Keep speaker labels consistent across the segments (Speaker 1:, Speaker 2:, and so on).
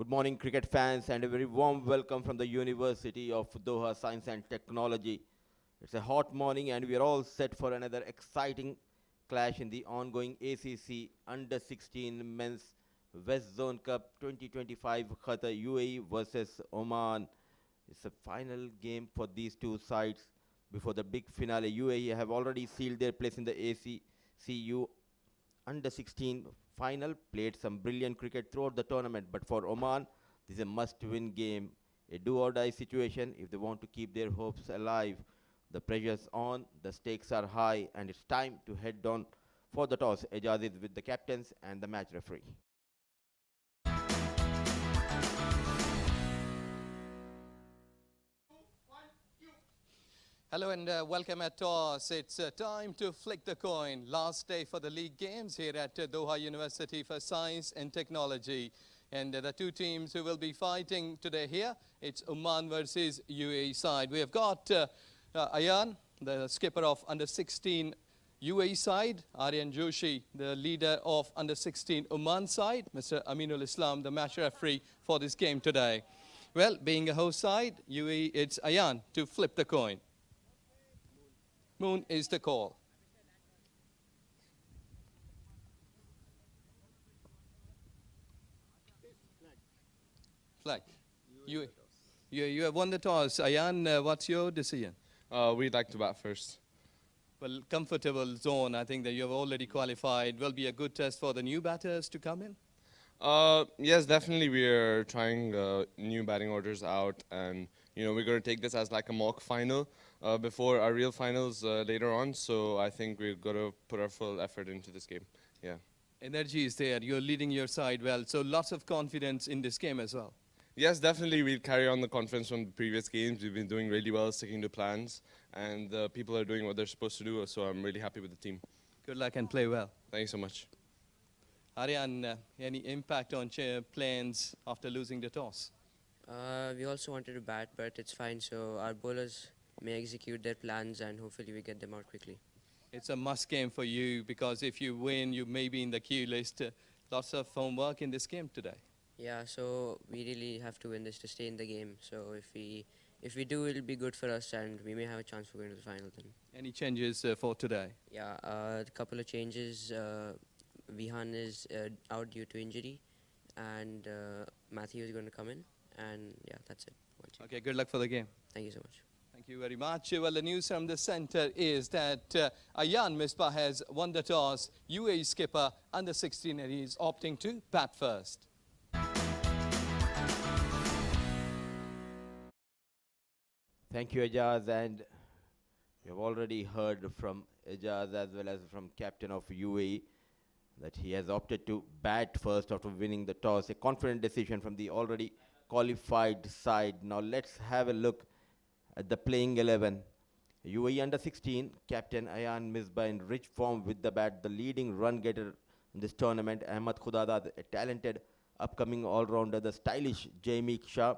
Speaker 1: Good morning, cricket fans, and a very warm welcome from the University of Doha Science and Technology. It's a hot morning, and we are all set for another exciting clash in the ongoing ACC Under 16 Men's West Zone Cup 2025 Qatar UAE versus Oman. It's a final game for these two sides before the big finale. UAE have already sealed their place in the ACCU under 16 final, played some brilliant cricket throughout the tournament. But for Oman, this is a must win game, a do or die situation if they want to keep their hopes alive. The pressure's on, the stakes are high, and it's time to head down for the toss. Ejaz is with the captains and the match referee.
Speaker 2: Hello and welcome at toss. It's time to flick the coin. Last day for the league games here at Doha University for Science and Technology. And the two teams who will be fighting today here, it's Oman versus UAE side. We have got Ayan, the skipper of under 16 UAE side, Aryan Joshi, the leader of under 16 Oman side, Mr. Aminul Islam, the match referee for this game today. Well, being a host side, UAE, it's Ayan to flip the coin. Moon is the call. Flag. You have won the toss. Ayan, what's your decision?
Speaker 3: We'd like to bat first.
Speaker 2: Well, comfortable zone. I think that you have already qualified. Will be a good test for the new batters to come in.
Speaker 3: Yes, definitely. We are trying new batting orders out, and we're going to take this as like a mock final before our real finals later on. So I think we're going to put our full effort into this game. Yeah.
Speaker 2: Energy is there. You're leading your side well. So lots of confidence in this game as well.
Speaker 3: Yes, definitely. We'll carry on the confidence from the previous games. We've been doing really well, sticking to plans, and people are doing what they're supposed to do. So I'm really happy with the team.
Speaker 2: Good luck and play well.
Speaker 3: Thank you so much.
Speaker 2: Aryan, any impact on plans after losing the toss?
Speaker 4: We also wanted to bat, but it's fine. So our bowlers may execute their plans, and hopefully we get them out quickly.
Speaker 2: It's a must game for you because if you win, you may be in the queue list. Lots of homework in this game today.
Speaker 4: Yeah, so we really have to win this to stay in the game. So if we do, it'll be good for us, and we may have a chance for going to the final then.
Speaker 2: Any changes for today?
Speaker 4: Yeah, a couple of changes. Vihan is out due to injury, and Matthew is going to come in, and yeah, that's it.
Speaker 2: Okay, good luck for the game.
Speaker 4: Thank you so much.
Speaker 2: Thank you very much. Well, the news from the center is that Ayan Misbah has won the toss. UAE skipper under 16, and he is opting to bat first.
Speaker 1: Thank you, Ejaz, and we have already heard from Ejaz as well as from captain of UAE that he has opted to bat first after winning the toss. A confident decision from the already qualified side. Now let's have a look at the playing 11. UAE under 16, captain Ayan Misbah in rich form with the bat, the leading run getter in this tournament. Ahmad Khudada, a talented upcoming all-rounder, the stylish Jaimiq Shah,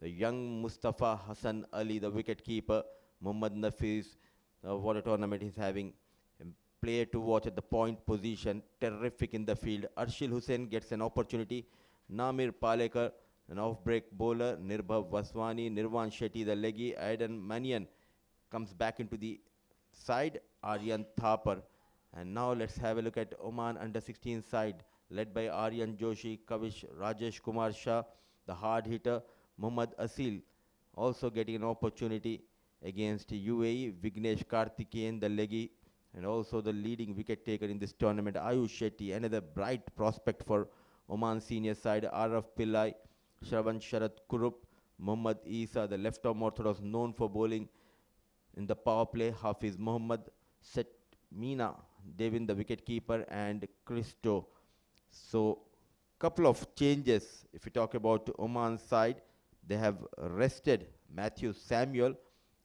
Speaker 1: the young Mustafa Hassan Ali, the wicket keeper. Muhammad Nafis, what a tournament he's having. A player to watch at the point position, terrific in the field. Arshil Hussain gets an opportunity. Namir Palekar, an off-break bowler. Nirbhav Vaswani, Nirvan Shetty, the leggy. Aidan Manian comes back into the side. Aryan Thapar. And now let's have a look at Oman under 16 side, led by Aryan Joshi, Kavish, Rajesh Kumar Shah, the hard hitter. Muhammad Asil also getting an opportunity against UAE. Vignesh Karthikeyan, the leggy, and also the leading wicket taker in this tournament. Ayush Shetty, another bright prospect for Oman senior side. Araf Pillai, Shravan Sharat Kurup, Muhammad Isa, the left-arm orthodox known for bowling in the power play. Hafiz Muhammad, Set Meena, Devin the wicket keeper, and Christo. So couple of changes if we talk about Oman side. They have rested Matthew Samuel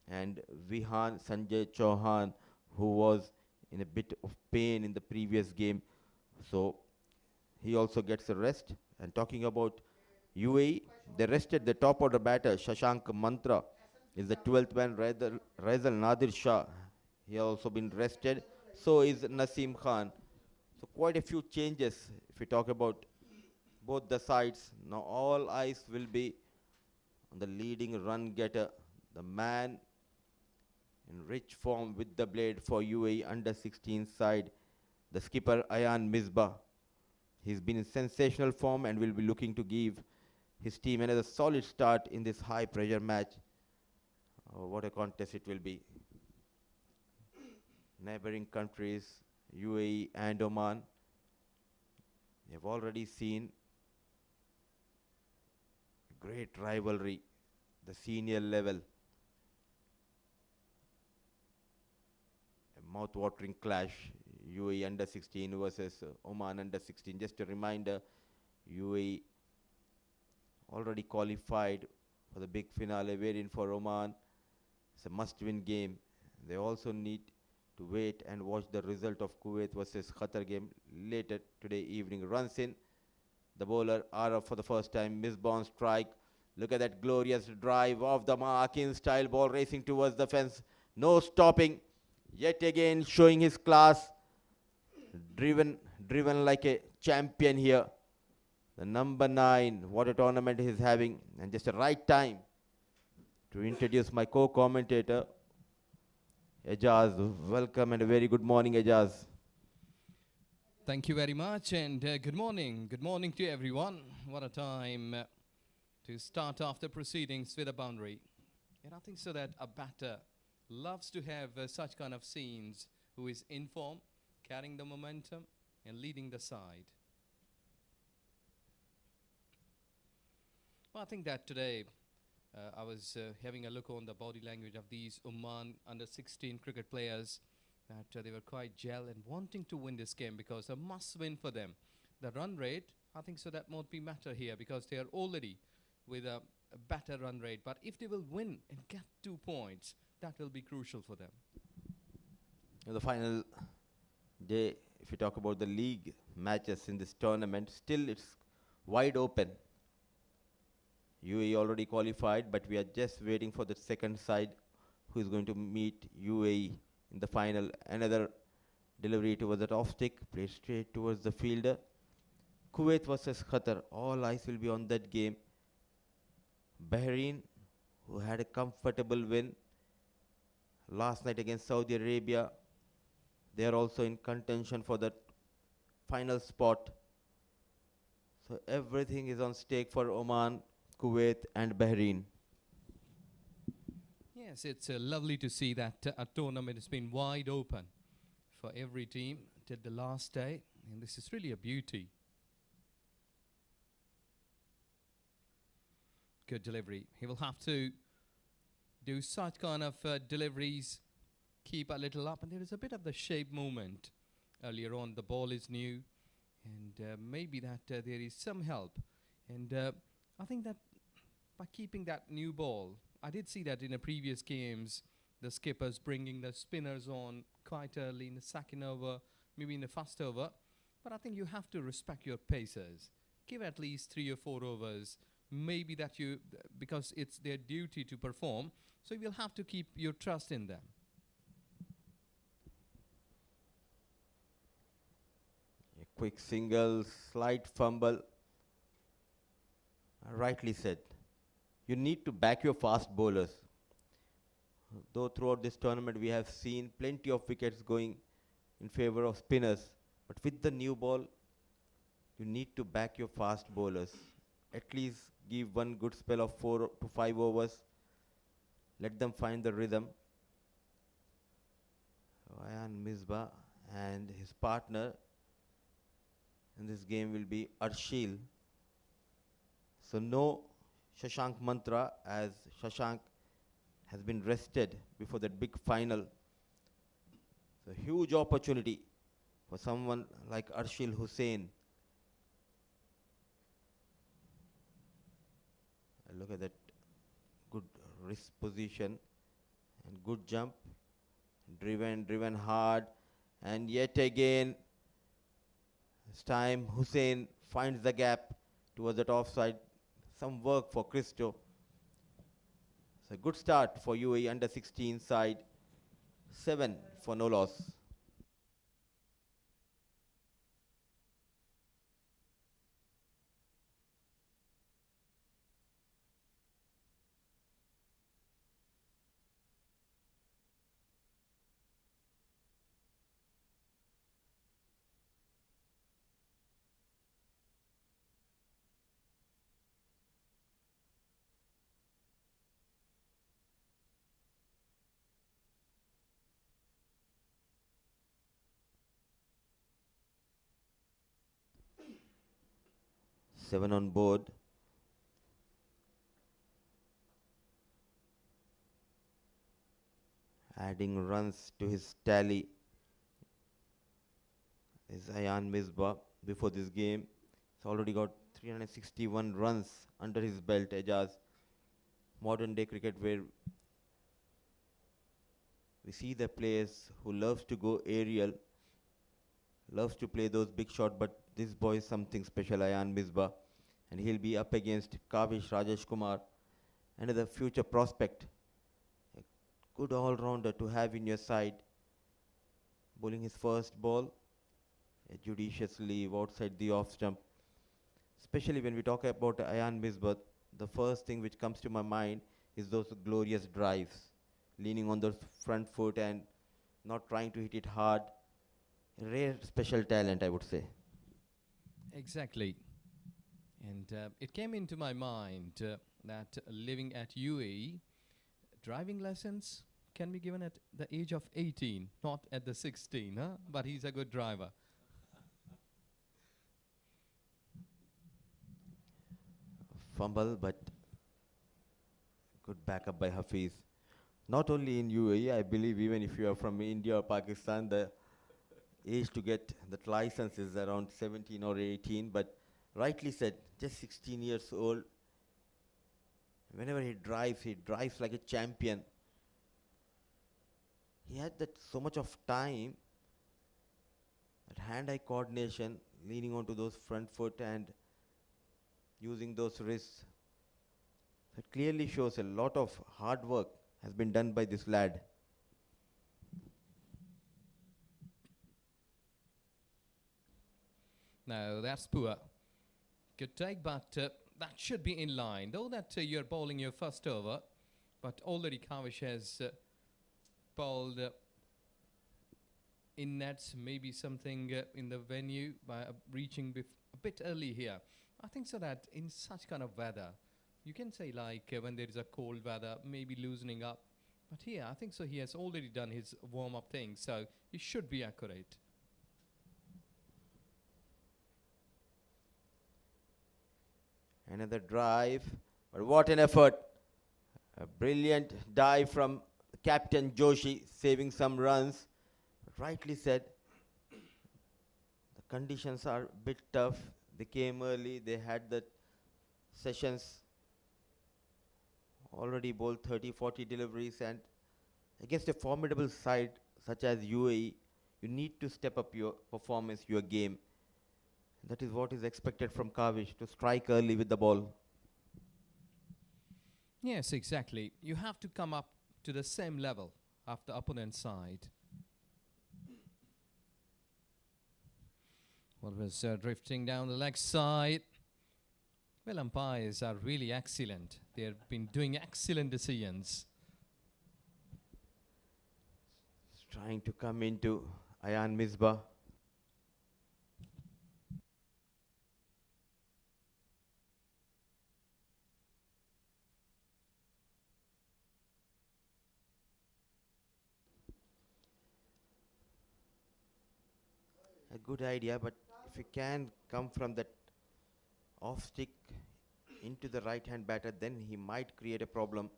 Speaker 1: and Vihan Sanjay Chauhan, who was in a bit of pain in the previous game. So he also gets a rest. And talking about UAE, they rested the top order batter Shashank Mantra is the 12th man. Raizal Nadir Shah, he has also been rested. So is Naseem Khan. So quite a few changes if we talk about both the sides. Now all eyes will be on the leading run getter, the man in rich form with the blade for UAE under 16 side, the skipper Ayan Misbah. He's been in sensational form and will be looking to give his team another solid start in this high pressure match. Oh, what a contest it will be. Neighboring countries, UAE and Oman, we have already seen great rivalry, the senior level, a mouth-watering clash, UAE under 16 versus Oman under 16. Just a reminder, UAE already qualified for the big finale, wherein for Oman it's a must-win game. They also need to wait and watch the result of Kuwait versus Qatar game later today evening. Runs in, the bowler Arab for the first time, misborn strike. Look at that glorious drive off the mark, in style ball racing towards the fence. No stopping, yet again showing his class. Driven like a champion here. The number 9, what a tournament he's having. And just the right time to introduce my co-commentator, Ejaz. Welcome and a very good morning, Ejaz.
Speaker 2: Thank you very much, and good morning. Good morning to everyone. What a time to start off the proceedings with a boundary. And I think so that a batter loves to have such kind of scenes, who is in form, carrying the momentum and leading the side. Well, I think that today I was having a look on the body language of these Oman under 16 cricket players, that they were quite gel and wanting to win this game because a must win for them. The run rate, I think so that won't be matter here because they are already with a better run rate. But if they will win and get 2 points, that will be crucial for them.
Speaker 1: The final day, if you talk about the league matches in this tournament, still it's wide open. UAE already qualified, but we are just waiting for the second side who is going to meet UAE in the final. Another delivery towards that off stick, played straight towards the fielder. Kuwait versus Qatar, all eyes will be on that game. Bahrain, who had a comfortable win last night against Saudi Arabia, they are also in contention for that final spot. So everything is on stake for Oman, Kuwait and Bahrain.
Speaker 2: Yes, it's lovely to see that a tournament has been wide open for every team till the last day, and this is really a beauty. Good delivery. He will have to do such kind of deliveries, keep a little up, and there is a bit of the shape movement earlier on. The ball is new, and maybe that there is some help. And I think that by keeping that new ball, I did see that in the previous games, the skippers bringing the spinners on quite early in the second over, maybe in the first over. But I think you have to respect your pacers. Give at least 3 or 4 overs. Maybe that you, because it's their duty to perform, so you will have to keep your trust in them.
Speaker 1: A quick single, slight fumble. Rightly said. You need to back your fast bowlers. Though throughout this tournament we have seen plenty of wickets going in favor of spinners, but with the new ball, you need to back your fast bowlers. At least give one good spell of 4 to 5 overs. Let them find the rhythm. Ayan Misbah and his partner in this game will be Arshil. So no Shashank Mantra, as Shashank has been rested before that big final. So huge opportunity for someone like Arshil Hussain. Look at that good wrist position and good jump. Driven hard, and yet again this time Hussain finds the gap towards that offside. Some work for Christo. It's a good start for UAE under 16 side. 7 for no loss. 7 on board. Adding runs to his tally is Ayan Misbah. Before this game, he's already got 361 runs under his belt. Ejaz, modern day cricket where we see the players who loves to go aerial, loves to play those big shots, but this boy is something special, Ayan Misbah. And he'll be up against Kavish Rajesh Kumar, another future prospect, a good all-rounder to have in your side. Bowling his first ball, a judicious leave outside the off stump. Especially when we talk about Ayan Misbah, the first thing which comes to my mind is those glorious drives, leaning on the front foot and not trying to hit it hard. Rare special talent, I would say.
Speaker 2: Exactly. And it came into my mind that living at UAE, driving lessons can be given at the age of 18, not at the 16, huh? But he's a good driver.
Speaker 1: Fumble, but good backup by Hafiz. Not only in UAE, I believe even if you are from India or Pakistan, the age to get that license is around 17 or 18, but rightly said, just 16 years old. Whenever he drives like a champion. He had that so much of time, that hand-eye coordination, leaning onto those front foot and using those wrists. That clearly shows a lot of hard work has been done by this lad.
Speaker 2: No, that's poor. Good take, but that should be in line. Though that you're bowling your first over, but already Kavish has bowled in nets, maybe something in the venue by reaching a bit early here. I think so that in such kind of weather, you can say like when there is a cold weather, maybe loosening up. But here, I think so he has already done his warm-up thing, so he should be accurate.
Speaker 1: Another drive, but what an effort. A brilliant dive from Captain Joshi, saving some runs. But rightly said, the conditions are a bit tough. They came early, they had the sessions already bowled 30-40 deliveries, and against a formidable side such as UAE, you need to step up your performance, your game. That is what is expected from Kavish, to strike early with the ball.
Speaker 2: Yes, exactly. You have to come up to the same level of the opponent's side. Well, was drifting down the leg side. Well, umpires are really excellent. They've been doing excellent decisions.
Speaker 1: It's trying to come into Ayan Misbah. A good idea, but if you can come from that off stick into the right hand batter, then he might create a problem.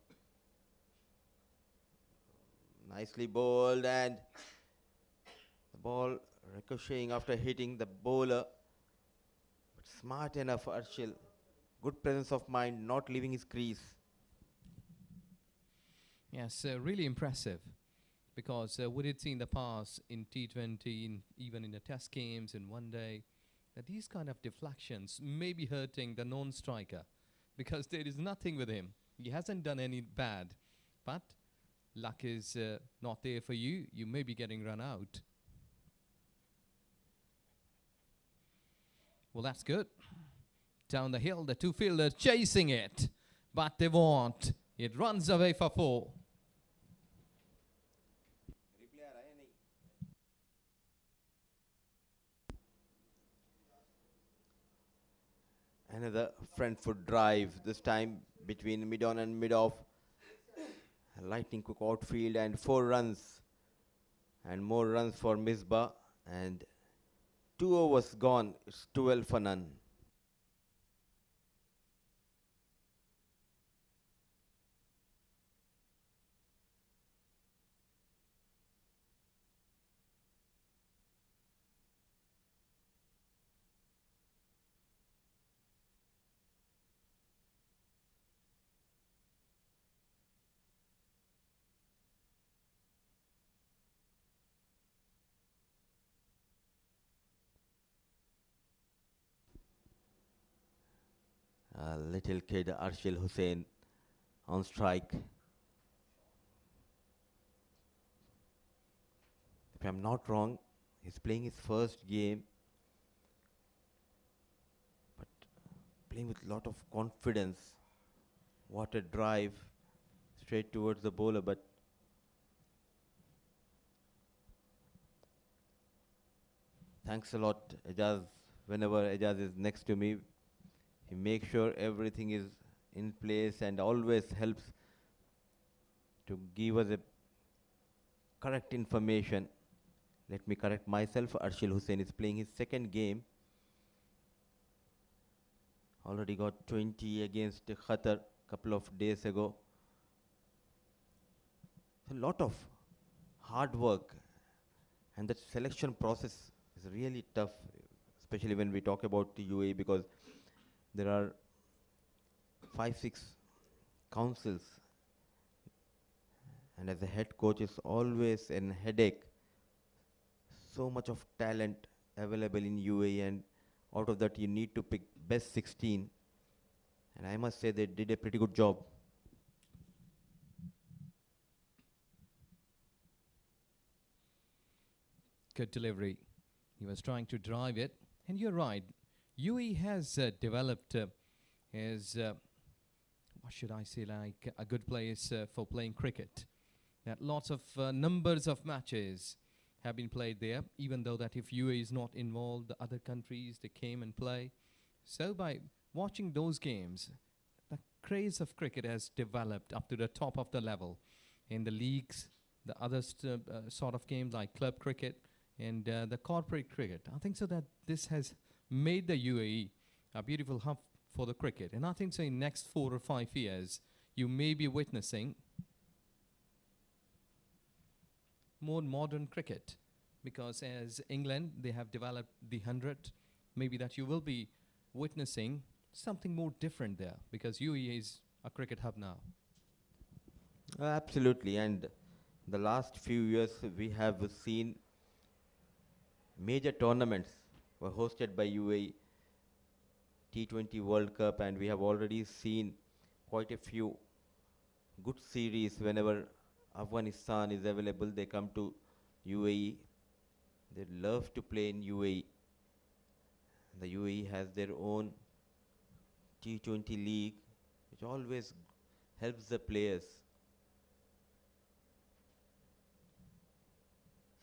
Speaker 1: Nicely bowled, and the ball ricocheting after hitting the bowler. But smart enough, Arshil. Good presence of mind, not leaving his crease.
Speaker 2: Yes, really impressive. Because we did see in the past in T20, even in the test games, in one day, that these kind of deflections may be hurting the non-striker. Because there is nothing with him. He hasn't done any bad. But luck is not there for you. You may be getting run out. Well, that's good. Down the hill, the two fielders chasing it. But they won't. It runs away for 4.
Speaker 1: Another front foot drive, this time between mid-on and mid-off. A lightning quick outfield and 4 runs. And more runs for Misbah. And 2 overs gone. It's 12 for none. Little kid Arshil Hussain on strike. If I'm not wrong, he's playing his first game, but playing with a lot of confidence. What a drive straight towards the bowler, but thanks a lot, Ejaz. Whenever Ejaz is next to me, he makes sure everything is in place and always helps to give us a correct information. Let me correct myself. Arshil Hussain is playing his second game. Already got 20 against Qatar couple of days ago. A lot of hard work, and that selection process is really tough, especially when we talk about the UAE, because there are 5-6 councils, and as a head coach it's always a headache. So much of talent available in UAE, and out of that you need to pick best 16, and I must say they did a pretty good job.
Speaker 5: Good delivery. He was trying to drive it, and you're right. UAE has developed as what should I say, like a good place for playing cricket. That lots of numbers of matches have been played there, even though that if UAE is not involved, the other countries, they came and play. So by watching those games, the craze of cricket has developed up to the top of the level. In the leagues, the other sort of games like club cricket and the corporate cricket. I think so that this has made the UAE a beautiful hub for the cricket. And I think so in next 4 or 5 years, you may be witnessing more modern cricket, because as England, they have developed the 100, maybe that you will be witnessing something more different there, because UAE is a cricket hub now.
Speaker 1: Absolutely, and the last few years we have seen major tournaments were hosted by UAE. T20 World Cup, and we have already seen quite a few good series. Whenever Afghanistan is available, they come to UAE. They love to play in UAE. The UAE has their own T20 league, which always helps the players.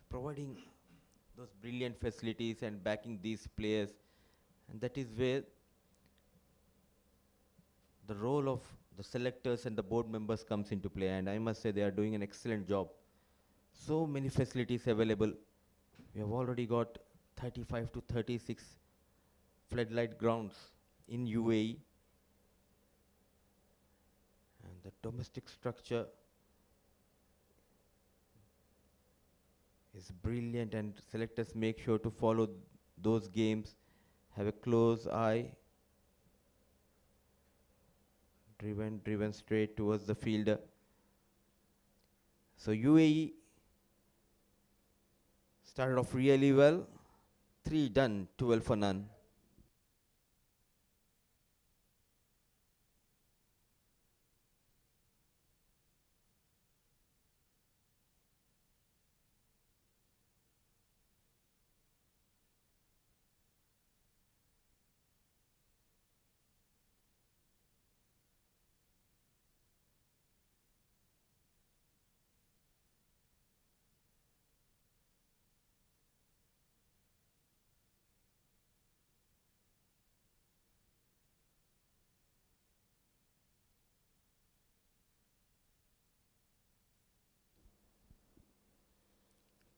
Speaker 1: Providing those brilliant facilities and backing these players, and that is where the role of the selectors and the board members comes into play, and I must say they are doing an excellent job. So many facilities available. We have already got 35 to 36 floodlight grounds in UAE, and the domestic structure is brilliant, and selectors make sure to follow those games, have a close eye, driven straight towards the fielder. So UAE started off really well. 3 done, 12 for none.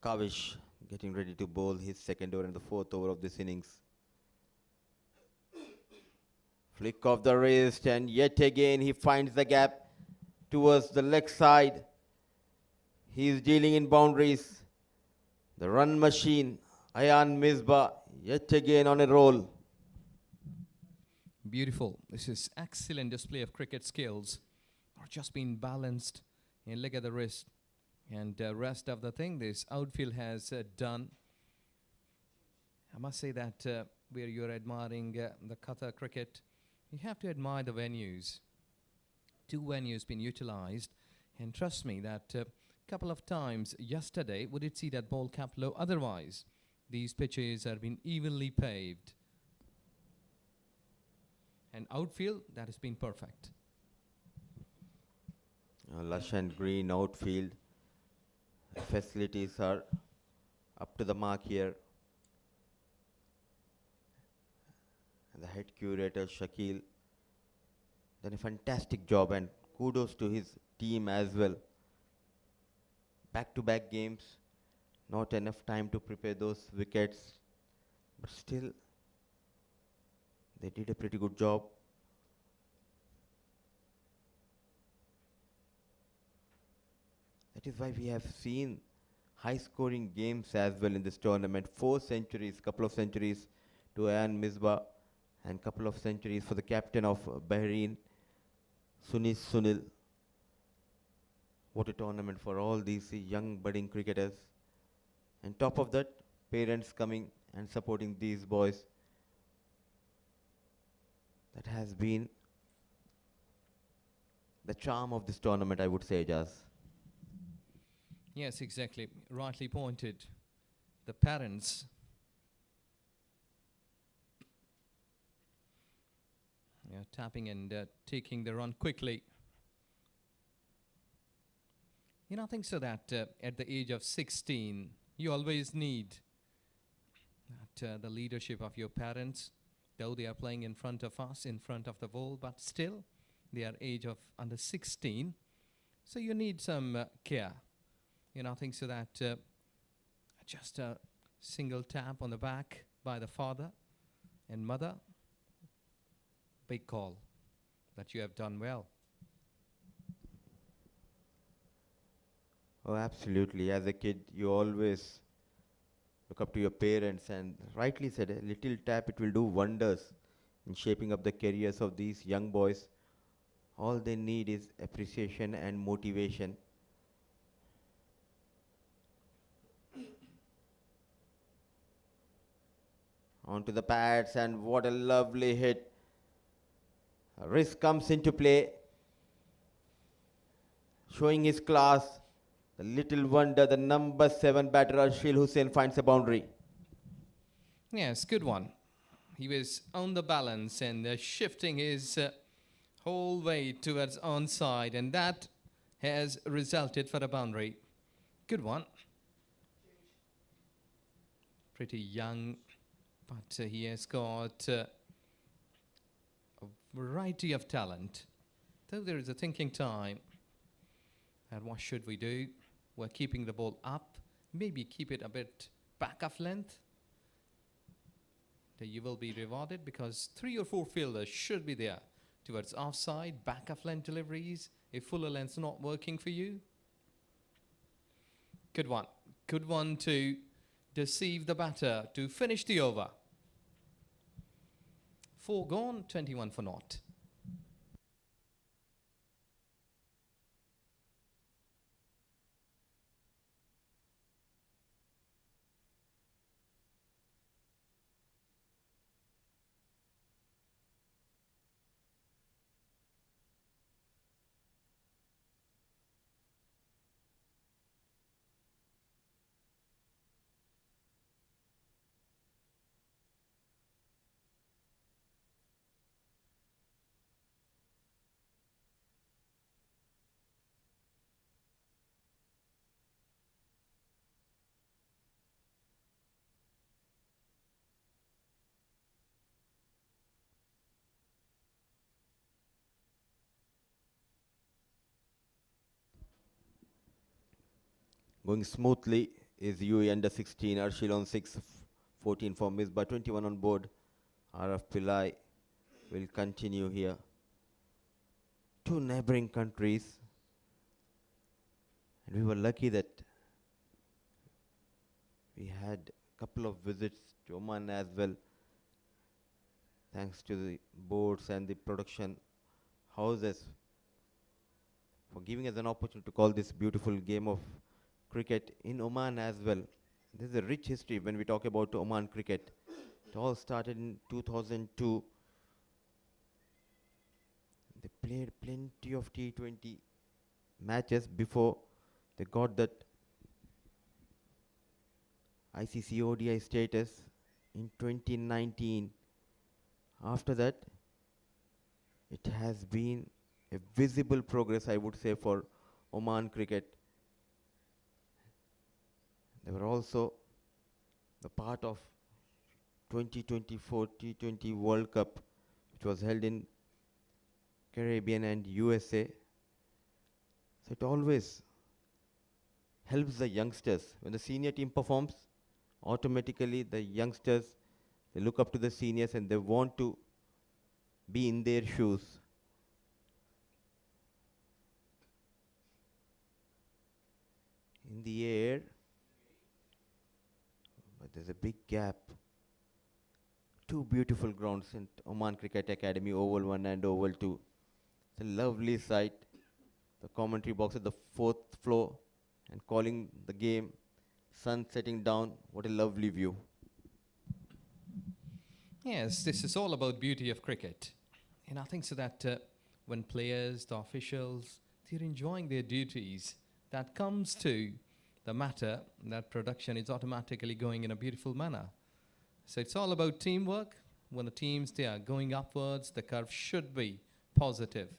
Speaker 1: Kavish getting ready to bowl his second over and the fourth over of this innings. Flick of the wrist, and yet again he finds the gap towards the leg side. He is dealing in boundaries. The run machine, Ayan Misbah, yet again on a roll.
Speaker 5: Beautiful. This is excellent display of cricket skills. Or just been balanced and look at the wrist. And the rest of the thing this outfield has done. I must say that where you're admiring the Qatar cricket, You have to admire the venues. 2 venues been utilized, and trust me that couple of times yesterday we did see that ball capped low. Otherwise, these pitches have been evenly paved. And outfield, that has been perfect.
Speaker 1: Lush and green outfield. Facilities are up to the mark here. And the head curator, Shakil, done a fantastic job, and kudos to his team as well. Back-to-back games, not enough time to prepare those wickets, but still, they did a pretty good job. That is why we have seen high-scoring games as well in this tournament. 4 centuries, couple of centuries to Ayan Misbah, and couple of centuries for the captain of Bahrain, Sunil. What a tournament for all these young budding cricketers. And top of that, parents coming and supporting these boys. That has been the charm of this tournament, I would say, Jaz.
Speaker 5: Yes, exactly. Rightly pointed. The parents tapping and taking the run quickly. I think so that at the age of 16, you always need that, the leadership of your parents, though they are playing in front of us, in front of the wall, but still, they are age of under 16. So you need some care. I think so that just a single tap on the back by the father and mother, big call that you have done well.
Speaker 1: Oh, absolutely. As a kid, you always look up to your parents, and rightly said, a little tap, it will do wonders in shaping up the careers of these young boys. All they need is appreciation and motivation. Onto the pads, and what a lovely hit. Risk comes into play, showing his class. The little wonder, the number 7 batter Arshil Hussain finds a boundary.
Speaker 5: Yes, good one. He was on the balance and shifting his whole weight towards onside, and that has resulted for a boundary. Good one. Pretty young, but he has got a variety of talent. Though there is a thinking time, and what should we do? We're keeping the ball up, maybe keep it a bit back of length. Then you will be rewarded because 3 or 4 fielders should be there towards offside, back of length deliveries, if fuller length's not working for you. Good one. Good one to deceive the batter to finish the over. 4 gone, 21 for naught.
Speaker 1: Going smoothly is UAE under 16. Arshil on 6, 14 for Misbah, 21 on board. RF Pillai will continue here. 2 neighboring countries. And we were lucky that we had a couple of visits to Oman as well, thanks to the boards and the production houses for giving us an opportunity to call this beautiful game of cricket in Oman as well. This is a rich history when we talk about Oman cricket. It all started in 2002 They played plenty of T20 matches before they got that ICC ODI status in 2019. After that, it has been a visible progress, I would say, for Oman cricket. They were also the part of 2024 T20 World Cup, which was held in Caribbean and USA. So it always helps the youngsters. When the senior team performs, automatically the youngsters, they look up to the seniors and they want to be in their shoes. In the air, but there's a big gap. Two beautiful grounds in Oman Cricket Academy, Oval 1 and Oval 2. It's a lovely sight. The commentary box at the 4th floor and calling the game, sun setting down. What a lovely view.
Speaker 5: Yes, this is all about beauty of cricket. And I think so that when players, the officials, they're enjoying their duties, that comes to the matter that production is automatically going in a beautiful manner. So it's all about teamwork. When the teams, they are going upwards, the curve should be positive.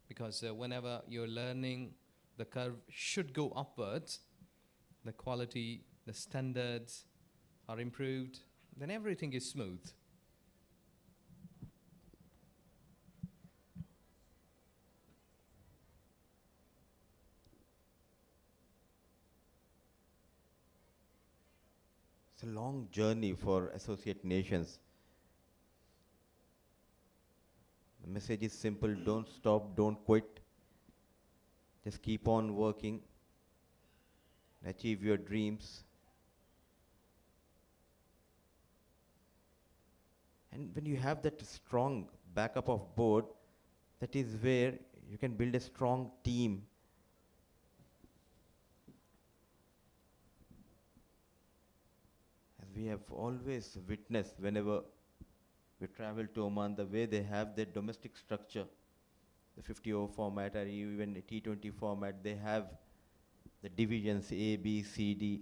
Speaker 5: Because whenever you're learning, the curve should go upwards. The quality, the standards are improved, then everything is smooth.
Speaker 1: It's a long journey for associate nations. The message is simple: don't stop, don't quit. Just keep on working, achieve your dreams. And when you have that strong backup of board, that is where you can build a strong team. As we have always witnessed whenever we travel to Oman, the way they have their domestic structure, the 50-over format or even a T20 format, they have the divisions A, B, C, D.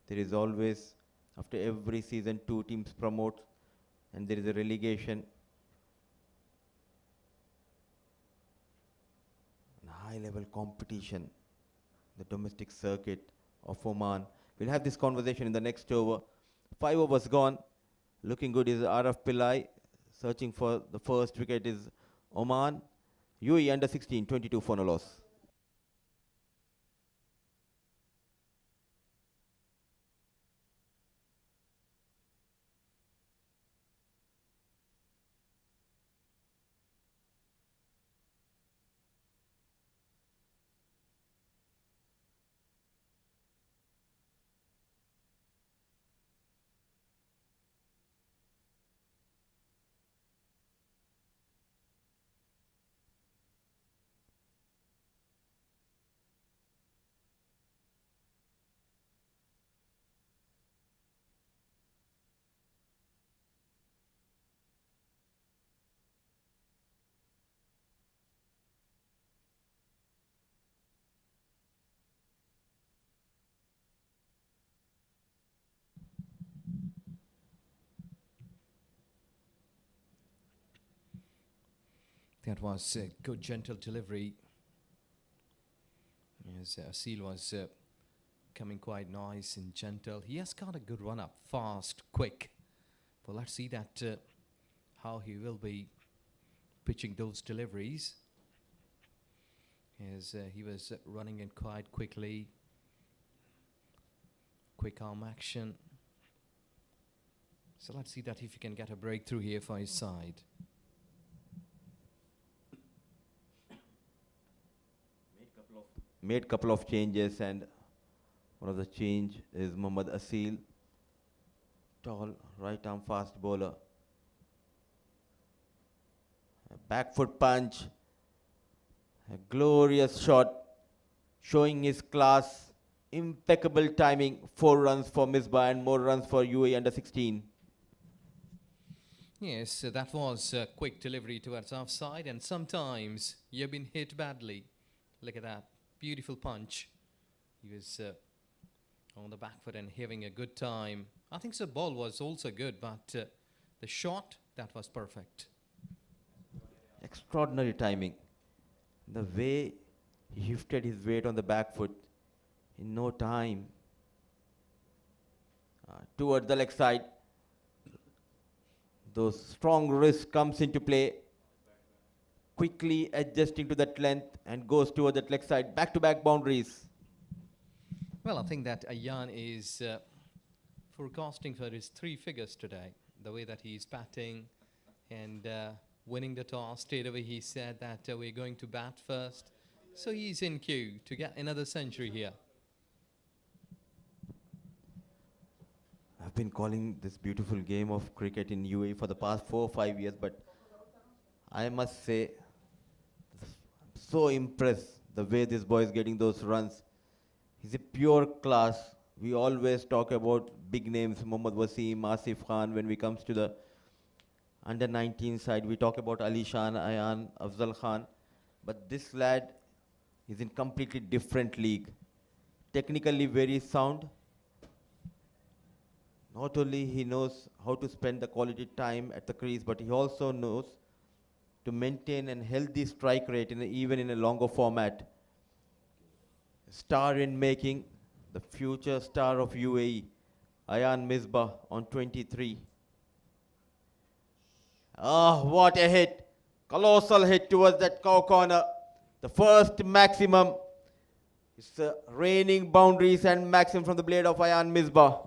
Speaker 1: There is always, after every season, 2 teams promote, and there is a relegation. And high-level competition, the domestic circuit of Oman. We'll have this conversation in the next over. 5 overs gone. Looking good is Araf Pillai. Searching for the first wicket is Oman. UAE under 16, 22 for no loss.
Speaker 5: That was a good, gentle delivery. Yes, Seal was coming quite nice and gentle. He has got a good run up, fast, quick. But let's see that how he will be pitching those deliveries. As he was running in quite quickly. Quick arm action. So let's see that if he can get a breakthrough here for his side.
Speaker 1: Made couple of changes, and one of the change is Mohammad Asil, tall right arm fast bowler. A back foot punch, a glorious shot, showing his class, impeccable timing. 4 runs for Misbah and more runs for UAE under 16.
Speaker 5: Yes, that was a quick delivery towards offside, and sometimes you've been hit badly. Look at that. Beautiful punch. He was on the back foot and having a good time. I think the ball was also good, but the shot, that was perfect.
Speaker 1: Extraordinary timing. The way he shifted his weight on the back foot in no time towards the leg side. Those strong wrists comes into play, quickly adjusting to that length and goes toward that leg side. Back-to-back boundaries.
Speaker 5: Well, I think that Ayan is forecasting for his 3 figures today. The way that he's batting and winning the toss, straight away he said that we're going to bat first. So he's in queue to get another century here.
Speaker 1: I've been calling this beautiful game of cricket in UAE for the past 4 or 5 years, but I must say, I'm so impressed the way this boy is getting those runs. He's a pure class. We always talk about big names, Mohammad Wasim, Asif Khan. When we comes to the under 19 side, we talk about Ali Shan, Ayan, Afzal Khan. But this lad is in completely different league. Technically very sound. Not only he knows how to spend the quality time at the crease, but he also knows to maintain a healthy strike rate even in a longer format. Star in making, the future star of UAE, Ayan Misbah on 23. Ah, what a hit. Colossal hit towards that cow corner. The first maximum. It's raining boundaries and maximum from the blade of Ayan Misbah.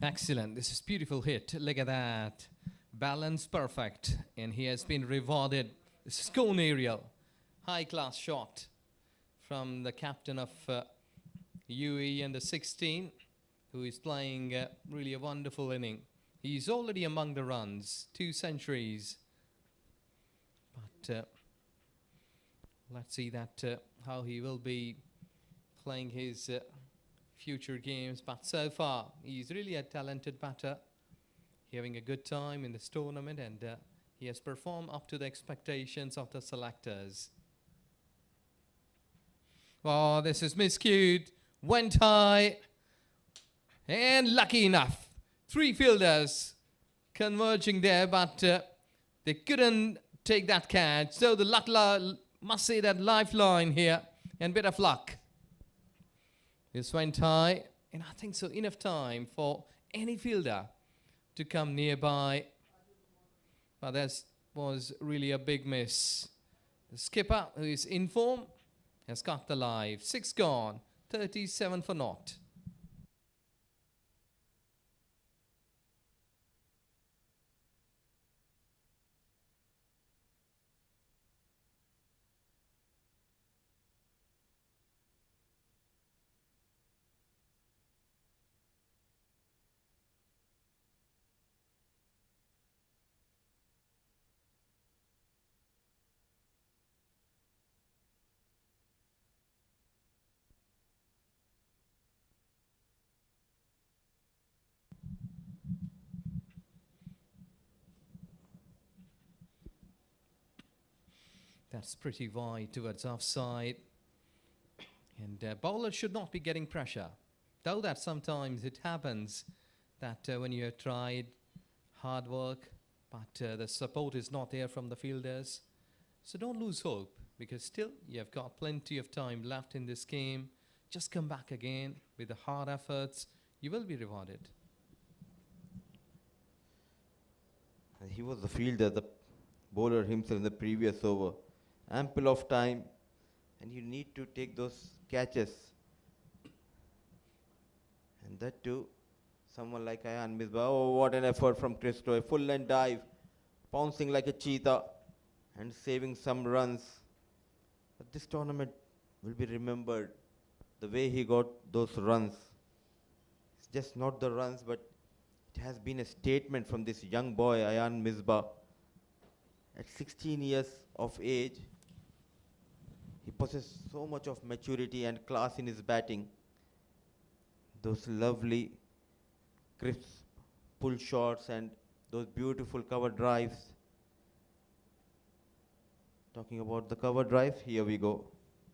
Speaker 5: Excellent. This is beautiful hit. Look at that. Balance perfect. And he has been rewarded. This is cone aerial. High class shot from the captain of UAE U16, who is playing really a wonderful inning. He's already among the runs. 2 centuries. But let's see that how he will be playing his future games, but so far he's really a talented batter, having a good time in this tournament, and he has performed up to the expectations of the selectors. Oh, this is miscued, went high, and lucky enough, 3 fielders converging there, but they couldn't take that catch. So the luck must say that lifeline here, and bit of luck. This went high, and I think so enough time for any fielder to come nearby. But that was really a big miss. The skipper, who is in form, has got the live. 6 gone, 37 for naught. That's pretty wide towards offside. And bowler should not be getting pressure. Though that sometimes it happens that when you have tried hard work, but the support is not there from the fielders. So don't lose hope, because still you have got plenty of time left in this game. Just come back again with the hard efforts. You will be rewarded.
Speaker 1: He was the fielder, the bowler himself in the previous over. Ample of time, and you need to take those catches. And that too, someone like Ayan Misbah. Oh, what an effort from Christo. A full length dive, pouncing like a cheetah, and saving some runs. But this tournament will be remembered the way he got those runs. It's just not the runs, but it has been a statement from this young boy, Ayan Misbah. At 16 years of age, he possesses so much of maturity and class in his batting. Those lovely, crisp pull shots and Those beautiful cover drives. Talking about the cover drive, here we go.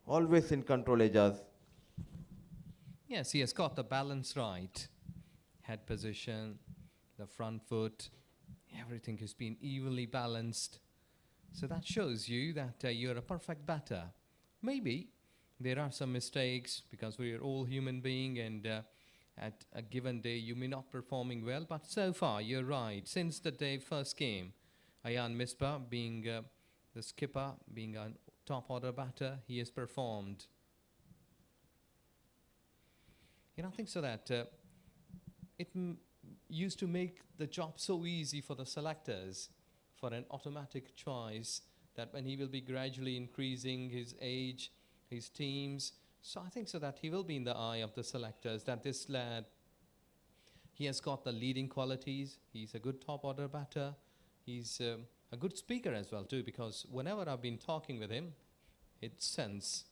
Speaker 1: Always in control, Ejaz.
Speaker 5: Yes, he has got the balance right. Head position, the front foot, everything has been evenly balanced. So that shows you that you're a perfect batter. Maybe there are some mistakes because we are all human beings, and at a given day you may not performing well, but so far you're right. Since the day first came, Ayan Misbah being the skipper, being a top order batter, he has performed. I think so that it used to make the job so easy for the selectors for an automatic choice that when he will be gradually increasing his age, his teams. So I think so that he will be in the eye of the selectors, that this lad, he has got the leading qualities. He's a good top order batter. He's a good speaker as well too, because whenever I've been talking with him, it sends.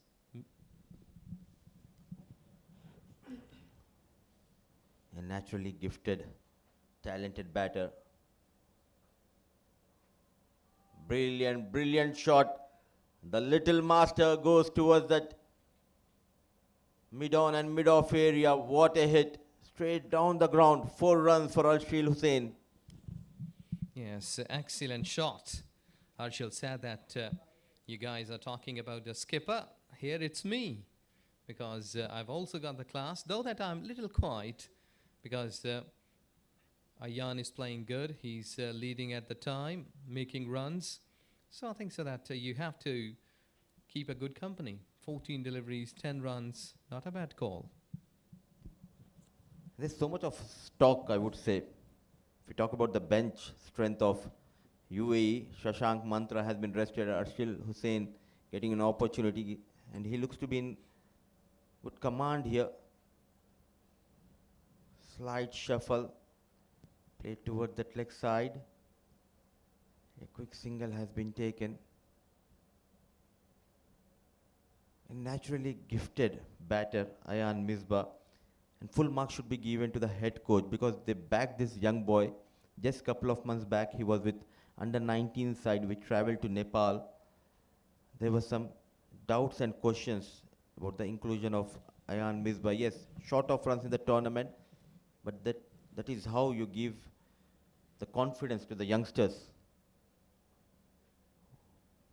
Speaker 1: A naturally gifted, talented batter. Brilliant, brilliant shot. The little master goes towards that mid-on and mid-off area. What a hit. Straight down the ground. 4 runs for Arshil Hussain.
Speaker 5: Yes, excellent shot. Arshil said that you guys are talking about the skipper. Here it's me, because I've also got the class, though that I'm a little quiet, because Ayan is playing good. He's leading at the time, making runs. So I think so that you have to keep a good company. 14 deliveries, 10 runs, not a bad call.
Speaker 1: There's so much of stock, I would say. If we talk about the bench strength of UAE, Shashank Mantra has been rested. Arshil Hussain getting an opportunity, and he looks to be in good command here. Slight shuffle, played towards that leg side. A quick single has been taken. A naturally gifted batter, Ayan Misbah. And full marks should be given to the head coach, because they backed this young boy. Just a couple of months back, he was with under 19 side, which traveled to Nepal. There were some doubts and questions about the inclusion of Ayan Misbah. Yes, short of runs in the tournament, but that is how you give the confidence to the youngsters.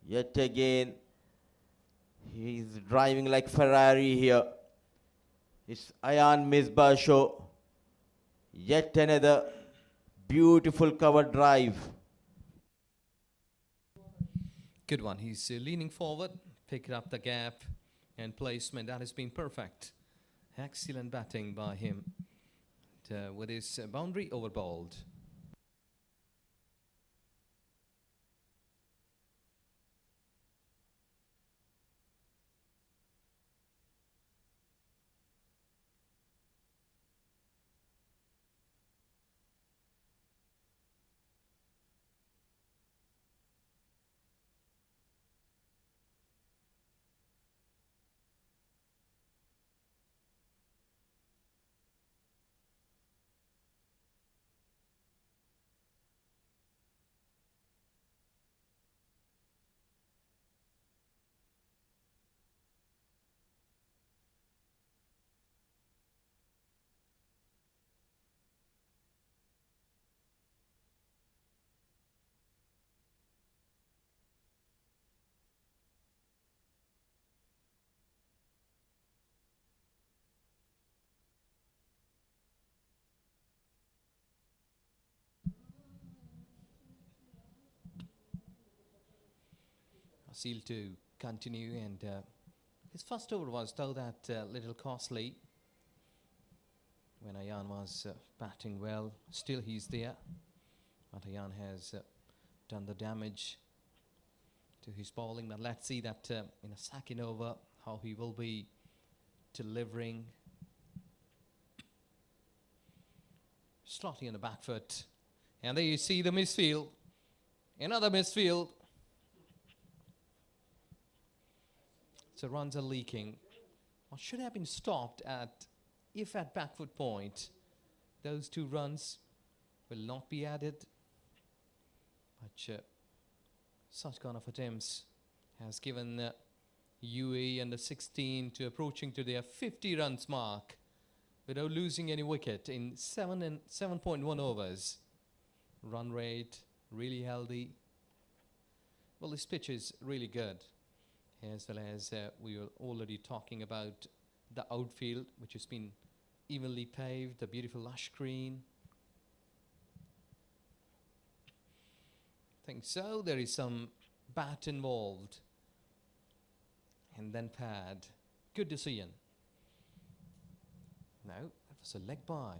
Speaker 1: Yet again, he's driving like Ferrari here. It's Ayan Misbah show. Yet another beautiful cover drive.
Speaker 5: Good one. He's leaning forward, picked up the gap, and placement. That has been perfect. Excellent batting by him. With his boundary overbowled. Asil to continue, and his first over was though that little costly when Ayan was batting well. Still he's there, but Ayan has done the damage to his bowling. But let's see that in a second over how he will be delivering. Starting on the back foot, and there you see the misfield. Another misfield. So runs are leaking. Or should have been stopped if at back foot point. Those 2 runs will not be added. But such kind of attempts has given UAE under 16 to approaching to their 50 runs mark without losing any wicket in 7.1 overs. Run rate really healthy. Well, this pitch is really good, as well as we were already talking about the outfield, which has been evenly paved, the beautiful lush green. I think so. There is some bat involved. And then pad. Good decision. No, that was a leg by.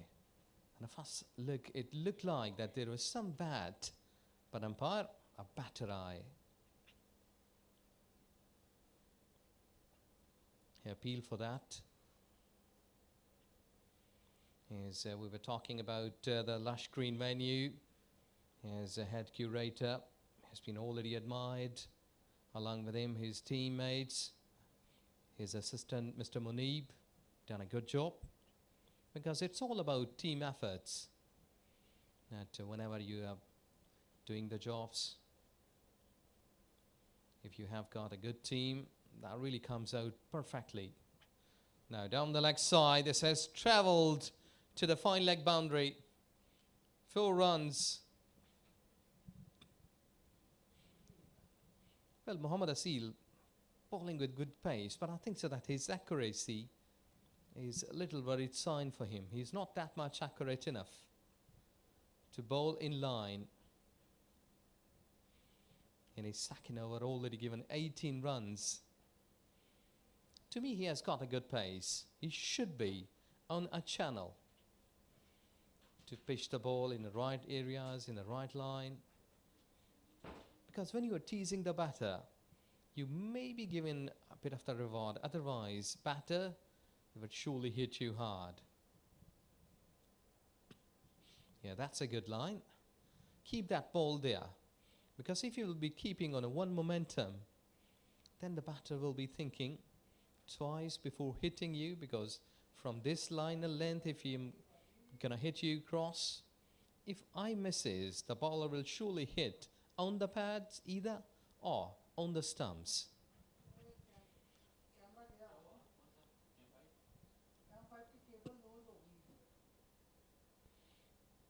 Speaker 5: And a first look, it looked like that there was some bat, but umpire, a batter eye. He appealed for that. As we were talking about the lush green venue, as a head curator has been already admired, along with him his teammates, his assistant Mr. Munib, done a good job, because it's all about team efforts, that whenever you are doing the jobs, if you have got a good team, that really comes out perfectly. Now down the leg side, this has travelled to the fine leg boundary. 4 runs. Well, Mohammad Asil bowling with good pace, but I think so that his accuracy is a little worried sign for him. He's not that much accurate enough to bowl in line. In his second over, already given 18 runs. To me, he has got a good pace. He should be on a channel to pitch the ball in the right areas, in the right line. Because when you are teasing the batter, you may be given a bit of the reward. Otherwise, batter would surely hit you hard. Yeah, that's a good line. Keep that ball there. Because if you will be keeping on a one momentum, then the batter will be thinking twice before hitting you, because from this line of length, if I'm gonna hit you cross, if I misses, the bowler will surely hit on the pads either or on the stumps.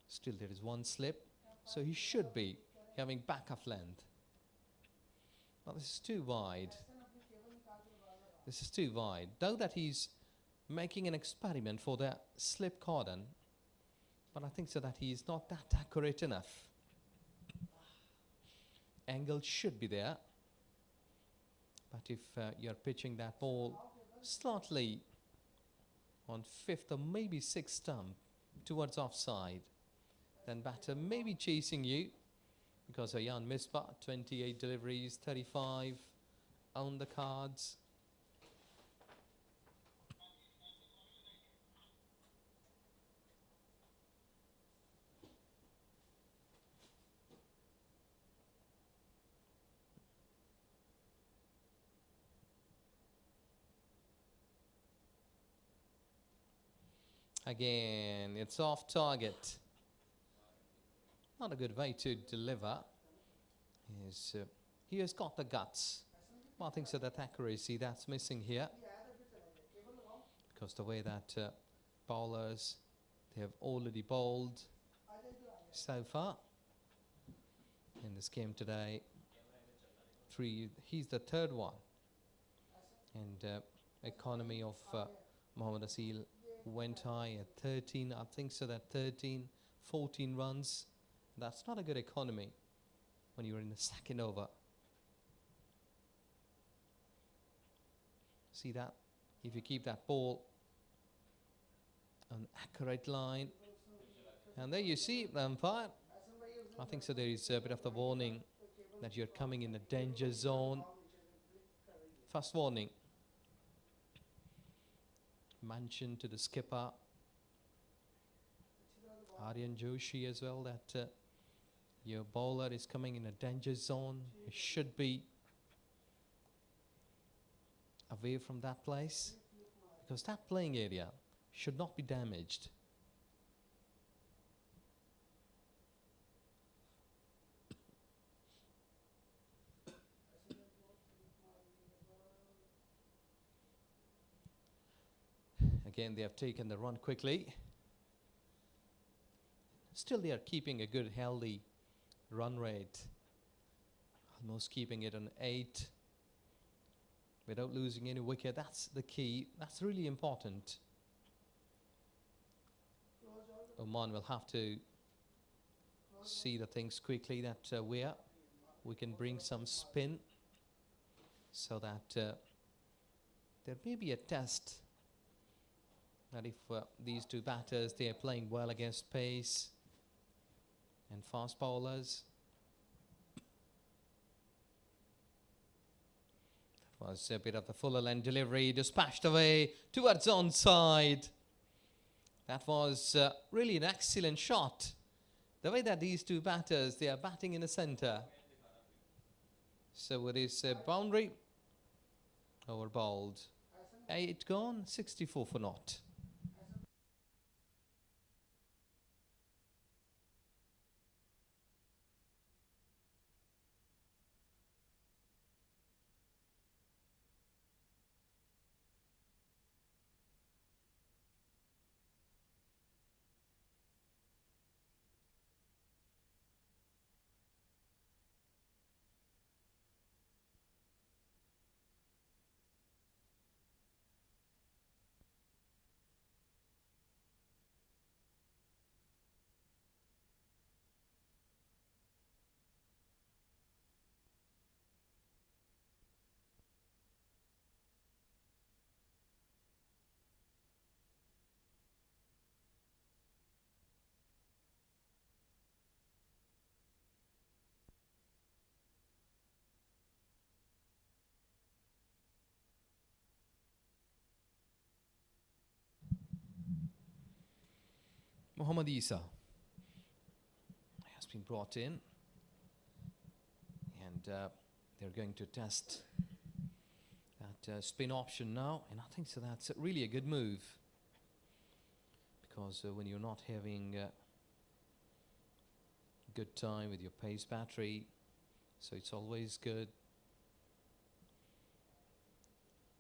Speaker 5: Still there is one slip, so he should be having back of length. Now this is too wide. This is too wide. Though that he's making an experiment for the slip cordon, but I think so that he is not that accurate enough. Angle should be there. But if you're pitching that ball slightly on 5th or maybe 6th stump towards offside, then batter may be chasing you, because Ayan Misbah, 28 deliveries, 35 on the cards. Again, it's off target. Not a good way to deliver. He has got the guts. Well, I think so that accuracy that's missing here. Because the way that bowlers, they have already bowled so far in this game today. 3, he's the 3rd one. And economy of Mohammad Asil went high at 13. I think so that 13, 14 runs. That's not a good economy when you're in the 2nd over. See that? If you keep that ball on accurate line. And there you see the umpire. I think so there is a bit of the warning that you're coming in a danger zone. First warning. Mention to the skipper, Aryan Joshi as well, that your bowler is coming in a danger zone. It should be away from that place, because that playing area should not be damaged. Again, they have taken the run quickly. Still, they are keeping a good, healthy run rate. Almost keeping it on 8 without losing any wicket. That's the key. That's really important. Oman will have to see the things quickly that we can bring some spin so that there may be a test that if these two batters, they are playing well against pace and fast bowlers. That was a bit of the fuller end delivery, dispatched away towards onside. That was really an excellent shot. The way that these two batters, they are batting in the centre. So it is a boundary over bowled. 8 gone, 64 for naught. Mohammad Isa has been brought in, and they're going to test that spin option now, and I think so that's really a good move, because when you're not having good time with your pace battery, so it's always good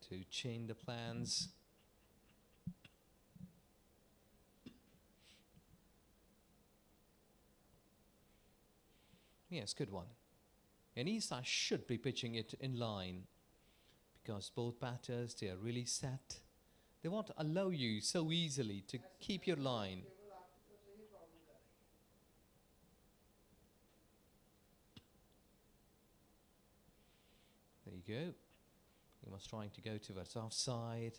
Speaker 5: to change the plans. Yes, good one. And Isa should be pitching it in line, because both batters, they are really set. They won't allow you so easily to keep your line. There you go. He was trying to go towards offside.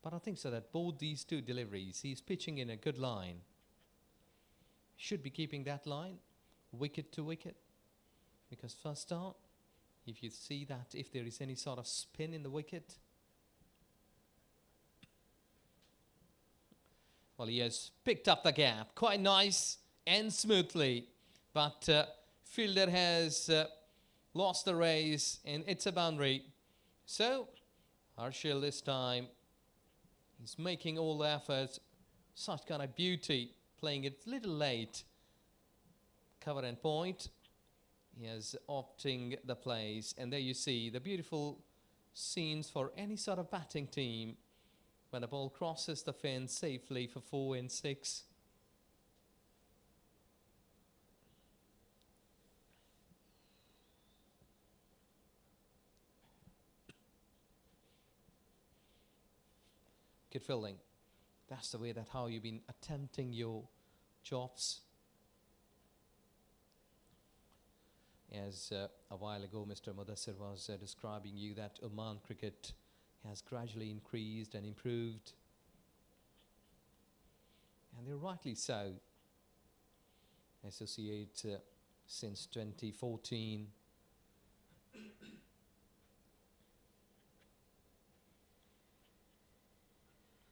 Speaker 5: But I think so that both these two deliveries, he's pitching in a good line. Should be keeping that line, wicket to wicket. Because first start, if you see that if there is any sort of spin in the wicket, well, he has picked up the gap quite nice and smoothly. But fielder has lost the race, and it's a boundary. So Harshil this time, he's making all the efforts. Such kind of beauty, playing it a little late. Cover and point. He is opting the place, and there you see the beautiful scenes for any sort of batting team when the ball crosses the fence safely for 4 and 6. Good fielding. That's the way that how you've been attempting your jobs. As a while ago, Mr. Mudassir was describing you that Oman cricket has gradually increased and improved. And they're rightly so. Associate since 2014.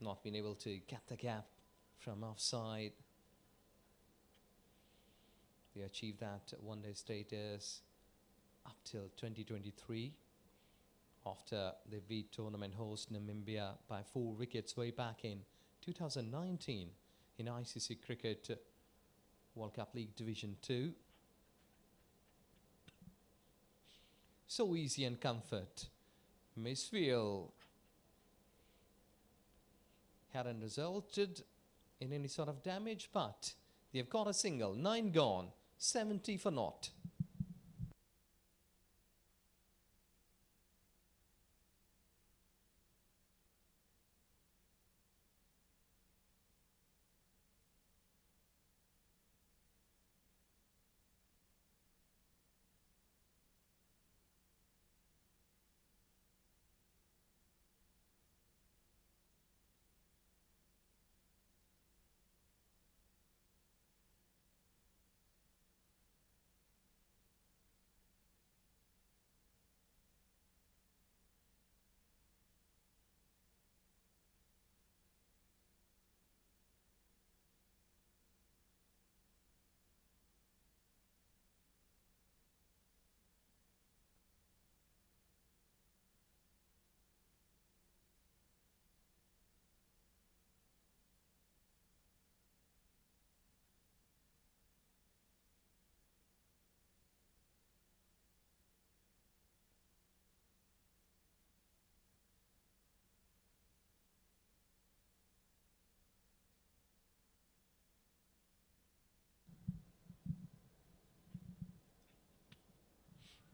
Speaker 5: Not been able to get the gap from offside. They achieved that one-day status up till 2023, after they beat tournament host Namibia by 4 wickets way back in 2019 in ICC Cricket World Cup League Division 2. So easy and comfort. Misfield hadn't resulted in any sort of damage, but they've got a single. 9 gone, 70 for naught.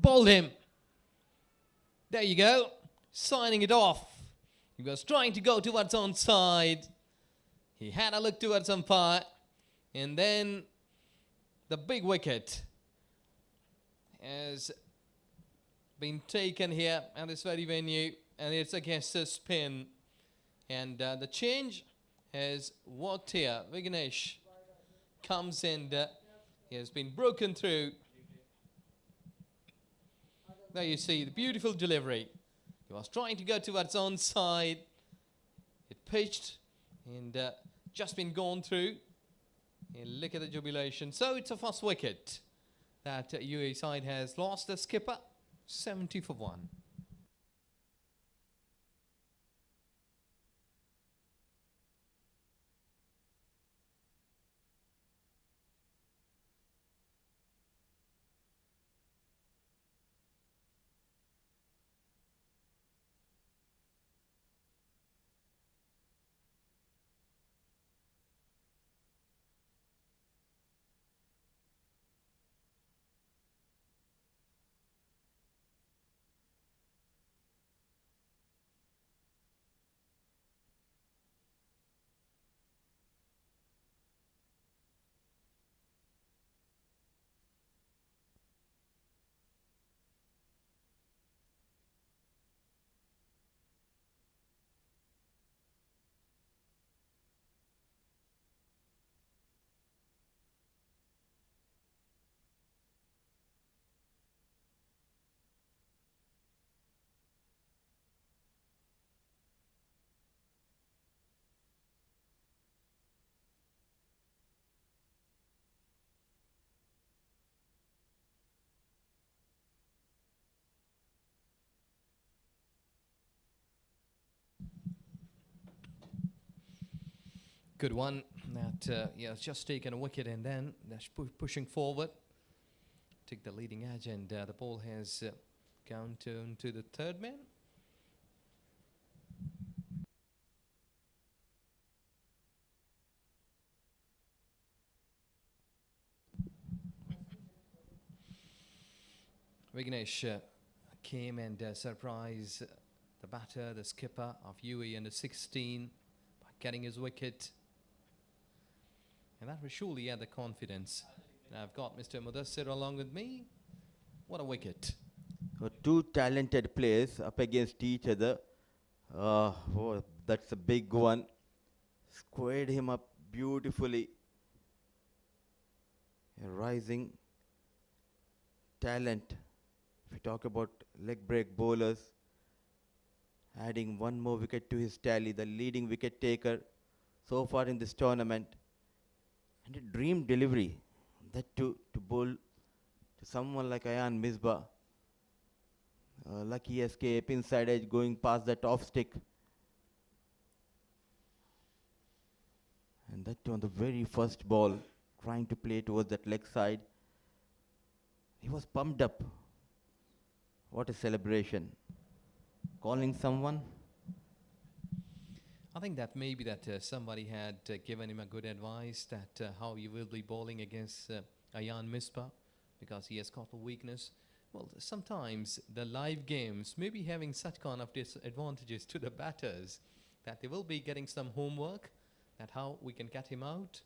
Speaker 5: Bowled him. There you go. Signing it off. He was trying to go towards onside. He had a look towards umpire. And then the big wicket has been taken here at this very venue. And it's against the spin. And the change has worked here. Vignesh comes in. He has been broken through. There you see the beautiful delivery. He was trying to go towards onside. It pitched and just been gone through. And look at the jubilation. So it's a first wicket that UAE side has lost. The skipper, 70 for 1. Good one. That yeah, it's just taken a wicket and then that's pushing forward. Take the leading edge and the ball has gone to the third man. Vignesh came and surprised the batter, the skipper of UAE U16 by getting his wicket. And that will surely add the confidence. And I've got Mr. Mudassir along with me. What a wicket.
Speaker 1: Two talented players up against each other. Oh, that's a big one. Squared him up beautifully. A rising talent. If we talk about leg break bowlers, adding one more wicket to his tally, the leading wicket taker so far in this tournament. And a dream delivery, that to bowl to someone like Ayan Misbah. Lucky escape, inside edge, going past that off stick. And that on the very first ball, trying to play towards that leg side. He was pumped up. What a celebration. Calling someone.
Speaker 5: I think that maybe that somebody had given him a good advice that how he will be bowling against Ayan Misbah because he has got a weakness. Well, sometimes the live games may be having such kind of disadvantages to the batters that they will be getting some homework that how we can get him out.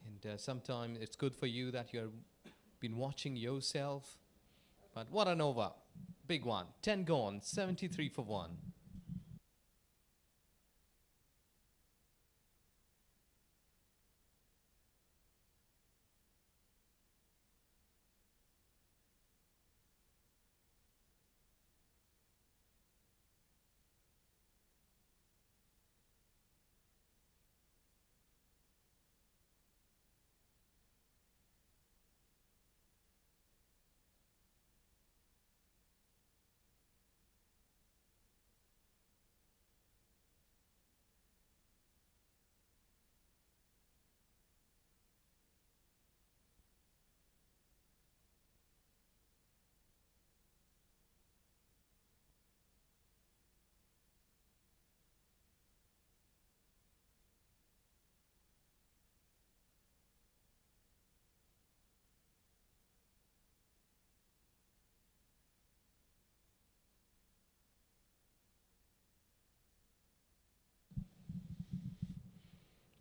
Speaker 5: And sometimes it's good for you that you've been watching yourself. But what an over. Big one. 10 gone, 73 for 1.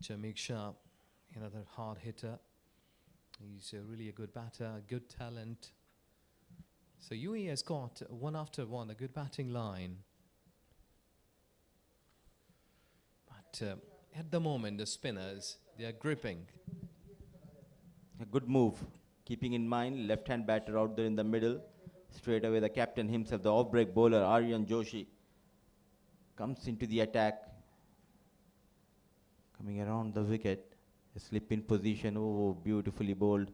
Speaker 5: Jamik Shah, another hard hitter. He's really a good batter, a good talent. So UAE has got one after one, a good batting line. But at the moment, the spinners, they are gripping.
Speaker 1: A good move. Keeping in mind, left-hand batter out there in the middle. Straight away, the captain himself, the off-break bowler, Aryan Joshi, comes into the attack. Coming around the wicket. A slip in position. Oh, beautifully bowled.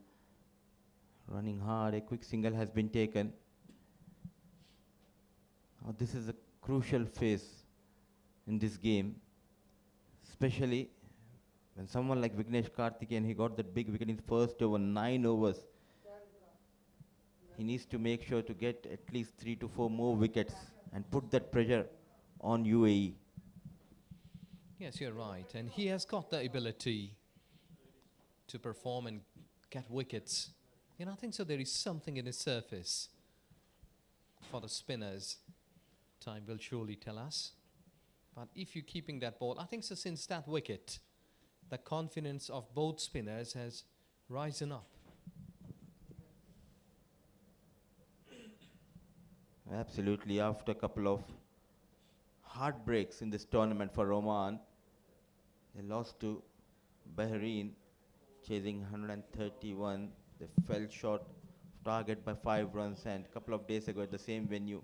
Speaker 1: Running hard. A quick single has been taken. Now, this is a crucial phase in this game. Especially when someone like Vignesh Karthikeyan, he got that big wicket in first over, 9 overs. He needs to make sure to get at least 3 to 4 more wickets and put that pressure on UAE.
Speaker 5: Yes, you're right. And he has got the ability to perform and get wickets. And I think so there is something in his surface for the spinners. Time will surely tell us. But if you're keeping that ball, I think so since that wicket, the confidence of both spinners has risen up.
Speaker 1: Absolutely. After a couple of heartbreaks in this tournament for Oman, they lost to Bahrain, chasing 131. They fell short of target by 5 runs, and a couple of days ago at the same venue.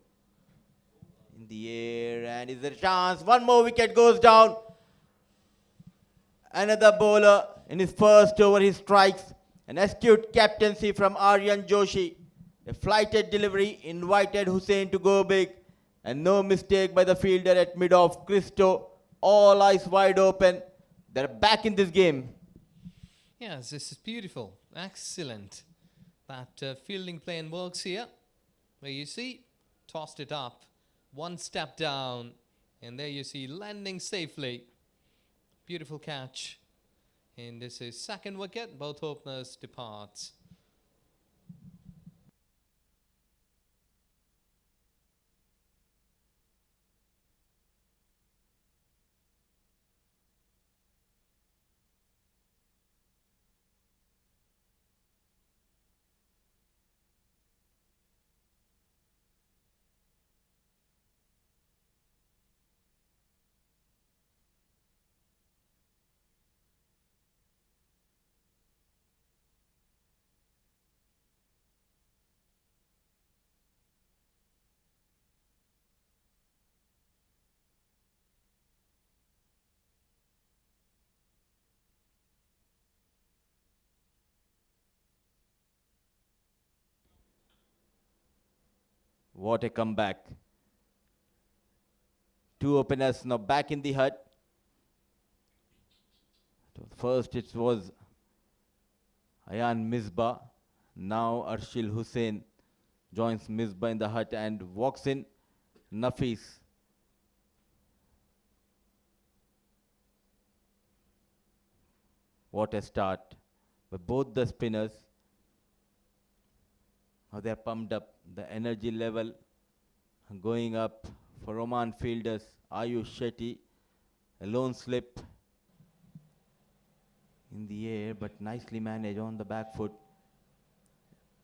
Speaker 1: In the air, and is there a chance? One more wicket goes down. Another bowler in his first over, he strikes. An astute captaincy from Aryan Joshi. A flighted delivery invited Hussain to go big. And no mistake by the fielder at mid-off, Christo. All eyes wide open. They're back in this game.
Speaker 5: Yes, this is beautiful. Excellent. That fielding plan works here. Where you see, tossed it up. One step down. And there you see, landing safely. Beautiful catch. And this is second wicket. Both openers departs.
Speaker 1: What a comeback. 2 openers now back in the hut. First it was Ayan Misbah. Now Arshil Hussain joins Misbah in the hut and walks in Nafis. What a start by both the spinners. Now they're pumped up. The energy level going up for Oman fielders. Ayush Shetty, a lone slip in the air, but nicely managed on the back foot.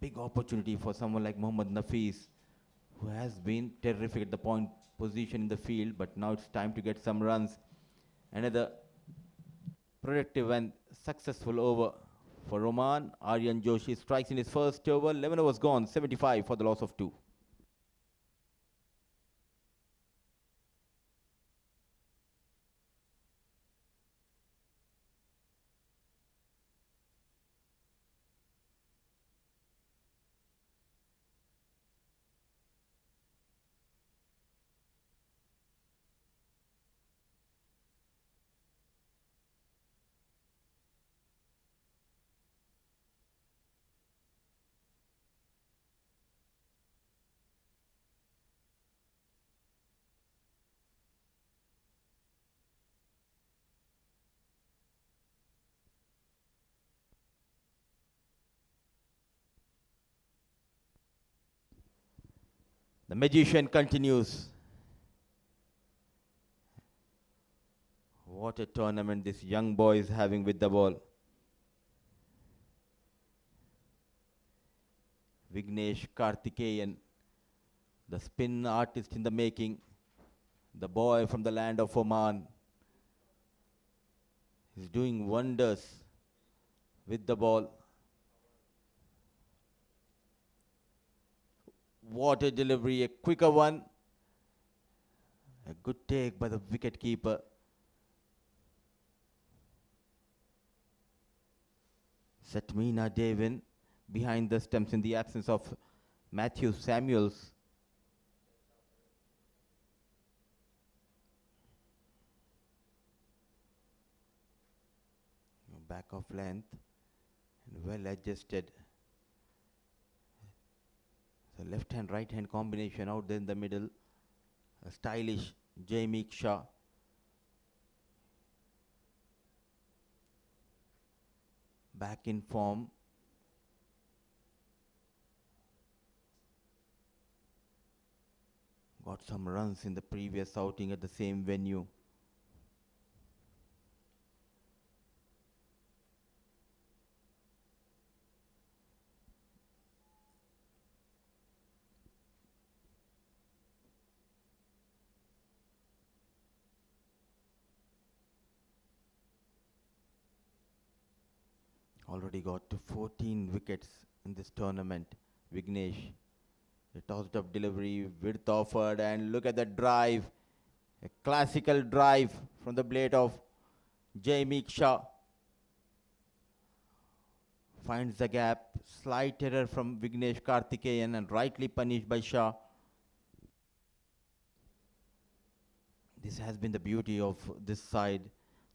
Speaker 1: Big opportunity for someone like Mohammad Nafis, who has been terrific at the point position in the field, but now it's time to get some runs. Another productive and successful over for Oman. Aryan Joshi strikes in his first over. 11 overs gone, 75 for the loss of 2. The magician continues. What a tournament this young boy is having with the ball. Vignesh Karthikeyan, the spin artist in the making, the boy from the land of Oman, is doing wonders with the ball. What a delivery, a quicker one. A good take by the wicket keeper. Satmina Devin behind the stumps in the absence of Matthew Samuels. Back of length and well adjusted. So left hand, right hand combination out there in the middle. A stylish Jamie Shah. Back in form. Got some runs in the previous outing at the same venue. Already got to 14 wickets in this tournament. Vignesh, the tossed up delivery, width offered, and look at the drive. A classical drive from the blade of Jamie Shah. Finds the gap, slight error from Vignesh Karthikeyan and rightly punished by Shah. This has been the beauty of this side.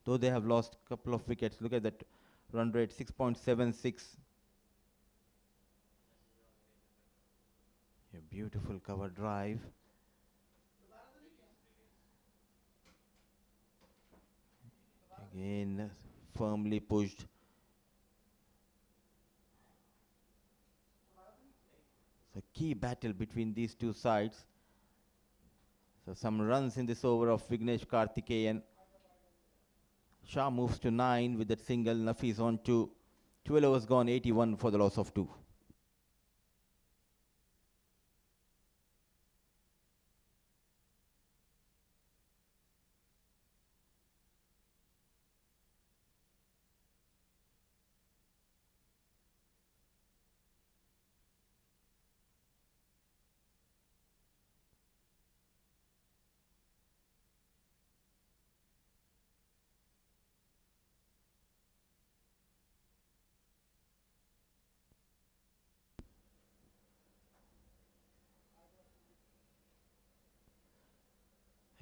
Speaker 1: Though they have lost a couple of wickets, look at that run rate, 6.76. A beautiful cover drive. Again, firmly pushed. So key battle between these two sides. So some runs in this over of Vignesh Karthikeyan. Shah moves to 9 with that single. Nafis on 2. 12 overs gone, 81 for the loss of 2.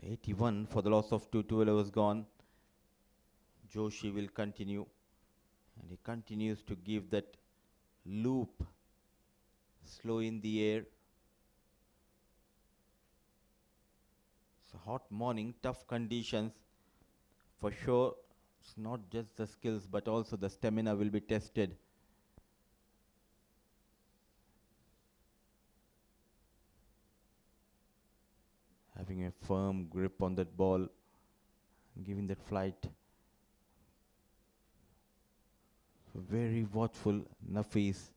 Speaker 1: $81 for the loss of 2. 12 overs gone. Joshi will continue. And he continues to give that loop slow in the air. It's a hot morning, tough conditions. For sure, It's not just the skills, but also the stamina will be tested. Having a firm grip on that ball, giving that flight. So very watchful, Nafis.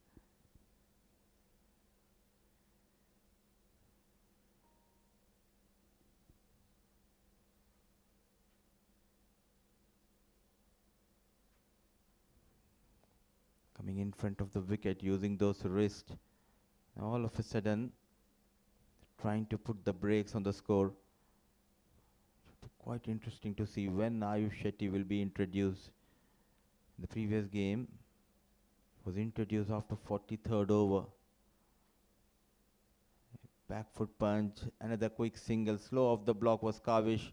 Speaker 1: Coming in front of the wicket, using those wrists. All of a sudden, trying to put the brakes on the score. Quite interesting to see when Ayush Shetty will be introduced. The previous game was introduced after 43rd over. Back foot punch, another quick single. Slow off the block was Kavish.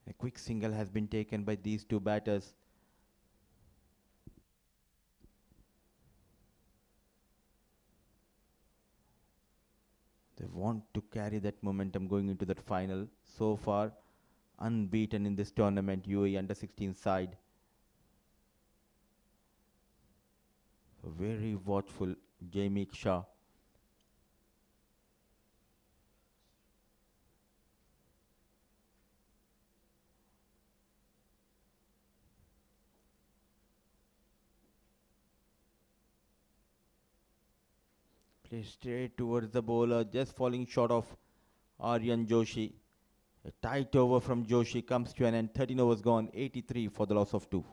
Speaker 1: A quick single has been taken by these two batters. They want to carry that momentum going into that final. So far, unbeaten in this tournament, UAE under-16 side. So very watchful, Jamie Shah. Play straight towards the bowler, just falling short of Aryan Joshi. A tight over from Joshi comes to an end. 13 overs gone, 83 for the loss of 2.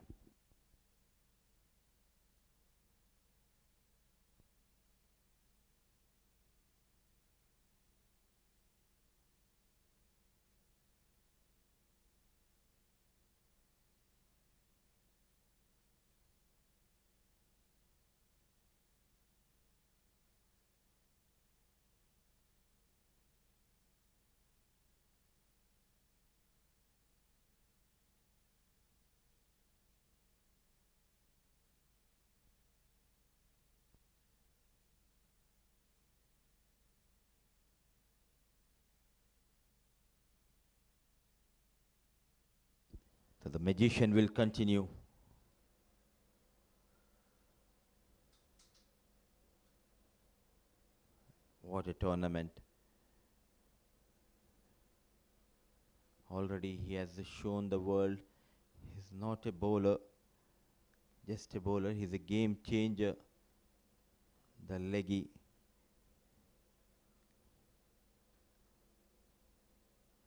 Speaker 1: So the magician will continue. What a tournament. Already he has shown the world he's not a bowler, just a bowler. He's a game changer. The leggy.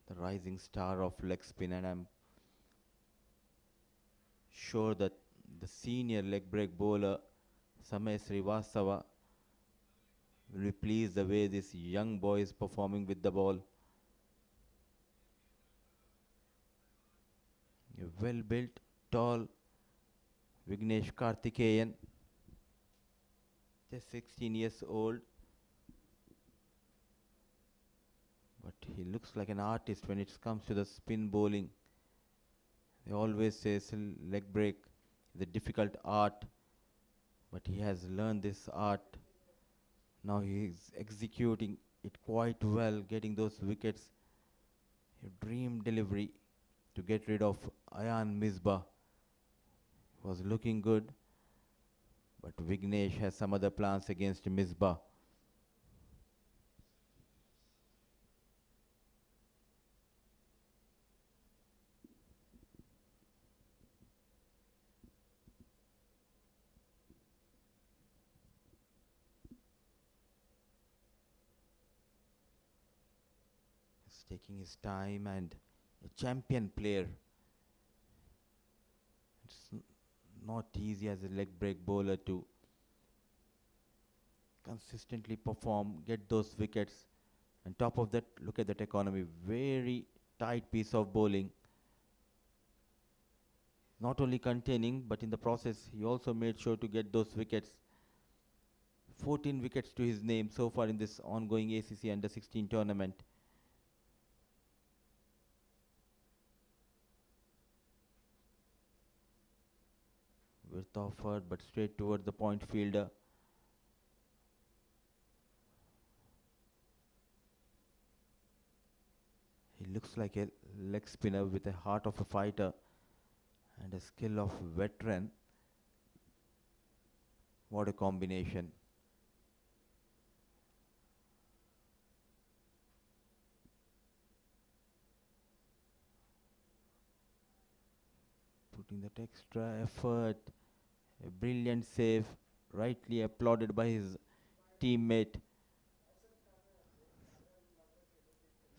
Speaker 1: The rising star of leg spin, and I'm sure that the senior leg break bowler Samay Srivastava will be pleased the way this young boy is performing with the ball. A well-built, tall Vignesh Karthikeyan, just 16 years old, but he looks like an artist when it comes to the spin bowling. They always say leg break is a difficult art, but he has learned this art. Now he is executing it quite well, getting those wickets. A dream delivery to get rid of Ayan Misbah. Was looking good, but Vignesh has some other plans against Misbah. He's taking his time, and a champion player. It's not easy as a leg break bowler to consistently perform, get those wickets. On top of that, look at that economy. Very tight piece of bowling. Not only containing, but in the process, he also made sure to get those wickets. 14 wickets to his name so far in this ongoing ACC Under-16 tournament. Width offered, but straight towards the point fielder. He He looks like a leg spinner with a heart of a fighter and a skill of veteran. What a combination. Putting that extra effort, a brilliant save, rightly applauded by his teammate.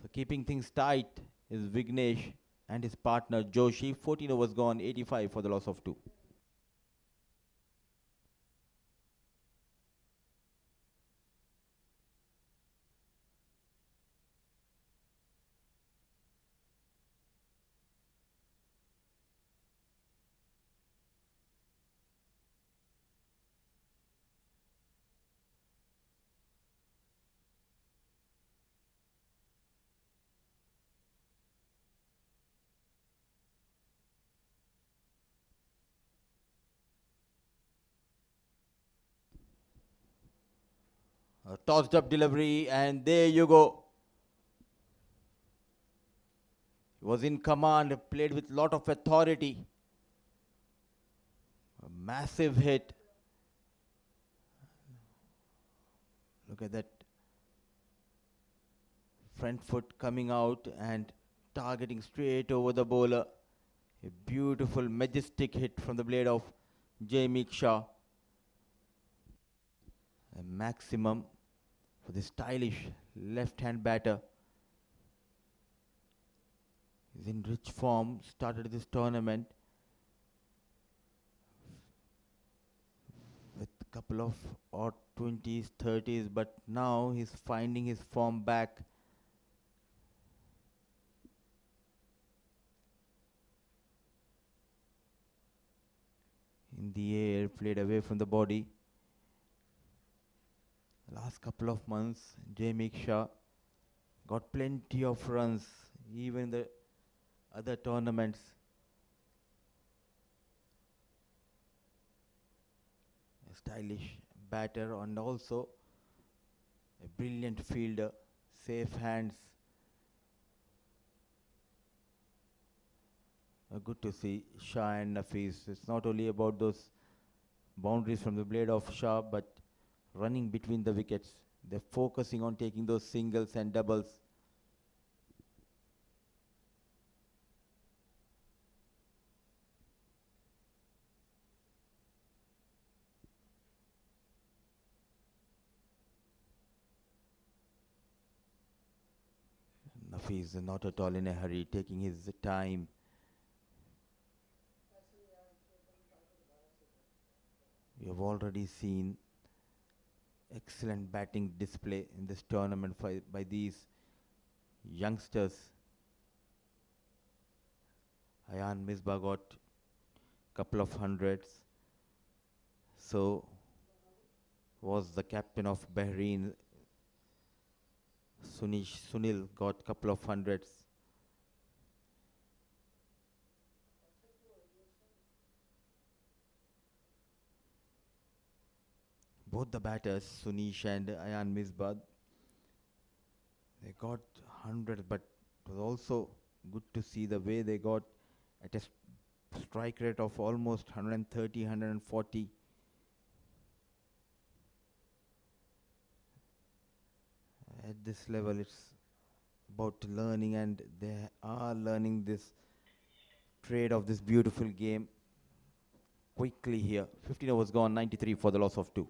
Speaker 1: So keeping things tight is Vignesh and his partner Joshi. 14 overs gone, 85 for the loss of 2. A tossed up delivery, and there you go. He was in command, played with lot of authority. A massive hit. Look at that front foot coming out and targeting straight over the bowler. A beautiful, majestic hit from the blade of Jamie Shah. A maximum for the stylish left-hand batter. He's in rich form, started this tournament with a couple of odd 20s, 30s, but now he's finding his form back. In the air, played away from the body. Last couple of months, Jamie Shah got plenty of runs, even in the other tournaments. A stylish batter and also a brilliant fielder, safe hands. Good to see Shah and Nafis. It's not only about those boundaries from the blade of Shah, but running between the wickets. They're focusing on taking those singles and doubles. Nafis is not at all in a hurry, taking his time. We have already seen excellent batting display in this tournament by these youngsters. Ayan Misbah got couple of hundreds. So was the captain of Bahrain. Sunil got couple of hundreds. Both the batters, Sunish and Ayan Misbah, they got 100, but it was also good to see the way they got at a strike rate of almost 130, 140. At this level, it's about learning, and they are learning this trade of this beautiful game quickly here. 15 overs gone, 93 for the loss of 2.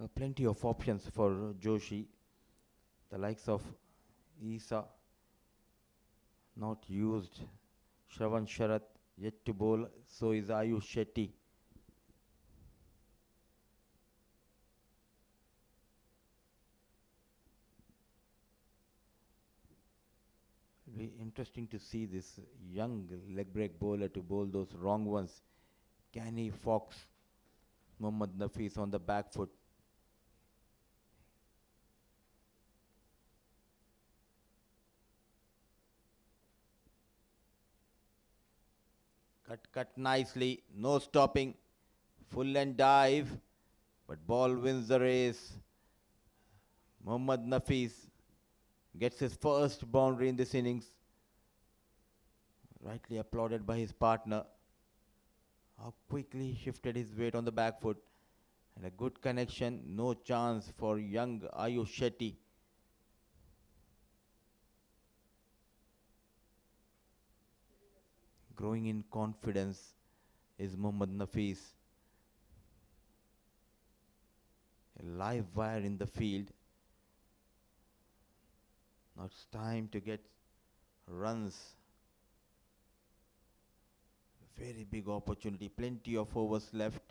Speaker 1: Plenty of options for Joshi. The likes of Isa not used. Shravan Sharat yet to bowl. So is Ayush Shetty. It'll be interesting to see this young leg break bowler to bowl those wrong ones. Can he fox Mohammad Nafis on the back foot? Cut nicely, no stopping, full and dive, but ball wins the race. Mohammad Nafis gets his first boundary in this innings, rightly applauded by his partner. How quickly he shifted his weight on the back foot, and a good connection, no chance for young Ayush Shetty. Growing in confidence is Mohammad Nafis. A live wire in the field. Now it's time to get runs. Very big opportunity, plenty of overs left.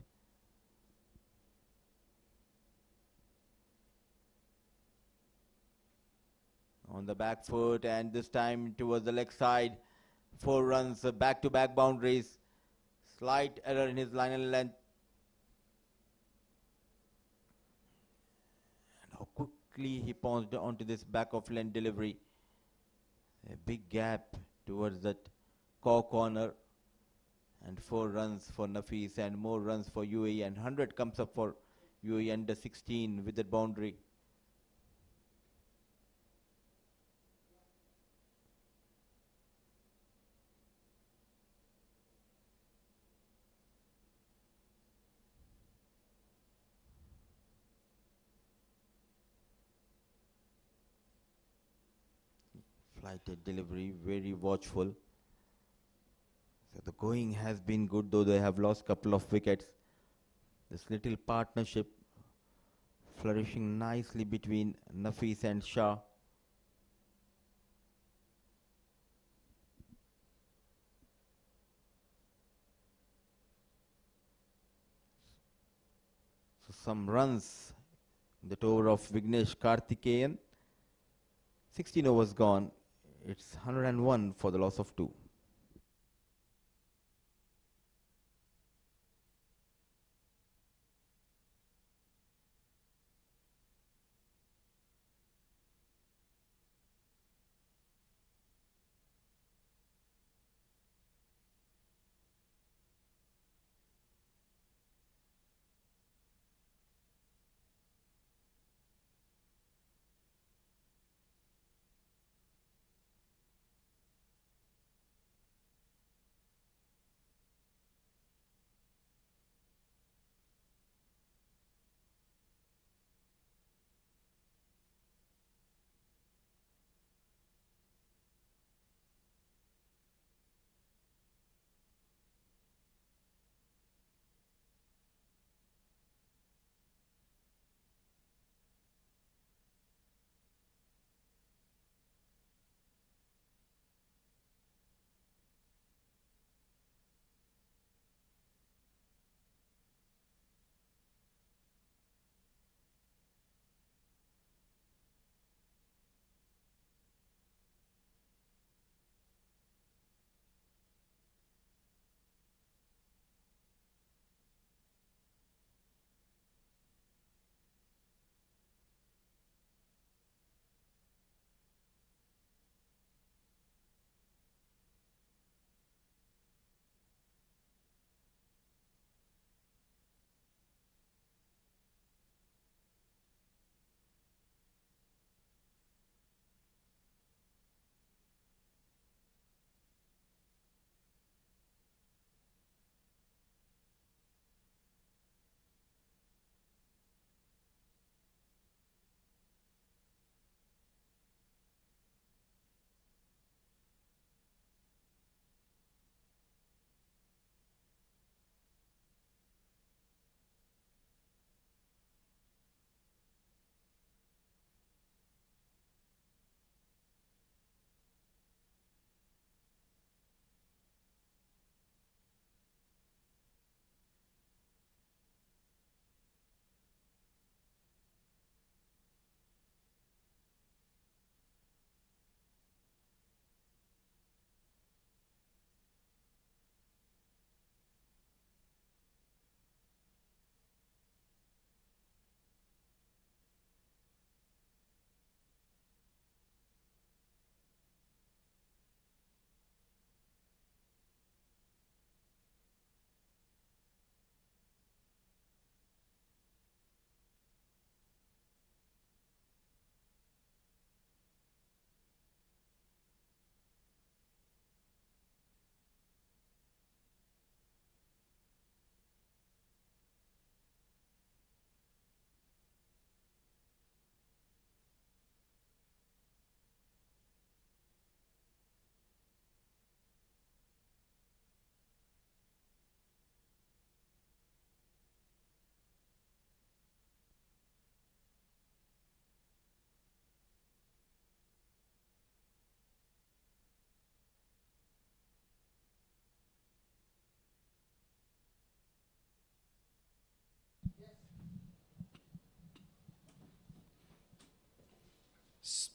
Speaker 1: On the back foot, and this time towards the leg side. 4 runs, back-to-back boundaries. Slight error in his line and length. And how quickly he pounced onto this back of length delivery. A big gap towards that corner. And 4 runs for Nafis and more runs for UAE, and 100 comes up for UAE under 16 with that boundary. Flighted delivery, very watchful. So the going has been good, though they have lost couple of wickets. This little partnership flourishing nicely between Nafis and Shah. So some runs in the over of Vignesh Karthikeyan. 16 overs gone. It's 101 for the loss of 2.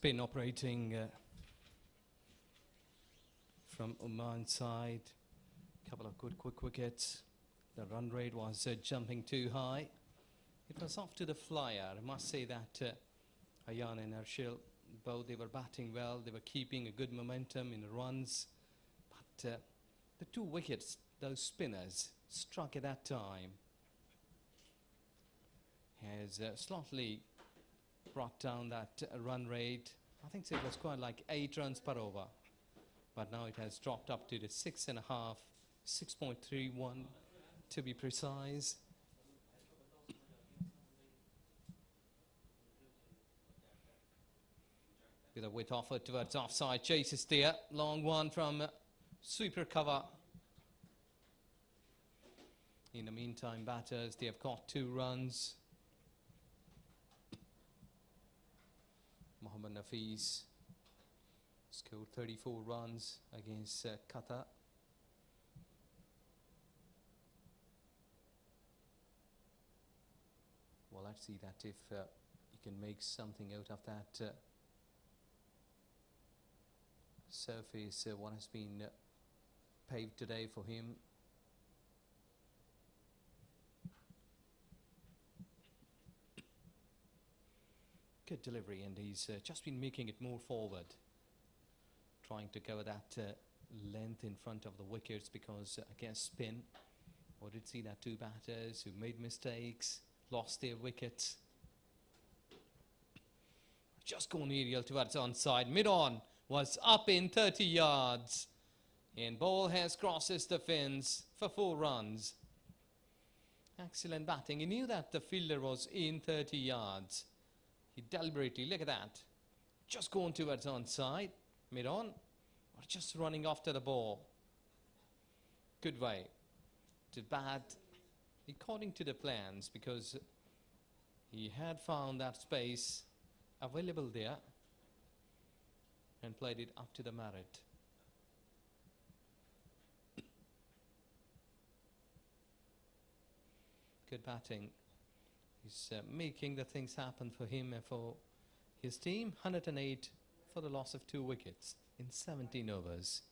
Speaker 5: spin operating from Oman side. Couple of good quick wickets. The run rate was jumping too high. It was off to the flyer. I must say that Ayan and Arshil, both they were batting well. They were keeping a good momentum in the runs. But the two wickets, those spinners, struck at that time has slightly brought down that run rate. I think it was quite like 8 runs per over. But now it has dropped up to the 6.5, 6.31 to be precise. With a wit offered towards offside, chases there. Long one from sweeper cover. In the meantime, batters, they have got 2 runs. Mohammad Nafiz scored 34 runs against Qatar. Well, let's see that if he can make something out of that surface. What has been paved today for him. Good delivery, and he's just been making it more forward, trying to cover that length in front of the wickets, because against spin, we did see that 2 batters who made mistakes, lost their wickets. Just gone aerial towards onside. Mid-on was up in 30 yards, and ball has crosses the fence for 4 runs. Excellent batting. He knew that the fielder was in 30 yards. He deliberately, look at that, just going towards onside, mid-on, or just running after the ball. Good way to bat according to the plans, because he had found that space available there and played it up to the merit. Good batting. He's making the things happen for him and for his team. 108 for the loss of 2 wickets in 17 overs.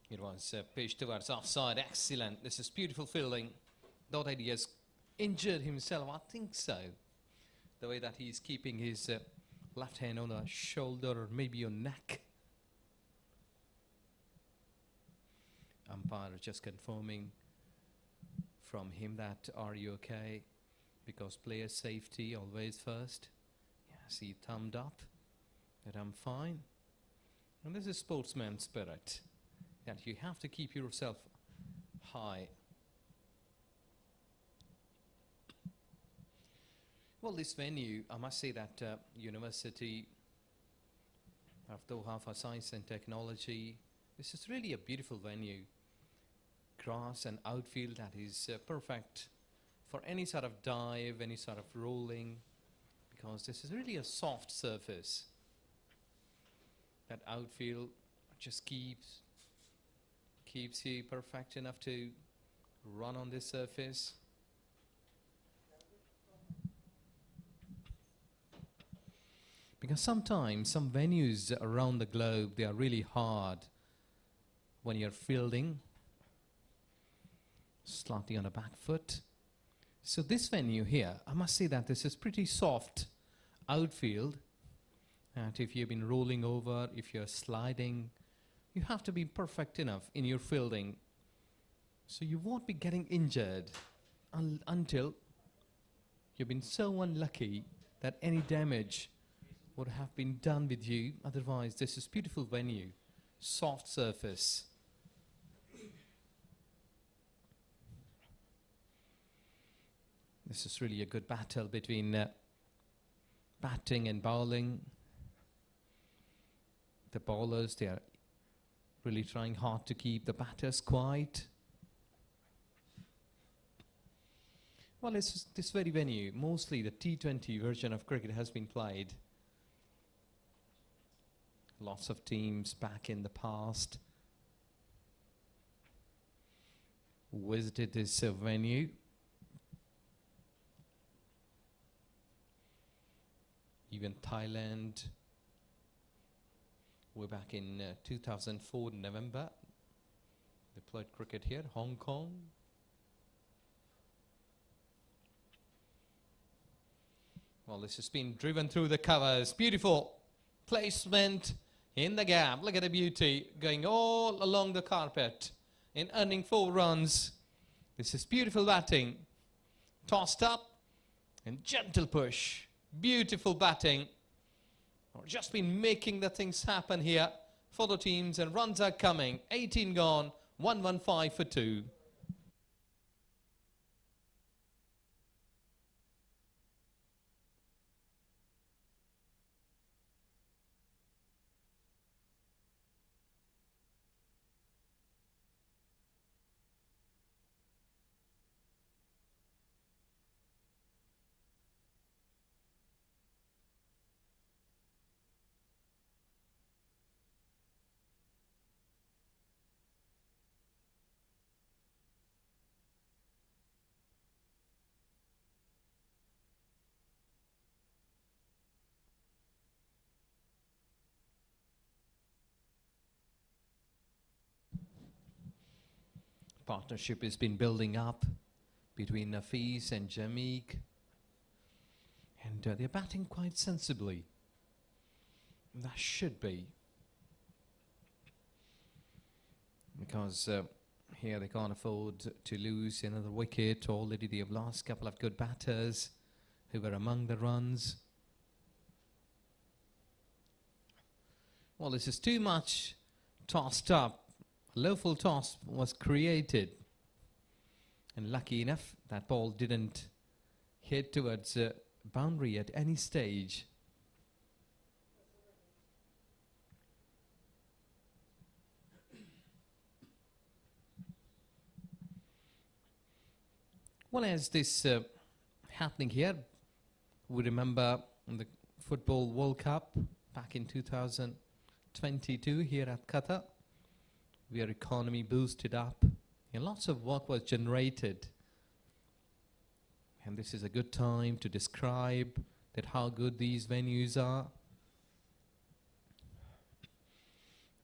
Speaker 5: It was pitched towards offside. Excellent. This is beautiful fielding. Thought that he has injured himself. I think so. The way that he's keeping his left hand on the shoulder or maybe on neck. Umpire just confirming from him that, are you okay? Because player safety always first. Yes, he thumbed up that I'm fine. And this is sportsman spirit, that you have to keep yourself high. Well, this venue, I must say that University of Doha for Science and Technology, this is really a beautiful venue. Grass and outfield that is perfect for any sort of dive, any sort of rolling, because this is really a soft surface. That outfield just keeps you perfect enough to run on this surface. Because sometimes some venues around the globe, they are really hard when you're fielding, slightly on the back foot. So this venue here, I must say that this is pretty soft outfield. And if you've been rolling over, if you're sliding, you have to be perfect enough in your fielding. So you won't be getting injured until You've been so unlucky that any damage would have been done with you. Otherwise, this is beautiful venue, soft surface. This is really a good battle between batting and bowling. The bowlers, they are really trying hard to keep the batters quiet. Well, it's this very venue, mostly the T20 version of cricket has been played. Lots of teams back in the past visited this venue. Even Thailand, way back in 2004 November, they played cricket here. Hong Kong. Well, this has been driven through the covers. Beautiful placement in the gap. Look at the beauty, going all along the carpet and earning 4 runs. This is beautiful batting. Tossed up and gentle push. Beautiful batting. Just been making the things happen here for the teams, and runs are coming. 18 gone, 115 for 2. Partnership has been building up between Nafis and Jamik, and they're batting quite sensibly. That should be, because here they can't afford to lose another wicket. Already they have lost a couple of good batters who were among the runs. Well, this is too much tossed up. Low full toss was created, and lucky enough that ball didn't hit towards boundary at any stage. Well, as this happening here, we remember the Football World Cup back in 2022 here at Qatar, where economy boosted up and lots of work was generated. And this is a good time to describe that how good these venues are.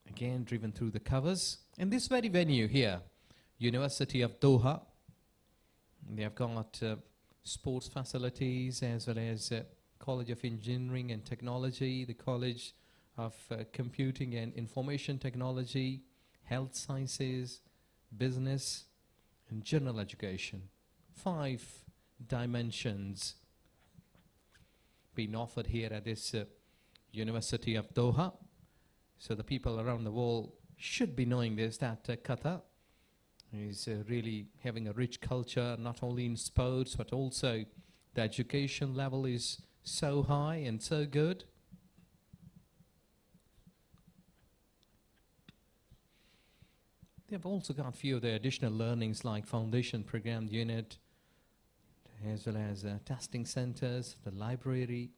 Speaker 5: Again, driven through the covers. And this very venue here, University of Doha, they have got sports facilities as well as College of Engineering and Technology, the College of Computing and Information Technology, Health Sciences, Business, and General Education. 5 dimensions being offered here at this University of Doha. So the people around the world should be knowing this, that Qatar is really having a rich culture, not only in sports, but also the education level is so high and so good. They've also got a few of the additional learnings like foundation program unit, as well as testing centers, the library,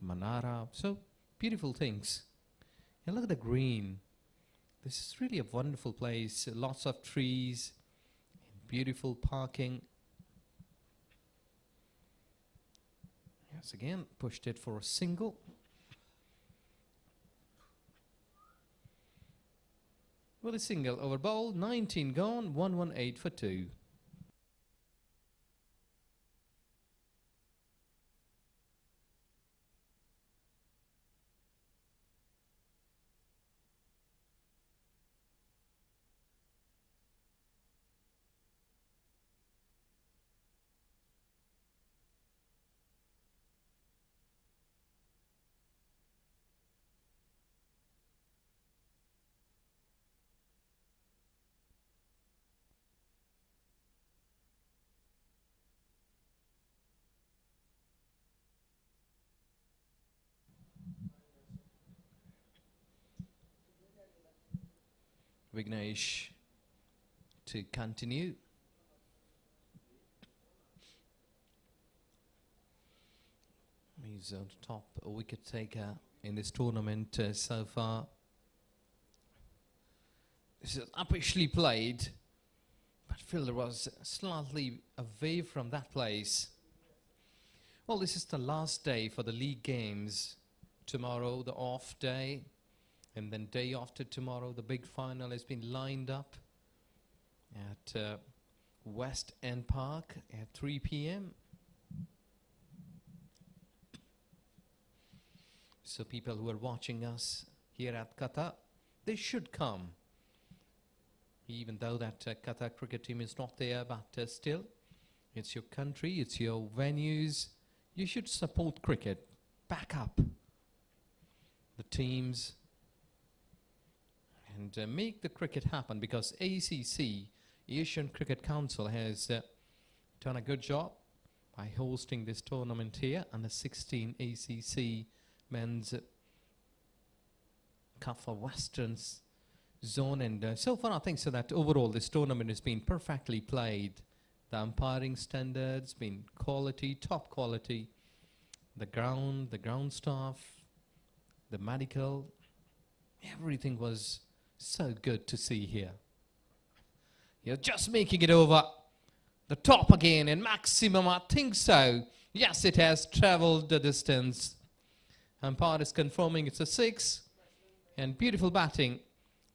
Speaker 5: Manara. So beautiful things. And look at the green. This is really a wonderful place. Lots of trees, beautiful parking. Yes, again, pushed it for a single. With a single over bowl, 19 gone, 118 for 2. Vignesh to continue. He's the top wicket taker in this tournament so far. This is uppishly played, but fielder was slightly away from that place. Well, this is the last day for the league games. Tomorrow, the off day, and then day after tomorrow, the big final has been lined up at West End Park at 3 p.m. So people who are watching us here at Qatar, they should come. Even though that Qatar cricket team is not there, but still, it's your country, it's your venues. You should support cricket. Back up the teams and make the cricket happen, because ACC, Asian Cricket Council, has done a good job by hosting this tournament here, under 16 ACC men's Cup for Western Zone, and so far I think so that overall this tournament has been perfectly played. The umpiring standards been quality, top quality. The ground staff, the medical, everything was so good to see here. You're just making it over the top again, and maximum, I think so. Yes, it has traveled the distance. Umpire is confirming it's a 6, and beautiful batting.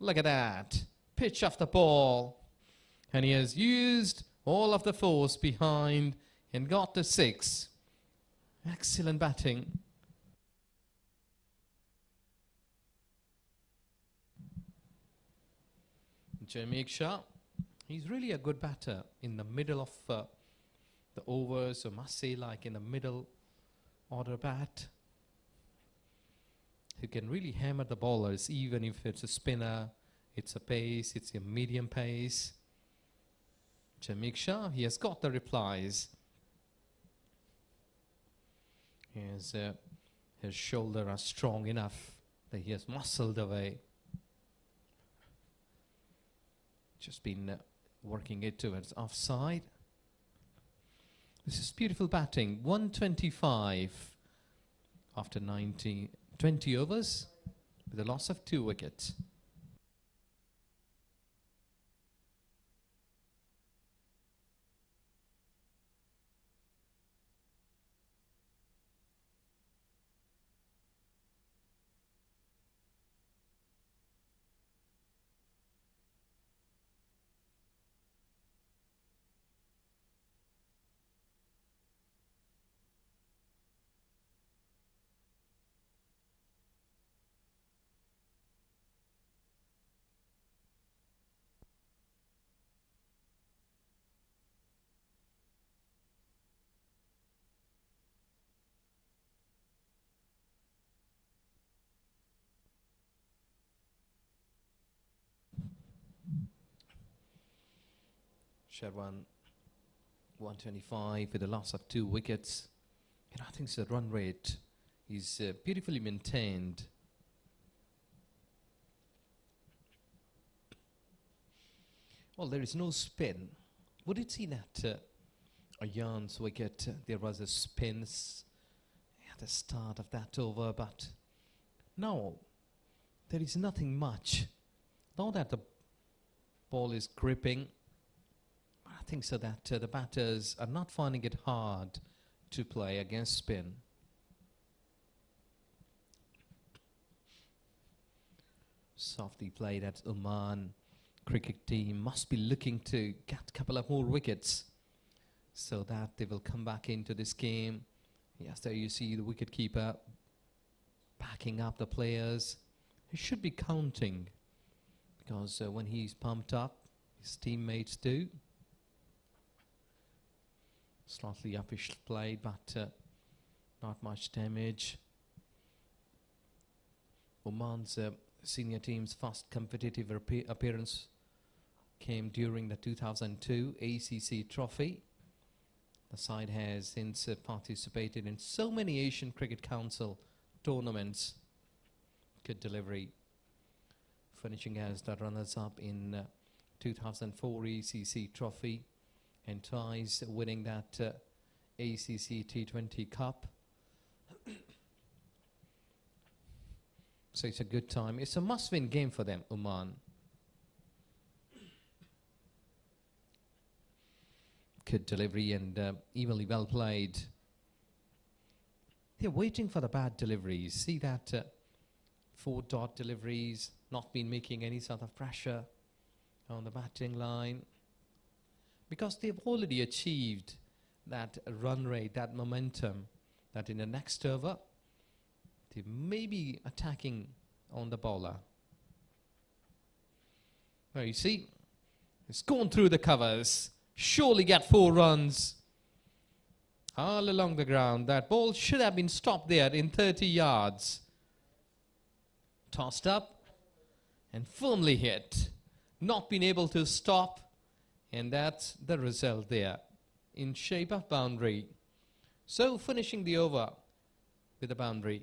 Speaker 5: Look at that. Pitch of the ball, and he has used all of the force behind and got the 6. Excellent batting. Jamik Shah, he's really a good batter in the middle of the overs, or must say like in the middle order bat, who can really hammer the bowlers, even if it's a spinner, it's a pace, it's a medium pace. Jamik Shah, he has got the replies. His shoulder are strong enough that he has muscled away. Just been working it towards offside. This is beautiful batting. 125 after 20 overs with a loss of 2 wickets. Sherwan 125 with a loss of 2 wickets. And I think the run rate is beautifully maintained. Well, there is no spin. Would it seem that Ayan's wicket, there was a spin at the start of that over, but now there is nothing much. Now that the ball is gripping, I think so that the batters are not finding it hard to play against spin. Softly played at Oman cricket team. Must be looking to get a couple of more wickets so that they will come back into this game. Yes, there you see the wicketkeeper backing up the players. He should be counting, because when he's pumped up, his teammates do. Slightly uppish played, but not much damage. Oman's senior team's first competitive appearance came during the 2002 ACC trophy. The side has since participated in so many Asian Cricket Council tournaments. Good delivery for finishing as the runners-up in 2004 ACC trophy, and twice winning that ACC T20 Cup. So it's a good time. It's a must-win game for them, Oman. Good delivery and evenly well played. They're waiting for the bad deliveries. See that 4-dot deliveries, not been making any sort of pressure on the batting line, because they've already achieved that run rate, that momentum, that in the next over they may be attacking on the bowler. Well, you see, it's gone through the covers. Surely get 4 runs. All along the ground. That ball should have been stopped there in 30 yards. Tossed up and firmly hit. Not been able to stop. And that's the result there, in shape of boundary. So finishing the over with a boundary.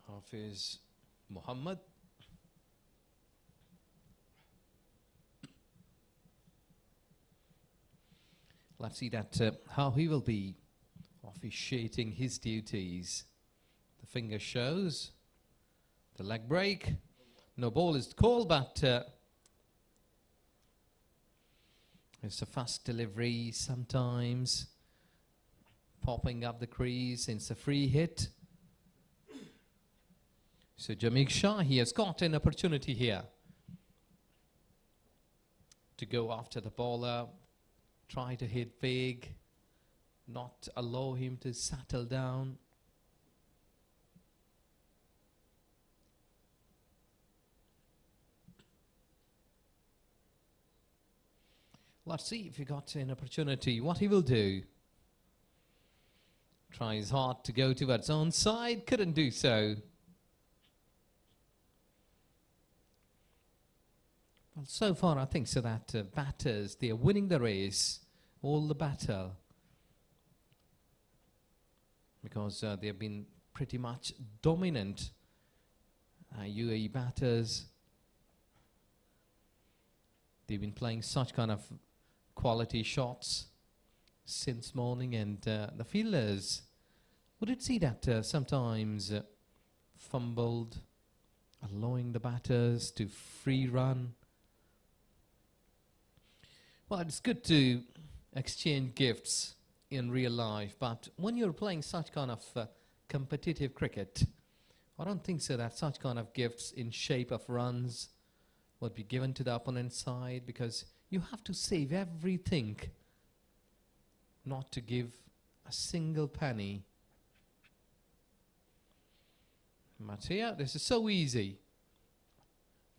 Speaker 5: Hafiz Muhammad. Let's see that how he will be officiating his duties. The finger shows the leg break. No ball is called, but it's a fast delivery sometimes, popping up the crease. It's a free hit. So Jamik Shah, he has got an opportunity here to go after the bowler, try to hit big, not allow him to settle down. Let's see if he got an opportunity, what he will do. Tries hard to go towards onside, couldn't do so. Well, so far I think so that batters, they are winning the race, all the battle, because they have been pretty much dominant. UAE batters, they've been playing such kind of quality shots since morning, and the fielders, we did see that sometimes fumbled, allowing the batters to free run. Well, it's good to exchange gifts in real life, but when you're playing such kind of competitive cricket, I don't think so that such kind of gifts in shape of runs would be given to the opponent's side, because you have to save everything not to give a single penny. But here, this is so easy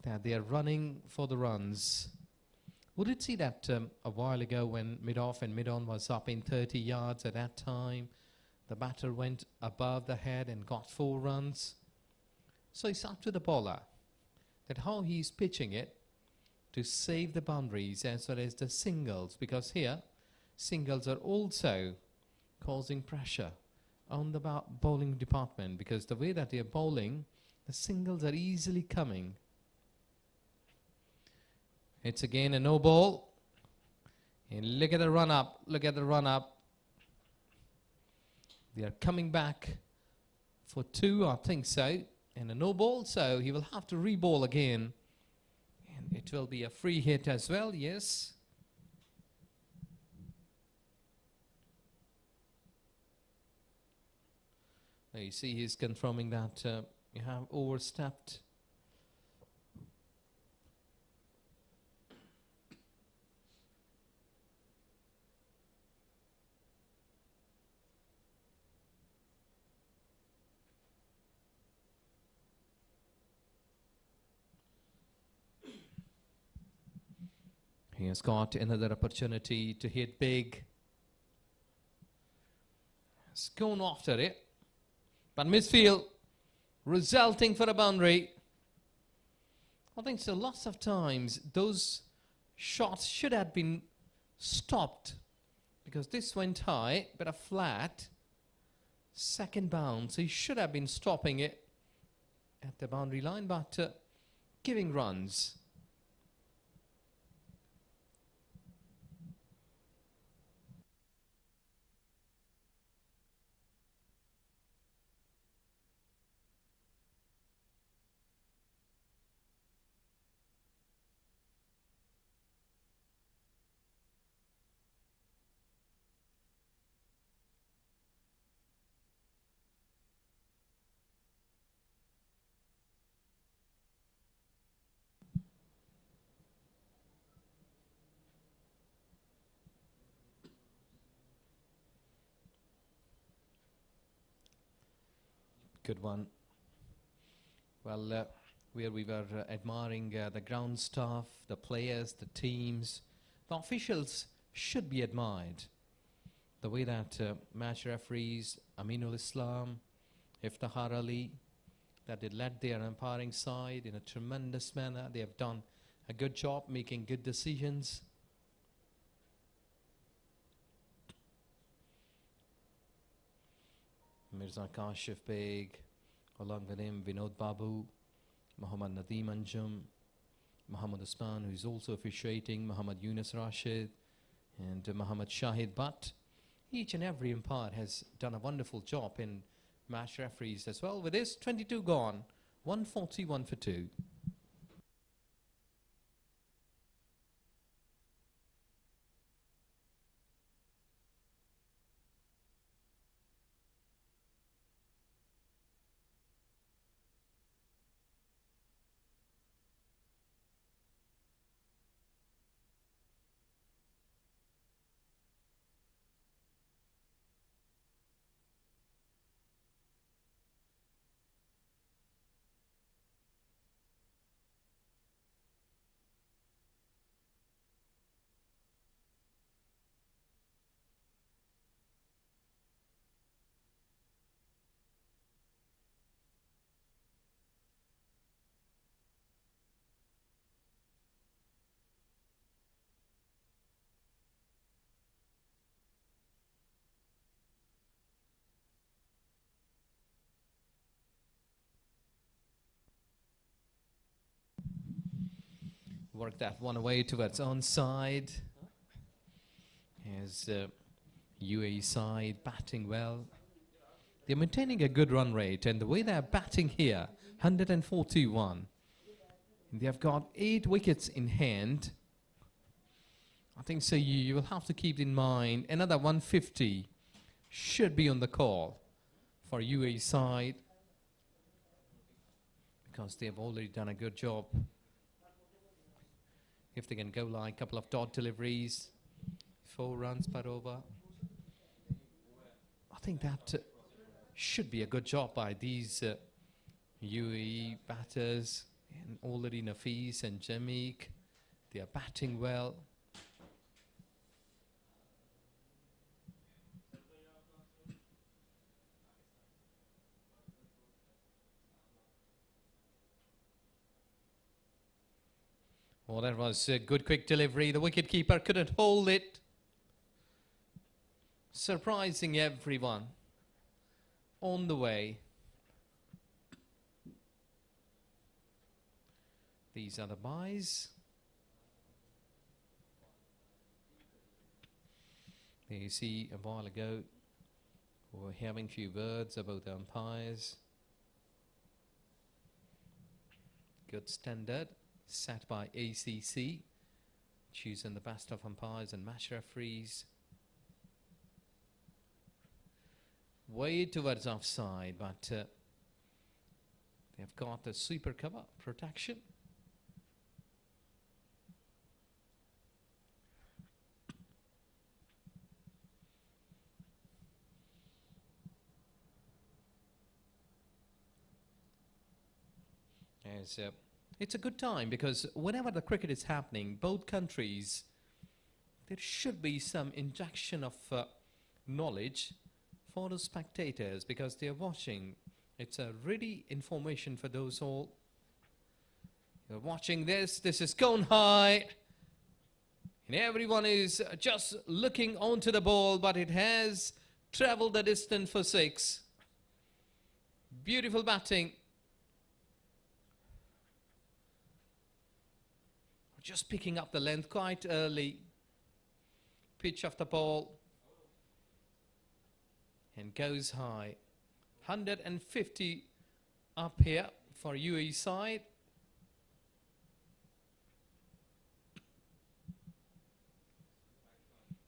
Speaker 5: that they are running for the runs. We did see that a while ago when mid-off and mid-on was up in 30 yards at that time. The batter went above the head and got 4 runs. So it's up to the bowler that how he's pitching it to save the boundaries as well as the singles, because here singles are also causing pressure on the bowling department, because the way that they are bowling, the singles are easily coming. It's again a no ball. And look at the run up. Look at the run up. They are coming back for 2, I think so. And a no ball, so he will have to re-bowl again. And it will be a free hit as well, yes. There you see he's confirming that you have overstepped. He has got another opportunity to hit big. He's gone after it. But misfield, resulting for a boundary. I think so. Lots of times those shots should have been stopped because this went high, but a flat. Second bounce. He should have been stopping it at the boundary line, but giving runs. Good one. Well, where we were admiring the ground staff, the players, the teams, the officials should be admired. The way that match referees, Aminul Islam, Iftihar Ali, that they led their umpiring side in a tremendous manner. They have done a good job making good decisions. Mirza Kashif Beg, along with him Vinod Babu, Muhammad Nadeem Anjum, Muhammad Usman, who is also officiating, Muhammad Yunus Rashid, and Muhammad Shahid Butt. Each and every umpire has done a wonderful job in match referees as well. With this, 22 gone, 141 for 2. Work that one away towards onside. As UAE side batting well. They're maintaining a good run rate, and the way they're batting here, 141. They have got 8 wickets in hand. I think so. You will have to keep in mind another 150 should be on the call for UAE side because they have already done a good job. If they can go like a couple of dot deliveries, 4 runs per over, I think that should be a good job by these UAE batters. And already Nafis and Jamik, they are batting well. Oh, that was a good quick delivery. The wicketkeeper couldn't hold it. Surprising everyone on the way. These are the buys. There you see a while ago we were having a few words about the umpires. Good standard set by ACC, choosing the best of umpires and match referees. way towards offside, but they've got the sweeper cover protection. As it's a good time, because whenever the cricket is happening, both countries, there should be some injection of knowledge for the spectators, because they are watching. It's a ready information for those all who are watching this. This is gone high, and everyone is just looking onto the ball, but it has traveled the distance for 6. Beautiful batting. Just picking up the length quite early. Pitch of the ball. And goes high. 150 up here for UAE side.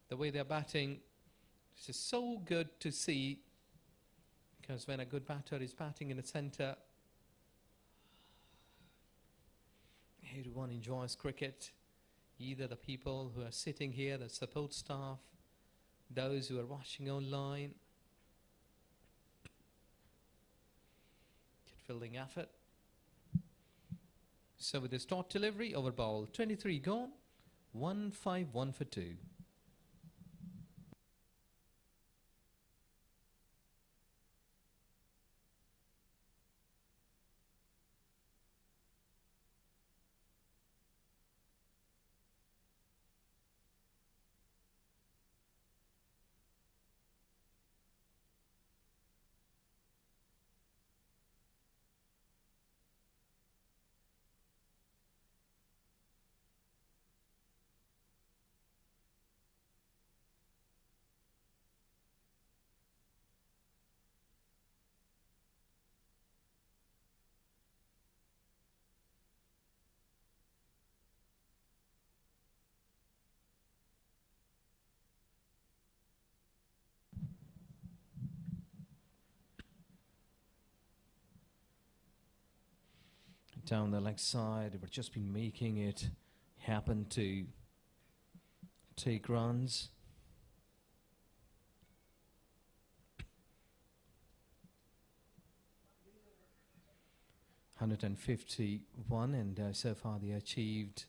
Speaker 5: The way they're batting, this is so good to see, because when a good batter is batting in the center, everyone enjoys cricket. Either the people who are sitting here, the support staff, those who are watching online. Good fielding effort. So with the start delivery, over ball 23 gone, 151 for 2. Down the leg side, they've just been making it happen to take runs. (151), and so far they achieved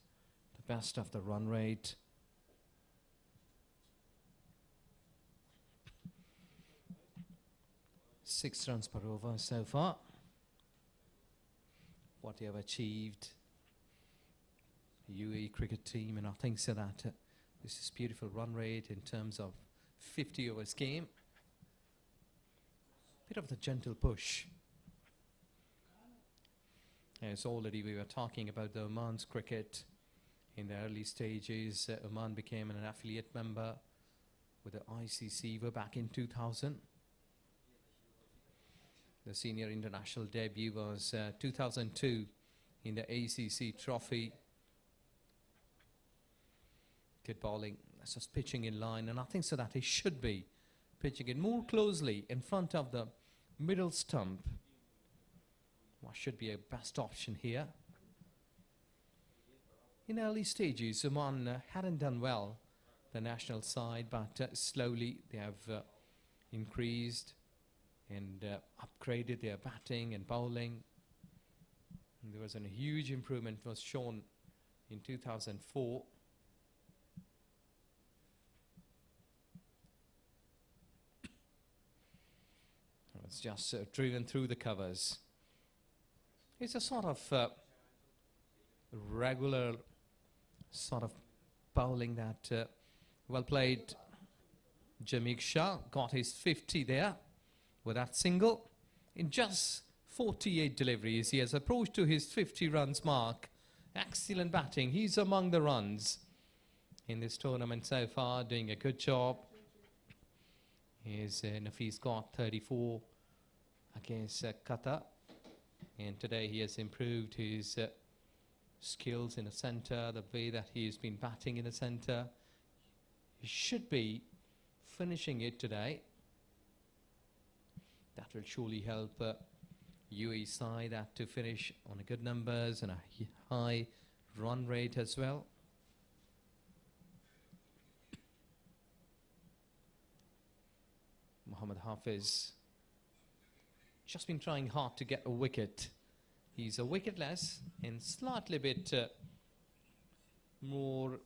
Speaker 5: the best of the run rate. Six runs per over so far. What they have achieved, the UAE cricket team, and I think so that this is beautiful run rate in terms of 50 overs game. Bit of the gentle push. As already we were talking about the Oman's cricket in the early stages. Oman became an affiliate member with the ICC back in 2000. The senior international debut was 2002 in the ACC trophy. Good bowling, that's just pitching in line, and I think so that he should be pitching it more closely in front of the middle stump. What should be a best option here. In early stages, Oman hadn't done well, the national side, but slowly they have increased and upgraded their batting and bowling. And there was a huge improvement was shown in 2004. It was just driven through the covers. It's a sort of regular sort of bowling that well played. Jamik Shah got his 50 there with that single. In just 48 deliveries, he has approached to his 50 runs mark. Excellent batting. He's among the runs in this tournament so far, doing a good job. Nafis got 34 against Qatar. And today he has improved his skills in the centre, the way that he has been batting in the centre. He should be finishing it today. That will surely help UAE side to finish on a good numbers and a high run rate as well. Mohammad Hafiz just been trying hard to get a wicket. He's a wicketless and slightly bit more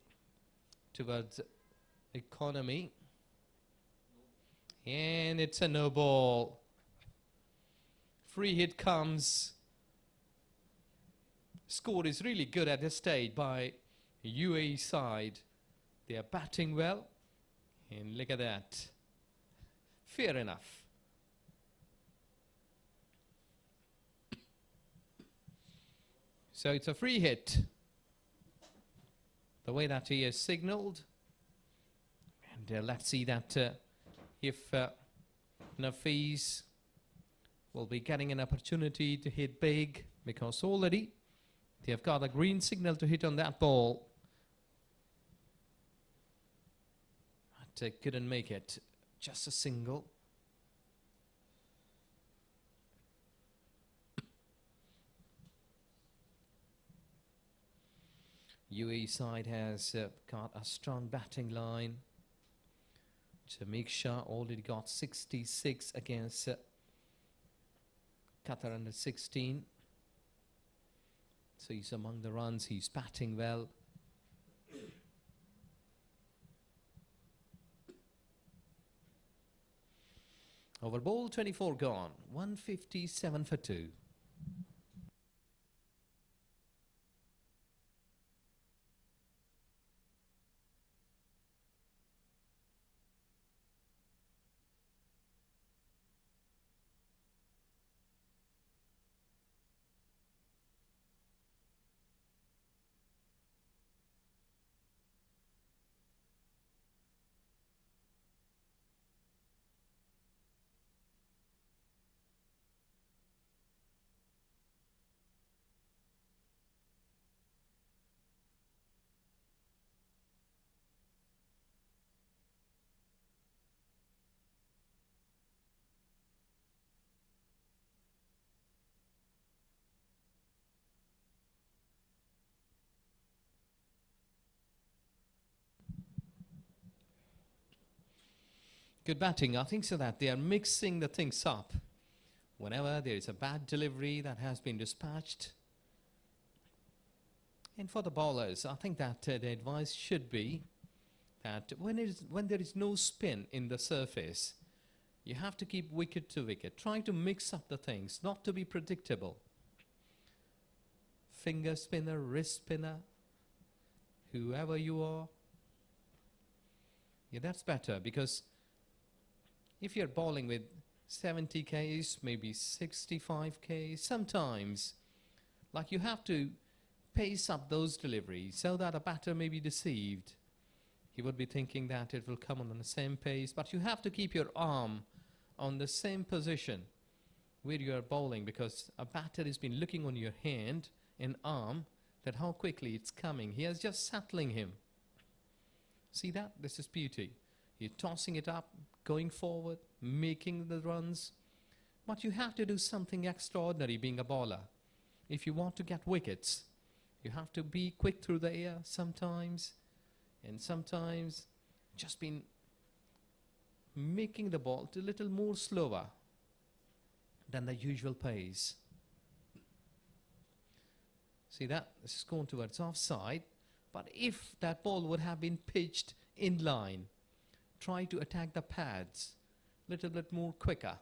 Speaker 5: towards economy. And it's a no ball. Free hit comes. Score is really good at this stage by UAE side. They are batting well. And look at that. Fair enough. So it's a free hit. The way that he has signalled. And let's see that if Nafiz will be getting an opportunity to hit big, because already they have got a green signal to hit on that ball. But couldn't make it. Just a single. UAE side has got a strong batting line. Jamik Shah already got 66 against Qatar under 16. So he's among the runs. He's batting well. Over ball 24 gone. 157 for 2. Good batting. I think so that they are mixing the things up. Whenever there is a bad delivery that has been dispatched. And for the bowlers, I think that the advice should be that when there is no spin in the surface, you have to keep wicket to wicket. Try to mix up the things, not to be predictable. Finger spinner, wrist spinner, whoever you are. Yeah, that's better, because if you're bowling with 70 Ks, maybe 65 Ks, sometimes, like, you have to pace up those deliveries so that a batter may be deceived. He would be thinking that it will come on the same pace, but you have to keep your arm on the same position where you are bowling, because a batter has been looking on your hand and arm that how quickly it's coming. He is just settling him. See that? This is beauty. You're tossing it up, going forward, making the runs. But you have to do something extraordinary being a bowler. If you want to get wickets, you have to be quick through the air sometimes, and sometimes just been making the ball a little more slower than the usual pace. See that? This is going towards offside. But if that ball would have been pitched in line, try to attack the pads a little bit more quicker.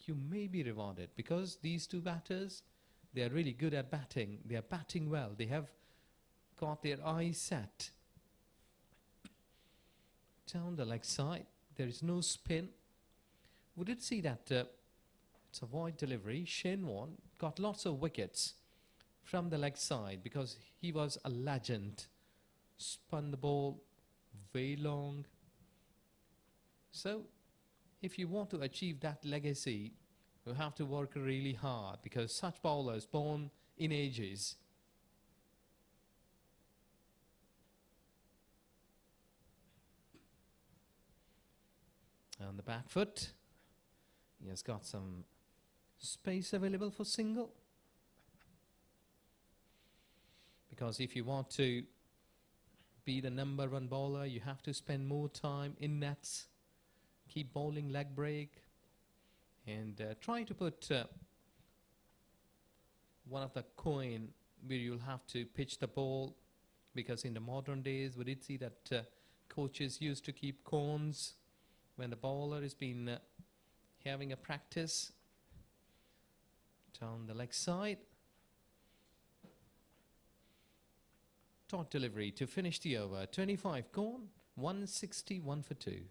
Speaker 5: You may be rewarded, because these two batters, they are really good at batting. They are batting well. They have got their eyes set. Down the leg side, there is no spin. We did see that it's a wide delivery. Shane Warne got lots of wickets from the leg side because he was a legend. Spun the ball way long. So if you want to achieve that legacy, you have to work really hard, because such bowlers born in ages. On the back foot, he has got some space available for single. Because if you want to be the number one bowler, you have to spend more time in nets, keep bowling leg break, and try to put one of the coin where you'll have to pitch the ball, because in the modern days we did see that coaches used to keep cones when the bowler has been having a practice down the leg side. Dot delivery to finish the over. 25 gone, 161 for 2.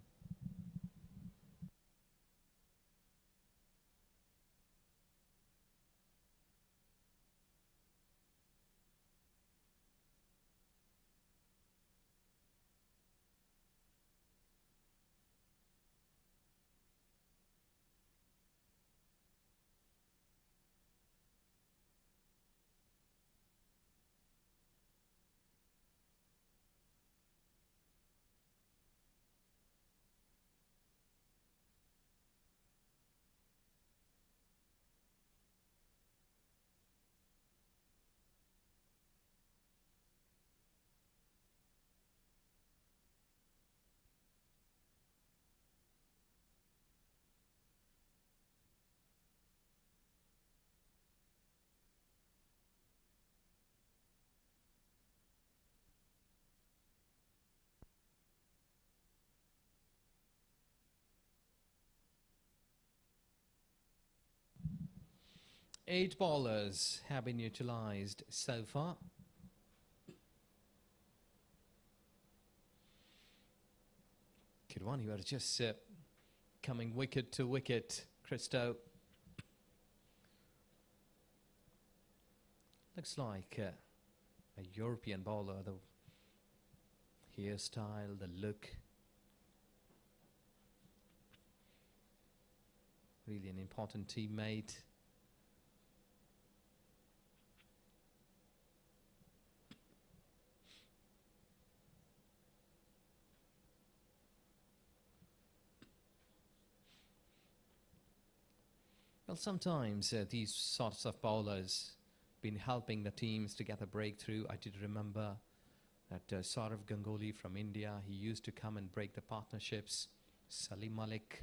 Speaker 5: Eight bowlers have been utilized so far. Kirwan, you are just coming wicket to wicket, Christo. Looks like a European bowler, the hairstyle, the look. Really an important teammate. Well, sometimes these sorts of bowlers been helping the teams to get a breakthrough. I did remember that Saurav Ganguly from India, he used to come and break the partnerships. Salim Malik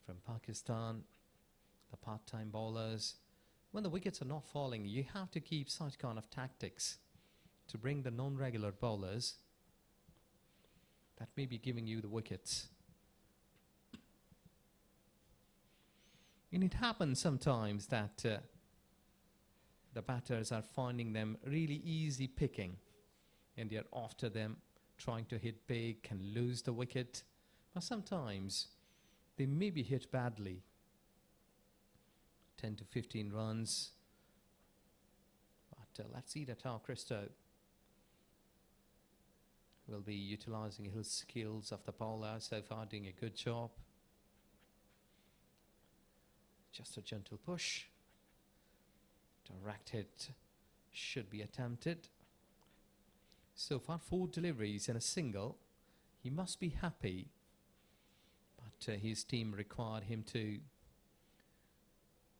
Speaker 5: from Pakistan, the part-time bowlers. When the wickets are not falling, you have to keep such kind of tactics to bring the non-regular bowlers that may be giving you the wickets. And it happens sometimes that the batters are finding them really easy picking, and they're after them, trying to hit big, can lose the wicket. But sometimes they may be hit badly. 10 to 15 runs. But let's see that how Christo will be utilizing his skills of the bowler. So far doing a good job. Just a gentle push. Direct hit should be attempted. So far 4 deliveries and a single. He must be happy. But his team required him to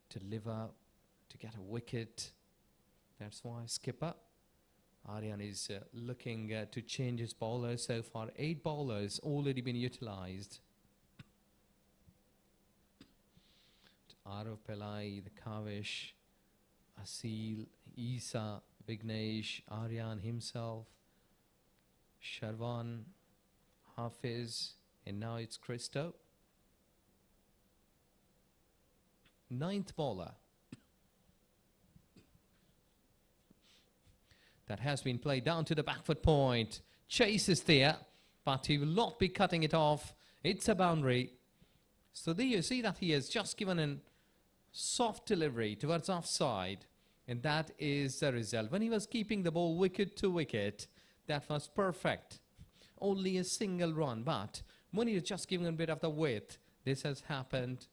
Speaker 5: deliver, to get a wicket. That's why skipper Aryan is looking to change his bowlers. So far 8 bowlers already been utilized. Arav Pillai, the Kavish, Asil, Isa, Vignesh, Aryan himself, Sharwan, Hafiz, and now it's Christo. 9th bowler. That has been played down to the back foot point. Chase is there, but he will not be cutting it off. It's a boundary. So there you see that he has just given a soft delivery towards offside, and that is the result. When he was keeping the ball wicket to wicket, that was perfect. Only a single run, but when he was just giving a bit of the width, this has happened.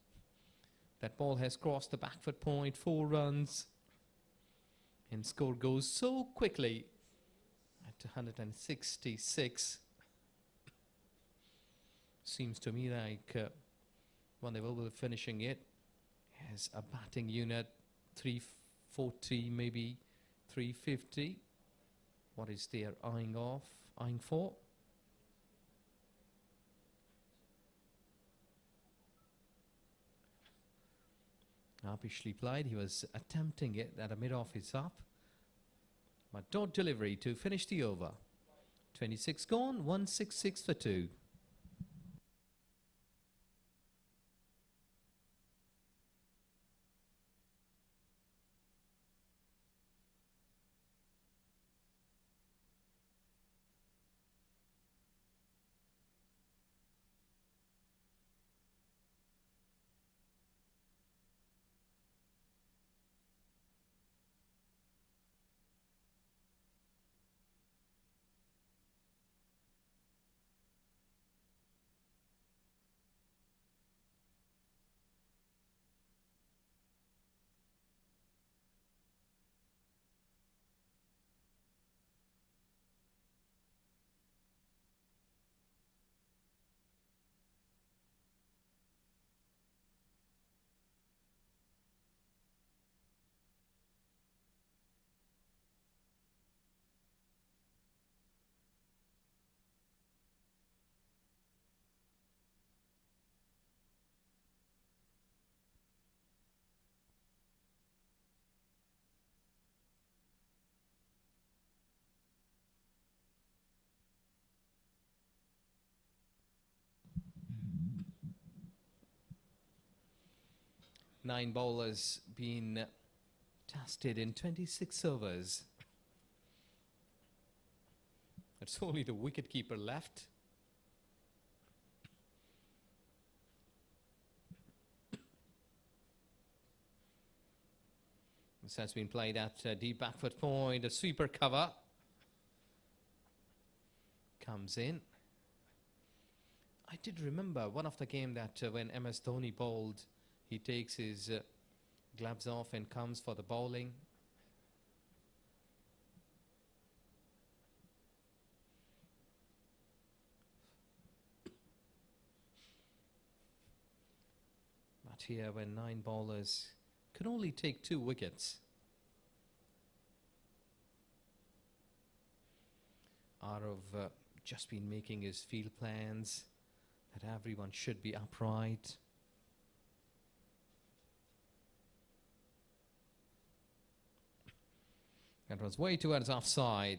Speaker 5: That ball has crossed the back foot point, 4 runs, and score goes so quickly at 166. Seems to me like when they will be finishing it as a batting unit, 340, maybe 350. What is there eyeing for? Upishly played. He was attempting it at a mid-off his up, but dot delivery to finish the over. 26 gone, 166 for 2. Nine bowlers been tested in 26 overs. It's only the wicket-keeper left. This has been played at deep backfoot point. A sweeper cover comes in. I did remember one of the game that when MS Dhoni bowled, he takes his gloves off and comes for the bowling. But here, when 9 bowlers could only take 2 wickets, Arav just been making his field plans that everyone should be upright. That was way towards offside.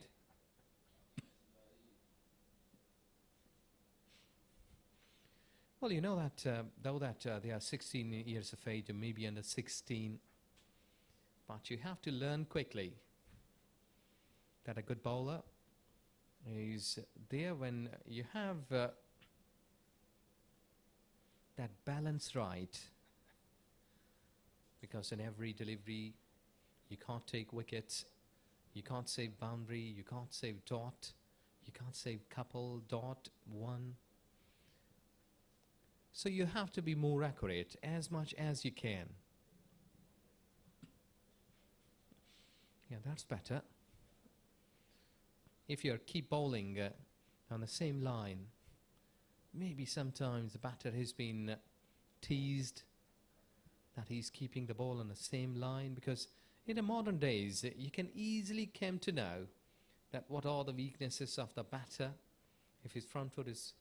Speaker 5: Well, you know that though that they are 16 years of age or maybe under 16, but you have to learn quickly that a good bowler is there when you have that balance right, because in every delivery you can't take wickets. You can't save boundary, you can't save dot, you can't save couple, dot, one. So you have to be more accurate as much as you can. Yeah, that's better. If you keep bowling on the same line, maybe sometimes the batter has been teased that he's keeping the ball on the same line, because in the modern days, you can easily come to know that what are the weaknesses of the batter. If his front foot is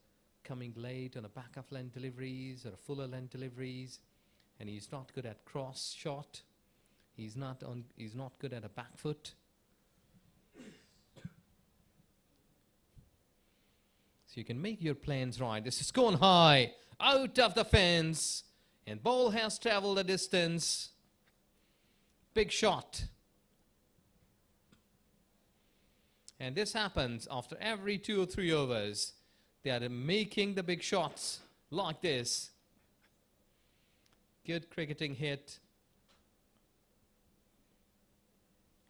Speaker 5: coming late on a back of length deliveries or a fuller length deliveries, and he's not good at cross shot, he's not good at a back foot. So you can make your plans right. This is gone high, out of the fence, and ball has traveled a distance. Big shot. And this happens after every 2 or 3 overs. They are making the big shots like this. Good cricketing hit.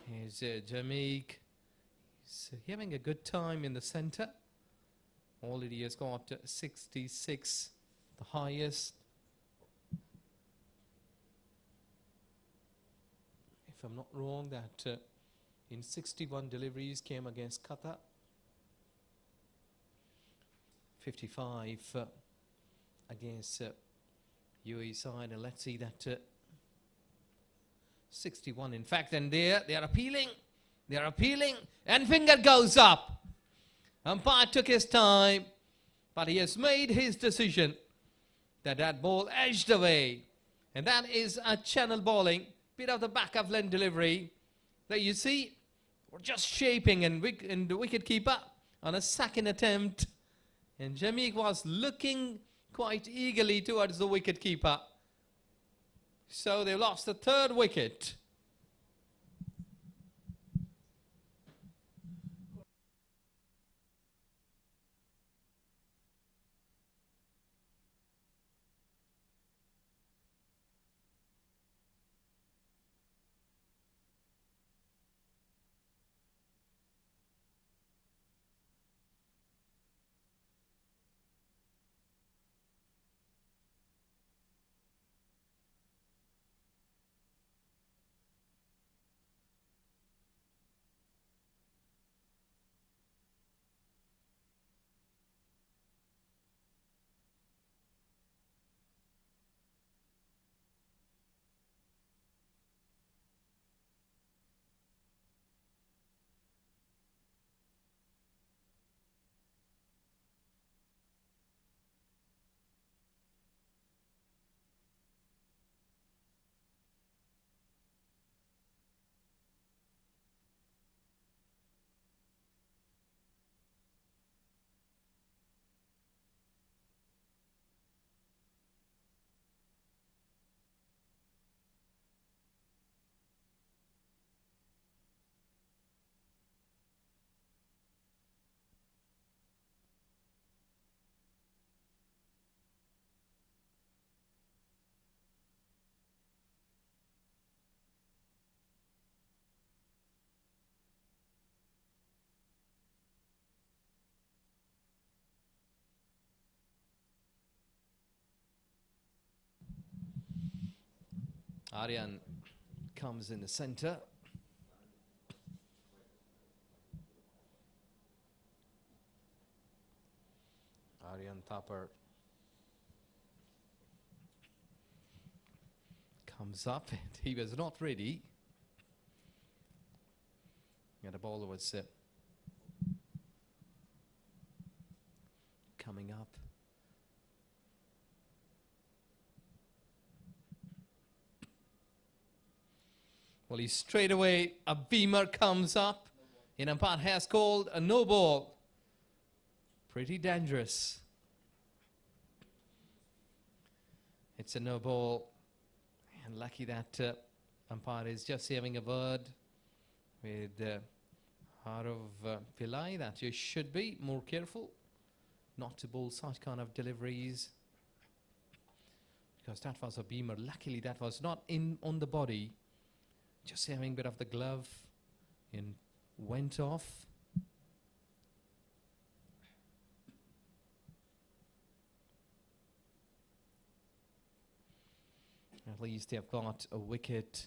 Speaker 5: Here's Jamaica. He's having a good time in the center. Already has got 66, the highest. If I'm not wrong, that in 61 deliveries came against Qatar. 55 against UAE side, and let's see that 61 in fact, and they are appealing, and finger goes up. Umpire took his time, but he has made his decision that ball edged away, and that is a channel bowling, bit of the back of lane delivery. There you see, we're just shaping, and the wicket keeper on a second attempt, and Jamik was looking quite eagerly towards the wicket keeper. So they lost the third wicket. Aryan comes in the centre. Aryan Thapar comes up, and he was not ready. And the ball was coming up. Well, he straight away, a beamer comes up. And umpire has called a no ball. Pretty dangerous. It's a no ball. And lucky that umpire is just having a word with Harav Pillai that you should be more careful not to bowl such kind of deliveries. Because that was a beamer. Luckily, that was not in on the body. Just having a bit of the glove and went off. At least they've got a wicket.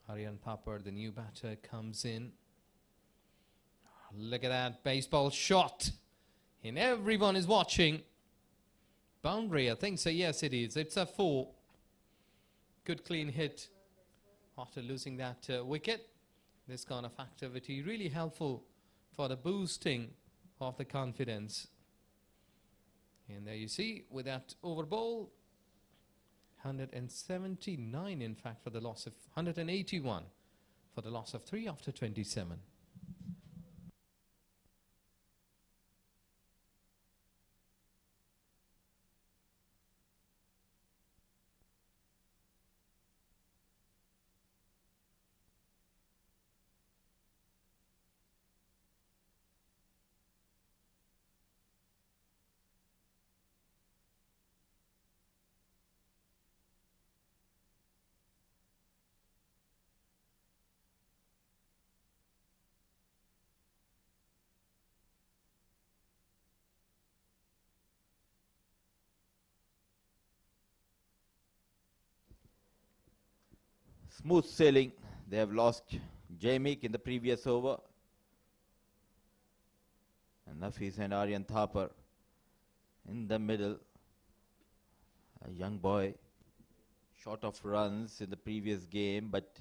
Speaker 5: Aryan Thapar, the new batter, comes in. Look at that baseball shot. And everyone is watching. Boundary, I think so. Yes, it is. It's a 4. Good clean hit after losing that wicket. This kind of activity really helpful for the boosting of the confidence. And there you see, with that over ball, 179 in fact for the loss of 181 for the loss of 3 after 27.
Speaker 1: Smooth sailing. They have lost Jamik in the previous over. And Nafis and Aryan Thapar in the middle. A young boy, short of runs in the previous game, but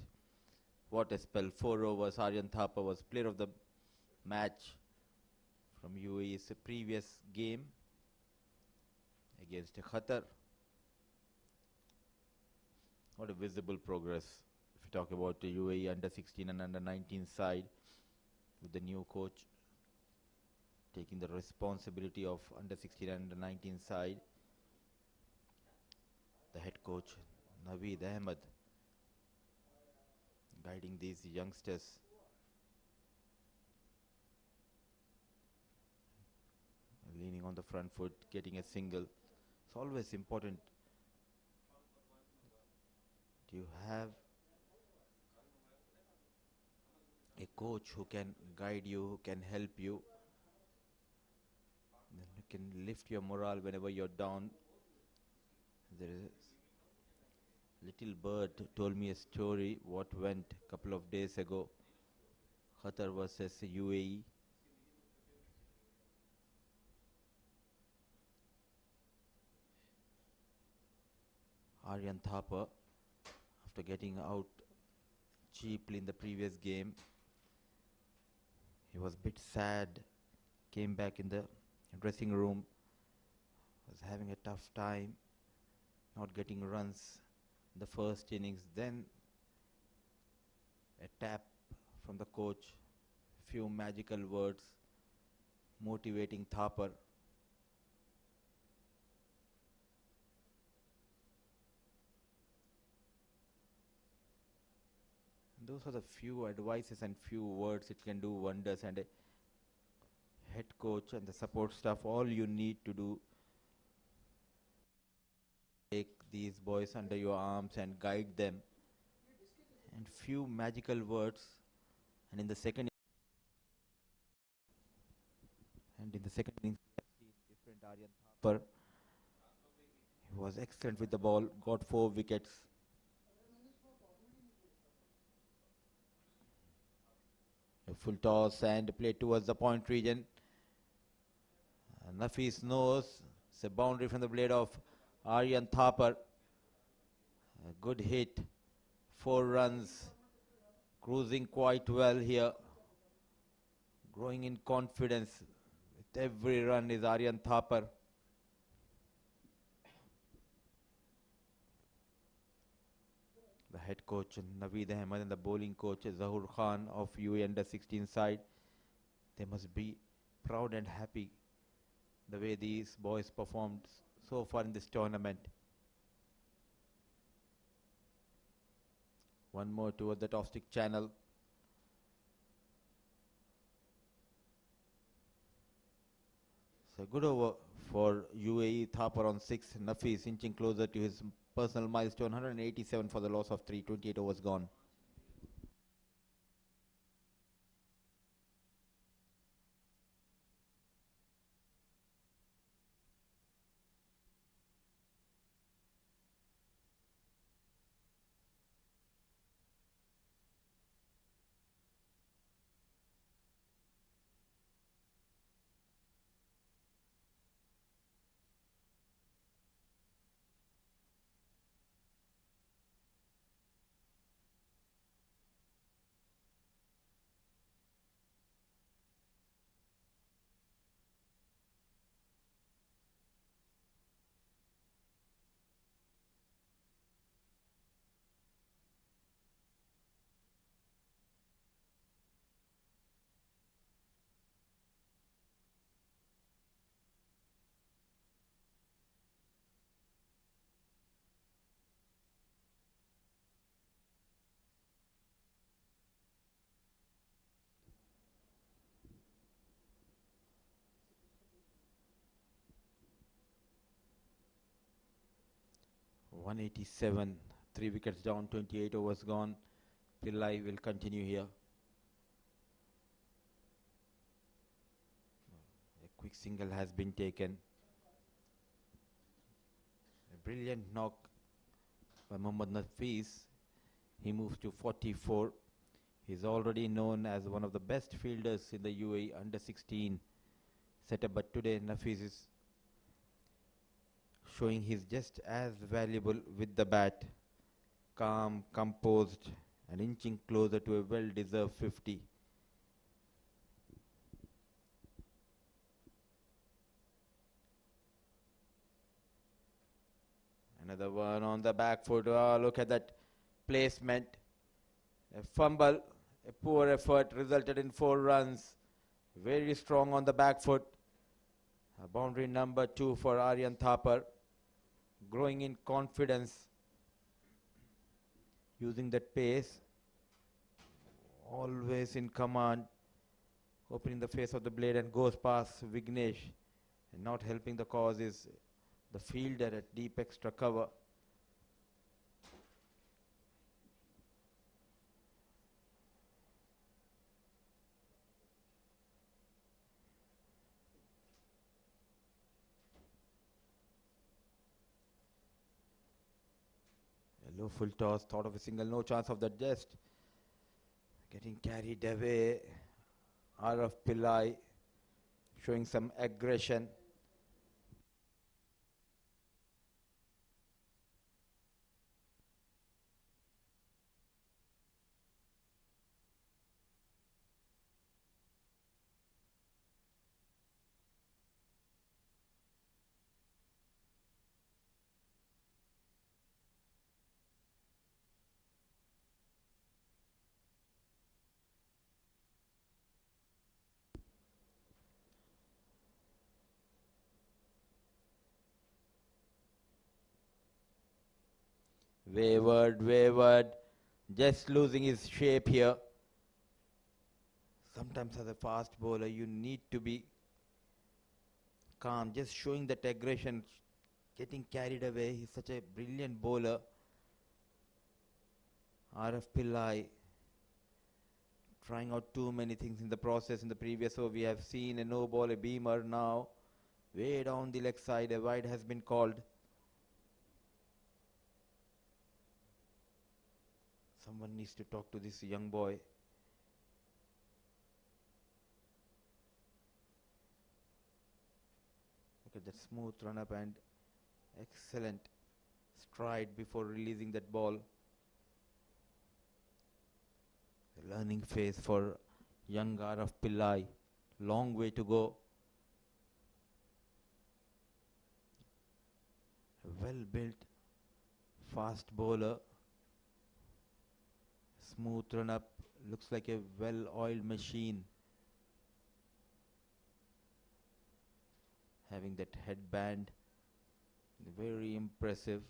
Speaker 1: what a spell. 4 overs. Aryan Thapar was player of the match from UAE's previous game against Qatar. What a visible progress if you talk about the UAE under 16 and under 19 side, with the new coach taking the responsibility of under 16 and under 19 side. The head coach Naveed Ahmed guiding these youngsters. Leaning on the front foot, getting a single. It's always important. Do you have a coach who can guide you, who can help you, who can lift your morale whenever you're down? There is little bird told me a story what went a couple of days ago. Qatar versus UAE. Aryan Thapar, after getting out cheaply in the previous game, he was a bit sad, came back in the dressing room, was having a tough time, not getting runs in the first innings. Then a tap from the coach, few magical words motivating Thapar. Those are the few advices and few words it can do wonders, and a head coach and the support staff, all you need to do, take these boys under your arms and guide them, and few magical words. And in the second innings we have seen different Aryan Thapar. He was excellent with the ball, got 4 wickets. A full toss and play towards the point region. Nafis knows it's a boundary from the blade of Aryan Thapar. A good hit, 4 runs, cruising quite well here, growing in confidence with every run is Aryan Thapar. The head coach Naveed Ahmed and the bowling coach Zahur Khan of UAE under 16 side, they must be proud and happy the way these boys performed so far in this tournament. One more toward the top stick channel. So good over for UAE. Thapar on 6. Nafis inching closer to his personal milestone. 187 for the loss of 3. 28 overs gone. .187, 3 wickets down, 28 overs gone. Pillai will continue here. A quick single has been taken. A brilliant knock by Mohammad Nafis. He moves to 44. He's already known as one of the best fielders in the UAE under 16 setup, but today Nafis is showing he's just as valuable with the bat, calm, composed, and inching closer to a well-deserved 50. Another one on the back foot. Oh, look at that placement. A fumble, a poor effort resulted in 4 runs. Very strong on the back foot. A boundary number 2 for Aryan Thapar. Growing in confidence. Using that pace. Always in command. Opening the face of the blade and goes past Vignesh. And not helping the cause is the fielder at deep extra cover. A low full toss, thought of a single, no chance of that, just getting carried away. Araf Pillai showing some aggression. Wayward, just losing his shape here. Sometimes as a fast bowler, you need to be calm, just showing that aggression, getting carried away. He's such a brilliant bowler. RF Pillai trying out too many things in the process. In the previous over, we have seen a no ball, a beamer. Now, way down the leg side, a wide has been called. Someone needs to talk to this young boy. Look at that smooth run up and excellent stride before releasing that ball. The learning phase for young Araf Pillai. Long way to go. A well-built, fast bowler. Smooth run up, looks like a well-oiled machine. Having that headband, very impressive.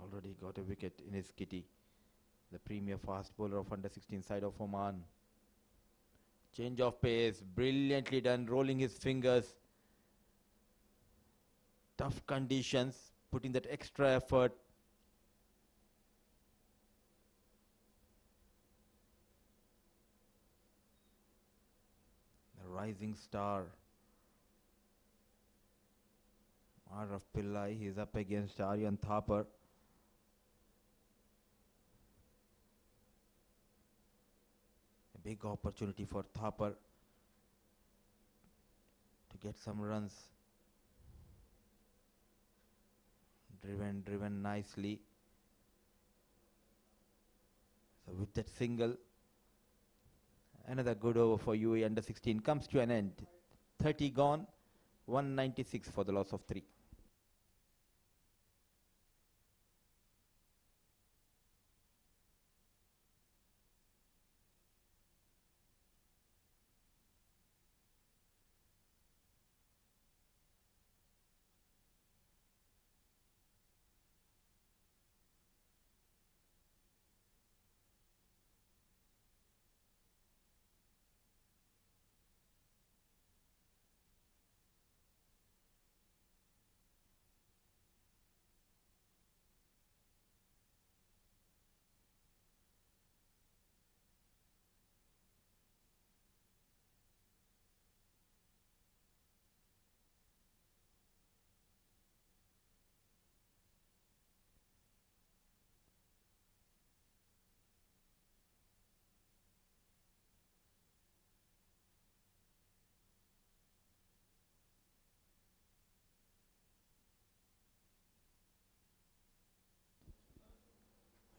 Speaker 1: Already got a wicket in his kitty. The premier fast bowler of under 16 side of Oman. Change of pace, brilliantly done, rolling his fingers. Tough conditions, putting that extra effort. Rising star Araf Pillai, he is up against Aryan Thapar. A big opportunity for Thapar to get some runs. Driven nicely. So with that single, another good over for UAE under 16 comes to an end. 30 gone, 196 for the loss of 3.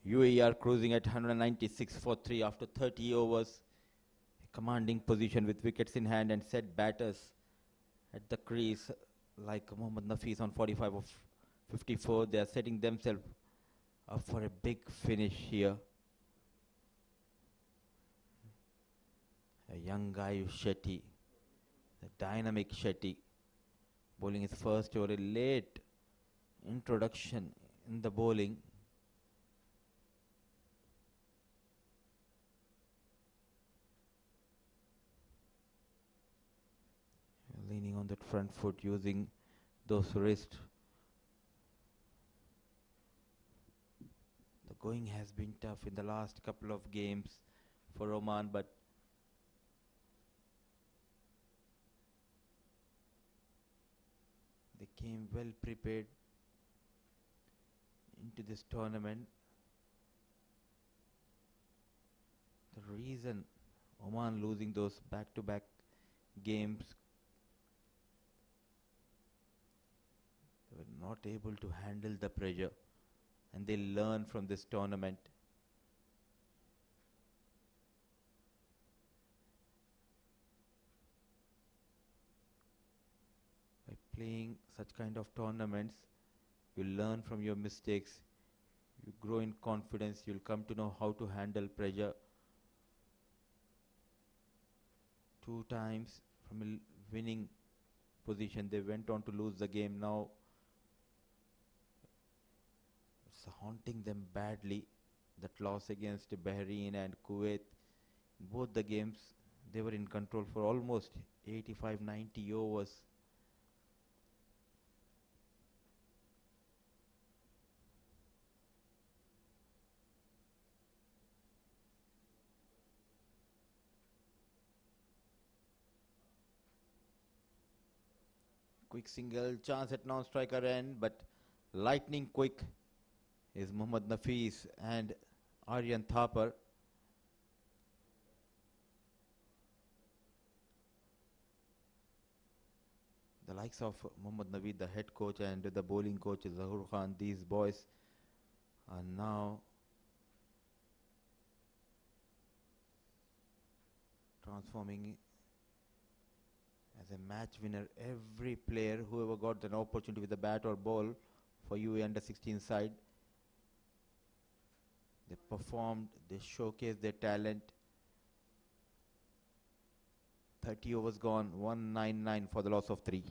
Speaker 1: UAE are cruising at 196 for 3 after 30 overs. A commanding position with wickets in hand and set batters at the crease like Mohammad Nafis on 45 of 54. They are setting themselves up for a big finish here. A young guy, Shetty, the dynamic Shetty, bowling his first over, a late introduction in the bowling. Leaning on that front foot, using those wrists. The going has been tough in the last couple of games for Oman, but they came well prepared into this tournament. The reason Oman losing those back-to-back games, they were not able to handle the pressure, and they learn from this tournament. By playing such kind of tournaments, you learn from your mistakes, you grow in confidence, you'll come to know how to handle pressure. 2 times from a winning position, they went on to lose the game. Now it's haunting them badly, that loss against Bahrain and Kuwait. Both the games, they were in control for almost 85-90 overs. Quick single, chance at non-striker end, but lightning quick is Mohammad Nafis and Aryan Thapar. The likes of Mohammad Naveed, the head coach, and the bowling coach Zahur Khan, these boys are now transforming as a match winner. Every player, whoever got an opportunity with the bat or ball for UAE under 16 side, they performed, they showcased their talent. 30 overs gone, 199 for the loss of 3.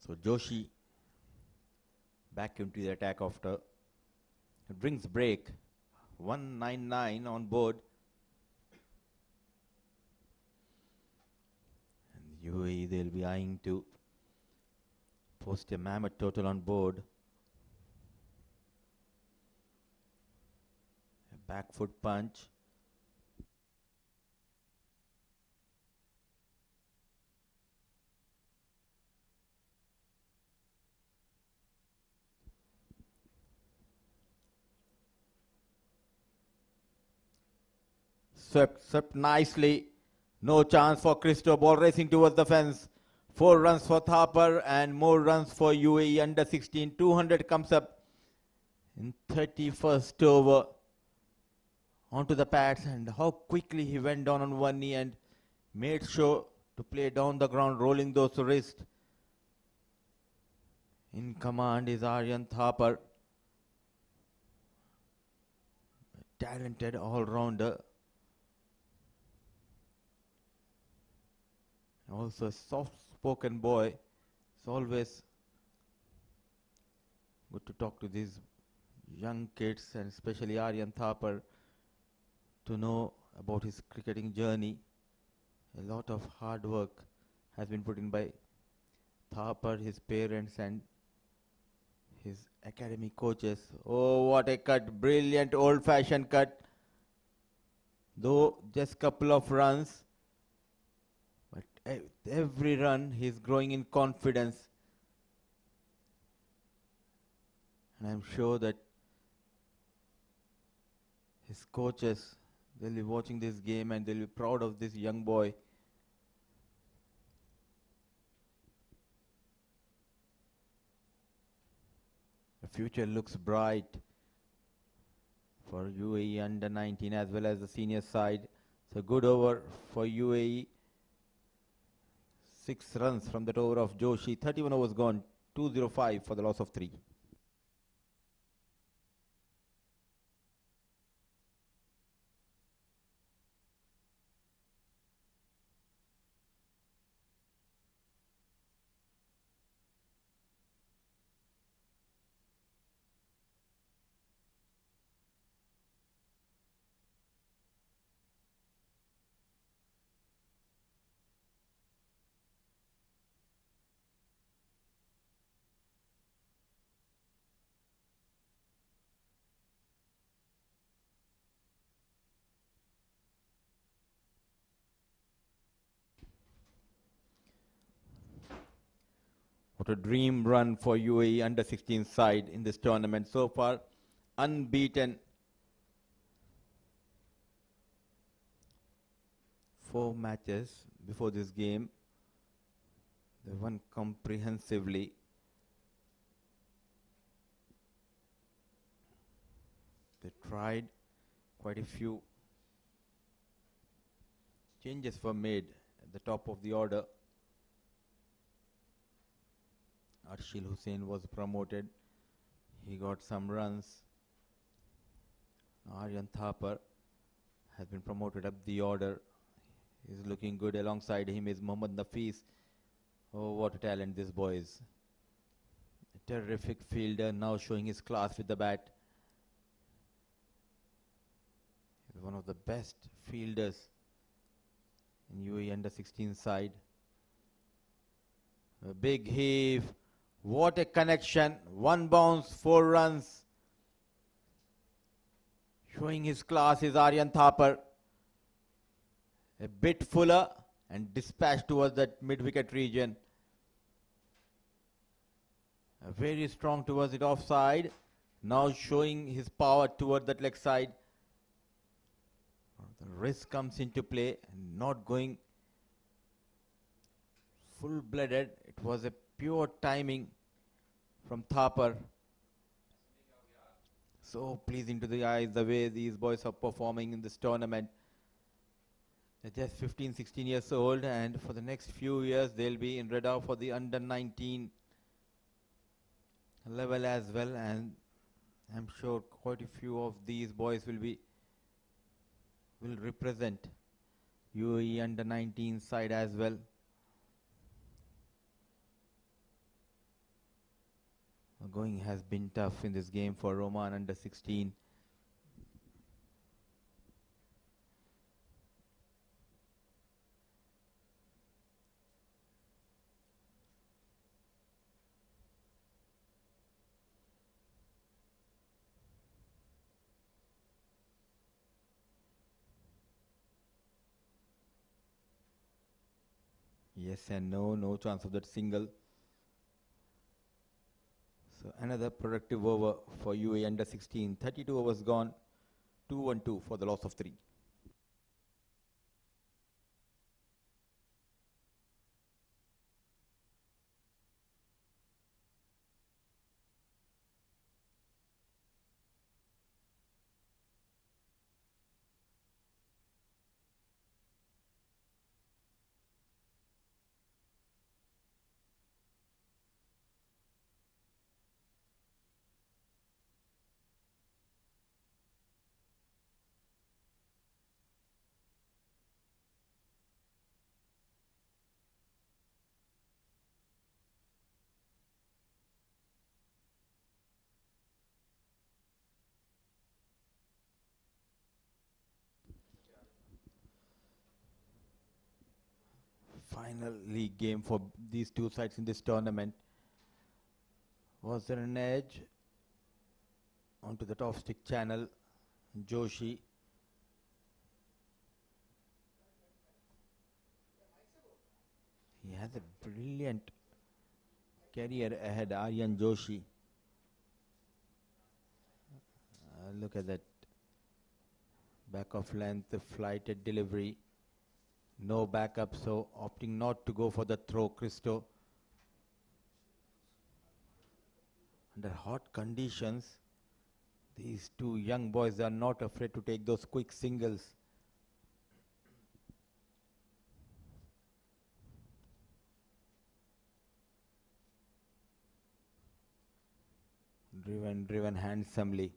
Speaker 1: So Joshi back into the attack after it brings break. 199 on board. And UAE, they'll be eyeing to post a mammoth total on board. A back foot punch. Swept nicely. No chance for Christo. Ball racing towards the fence. 4 runs for Thapar and more runs for UAE under 16. 200 comes up in 31st over. Onto the pads, and how quickly he went down on one knee and made sure to play down the ground, rolling those wrists. In command is Aryan Thapar. A talented all-rounder. Also a soft-spoken boy. It's always good to talk to these young kids, and especially Aryan Thapar, to know about his cricketing journey. A lot of hard work has been put in by Thapar, his parents and his academy coaches. Oh, what a cut. Brilliant old-fashioned cut. Though just couple of runs, but every run he's growing in confidence. And I'm sure that his coaches, they'll be watching this game and they'll be proud of this young boy. The future looks bright for UAE under 19 as well as the senior side. So good over for UAE. 6 runs from that over of Joshi. 31 overs gone. 205 for the loss of 3. What a dream run for UAE under 16 side in this tournament. So far, unbeaten. 4 matches before this game. They won comprehensively. They tried. Quite a few changes were made at the top of the order. Arshil Hussain was promoted. He got some runs. Aryan Thapar has been promoted up the order. He's looking good. Alongside him is Mohammad Nafis. Oh, what a talent this boy is. A terrific fielder, now showing his class with the bat. He's one of the best fielders in UAE under 16 side. A big heave. What a connection. 1 bounce, 4 runs. Showing his class is Aryan Thapar. A bit fuller and dispatched towards that mid-wicket region. Very strong towards it offside. Now showing his power toward that leg side. The wrist comes into play and not going full-blooded. It was a pure timing from Thapar. So pleasing to the eyes the way these boys are performing in this tournament. They're just 15, 16 years old, and for the next few years they'll be in radar for the under 19 level as well, and I'm sure quite a few of these boys will represent UAE under 19 side as well. Going has been tough in this game for Oman under 16. Yes and no, no chance of that single. So another productive over for UAE under 16. 32 overs gone. 2-1-2 for the loss of 3. Final league game for these two sides in this tournament. Was there an edge onto the top stick channel? Joshi. He has a brilliant career ahead, Aryan Joshi. Look at that. Back of length, flighted delivery. No backup, so opting not to go for the throw, Christo. Under hot conditions, these two young boys are not afraid to take those quick singles. Driven handsomely.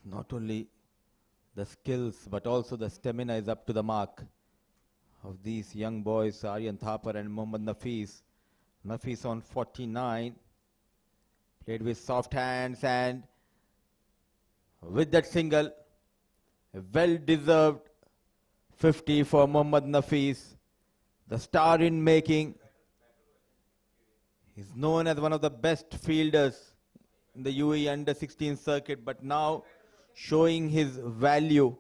Speaker 1: Not only the skills, but also the stamina is up to the mark of these young boys, Aryan Thapar and Mohammad Nafis. Nafis on 49, played with soft hands, and with that single, a well-deserved 50 for Mohammad Nafis, the star in making. He's known as one of the best fielders in the UAE under 16 circuit, but now showing his value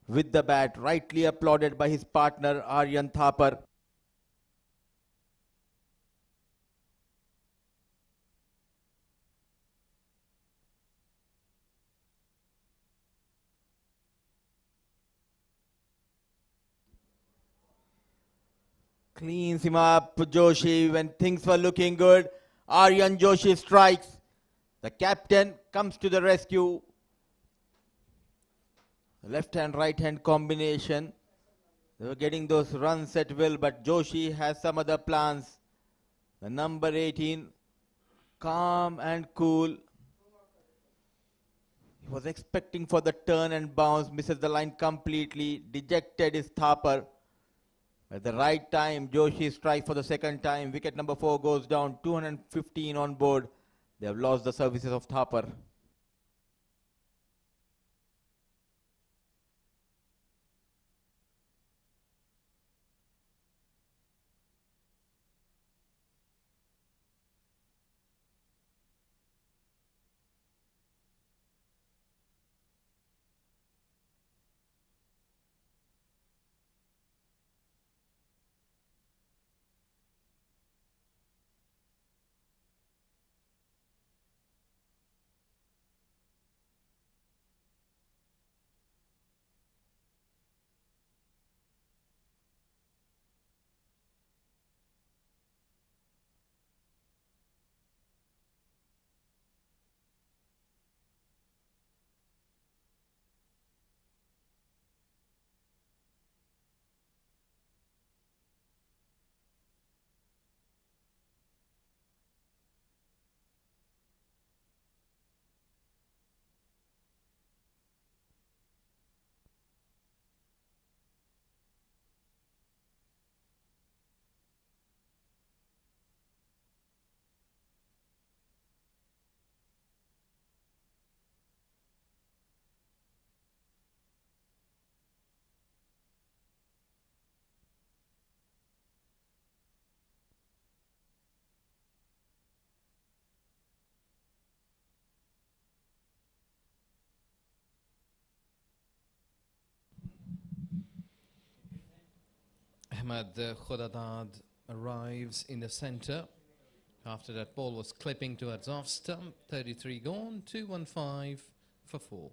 Speaker 1: with the bat, rightly applauded by his partner Aryan Thapar. Cleans him up, Joshi, when things were looking good. Aryan Joshi strikes. The captain comes to the rescue. Left hand, right hand combination. They were getting those runs at will, but Joshi has some other plans. The number 18, calm and cool. He was expecting for the turn and bounce, misses the line completely. Dejected is Thapar. At the right time, Joshi strikes for the second time. Wicket number 4 goes down, 215 on board. They have lost the services of Thapar.
Speaker 5: Ahmed Khudadad arrives in the centre. After that ball was clipping towards off stump. 33 gone, 215 for 4.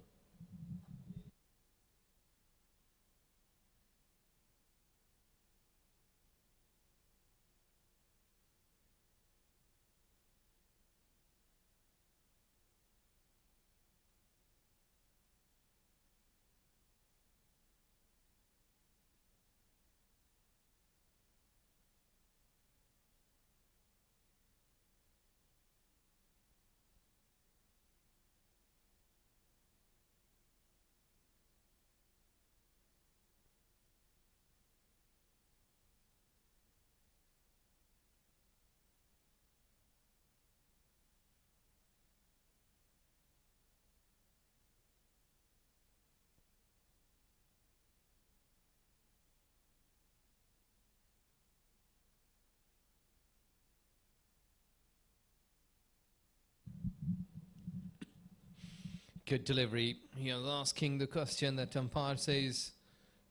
Speaker 5: Good delivery. He was asking the question that umpire says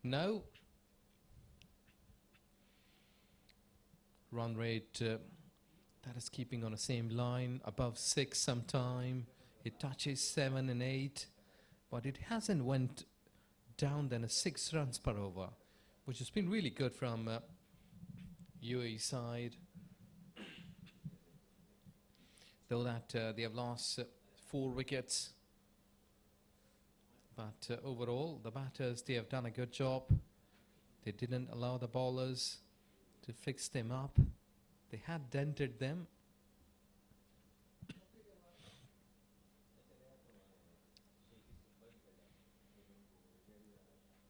Speaker 5: no. Run rate that is keeping on the same line, above 6 sometime. It touches 7 and 8, but it hasn't went down than a 6 runs per over, which has been really good from UAE side. Though that they have lost 4 wickets. But overall, the batters, they have done a good job. They didn't allow the bowlers to fix them up. They had dented them.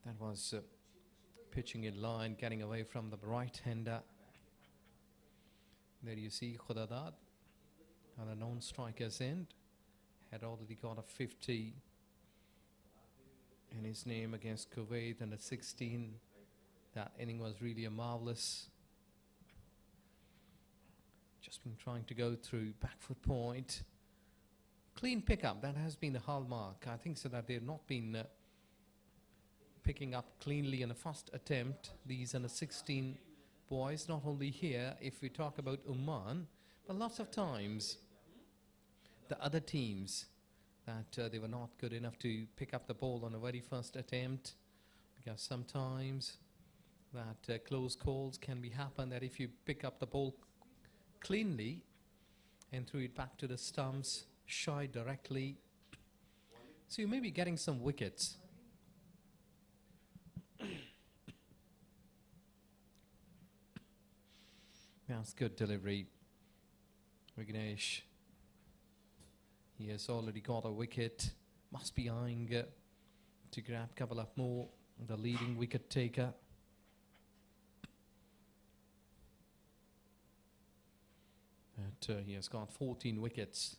Speaker 5: That was pitching in line, getting away from the right-hander. There you see Khudadad on a non-striker's end. Had already got a 50 in his name against Kuwait, and at 16, that inning was really a marvellous. Just been trying to go through back foot point. Clean pickup, that has been the hallmark. I think so that they've not been picking up cleanly in the first attempt. These are the 16 boys, not only here, if we talk about Oman, but lots of times the other teams that they were not good enough to pick up the ball on the very first attempt, because sometimes that close calls can be happen, that if you pick up the ball cleanly and threw it back to the stumps, shy directly, so you may be getting some wickets. That's good delivery. Vignesh. He has already got a wicket. Must be eyeing to grab a couple of more. The leading wicket taker. But he has got 14 wickets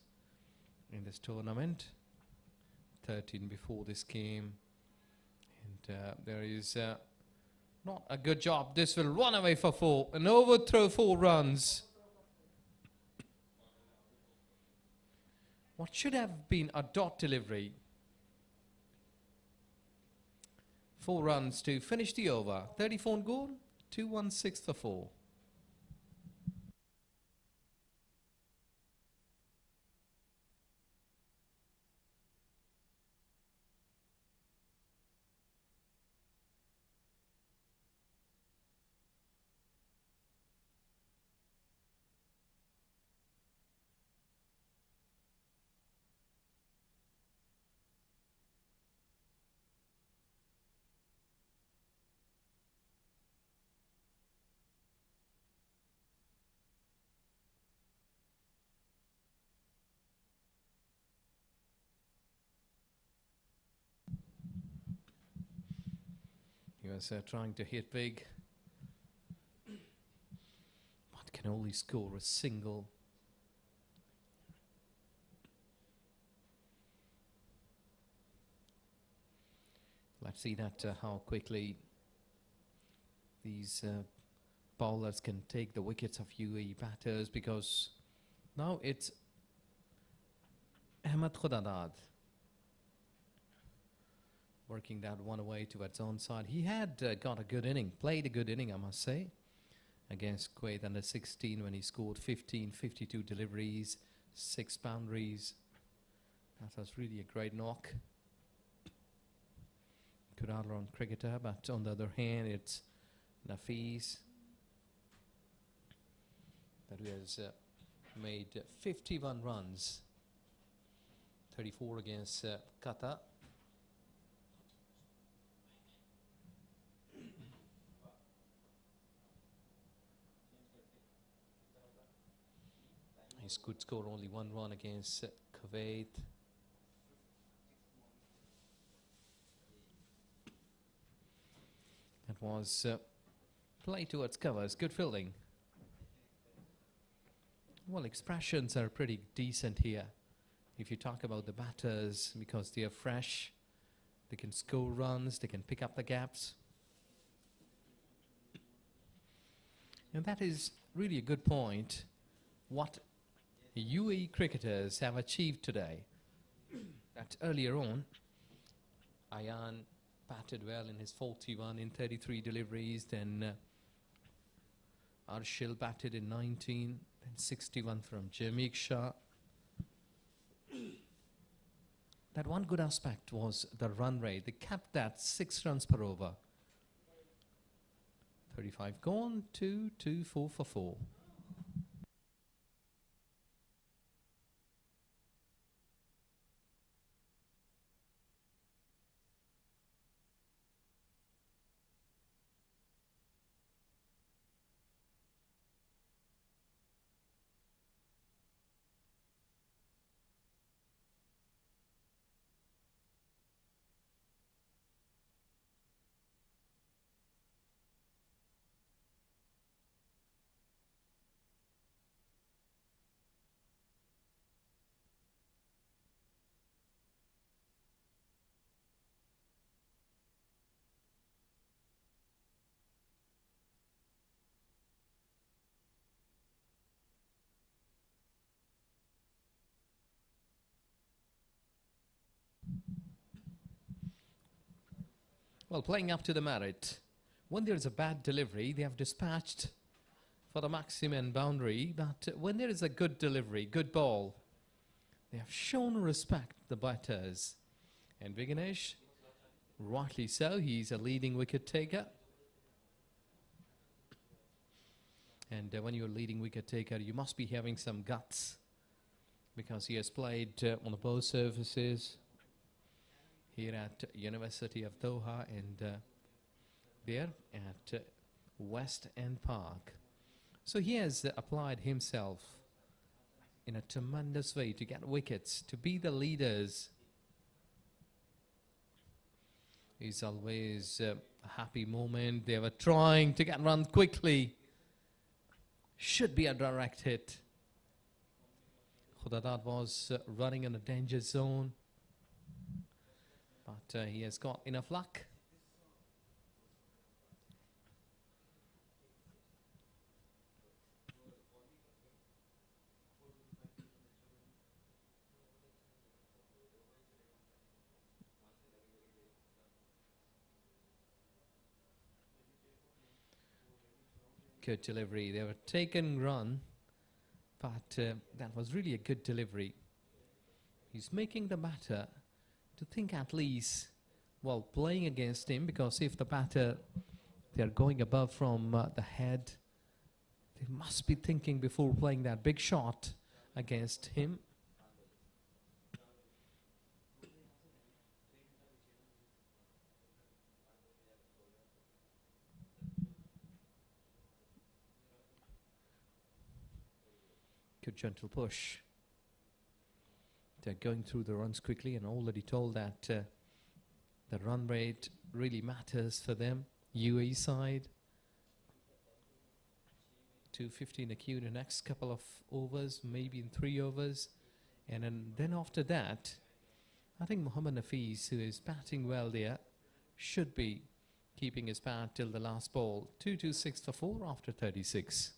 Speaker 5: in this tournament. 13 before this game. And there is not a good job. This will run away for 4. An overthrow, 4 runs. What should have been a dot delivery. 4 runs to finish the over. 34 goal, 216 for 4. He was trying to hit big, but can only score a single. Let's see that how quickly these bowlers can take the wickets of UAE batters, because now it's Ahmed Khudadad. working that one away towards onside. He had got a good inning, played a good inning, I must say, against Kuwait under 16 when he scored 15, 52 deliveries, 6 boundaries. That was really a great knock. Good all-round cricketer, but on the other hand, it's Nafees that has made 51 runs, 34 against Qatar. He could score only 1 run against Kuwait. That was play towards covers, good fielding. Well, expressions are pretty decent here. If you talk about the batters, because they are fresh, they can score runs, they can pick up the gaps. And that is really a good point. What UAE cricketers have achieved today. That earlier on, Ayan batted well in his 41 in 33 deliveries, then Arshil batted in 19, then 61 from Jameek Shah. That one good aspect was the run rate. They kept that 6 runs per over. 35 gone, 2, 2, 4 for 4. Well, playing up to the merit. When there is a bad delivery, they have dispatched for the maximum boundary. But when there is a good delivery, good ball, they have shown respect, the batters. And Vignesh, rightly so, he's a leading wicket taker. And when you're a leading wicket taker, you must be having some guts, because he has played on the both surfaces here at University of Doha and there at West End Park. So he has applied himself in a tremendous way to get wickets, to be the leaders. It's always a happy moment. They were trying to get run quickly. Should be a direct hit. Khudadat was running in a danger zone, but he has got enough luck. Good delivery. They were taken run, but that was really a good delivery. He's making the batter to think at least while playing against him, because if the batter, they're going above from the head, they must be thinking before playing that big shot against him. Good gentle push. They're going through the runs quickly, and already told that the run rate really matters for them. UAE side, 250 in the queue in the next couple of overs, maybe in 3 overs. And then after that, I think Mohammad Nafees, who is batting well there, should be keeping his bat till the last ball. 226 for 4 after 36.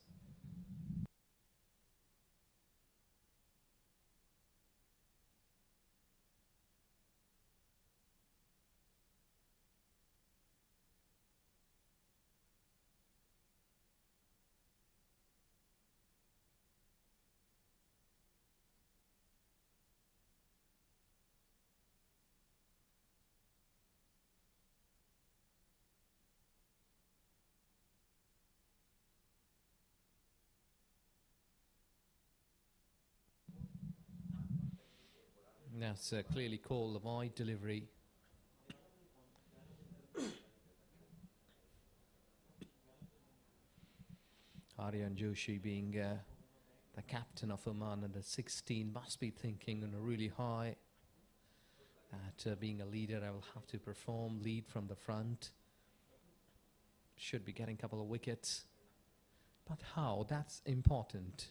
Speaker 5: That's clearly called a wide delivery. Aryan Joshi, being the captain of Oman under 16, must be thinking on a really high that being a leader, I will have to perform, lead from the front. Should be getting a couple of wickets. But how? That's important.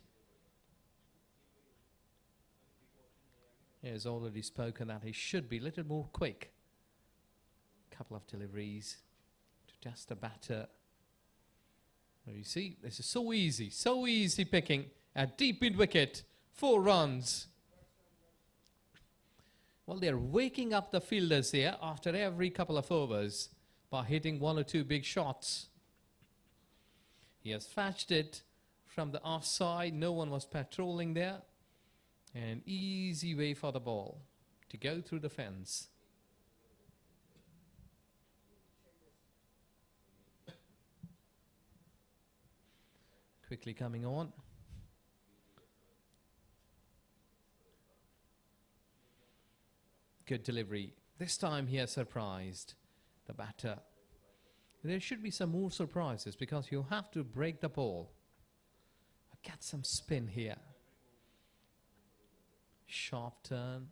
Speaker 5: He has already spoken that he should be a little more quick. Couple of deliveries to test the batter. Well, you see, this is so easy picking at deep mid wicket, 4 runs. Well, they're waking up the fielders here after every couple of overs by hitting 1 or 2 big shots. He has fetched it from the offside. No one was patrolling there. An easy way for the ball to go through the fence. Quickly coming on. Good delivery. This time he has surprised the batter. There should be some more surprises because you have to break the ball. Get some spin here. Sharp turn.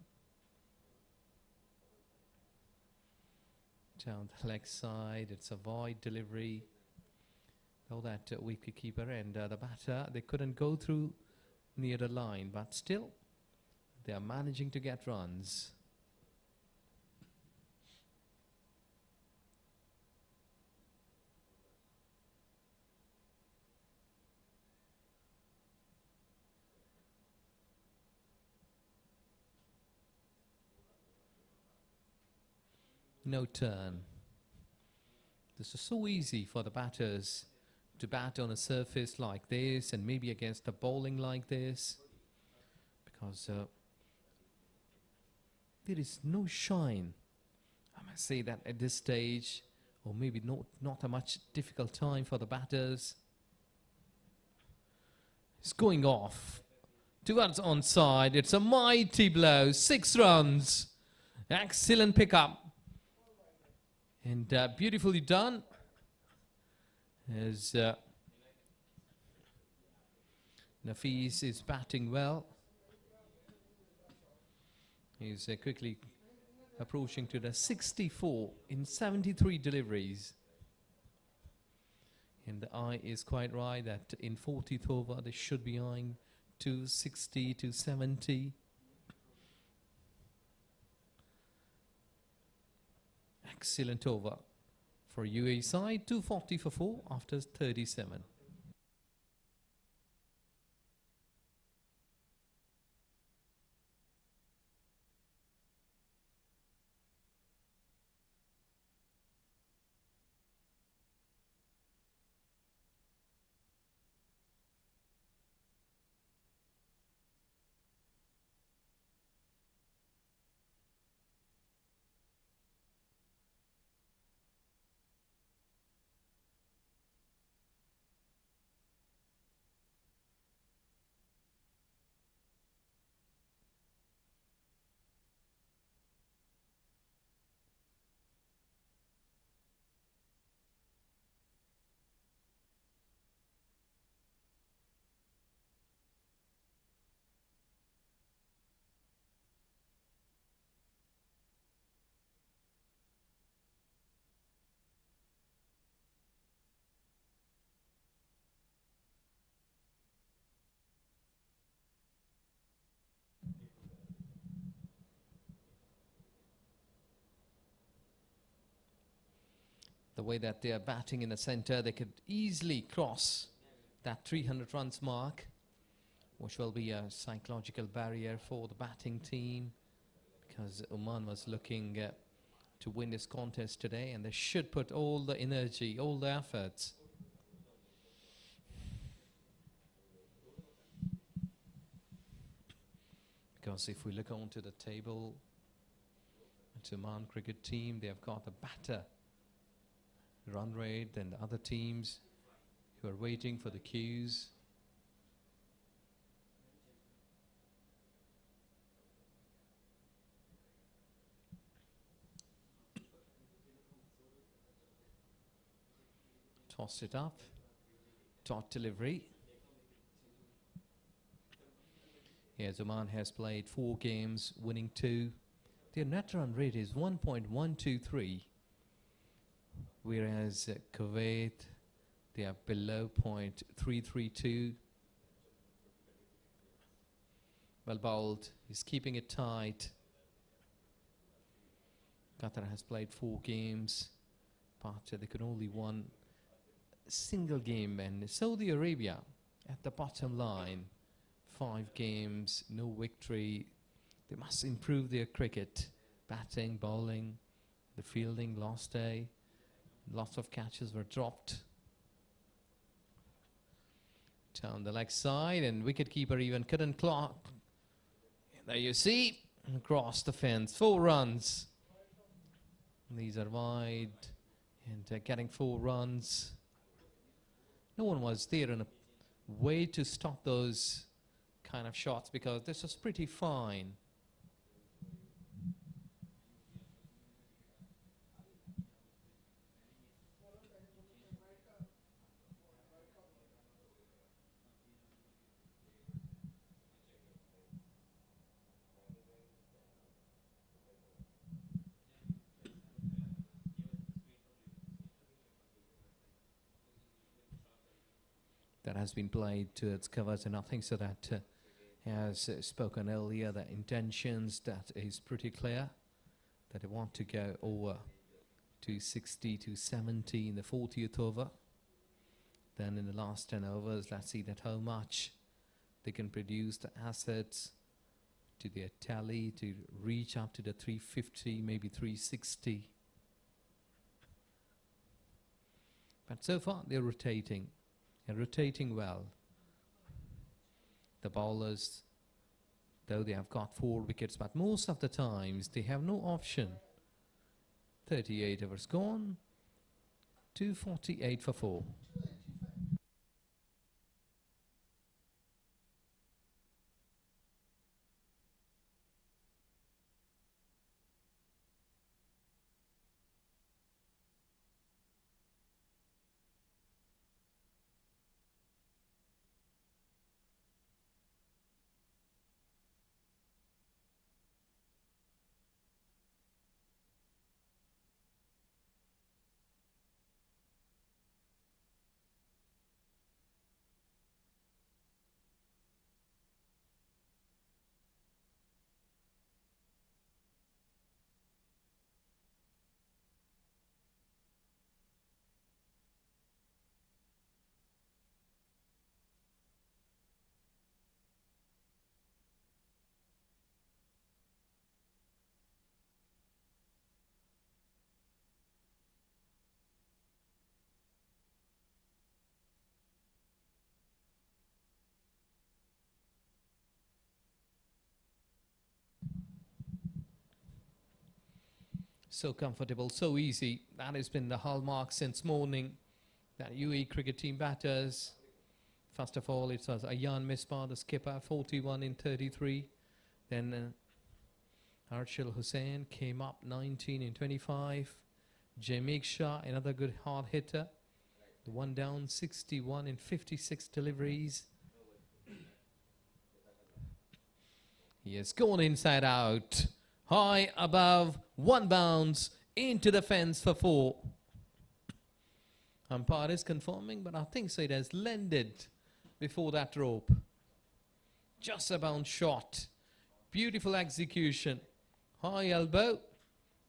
Speaker 5: Down the leg side. It's a wide delivery. Though that wicket-keeper and the batter, they couldn't go through near the line, but still they are managing to get runs. No turn. This is so easy for the batters to bat on a surface like this and maybe against a bowling like this, because there is no shine. I must say that at this stage, or maybe not a much difficult time for the batters. It's going off towards onside. It's a mighty blow, 6 runs. Excellent pickup. And beautifully done. As Nafis is batting well. He's quickly approaching to the 64 in 73 deliveries. And the eye is quite right that in 40th over they should be eyeing 260 to 70. Excellent over for UAE side, 240 for 4 after 37. The way that they are batting in the center, they could easily cross that 300 runs mark, which will be a psychological barrier for the batting team, because Oman was looking to win this contest today, and they should put all the energy, all the efforts. Because if we look onto the table, the Oman cricket team, they have got a better run rate than the other teams who are waiting for the cues. Tossed it up. Dot delivery. Yes, Oman has played 4 games, winning 2. Their net run rate is 1.123, whereas Kuwait, they are below 0.332. Well bowled. He's keeping it tight. Qatar has played 4 games, but they could only win a single game. And Saudi Arabia at the bottom line, 5 games, no victory. They must improve their cricket, batting, bowling, the fielding. Last day, lots of catches were dropped. Down the leg side, and wicketkeeper even couldn't clock. There you see, across the fence, 4 runs. These are wide, and getting 4 runs. No one was there in a way to stop those kind of shots, because this was pretty fine. That has been played to its covers, and I think so that as spoken earlier, the intentions, that is pretty clear, that they want to go over to 60 to 70 in the 40th over. Then in the last 10 overs, let's see that how much they can produce the assets to their tally to reach up to the 350, maybe 360. But so far they're rotating, and rotating well. The bowlers, though they have got 4 wickets, but most of the times they have no option. 38 overs gone, 248 for 4. So comfortable, so easy. That has been the hallmark since morning. That UAE cricket team batters. First of all, it was Ayan Misbah, the skipper, 41 in 33. Then Arshil Hussain came up, 19 in 25. Jameek Shah, another good hard hitter. The one down, 61 in 56 deliveries. He has gone inside out. High above, 1 bounce into the fence for 4. Umpire is confirming, but I think so it has landed before that rope. Just a bounce shot. Beautiful execution. High elbow.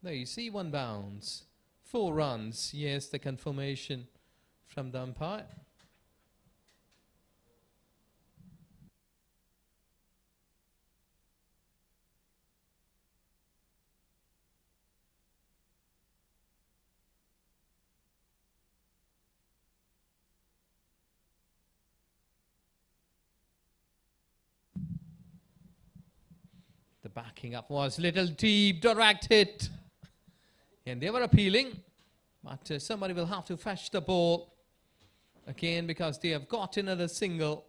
Speaker 5: There you see, 1 bounce. 4 runs. Yes, the confirmation from the umpire. The backing up was little deep, direct hit. And they were appealing, but somebody will have to fetch the ball again, because they have got another single.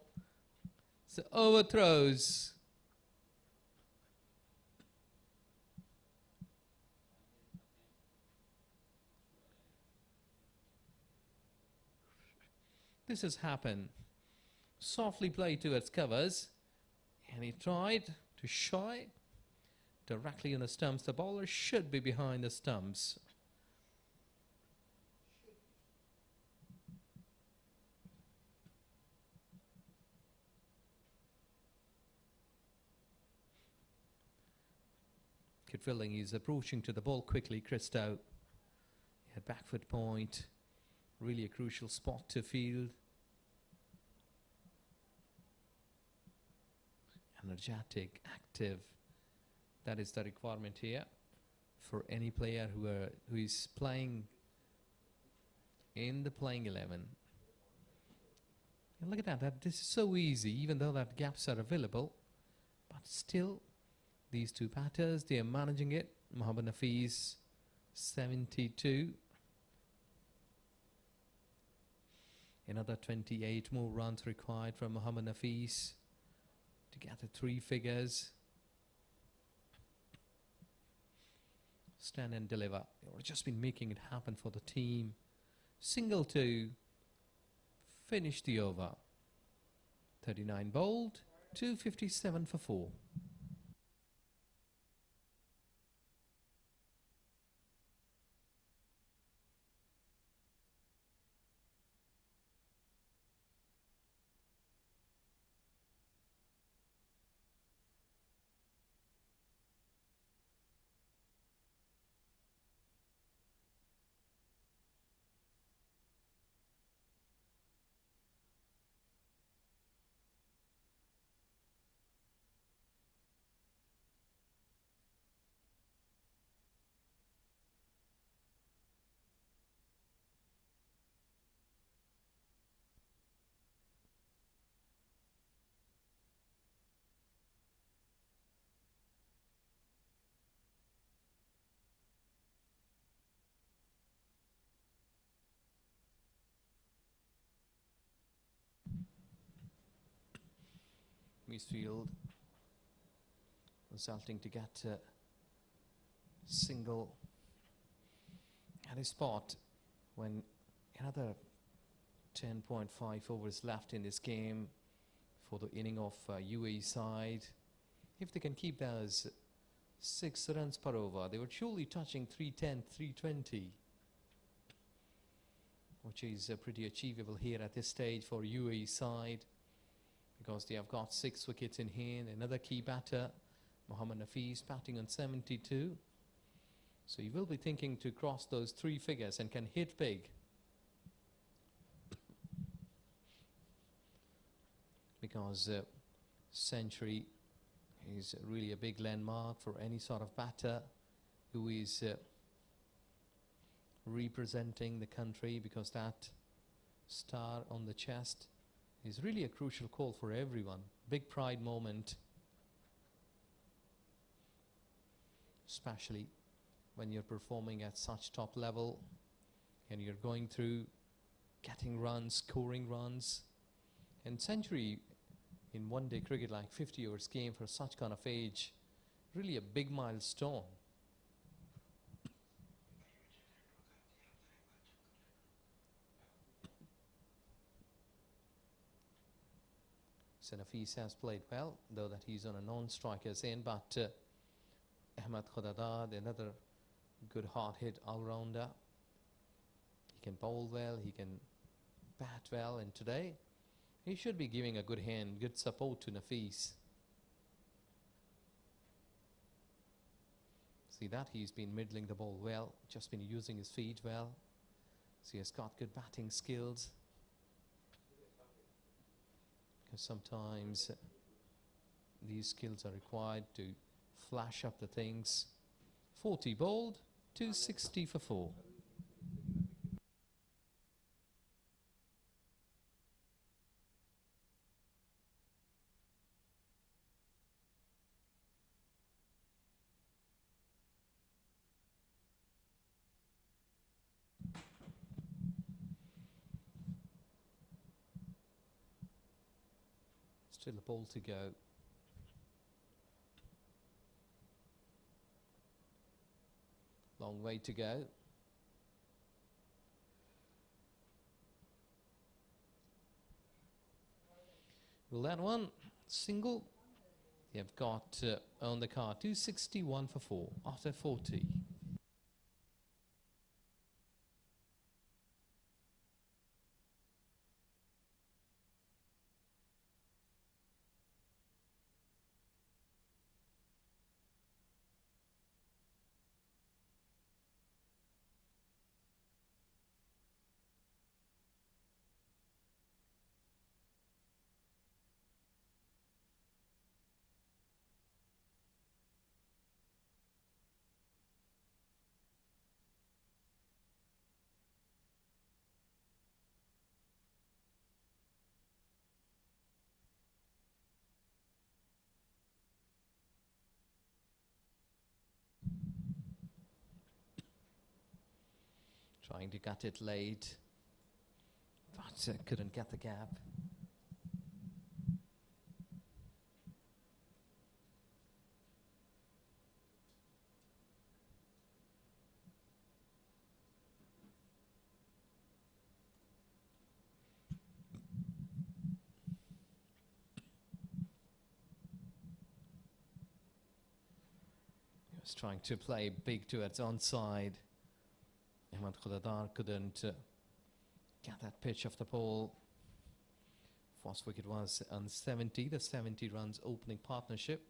Speaker 5: So overthrows. This has happened. Softly played towards covers, and he tried to shy directly on the stumps. The bowler should be behind the stumps. Good filling. He's approaching to the ball quickly. Christo. He had back foot point. Really a crucial spot to field. Energetic, active. That is the requirement here for any player who is playing in the playing 11. And look at that. This is so easy, even though that gaps are available. But still, these two batters, they are managing it. Mohammad Nafiz, 72. Another 28 more runs required from Mohammad Nafiz to get the 3 figures. Stand and deliver. They've just been making it happen for the team. Single to finish the over. 39 bowled, 257 for 4. Field resulting to get a single at his spot when another 10.5 overs left in this game for the inning of UAE side. If they can keep those 6 runs per over, they were surely touching 310, 320, which is pretty achievable here at this stage for UAE side, because they have got 6 wickets in hand. Another key batter, Mohammad Nafiz, batting on 72. So he will be thinking to cross those 3 figures and can hit big. Because century is really a big landmark for any sort of batter who is representing the country, because that star on the chest is really a crucial call for everyone. Big pride moment, especially when you're performing at such top level and you're going through getting runs, scoring runs. And century in one-day cricket, like 50 overs game for such kind of age, really a big milestone. Nafiz has played well, though that he's on a non-striker's end, but Ahmed Khudadad, another good hard hit all-rounder. He can bowl well, he can bat well, and today he should be giving a good hand, good support to Nafiz. See that he's been middling the ball well, just been using his feet well. So he has got good batting skills. Because sometimes these skills are required to flash up the things. 40 bowled, 260 for 4. Still a ball to go. Long way to go. Will that one single? They've got on the card 261 for 4 after 40. Trying to get it late, but couldn't get the gap. He was trying to play big towards onside. Ahmed Khudadar couldn't get that pitch off the ball. First wicket was on 70, the 70 runs opening partnership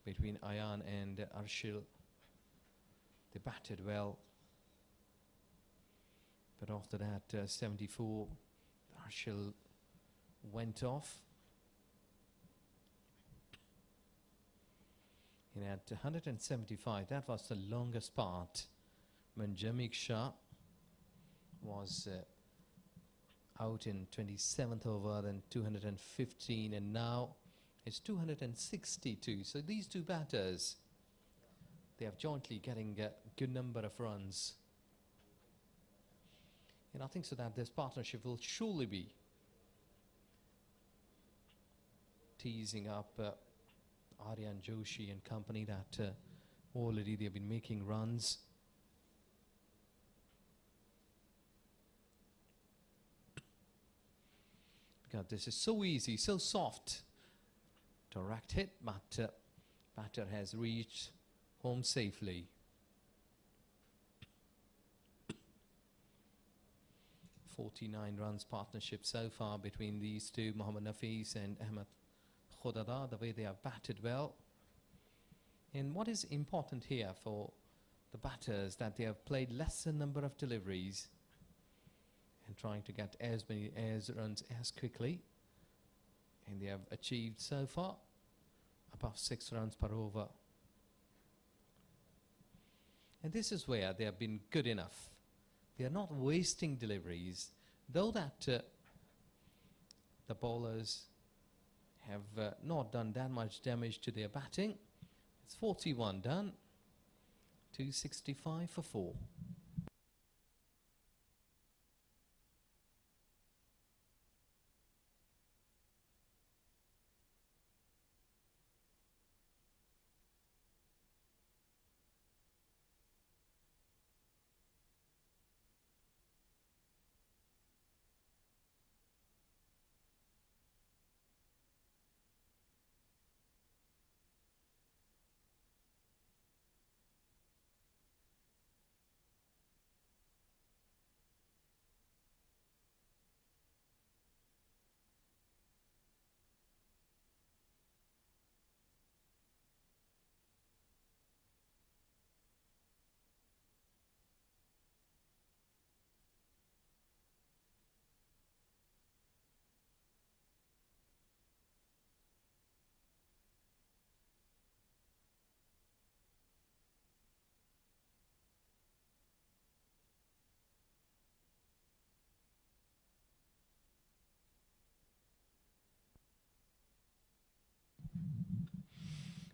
Speaker 5: between Ayan and Arshil. They batted well, but after that 74, Arshil went off. He had 175, that was the longest part. When Jamik Shah was out in 27th over, then 215, and now it's 262. So these two batters, they are jointly getting a good number of runs. And I think so that this partnership will surely be teasing up Aryan Joshi and company, that already they've been making runs. God, this is so easy, so soft. Direct hit, but batter has reached home safely. .49 runs partnership so far between these two, Mohammad Nafis and Ahmed Khudadar, the way they have batted well. And what is important here for the batters, that they have played lesser number of deliveries and trying to get as many runs as quickly, and they have achieved so far above 6 runs per over. And this is where they have been good enough. They are not wasting deliveries, though that the bowlers have not done that much damage to their batting. It's 41 done, 265 for 4.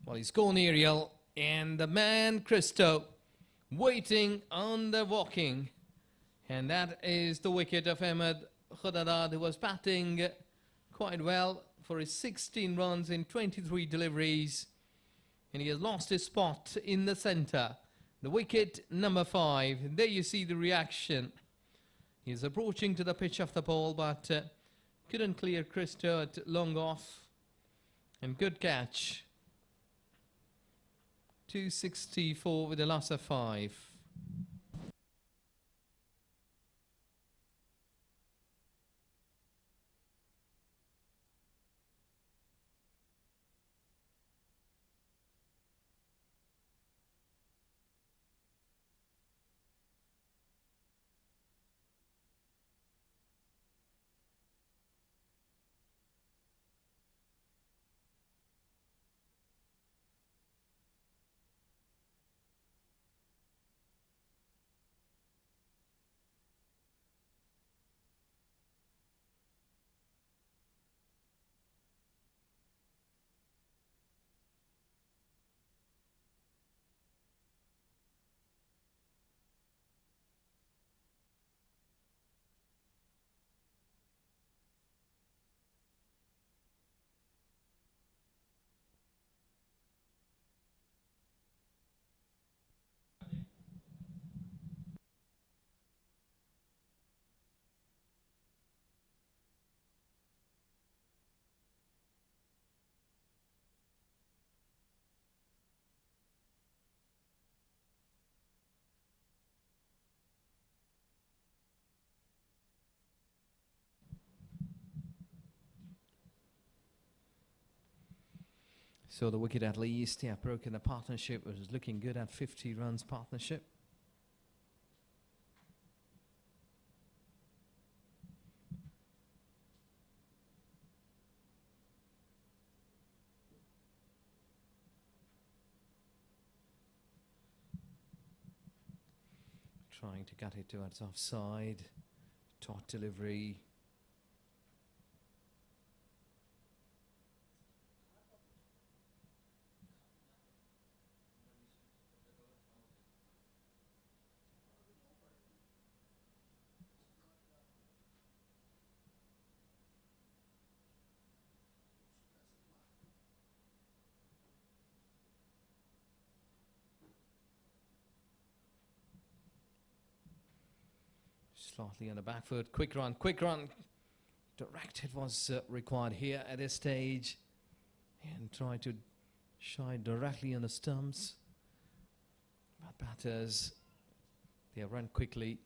Speaker 5: Well, he's gone aerial, and the man Christo waiting on the walking, and that is the wicket of Ahmed Khudadar, who was batting quite well for his 16 runs in 23 deliveries, and he has lost his spot in the centre. The wicket number 5. There you see the reaction. He's approaching to the pitch of the ball, but Couldn't clear Chris Stewart, long off. And good catch. 264 with a loss of 5. So the wicket at least, yeah, broken the partnership. It was looking good at 50 runs partnership. Trying to cut it towards offside. Taut delivery. Slightly on the back foot. Quick run, quick run. Direct hit was required here at this stage. And try to shy directly on the stumps. But batters, they run quickly.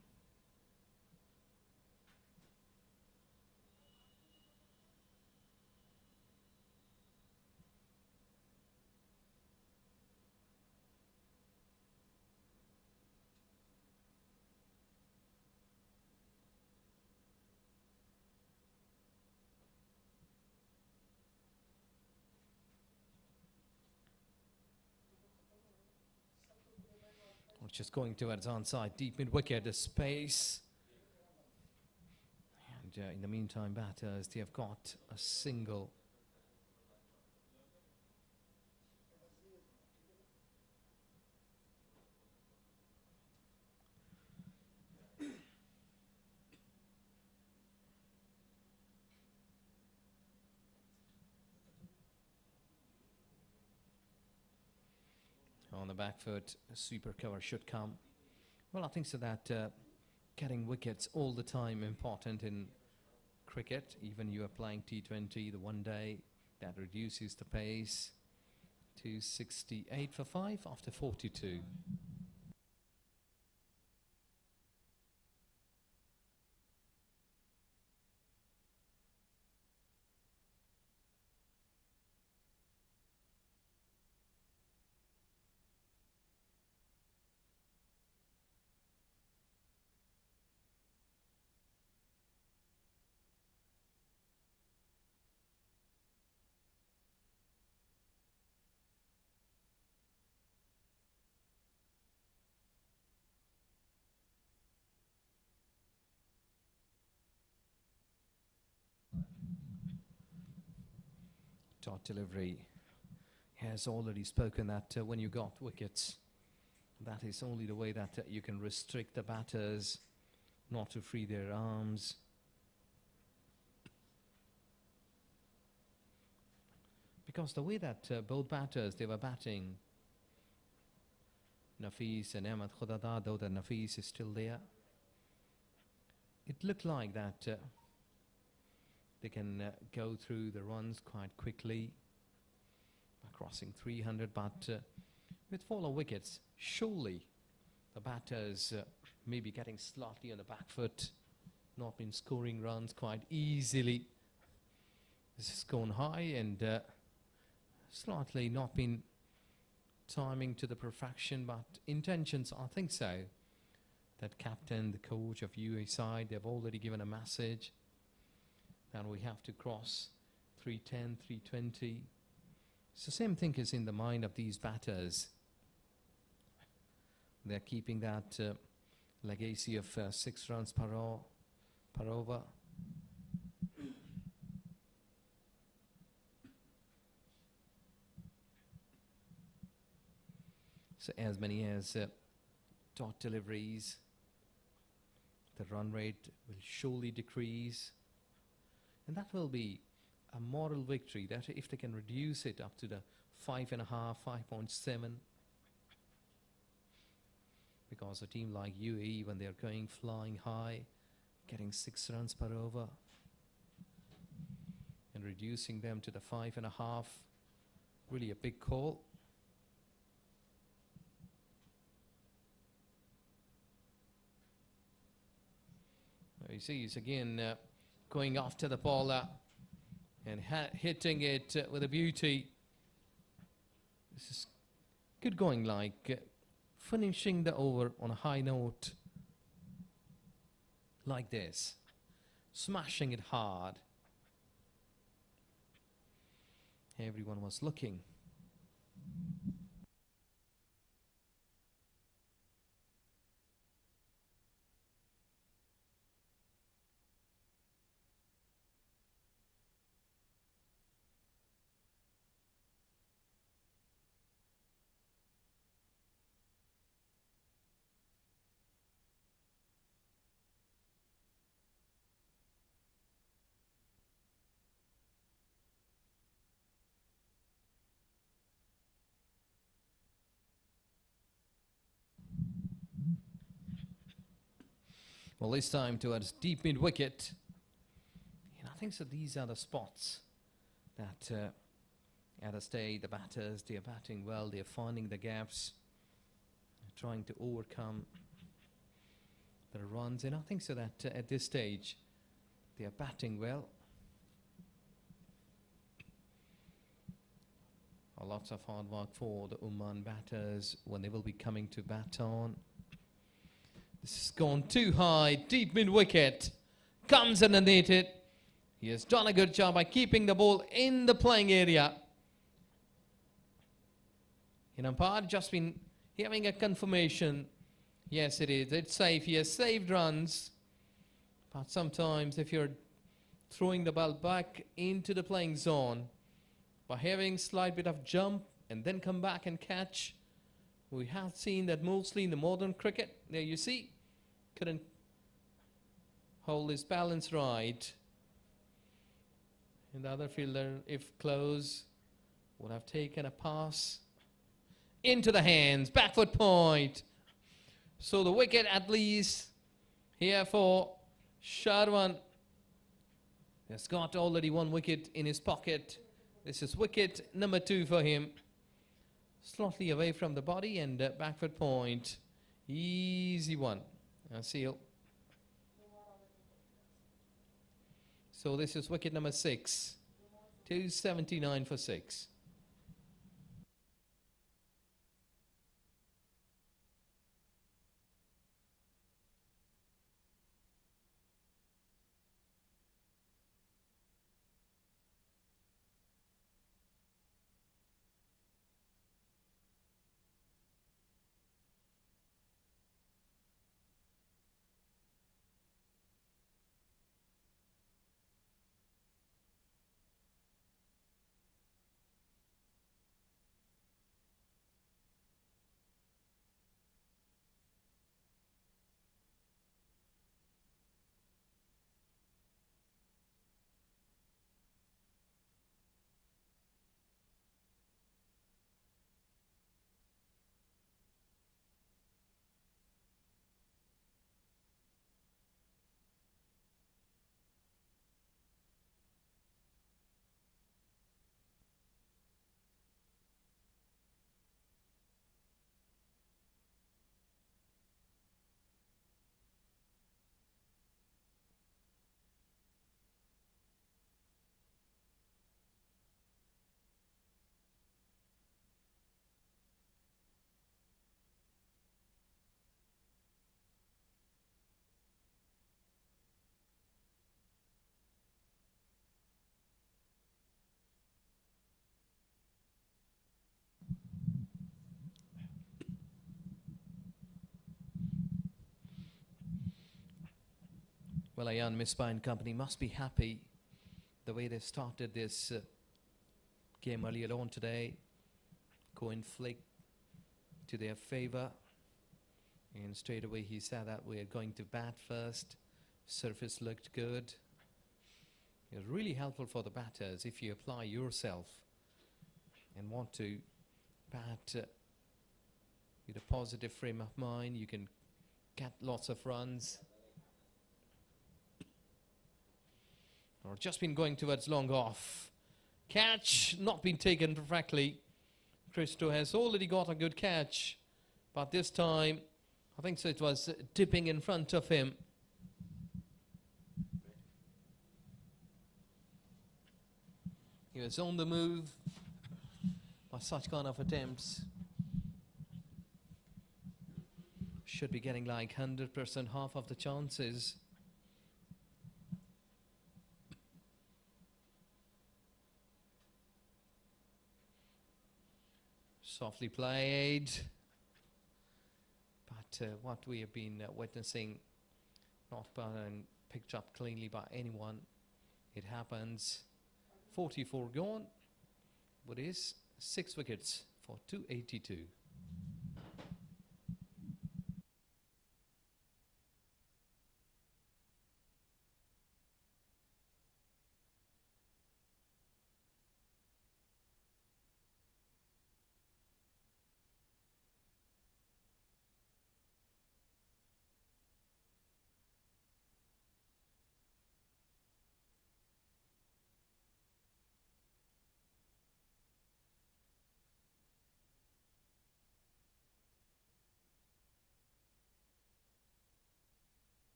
Speaker 5: Just going towards onside, deep mid wicket, the space. And in the meantime, batters, they have got a single. On the back foot, a super cover should come. Well, I think so that getting wickets all the time important in cricket. Even you are playing T20, the one day, that reduces the pace. 268 for 5 after 42. Taut delivery has already spoken that when you got wickets, that is only the way that you can restrict the batters not to free their arms. Because the way that both batters, they were batting, Nafis and Ahmed Khudada, though that Nafis is still there, it looked like that they can go through the runs quite quickly by crossing 300. But with 4 wickets, surely the batters may be getting slightly on the back foot, not been scoring runs quite easily. This has gone high and slightly not been timing to the perfection, but intentions, I think so. That captain, the coach of UAE side, they've already given a message that we have to cross 310, 320. It's the same thing is in the mind of these batters. They're keeping that legacy of 6 runs per over. So as many as dot deliveries, the run rate will surely decrease. And that will be a moral victory, that if they can reduce it up to the 5.5, 5.7, because a team like UAE, when they're going flying high, getting 6 runs per over, and reducing them to the 5.5, really a big call. You see, he's again going after the bowler and hitting it with a beauty. This is good going, like finishing the over on a high note like this, smashing it hard. Everyone was looking. Well, this time towards deep mid wicket. And I think so these are the spots that at a stage the batters, they are batting well, they are finding the gaps, trying to overcome the runs. And I think so that at this stage they are batting well. Lots of hard work for the Oman batters when they will be coming to bat on. This has gone too high, deep mid wicket, comes underneath it. He has done a good job by keeping the ball in the playing area. And umpire just been having a confirmation. Yes, it is. It's safe. He has saved runs. But sometimes if you're throwing the ball back into the playing zone, by having slight bit of jump and then come back and catch, we have seen that mostly in the modern cricket. There you see, couldn't hold his balance right. And the other fielder, if close, would have taken a pass into the hands, back foot point. So the wicket at least here for Sharwan. He's got already 1 wicket in his pocket. This is wicket number 2 for him. Slightly away from the body and back foot point. Easy one. Seal. So this is wicket number 6. 279 for 6. Well, Ayan Misbah and company must be happy the way they started this game earlier on today. Coin flick to their favour. And straight away he said that we are going to bat first. Surface looked good. It was really helpful for the batters if you apply yourself and want to bat with a positive frame of mind. You can get lots of runs. Or just been going towards long off. Catch not been taken perfectly. Christo has already got a good catch, but this time I think so it was dipping in front of him. He was on the move by such kind of attempts. Should be getting like 100%, half of the chances. Softly played. But what we have been witnessing, not been picked up cleanly by anyone. It happens. 44 gone. What is 6 wickets for 282.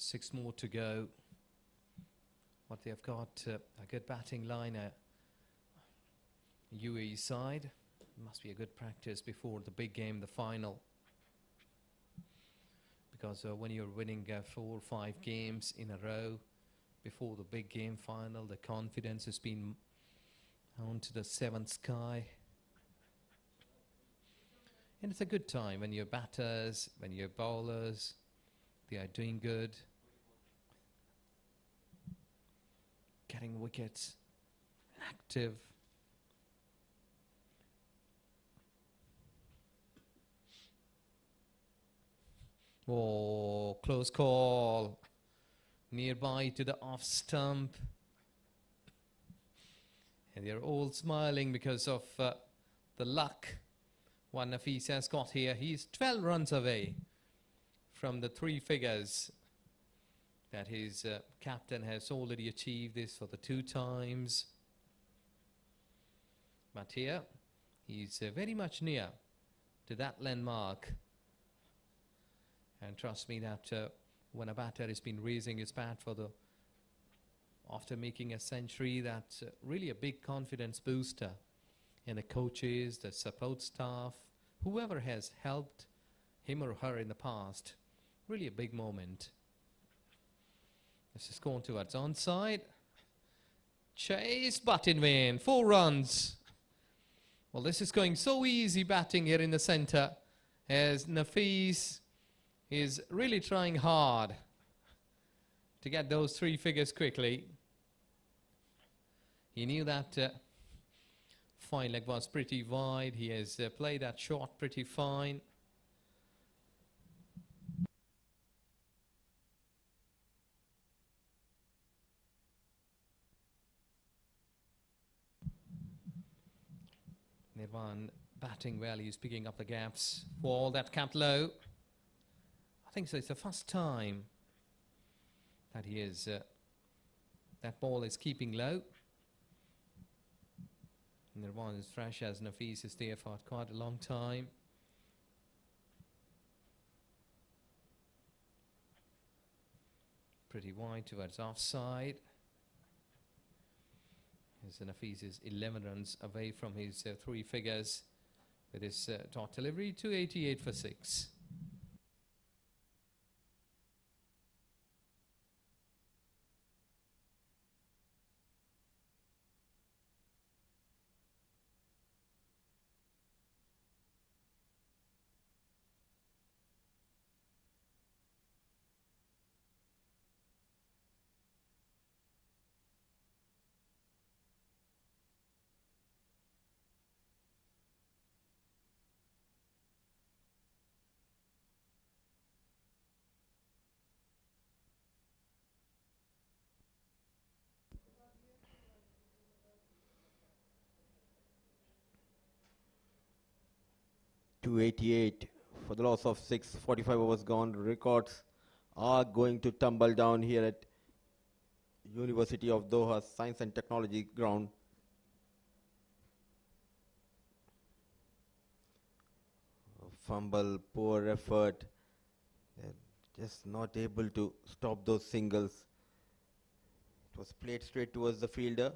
Speaker 5: Six more to go. What they've got, a good batting liner. UAE side. Must be a good practice before the big game, the final. Because when you're winning 4 or 5 games in a row before the big game final, the confidence has been on to the 7th sky. And it's a good time when your batters, when your bowlers, they are doing good. Getting wickets, active. Oh, close call. Nearby to the off stump. And they're all smiling because of the luck one Nafis has got here. He's 12 runs away from the 3 figures that his captain has already achieved this for the 2 times. But here, he's very much near to that landmark. And trust me that when a batter has been raising his bat for the, after making a century, that's really a big confidence booster. And the coaches, the support staff, whoever has helped him or her in the past, really a big moment. This is going towards onside. Chase, but in vain. 4 runs. Well, this is going so easy batting here in the centre, as Nafis is really trying hard to get those 3 figures quickly. He knew that fine leg was pretty wide. He has played that shot pretty fine. Nirvan batting well. He's picking up the gaps. Ball that capped low. I think so. It's the first time that he is that ball is keeping low. Nirvan is fresh as Nafis is there for quite a long time. Pretty wide towards offside. As Nafis is 11 runs away from his 3 figures with his dot delivery, 288 for 6.
Speaker 1: 288 for the loss of 6. 45 overs gone. Records are going to tumble down here at University of Doha Science and Technology ground. Fumble, poor effort. They're just not able to stop those singles. It was played straight towards the fielder,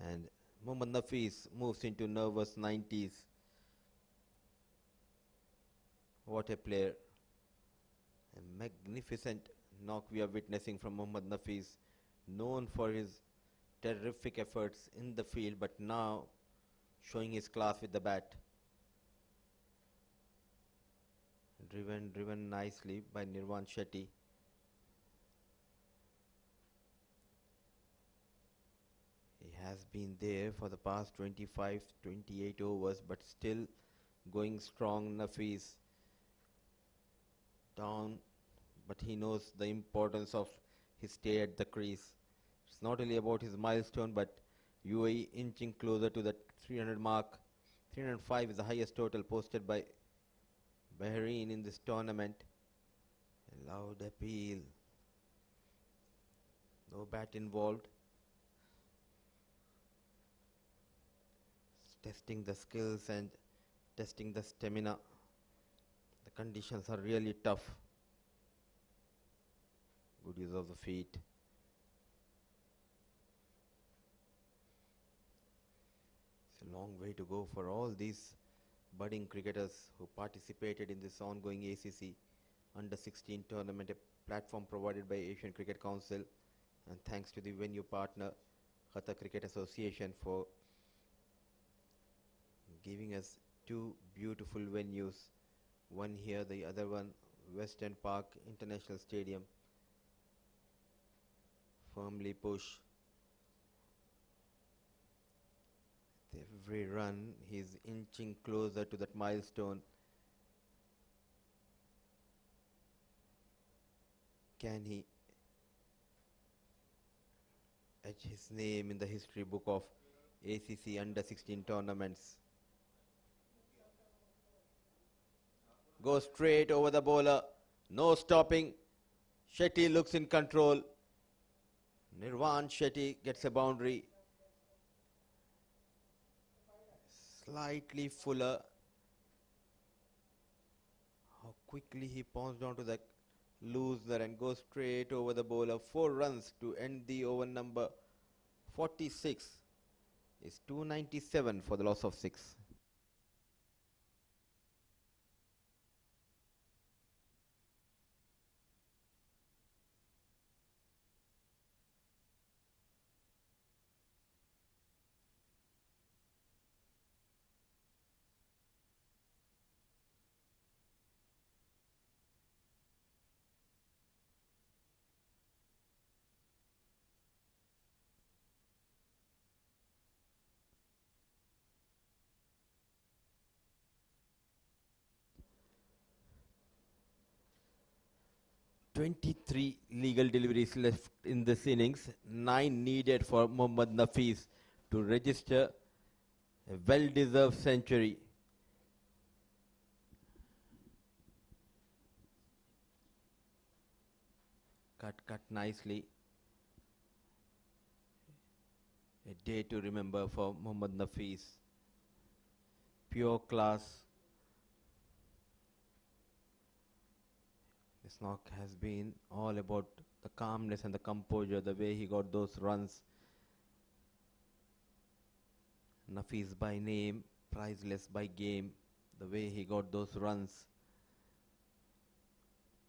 Speaker 1: and Mohammad Nafis moves into nervous 90s. What a player. A magnificent knock we are witnessing from Mohammad Nafis, known for his terrific efforts in the field, but now showing his class with the bat. Driven nicely by Nirvan Shetty. He has been there for the past 25, 28 overs, but still going strong. Nafis down, but he knows the importance of his stay at the crease. It's not only about his milestone, but UAE inching closer to the 300 mark. 305 is the highest total posted by Bahrain in this tournament. A loud appeal. No bat involved. Testing the skills and testing the stamina. The conditions are really tough. Good use of the feet. It's a long way to go for all these budding cricketers who participated in this ongoing ACC Under-16 tournament, a platform provided by Asian Cricket Council, and thanks to the venue partner Qatar Cricket Association for giving us two beautiful venues, one here, the other one Western Park International Stadium. Firmly push. With every run, he's inching closer to that milestone. Can he etch his name in the history book of ACC Under-16 tournaments? Goes straight over the bowler. No stopping. Shetty looks in control. Nirvan Shetty gets a boundary. Slightly fuller. How quickly he pounced onto the looser and goes straight over the bowler. 4 runs to end the over number 46. Is 297 for the loss of 6. Twenty-three legal deliveries left in this innings. 9 needed for Mohammad Nafis to register a well-deserved century. Cut nicely. A day to remember for Mohammad Nafis. Pure class. This knock has been all about the calmness and the composure, the way he got those runs. Nafis by name, priceless by game, the way he got those runs.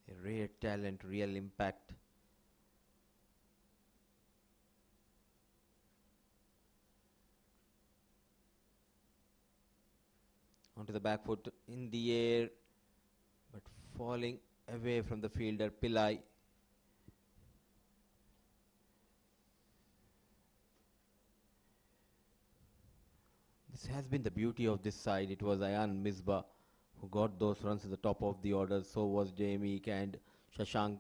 Speaker 1: A rare talent, real impact. Onto the back foot, in the air, but falling away from the fielder, Pillai. This has been the beauty of this side. It was Ayan Misbah who got those runs at the top of the order. So was Jamie and Shashank.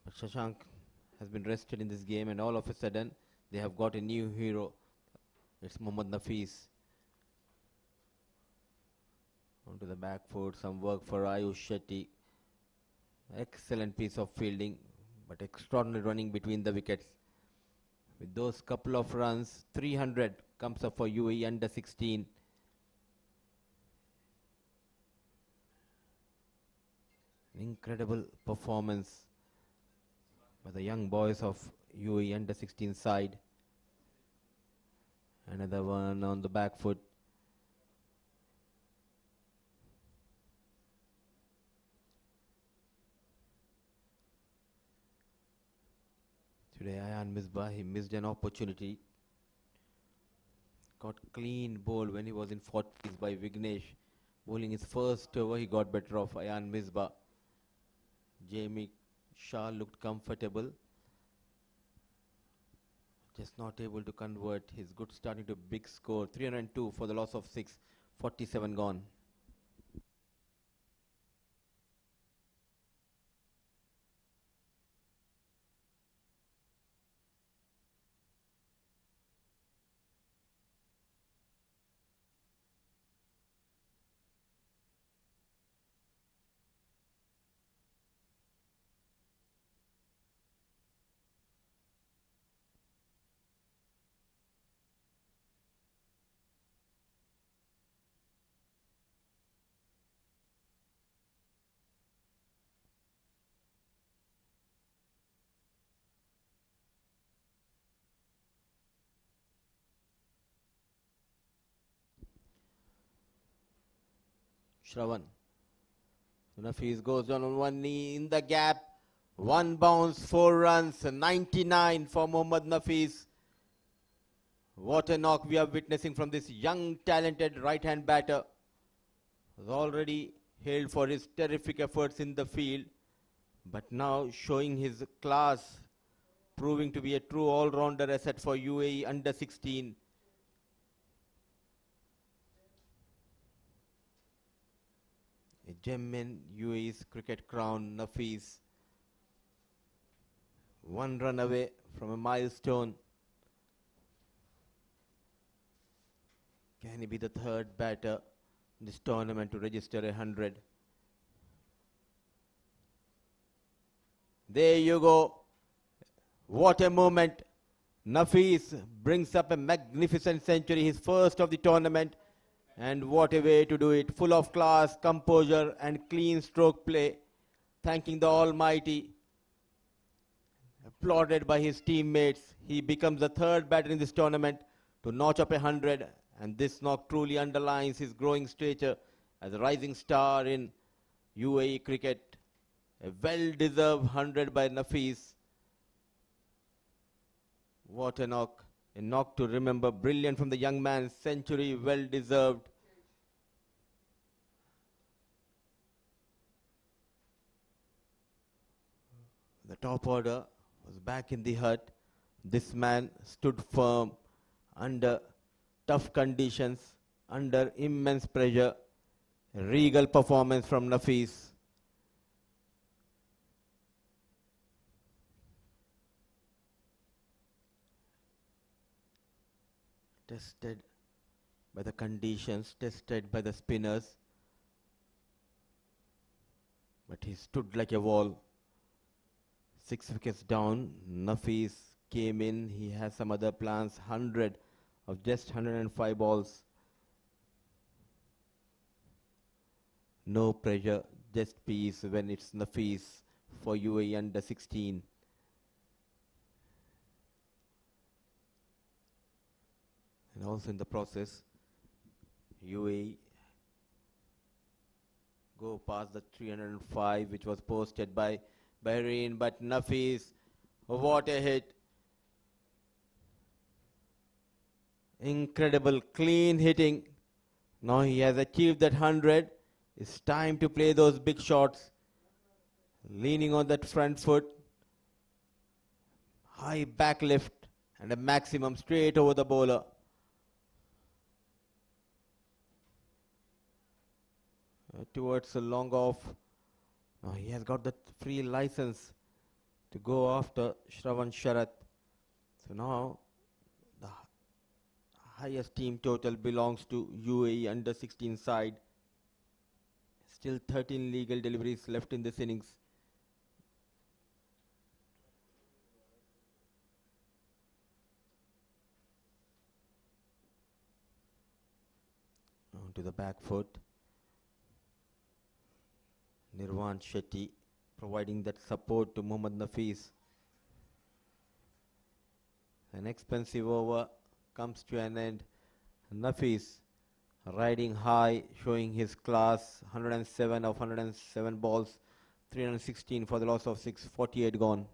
Speaker 1: But Shashank has been rested in this game, and all of a sudden they have got a new hero. It's Mohammad Nafis. Onto the back foot, some work for Ayush Shetty. Excellent piece of fielding, but extraordinary running between the wickets. With those couple of runs, 300 comes up for UAE under 16. An incredible performance by the young boys of UAE under 16 side. Another one on the back foot. Today Ayan Misbah, he missed an opportunity. Got clean bowl when he was in 40s by Vignesh. Bowling his first over, he got better off Ayan Misbah. Jamie Shah looked comfortable. Just not able to convert his good start into big score. 302 for the loss of 6. 47 gone. Shravan. Nafis goes down on one knee in the gap. One bounce, 4 runs, 99 for Mohammad Nafis. What a knock we are witnessing from this young, talented right-hand batter. Was already hailed for his terrific efforts in the field, but now showing his class, proving to be a true all-rounder asset for UAE under 16. A gem in UAE's cricket crown, Nafis. 1 run away from a milestone. Can he be the third batter in this tournament to register 100? There you go. What a moment. Nafis brings up a magnificent century, his first of the tournament. And what a way to do it. Full of class, composure and clean stroke play. Thanking the Almighty. Applauded by his teammates. He becomes the third batter in this tournament to notch up 100. And this knock truly underlines his growing stature as a rising star in UAE cricket. A well-deserved 100 by Nafis. What a knock. A knock to remember. Brilliant from the young man. Century well-deserved. The top order was back in the hut. This man stood firm under tough conditions, under immense pressure. A regal performance from Nafis. Tested by the conditions, tested by the spinners. But he stood like a wall. 6 wickets down. Nafis came in. He has some other plans. 100 of just 105 balls. No pressure, just peace when it's Nafis for UAE under 16. And also in the process, UAE go past the 305, which was posted by Bahrain, but Nafis, what a hit. Incredible, clean hitting. Now he has achieved that 100. It's time to play those big shots. Leaning on that front foot. High back lift and a maximum straight over the bowler. Towards a long off. Now he has got the free license to go after Shravan Sharath. So now the highest team total belongs to UAE under 16 side. Still 13 legal deliveries left in this innings. On to the back foot. Nirvan Shetty providing that support to Mohammad Nafis. An expensive over comes to an end. Nafis riding high, showing his class. 107 of 107 balls, 316 for the loss of 6, 48 gone.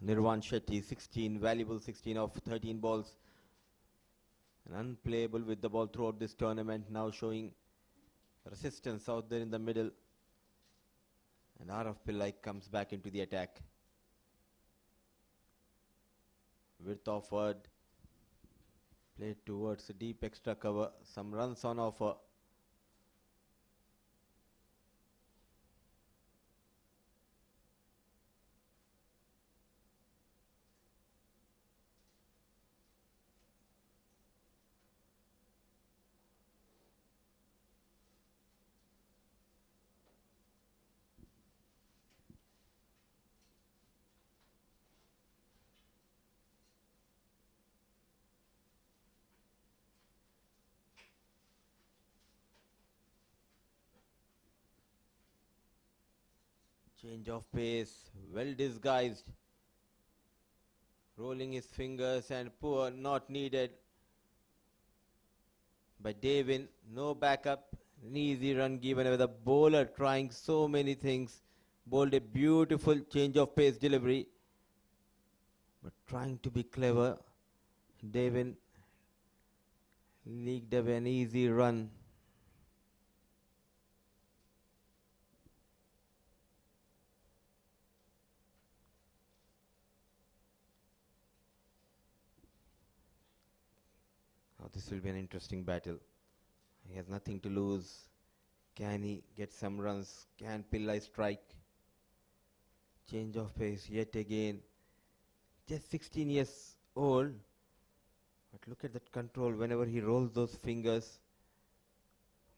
Speaker 1: Nirvan Shetty, 16, valuable 16 of 13 balls. And unplayable with the ball throughout this tournament, now showing resistance out there in the middle. And Araf Pillai comes back into the attack. Width offered, played towards a deep extra cover, some runs on offer. Change of pace, well disguised. Rolling his fingers and poor, not needed by Devin. No backup, an easy run given with the bowler trying so many things. Bowled a beautiful change of pace delivery, but trying to be clever. Devin leaked away an easy run. Now this will be an interesting battle. He has nothing to lose. Can he get some runs? Can Pillai strike? Change of pace yet again. Just 16 years old. But look at that control whenever he rolls those fingers.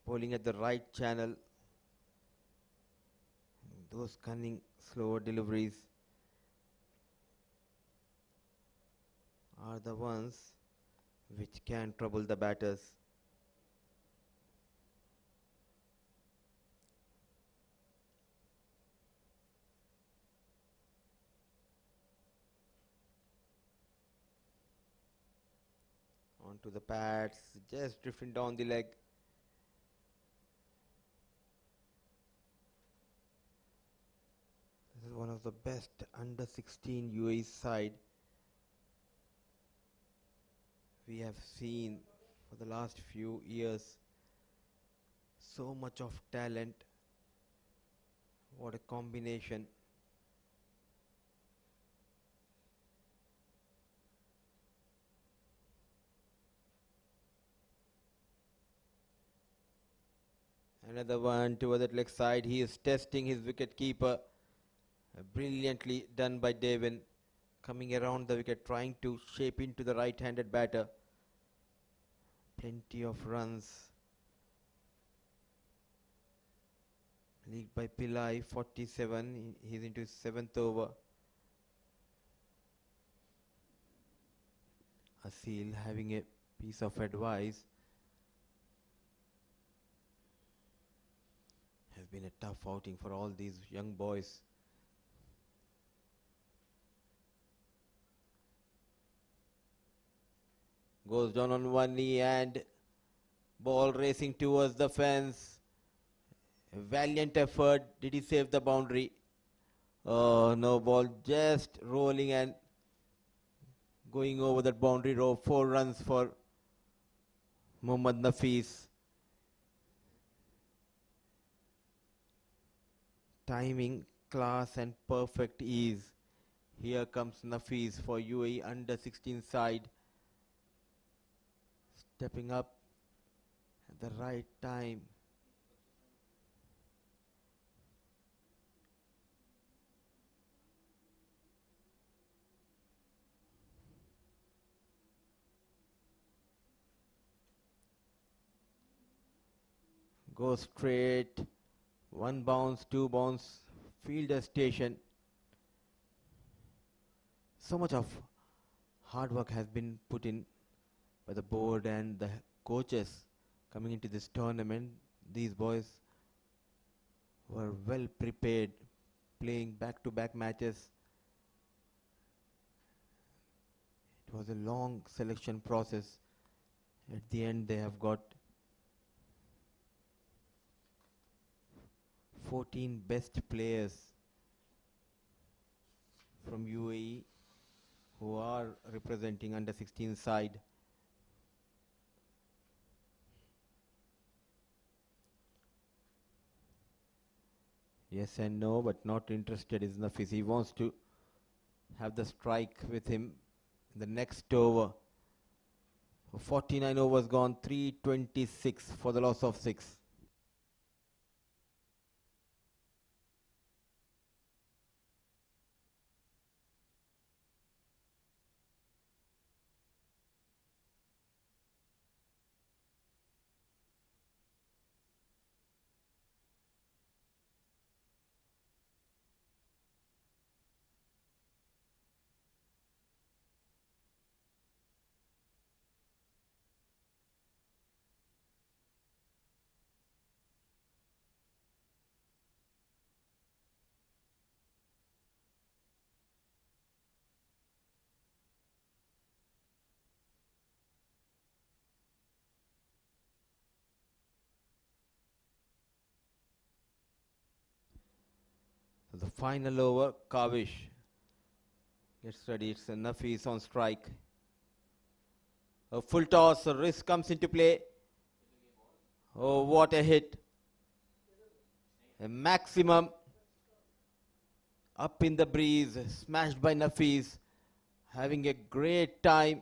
Speaker 1: Bowling at the right channel. Those cunning, slower deliveries are the ones which can trouble the batters. Onto the pads, just drifting down the leg. This is one of the best under 16 UAE side we have seen for the last few years. So much of talent. What a combination. Another one toward that leg side. He is testing his wicket keeper. Brilliantly done by Devin. Coming around the wicket, trying to shape into the right-handed batter. Plenty of runs. League by Pillai, 47. He's into his 7th over. Asil having a piece of advice. Has been a tough outing for all these young boys. Goes down on one knee and ball racing towards the fence. A valiant effort. Did he save the boundary? Oh, no, ball just rolling and going over that boundary row. 4 runs for Mohammad Nafis. Timing, class and perfect ease. Here comes Nafis for UAE under 16 side. Stepping up at the right time. Go straight. 1 bounce, 2 bounce. Fielder station. So much of hard work has been put in by the board and the coaches coming into this tournament. These boys were well prepared, playing back-to-back matches. It was a long selection process. At the end, they have got 14 best players from UAE who are representing under 16 side. Yes and no, but not interested is Nafis. He wants to have the strike with him in the next over. 49 overs gone, 326 for the loss of 6. So the final over, Kavish gets ready. It's Nafis on strike. A full toss, a risk comes into play. Oh, what a hit. A maximum up in the breeze, smashed by Nafis. Having a great time.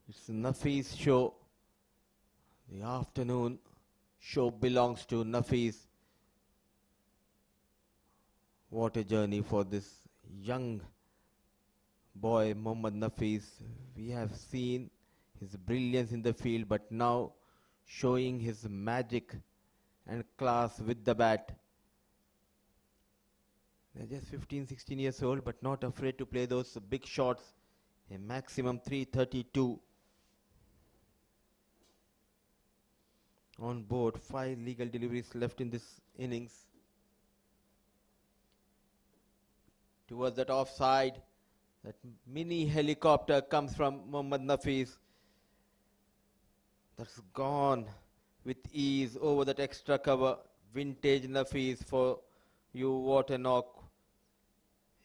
Speaker 1: It's Nafis show. The afternoon show belongs to Nafis. What a journey for this young boy, Mohammad Nafis. We have seen his brilliance in the field, but now showing his magic and class with the bat. They're just 15, 16 years old, but not afraid to play those big shots. A maximum 332 on board. 5 legal deliveries left in this innings. Towards that offside, that mini helicopter comes from Mohammad Nafis. That's gone with ease over that extra cover. Vintage Nafis for you. What a knock.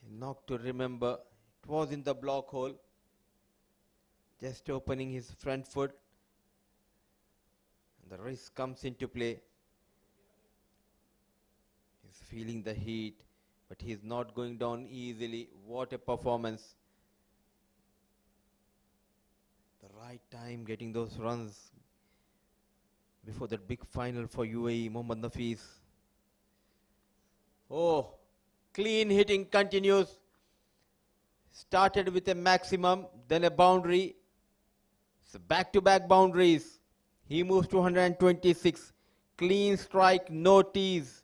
Speaker 1: A knock to remember. It was in the block hole. Just opening his front foot. And the wrist comes into play. He's feeling the heat, but he's not going down easily. What a performance. The right time getting those runs before that big final for UAE, Mohammad Nafis. Oh, clean hitting continues. Started with a maximum, then a boundary. So back-to-back boundaries. He moves to 126. Clean strike, no tease.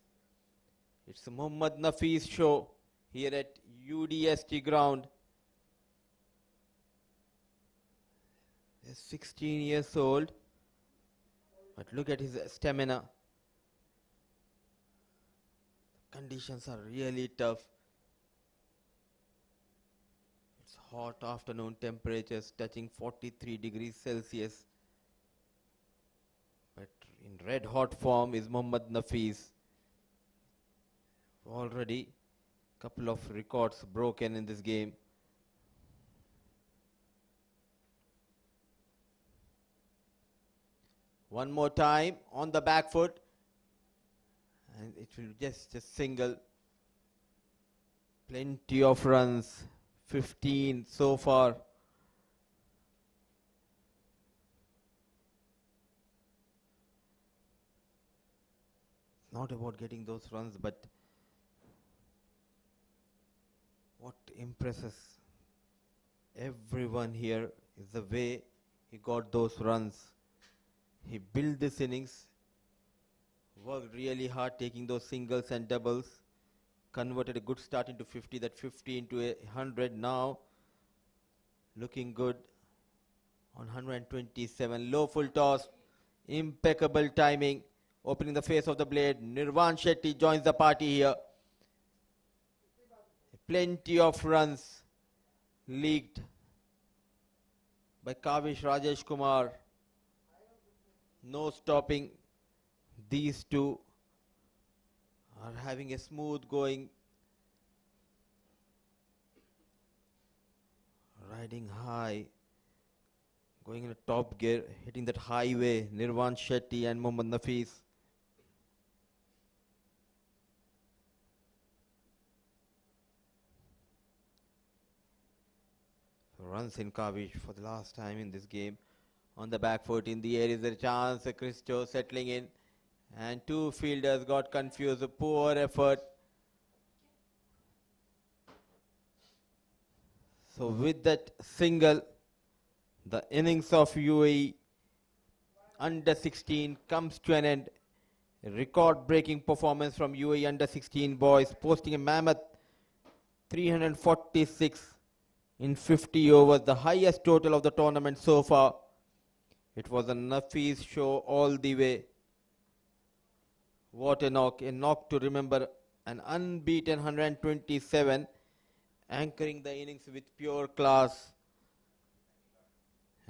Speaker 1: It's Mohammad Nafis show here at UDST ground. He's 16 years old, but look at his stamina. Conditions are really tough. It's Hot afternoon temperatures touching 43 degrees Celsius. But in red hot form is Mohammad Nafis. Already couple of records broken in this game. One more time on the back foot. And it will just single. Plenty of runs. 15 so far. Not about getting those runs, but what impresses everyone here is the way he got those runs. He built this innings, worked really hard taking those singles and doubles, converted a good start into 50, that 50 into 100 now, looking good on 127, low full toss, impeccable timing, opening the face of the blade. Nirvan Shetty joins the party here. Plenty of runs leaked by Kavish Rajesh Kumar. No stopping. These two are having a smooth going. Riding high. Going in a top gear. Hitting that highway. Nirvan Shetty and Mohammad Nafis. Runs in Kavish for the last time in this game. On the back foot, in the air is a chance. Christo settling in. And two fielders got confused. A poor effort. So with that single, the innings of UAE under 16 comes to an end. A record-breaking performance from UAE under 16 boys, posting a mammoth 346 in 50 overs, the highest total of the tournament so far. It was a Nafis show all the way. What a knock to remember. An unbeaten 127, anchoring the innings with pure class.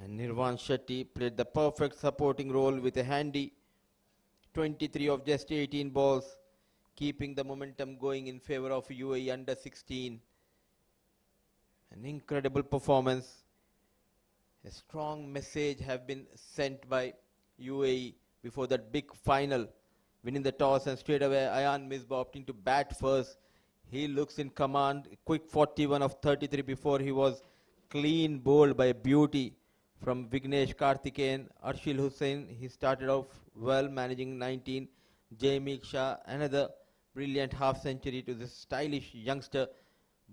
Speaker 1: And Nirvan Shetty played the perfect supporting role with a handy 23 of just 18 balls, keeping the momentum going in favor of UAE under 16. An incredible performance. A strong message have been sent by UAE before that big final, winning the toss, and straight away Ayan Misbah opting to bat first. He looks in command. Quick 41 of 33 before he was clean bowled by a beauty from Vignesh Karthikeyan. Arshil Hussain, he started off well, managing 19. Jamie Shah, another brilliant half century to this stylish youngster.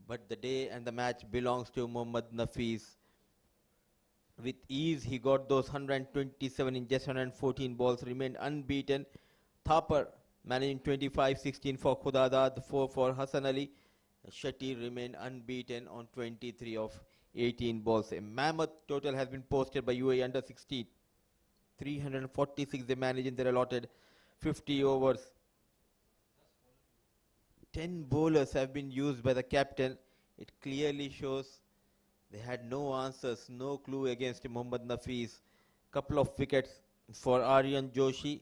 Speaker 1: But the day and the match belongs to Mohammad Nafis. With ease, he got those 127 in just 114 balls, remained unbeaten. Thapar managing 25-16 for Khudadad, 4 for Hassan Ali. Shetty remained unbeaten on 23 of 18 balls. A mammoth total has been posted by UAE under 16. 346 they managed in their allotted 50 overs. 10 bowlers have been used by the captain. It clearly shows they had no answers, no clue against Mohammad Nafis. Couple of wickets for Aryan Joshi.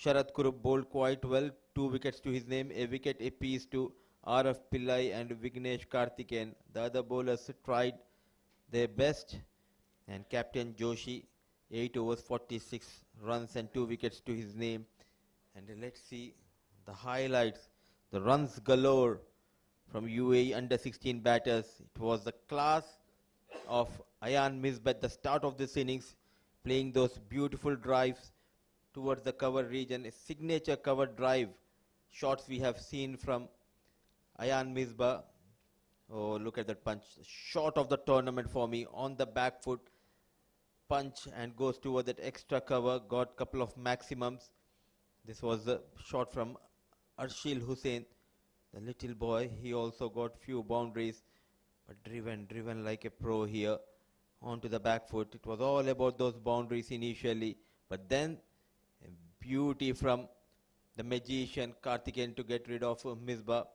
Speaker 1: Sharad Kurup bowled quite well. 2 wickets to his name. A wicket apiece to RF Pillai and Vignesh Karthikeyan. The other bowlers tried their best. And Captain Joshi, 8 overs, 46 runs and 2 wickets to his name. And let's see the highlights. The runs galore from UAE under 16 batters. It was the class of Ayan Misbah at the start of this innings, playing those beautiful drives towards the cover region. A signature cover drive shots we have seen from Ayan Misbah. Oh, look at that punch. Shot of the tournament for me on the back foot. Punch and goes toward that extra cover. Got couple of maximums. This was the shot from Arshil Hussain, the little boy. He also got few boundaries, but driven like a pro here onto the back foot. It was all about those boundaries initially, but then a beauty from the magician Karthikeyan to get rid of Misbah.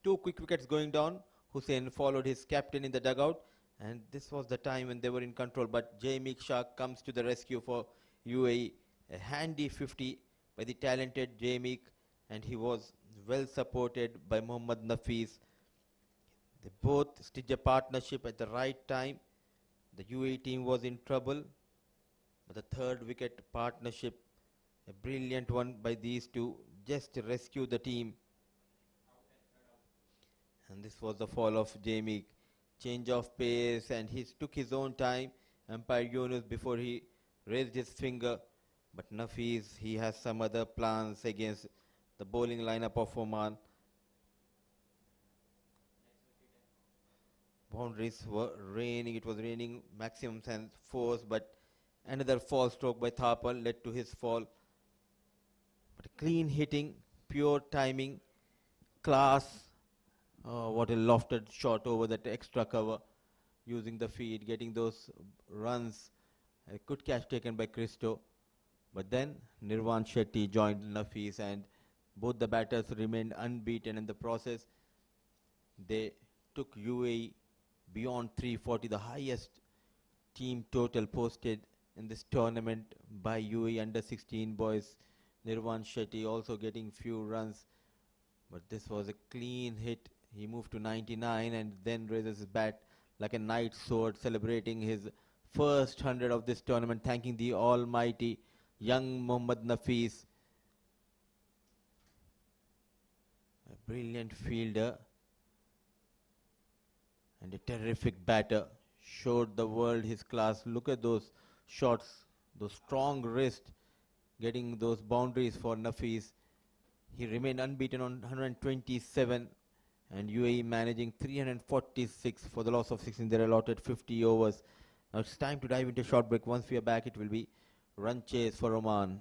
Speaker 1: 2 quick wickets going down. Hussein followed his captain in the dugout, and this was the time when they were in control. But Jameek Shah comes to the rescue for UAE. A handy 50 by the talented Jameek, and he was well supported by Mohammad Nafis. They both stitched a partnership at the right time. The UAE team was in trouble, but the third wicket partnership, a brilliant one by these two, just rescued the team. And this was the fall of Jamie. Change of pace, and he took his own time. Umpire Yunus before he raised his finger. But Nafis, he has some other plans against the bowling lineup of Oman. Boundaries were raining. It was raining maximum force, but another fall stroke by Thapar led to his fall. But clean hitting, pure timing, class. What a lofted shot over that extra cover, using the feet, getting those runs. A good catch taken by Christo. But then Nirvan Shetty joined Nafis, and both the batters remained unbeaten in the process. They took UAE beyond 340, the highest team total posted in this tournament by UAE under 16 boys. Nirvan Shetty also getting few runs, but this was a clean hit. He moved to 99 and then raises his bat like a knight's sword, celebrating his first 100 of this tournament, thanking the almighty young Mohammad Nafis. A brilliant fielder and a terrific batter. Showed the world his class. Look at those shots, those strong wrists, getting those boundaries for Nafis. He remained unbeaten on 127, and UAE managing 346 for the loss of 6 in their allotted 50 overs. Now it's time to dive into a short break. Once we are back, it will be run chase for Oman.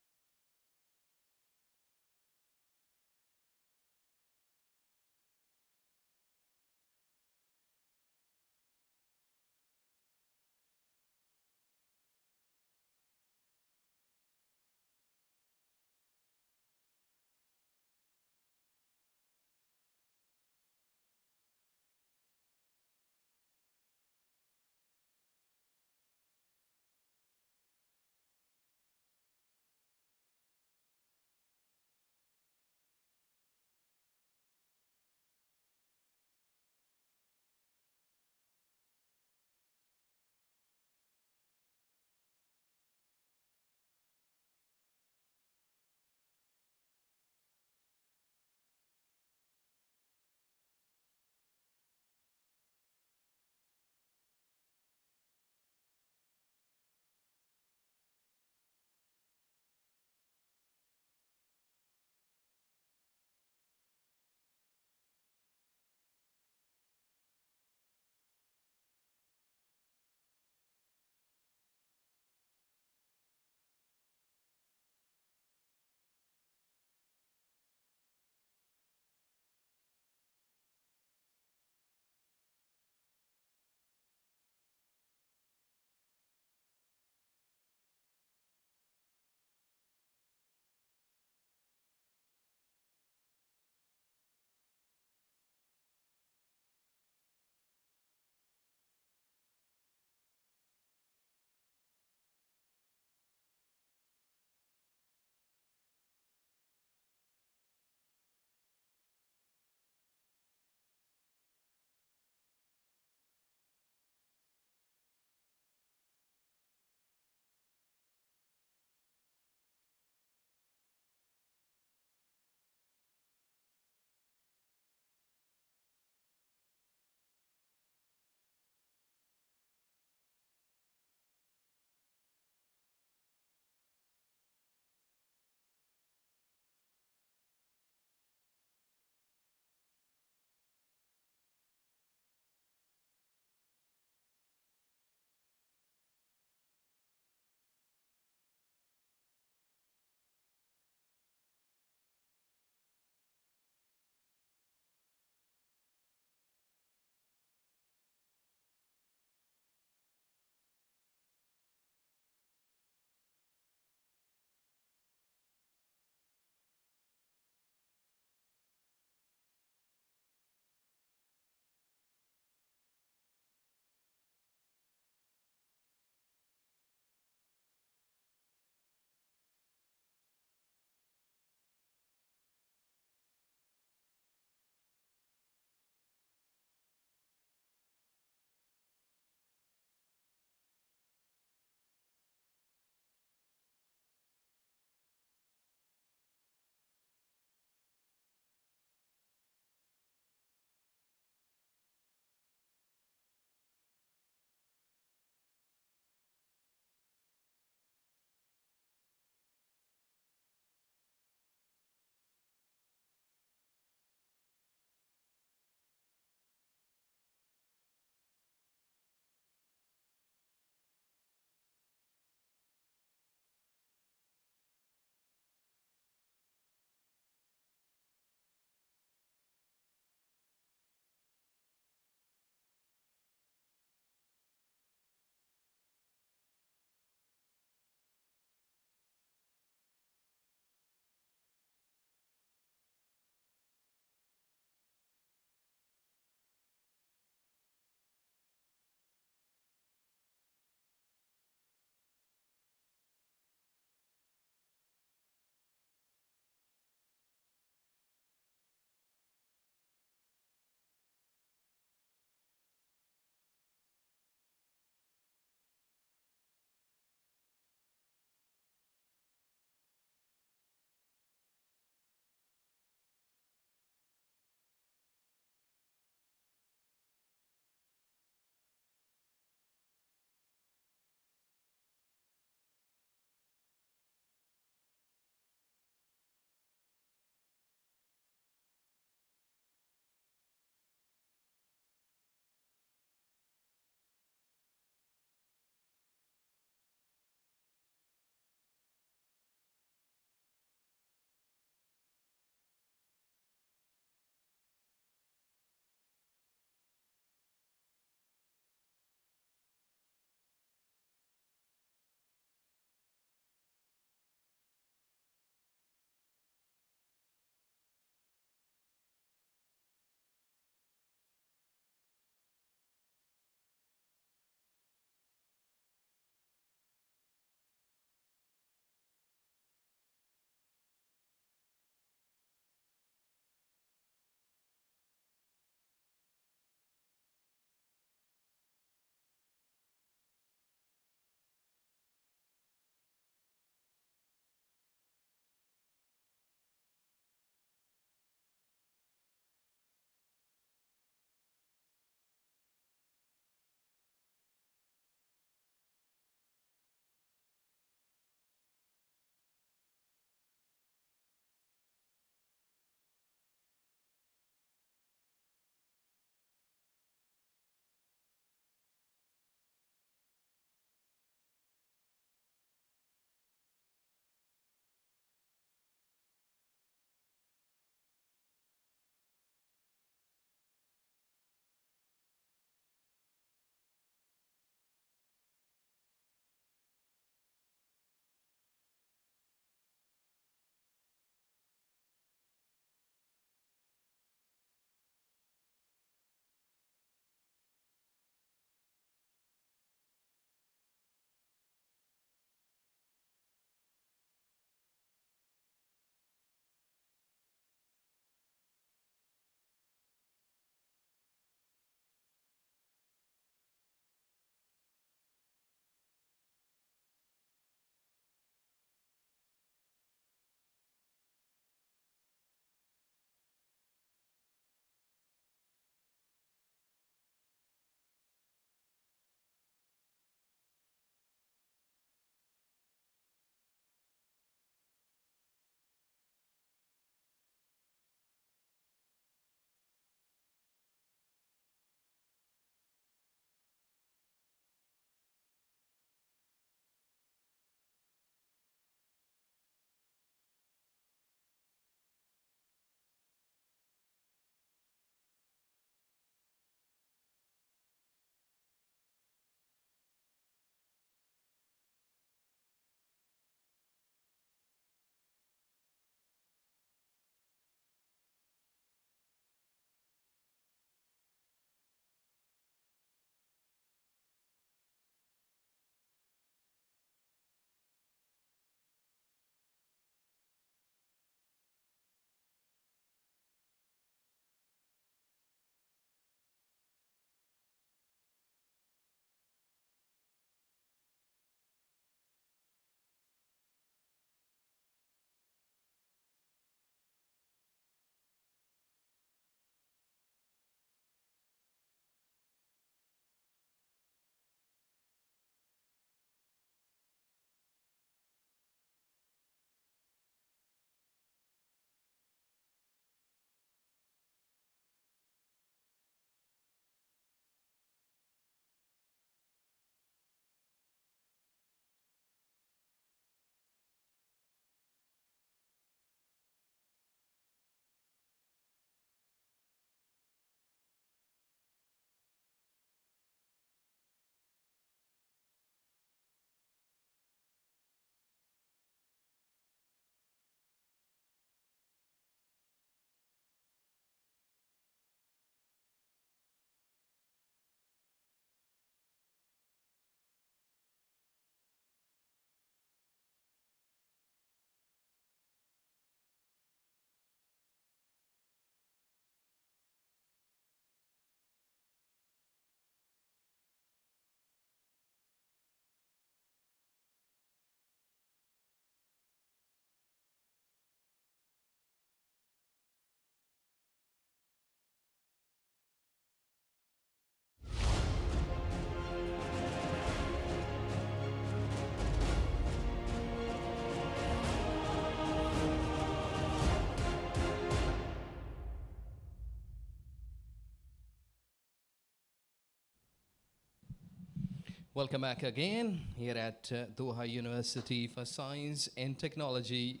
Speaker 5: Welcome back again here at Doha University for Science and Technology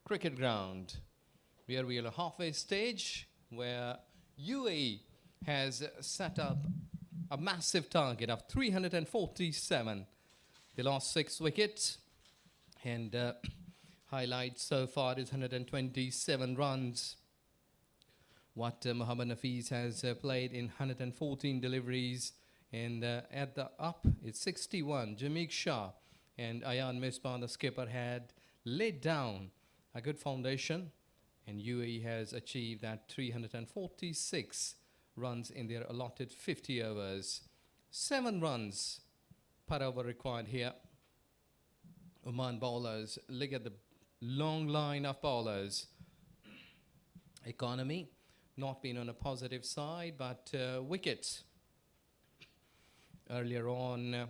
Speaker 5: Cricket Ground, where we are at a halfway stage where UAE has set up a massive target of 347. They lost 6 wickets, and highlight so far is 127 runs. What Mohammad Nafees has played in 114 deliveries. And at the up, it's 61. Jameek Shah and Ayan Misbah, the skipper, had laid down a good foundation. And UAE has achieved that 346 runs in their allotted 50 overs. 7 runs per over required here. Oman bowlers, look at the long line of bowlers. Economy, not been on a positive side, but wickets. Earlier on,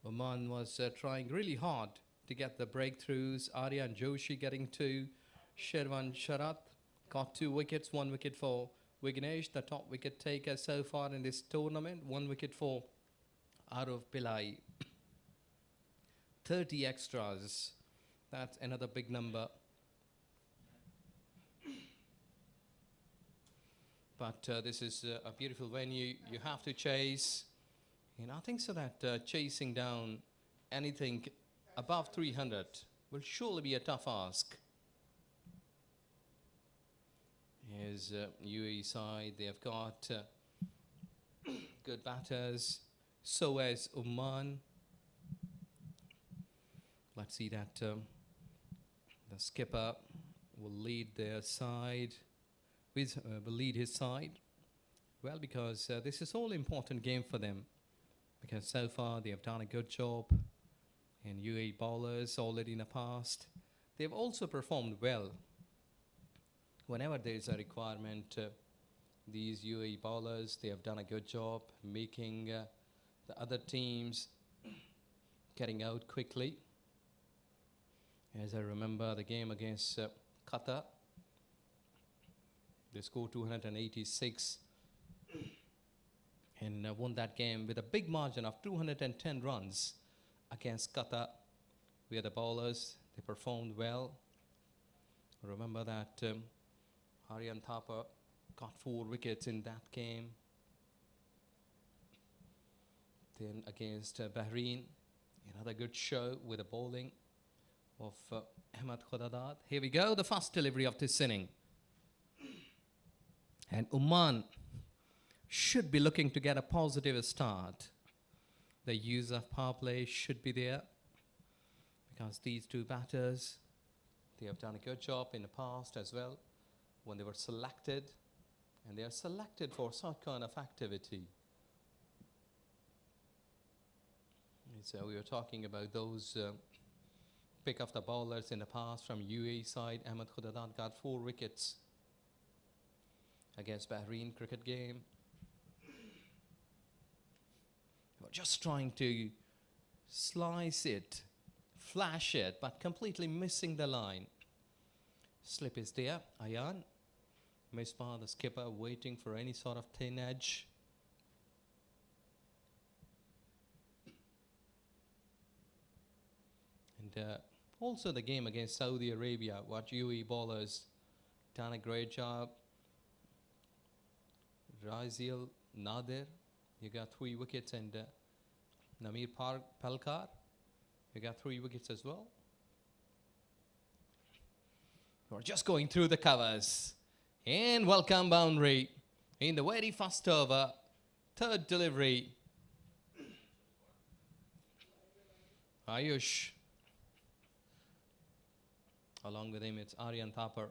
Speaker 5: Oman was trying really hard to get the breakthroughs. Aryan Joshi getting 2. Sherwan Sharat got 2 wickets, 1 wicket for Vignesh, the top wicket taker so far in this tournament. 1 wicket for Aruf Pillai. 30 extras. That's another big number. But this is a beautiful venue. You have to chase. And I think so that chasing down anything above 300 will surely be a tough ask. Here's UAE side. They have got good batters. So as Oman. Let's see that the skipper will lead their side. Will lead his side. Well, because this is all important game for them. Because so far they have done a good job. And UAE bowlers already in the past, they've also performed well. Whenever there is a requirement, these UAE bowlers, they have done a good job making the other teams getting out quickly. As I remember the game against Qatar, they scored 286 and won that game with a big margin of 210 runs against Qatar. We are the bowlers, they performed well. Remember that Aryan Thapa got 4 wickets in that game. Then against Bahrain, another good show with the bowling of Ahmed Khudadad. Here we go, the first delivery of this inning. And Oman should be looking to get a positive start. The use of power play should be there because these 2 batters, they have done a good job in the past as well when they were selected, and they are selected for such kind of activity. And so we were talking about those pick of the bowlers in the past from UAE side. Ahmed Khudadad got 4 wickets against Bahrain cricket game. We're just trying to slice it, flash it, but completely missing the line. Slip is there, Ayan. Misbah, the skipper, waiting for any sort of thin edge. And also the game against Saudi Arabia, what UAE bowlers done a great job. Raziel Nadir, you got 3 wickets, and Namir Palkar, you got 3 wickets as well. We're just going through the covers. And welcome boundary in the very first over, 3rd delivery. Ayush. Along with him, it's Aryan Thapar.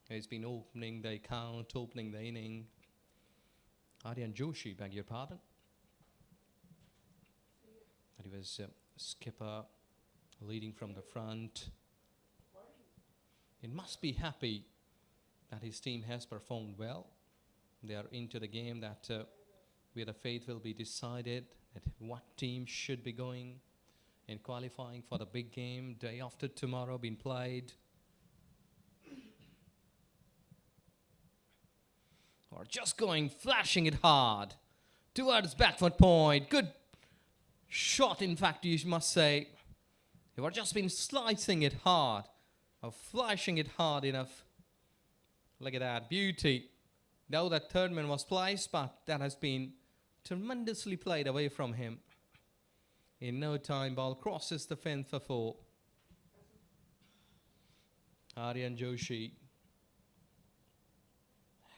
Speaker 5: He's been opening the account, opening the inning. Aryan Joshi, beg your pardon. And he was skipper, leading from the front. He must be happy that his team has performed well. They are into the game that where the fate will be decided, that what team should be going in qualifying for the big game day after tomorrow being played. Or just going, flashing it hard towards back foot point. Good shot, in fact, you must say. He would just been slicing it hard, or flashing it hard enough. Look at that, beauty. Though that third man was placed, but that has been tremendously played away from him. In no time, ball crosses the fence for 4. Aryan Joshi.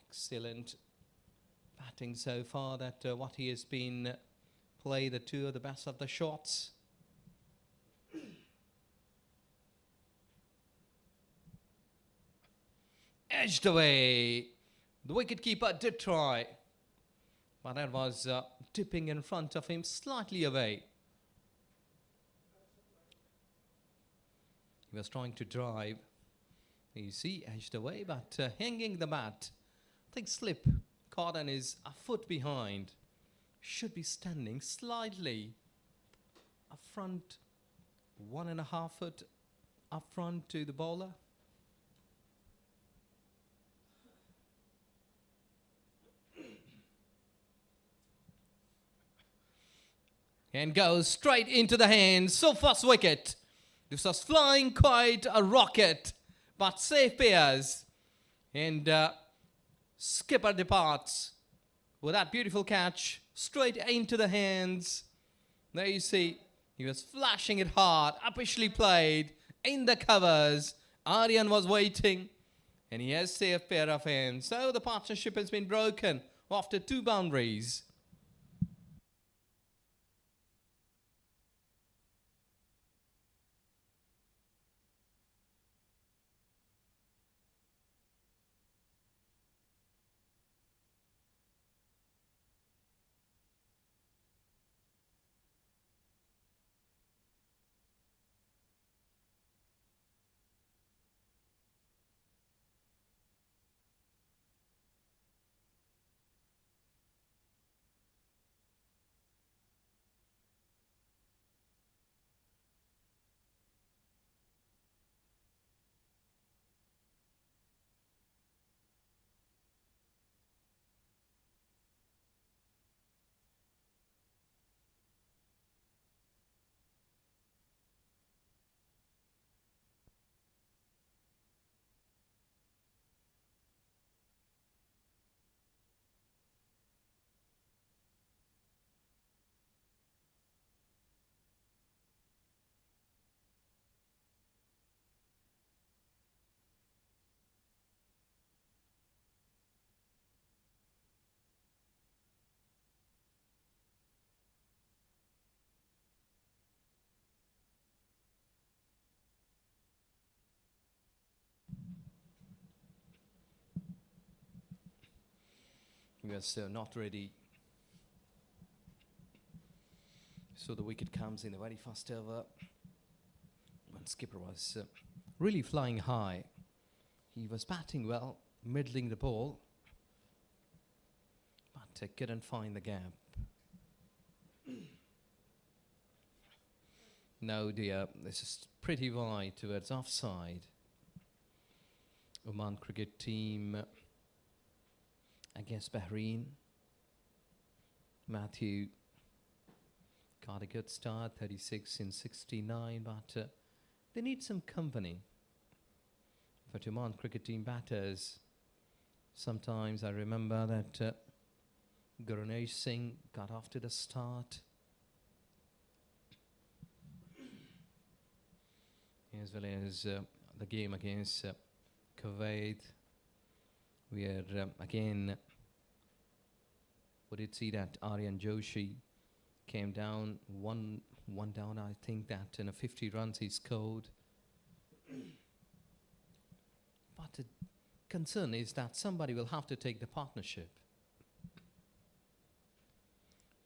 Speaker 5: Excellent batting so far. That what he has been played, the 2 of the best of the shots. Edged away. The wicketkeeper did try, but that was tipping in front of him, slightly away. He was trying to drive. You see, edged away, but hanging the bat. I think slip caught and is a foot behind. Should be standing slightly up front, 1.5 foot up front to the bowler. And goes straight into the hands. So first wicket. This was flying quite a rocket, but safe pairs. And skipper departs with that beautiful catch straight into the hands. There you see, he was flashing it hard, uppishly played in the covers. Aryan was waiting, and he has safe pair of hands. So the partnership has been broken after 2 boundaries. He was not ready. So the wicket comes in the very first over. When skipper was really flying high. He was batting well, middling the ball, but couldn't find the gap. No dear, this is pretty wide towards offside. Oman cricket team against Bahrain. Matthew got a good start, 36 in 69, but they need some company. For Oman cricket team batters, sometimes I remember that Gurnesh Singh got off to the start, as well as the game against Kuwait, where again we did see that Aryan Joshi came down one down. I think that in a 50 runs he scored. But the concern is that somebody will have to take the partnership.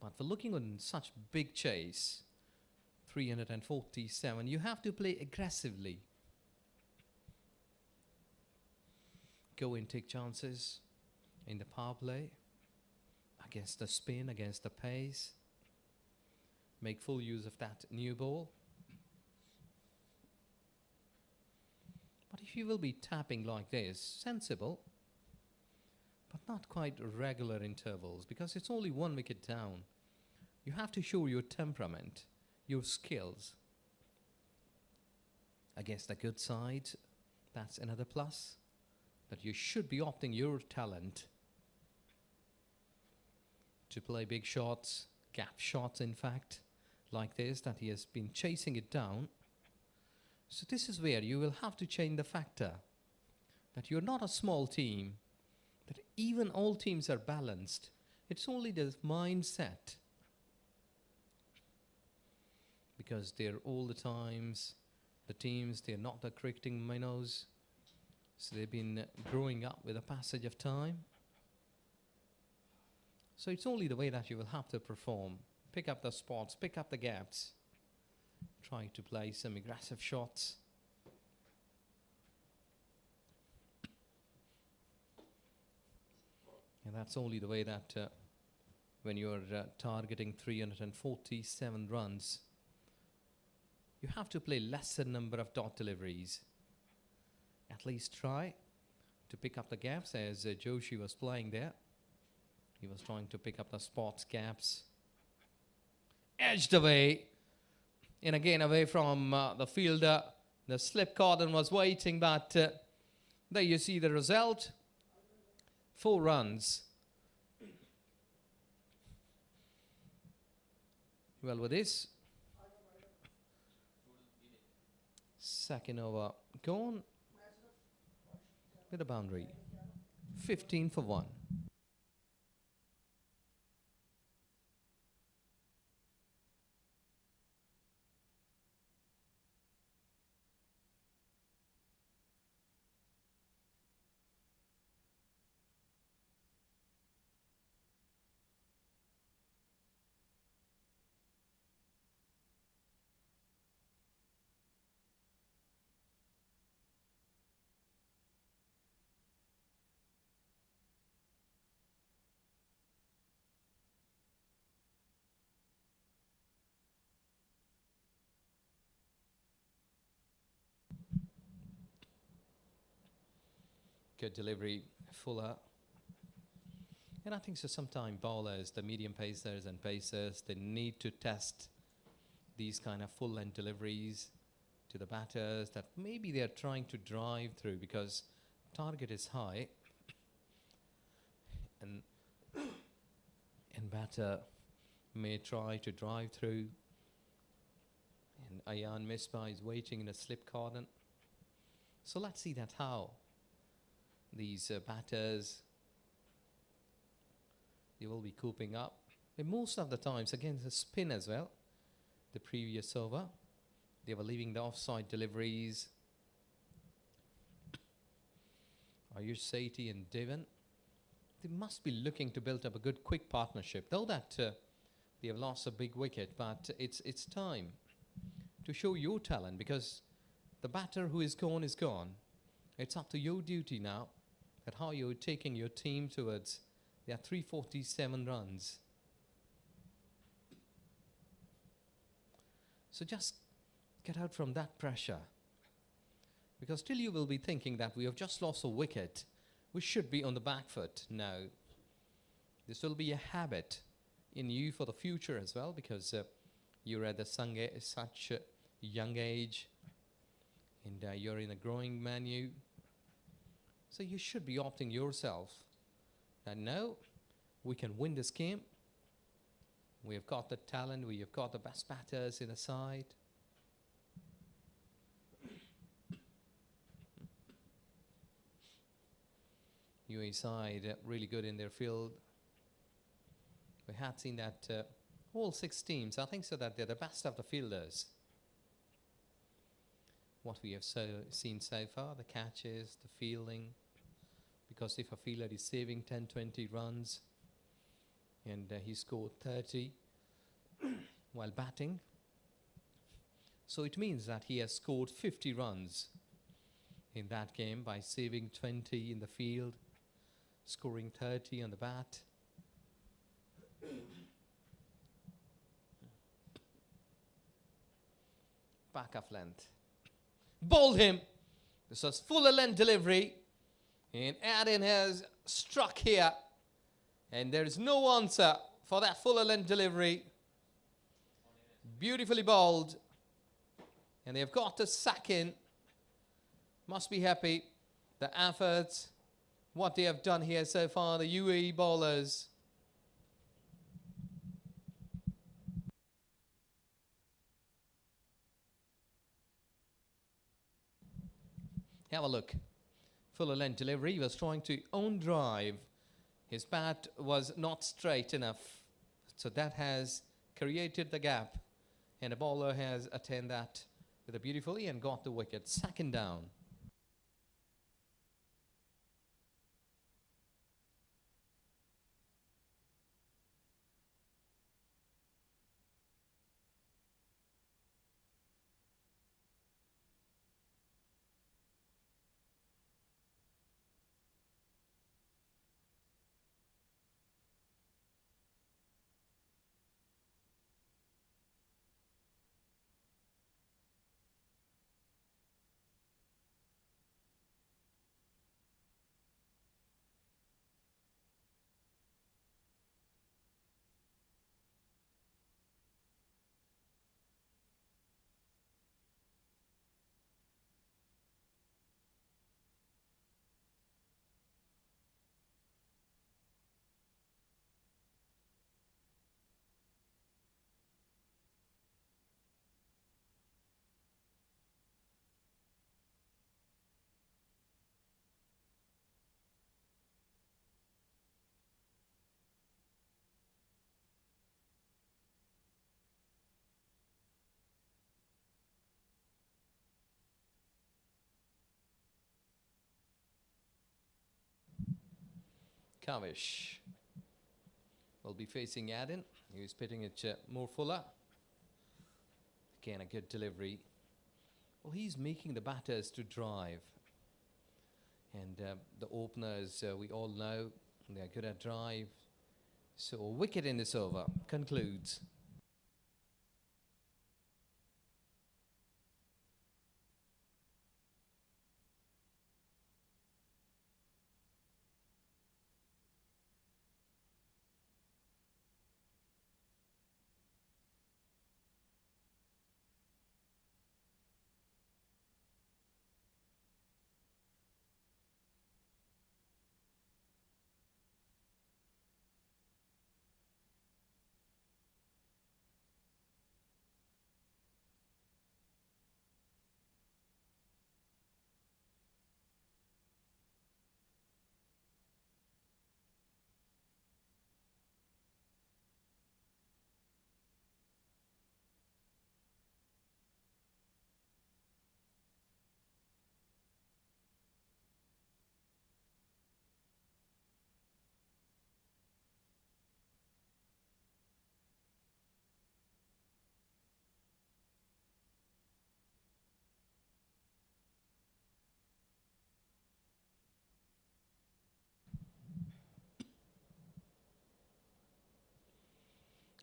Speaker 5: But for looking on such big chase, 347, you have to play aggressively. Go and take chances in the power play, against the spin, against the pace. Make full use of that new ball. But if you will be tapping like this, sensible, but not quite regular intervals, because it's only 1 wicket down. You have to show your temperament, your skills. Against the good side, that's another plus. That you should be opting your talent to play big shots, gap shots in fact, like this, that he has been chasing it down. So this is where you will have to change the factor that you're not a small team, that even all teams are balanced. It's only the mindset. Because they're all the times, the teams, they're not the cricketing minnows. So they've been growing up with the passage of time. So it's only the way that you will have to perform. Pick up the spots, pick up the gaps. Try to play some aggressive shots. And that's only the way that when you're targeting 347 runs, you have to play lesser number of dot deliveries. At least try to pick up the gaps as Joshi was playing there. He was trying to pick up the spots, gaps. Edged away. And again away from the fielder. The slip cordon was waiting, but there you see the result. 4 runs. Well, with this, second over gone with a boundary. 15 for 1. Good delivery, Fuller. And I think so sometimes bowlers, the medium pacers and pacers, they need to test these kind of full length deliveries to the batters that maybe they're trying to drive through because target is high. And batter may try to drive through. And Ayan Misbah is waiting in a slip cordon. So let's see that how these batters, they will be cooping up. And most of the times against the spin as well, the previous over, they were leaving the offside deliveries. Ayush Sethi and Devon, they must be looking to build up a good quick partnership, though that they have lost a big wicket, but it's time to show your talent because the batter who is gone is gone. It's up to your duty now at how you're taking your team towards their 347 runs. So just get out from that pressure. Because still you will be thinking that we have just lost a wicket. We should be on the back foot. No. This will be a habit in you for the future as well because you're at such a young age and you're in a growing menu. So you should be opting yourself that no, we can win this game. We have got the talent, we have got the best batters in the side. UAE side really good in their field. We had seen that all 6 teams, I think so that they're the best of the fielders. What we have seen so far, the catches, the fielding, because if a fielder is saving 10-20 runs and he scored 30 while batting, so it means that he has scored 50 runs in that game by saving 20 in the field, scoring 30 on the bat. Back of length. Bowled him. This was full length delivery. And Adin has struck here. And there is no answer for that full length delivery. Beautifully bowled. And they've got a sack in. Must be happy. The efforts, what they have done here so far, the UAE bowlers. Have a look. Fuller length delivery. He was trying to own drive. His bat was not straight enough. So that has created the gap. And the bowler has attained that with a beautifully and got the wicket. Second down. Kavish will be facing Adin. He's pitching it more fuller. Again, a good delivery. Well, he's making the batters to drive. And the openers, we all know, they're good at drive. So a wicket in this over concludes.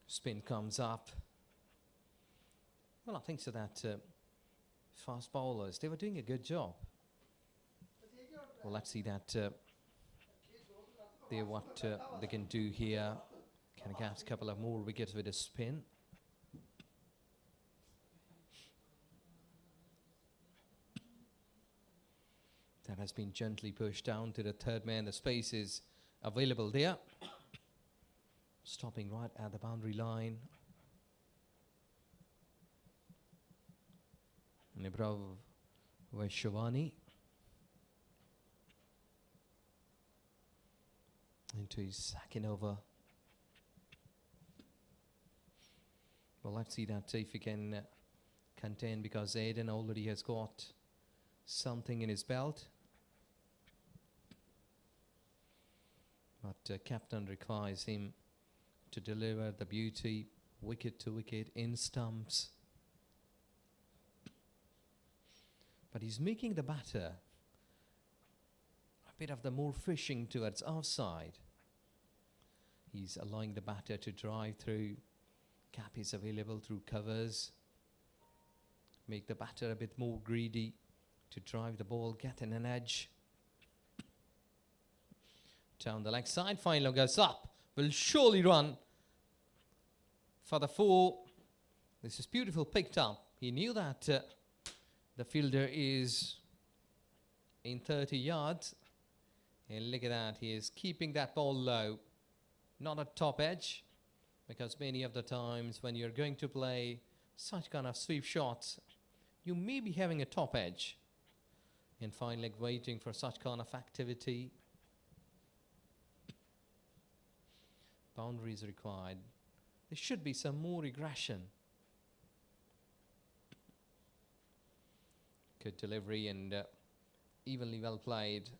Speaker 5: Spin comes up. Well, I think so that fast bowlers, they were doing a good job. Well, let's see that what they can do here. Can get a couple of more wickets with a spin. That has been gently pushed down to the third man. The space is available there. Stopping right at the boundary line. Nibrav Vaishwani into his second over. Well, let's see that if he can contain, because Aiden already has got something in his belt. But captain requires him to deliver the beauty, wicket to wicket, in stumps. But he's making the batter a bit of the more fishing towards offside. He's allowing the batter to drive through. Cap is available through covers. Make the batter a bit more greedy to drive the ball, get in an edge. Down the leg side, final goes up. Will surely run for the 4. This is beautiful picked up. He knew that the fielder is in 30 yards. And look at that, he is keeping that ball low, not at top edge, because many of the times when you're going to play such kind of sweep shots, you may be having a top edge. And fine leg waiting for such kind of activity. Boundaries required. There should be some more aggression. Good delivery and evenly well played.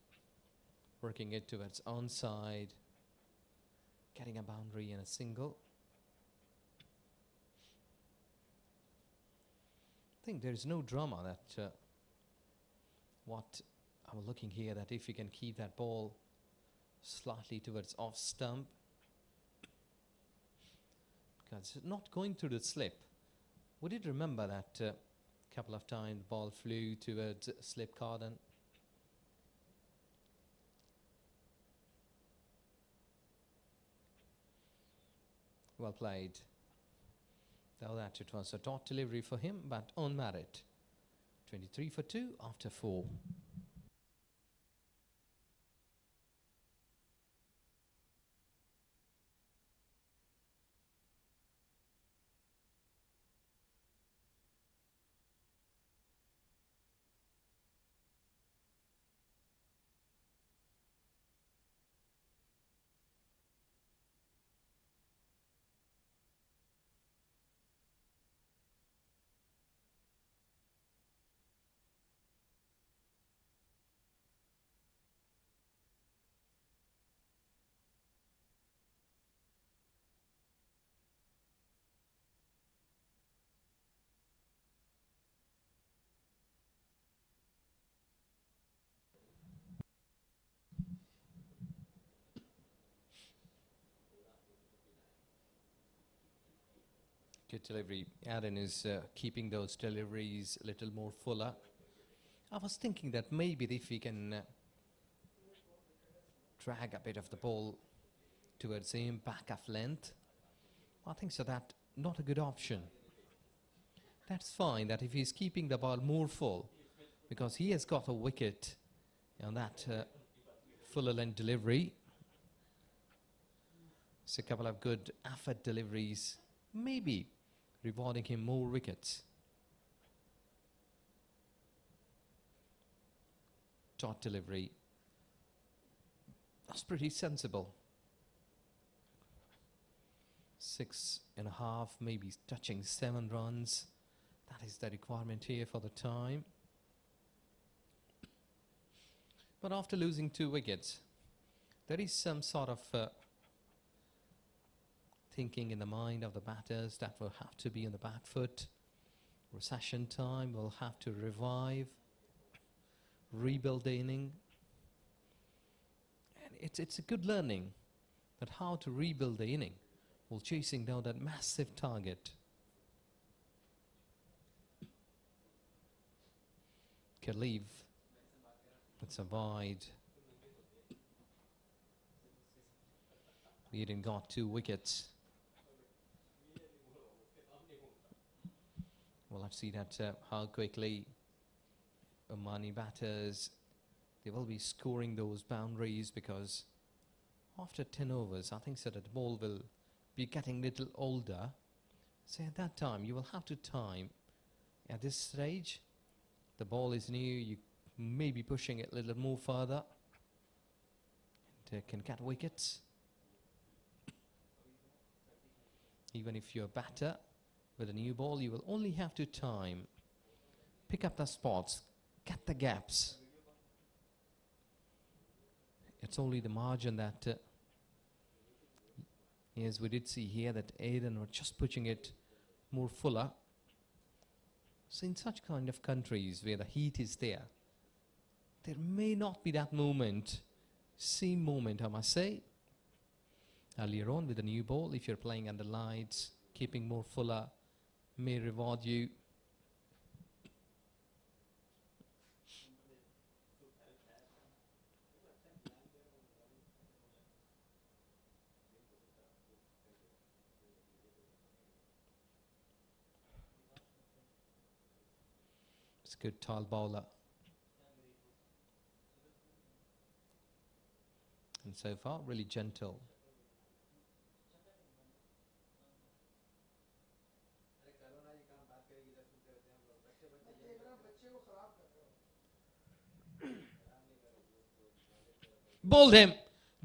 Speaker 5: Working it towards onside. Getting a boundary and a single. I think there is no drama that what I'm looking here, that if you can keep that ball slightly towards off stump, because it's not going through the slip. We did remember that couple of times the ball flew towards slip cordon. Well played. Though that it was a dot delivery for him, but on merit. 23 for 2 after 4. Good delivery. Aaron is keeping those deliveries a little more fuller. I was thinking that maybe if we can drag a bit of the ball towards him, back of length, I think so that not a good option. That's fine, that if he's keeping the ball more full, because he has got a wicket on that fuller length delivery. It's a couple of good effort deliveries, maybe rewarding him more wickets. Dot delivery. That's pretty sensible. 6.5, maybe touching 7 runs. That is the requirement here for the time. But after losing 2 wickets, there is some sort of thinking in the mind of the batters that will have to be on the back foot. Recession time, will have to revive, rebuild the inning. And it's a good learning that how to rebuild the inning while chasing down that massive target. Khalif, it's a wide. Eden got 2 wickets. Well, let's see that how quickly Omani batters, they will be scoring those boundaries, because after 10 overs, I think so that the ball will be getting a little older. So at that time, you will have to time. At this stage, the ball is new, you may be pushing it a little more further. And can get wickets. Even if you're a batter with a new ball, you will only have to time, pick up the spots, get the gaps. It's only the margin that, yes, we did see here that Aiden was just pushing it more fuller. So in such kind of countries where the heat is there may not be that moment, same moment I must say. Earlier on with the new ball, if you're playing under lights, keeping more fuller may reward you. It's a good tall bowler. And so far, really gentle. Bowled him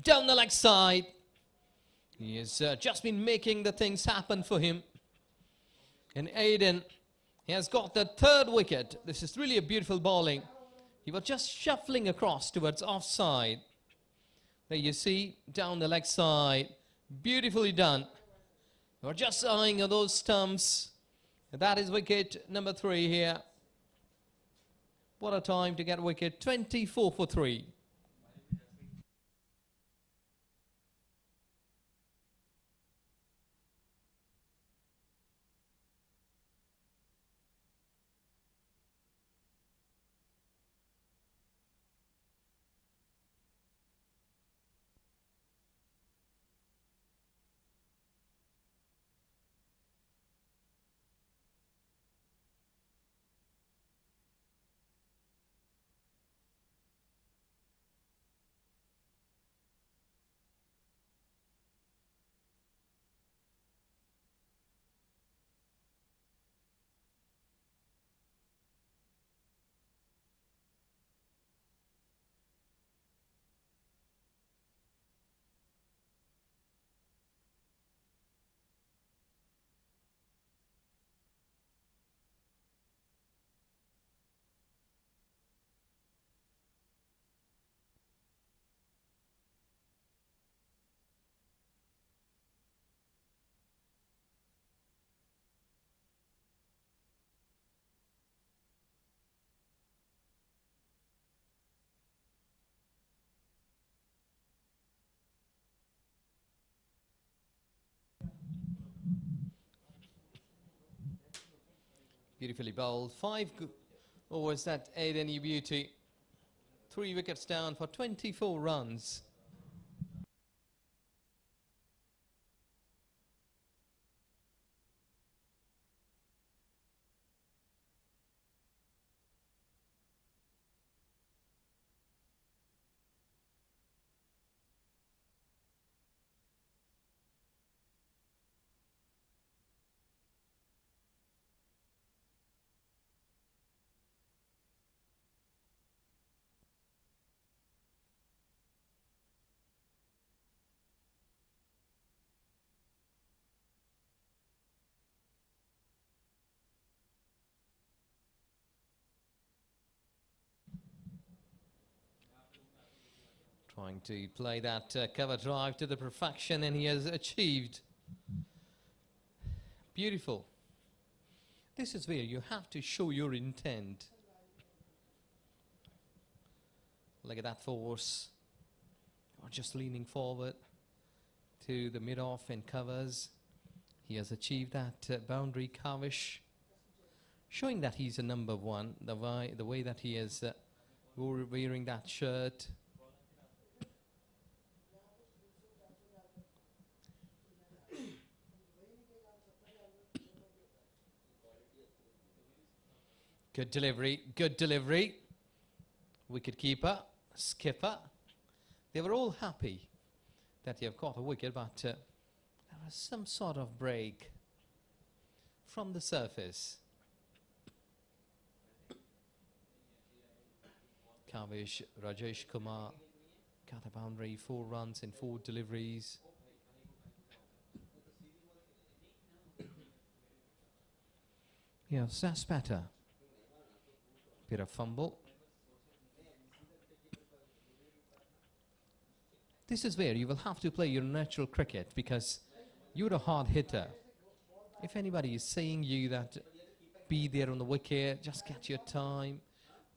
Speaker 5: down the leg side. He has just been making the things happen for him. And Aiden, he has got the third wicket. This is really a beautiful bowling. He was just shuffling across towards offside. There you see, down the leg side. Beautifully done. You're just eyeing those stumps. And that is wicket number 3 here. What a time to get wicket. 24 for 3. Beautifully bowled. 5 overs that Aiden, you beauty. 3 wickets down for 24 runs. Trying to play that cover drive to the perfection, and he has achieved. Beautiful. This is where you have to show your intent. Look at that force. Or just leaning forward to the mid-off and covers. He has achieved that boundary kavish, showing that he's a number 1. The way that he is wearing that shirt. Good delivery, good delivery. Wicket keeper, skipper. They were all happy that you've got a wicket, but there was some sort of break from the surface. Kavish, Rajesh Kumar got a boundary, 4 runs in 4 deliveries. Yeah, that's better. Bit of fumble. This is where you will have to play your natural cricket, because you're a hard hitter. If anybody is saying you that be there on the wicket, just get your time,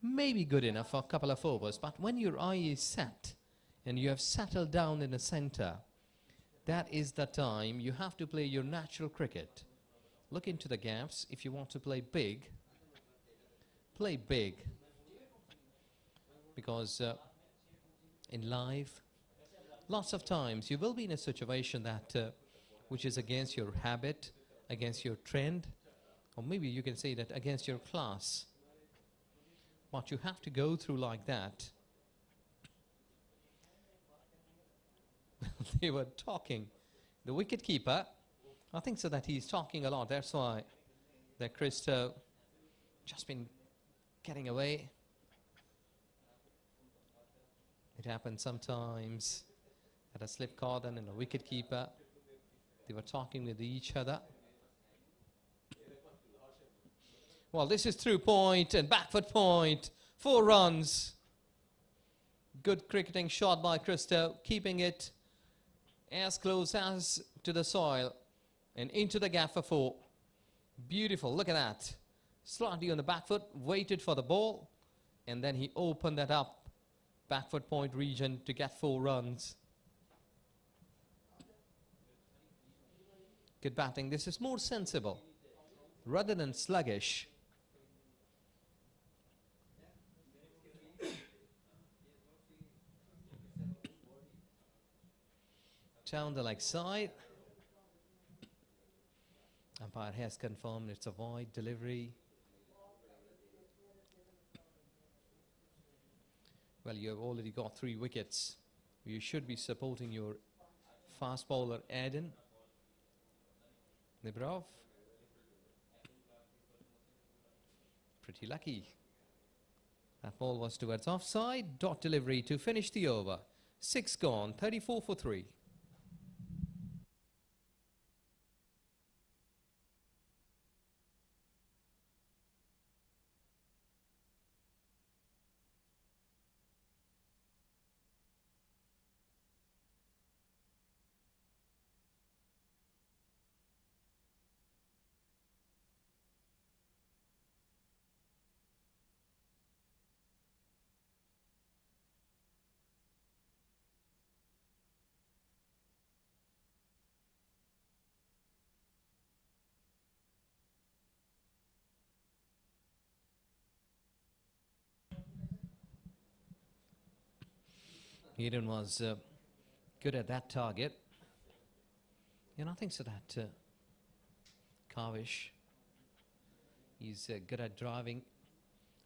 Speaker 5: maybe good enough for a couple of overs, but when your eye is set and you have settled down in the center, that is the time you have to play your natural cricket. Look into the gaps. If you want to play big, play big. Because in life, lots of times you will be in a situation that which is against your habit, against your trend, or maybe you can say that against your class. but you have to go through like that. They were talking. The wicket keeper, I think so that he's talking a lot. That's why that Christo just been getting away. It happens sometimes that a slip cordon and a wicket keeper, they were talking with each other. Well, this is through point and back foot point. 4 runs. Good cricketing shot by Christo, keeping it as close as to the soil and into the gap for 4. Beautiful, look at that. Slightly on the back foot, waited for the ball, and then he opened that up, back foot point region to get 4 runs. Good batting. This is more sensible rather than sluggish. Down the leg side. Umpire has confirmed it's a wide delivery. Well, you have already got 3 wickets. You should be supporting your fast bowler Aiden Nibrov. Pretty lucky. That ball was towards offside. Dot delivery to finish the over. 6 gone, 34 for 3. Eden was good at that target. And I think so that Kavish, he's good at driving.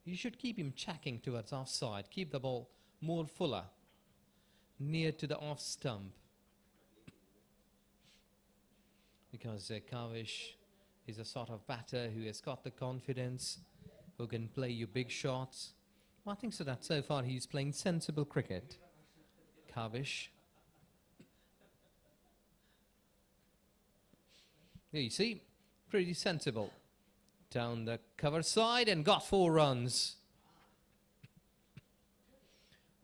Speaker 5: You should keep him checking towards offside. Keep the ball more fuller, near to the off stump. Because Kavish is a sort of batter who has got the confidence, who can play you big shots. I think so that so far he's playing sensible cricket. Kavish. There you see, pretty sensible. Down the cover side and got 4 runs.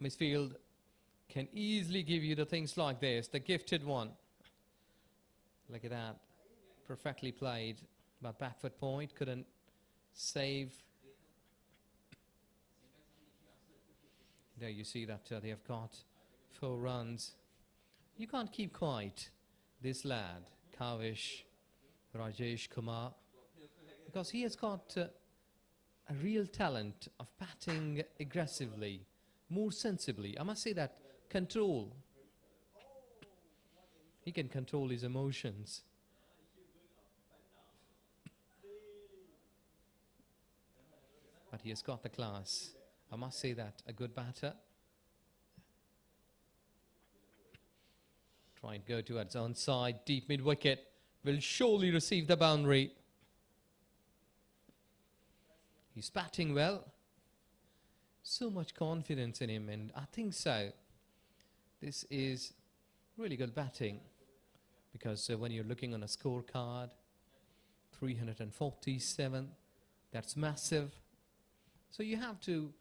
Speaker 5: Midfield can easily give you the things like this, the gifted one. Look at that, perfectly played, but back foot point couldn't save. There you see that they have got 4 runs. You can't keep quiet, this lad, Kavish, Rajesh Kumar, because he has got a real talent of batting aggressively, more sensibly. I must say that control. He can control his emotions. But he has got the class. I must say that, a good batter. Try and go towards onside, deep mid-wicket, will surely receive the boundary. He's batting well. So much confidence in him, and I think so. This is really good batting, because when you're looking on a scorecard, 347, that's massive. So you have to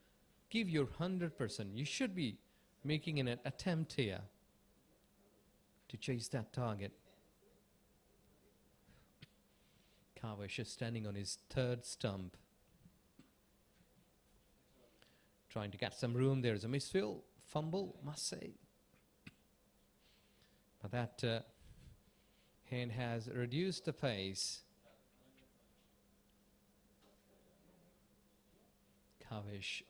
Speaker 5: give your 100%. You should be making an attempt here to chase that target. Kavish is standing on his 3rd stump, trying to get some room. There's a misfield, fumble, must say. But that hand has reduced the pace. Kavish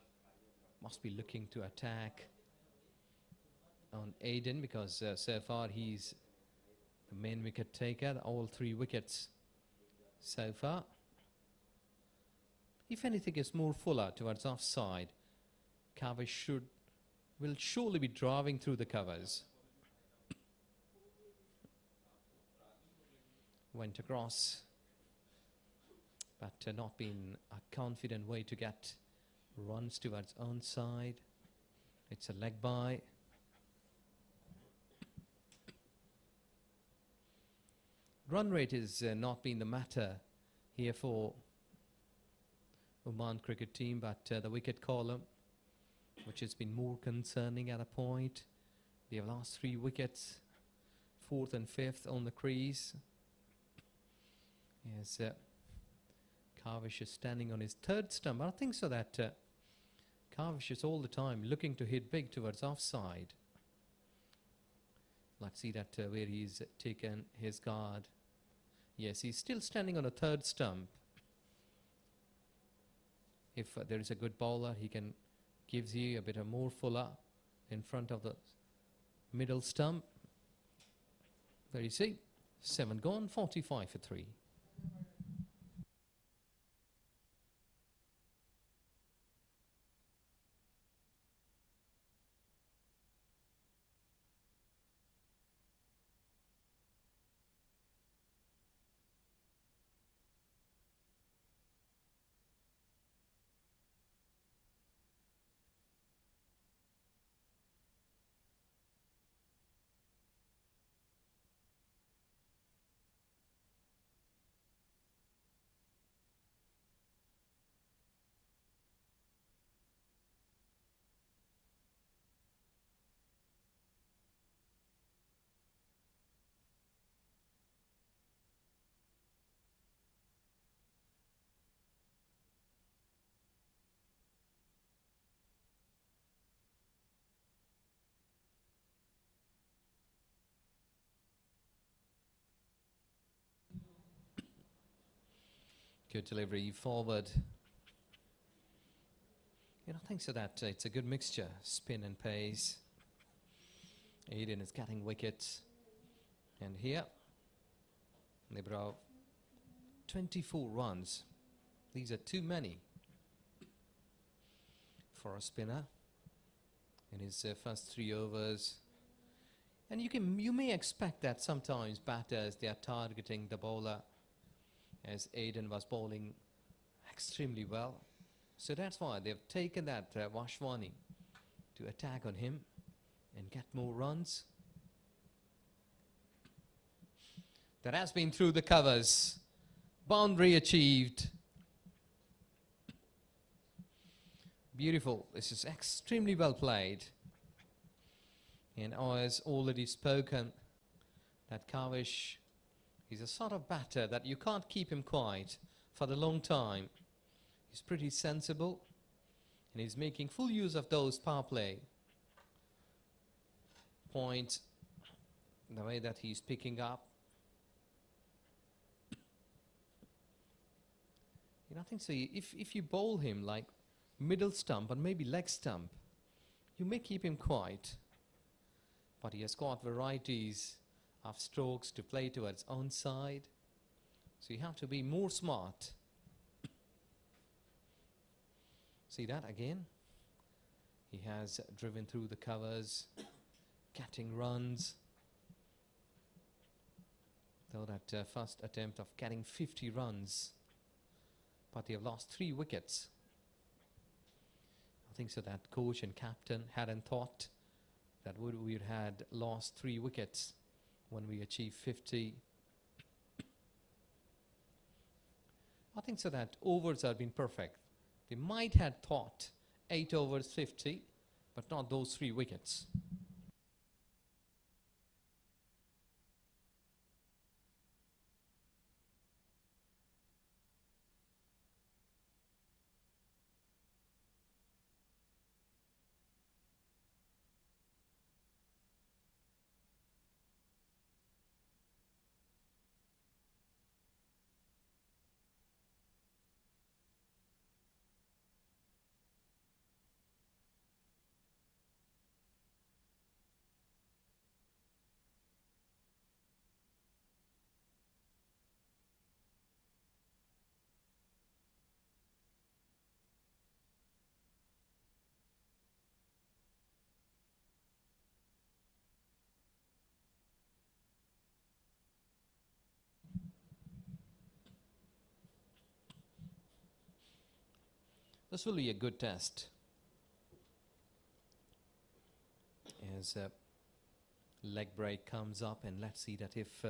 Speaker 5: must be looking to attack on Aiden, because so far he's the main wicket taker, all 3 wickets so far. if anything is more fuller towards offside, Kavish will surely be driving through the covers. Went across, but not been a confident way to get runs towards onside. It's a leg by. Run rate is not been the matter here for Oman cricket team, but the wicket column, which has been more concerning at a point. They have lost 3 wickets, 4th and 5th on the crease. Yes, Kavish is standing on his 3rd stump. I think so that Kavish is all the time looking to hit big towards offside. Let's see that where he's taken his guard. Yes, he's still standing on a 3rd stump. If there is a good bowler, he can gives you a bit of more fuller in front of the middle stump. There you see, 7 gone, 45 for 3. Good delivery forward. I think so that it's a good mixture, spin and pace. Aiden is getting wickets. And here, they brought 24 runs. These are too many for a spinner in his first 3 overs. And you may expect that sometimes batters, they are targeting the bowler, as Aiden was bowling extremely well. So that's why they've taken that Vashwani to attack on him and get more runs. That has been through the covers. Boundary achieved. Beautiful. This is extremely well played. And as already spoken, that Kavish, he's a sort of batter that you can't keep him quiet for the long time. He's pretty sensible, and he's making full use of those power play points, the way that he's picking up. I think so. If you bowl him like middle stump and maybe leg stump, you may keep him quiet, but he has got varieties of strokes to play towards onside, so you have to be more smart. See that again? He has driven through the covers, getting runs. Though that first attempt of getting 50 runs, but they have lost 3 wickets. I think so that coach and captain hadn't thought that we had lost 3 wickets when we achieved 50. I think so that overs have been perfect. They might have thought 8 overs 50, but not those 3 wickets. This will be a good test. As leg break comes up, and let's see that if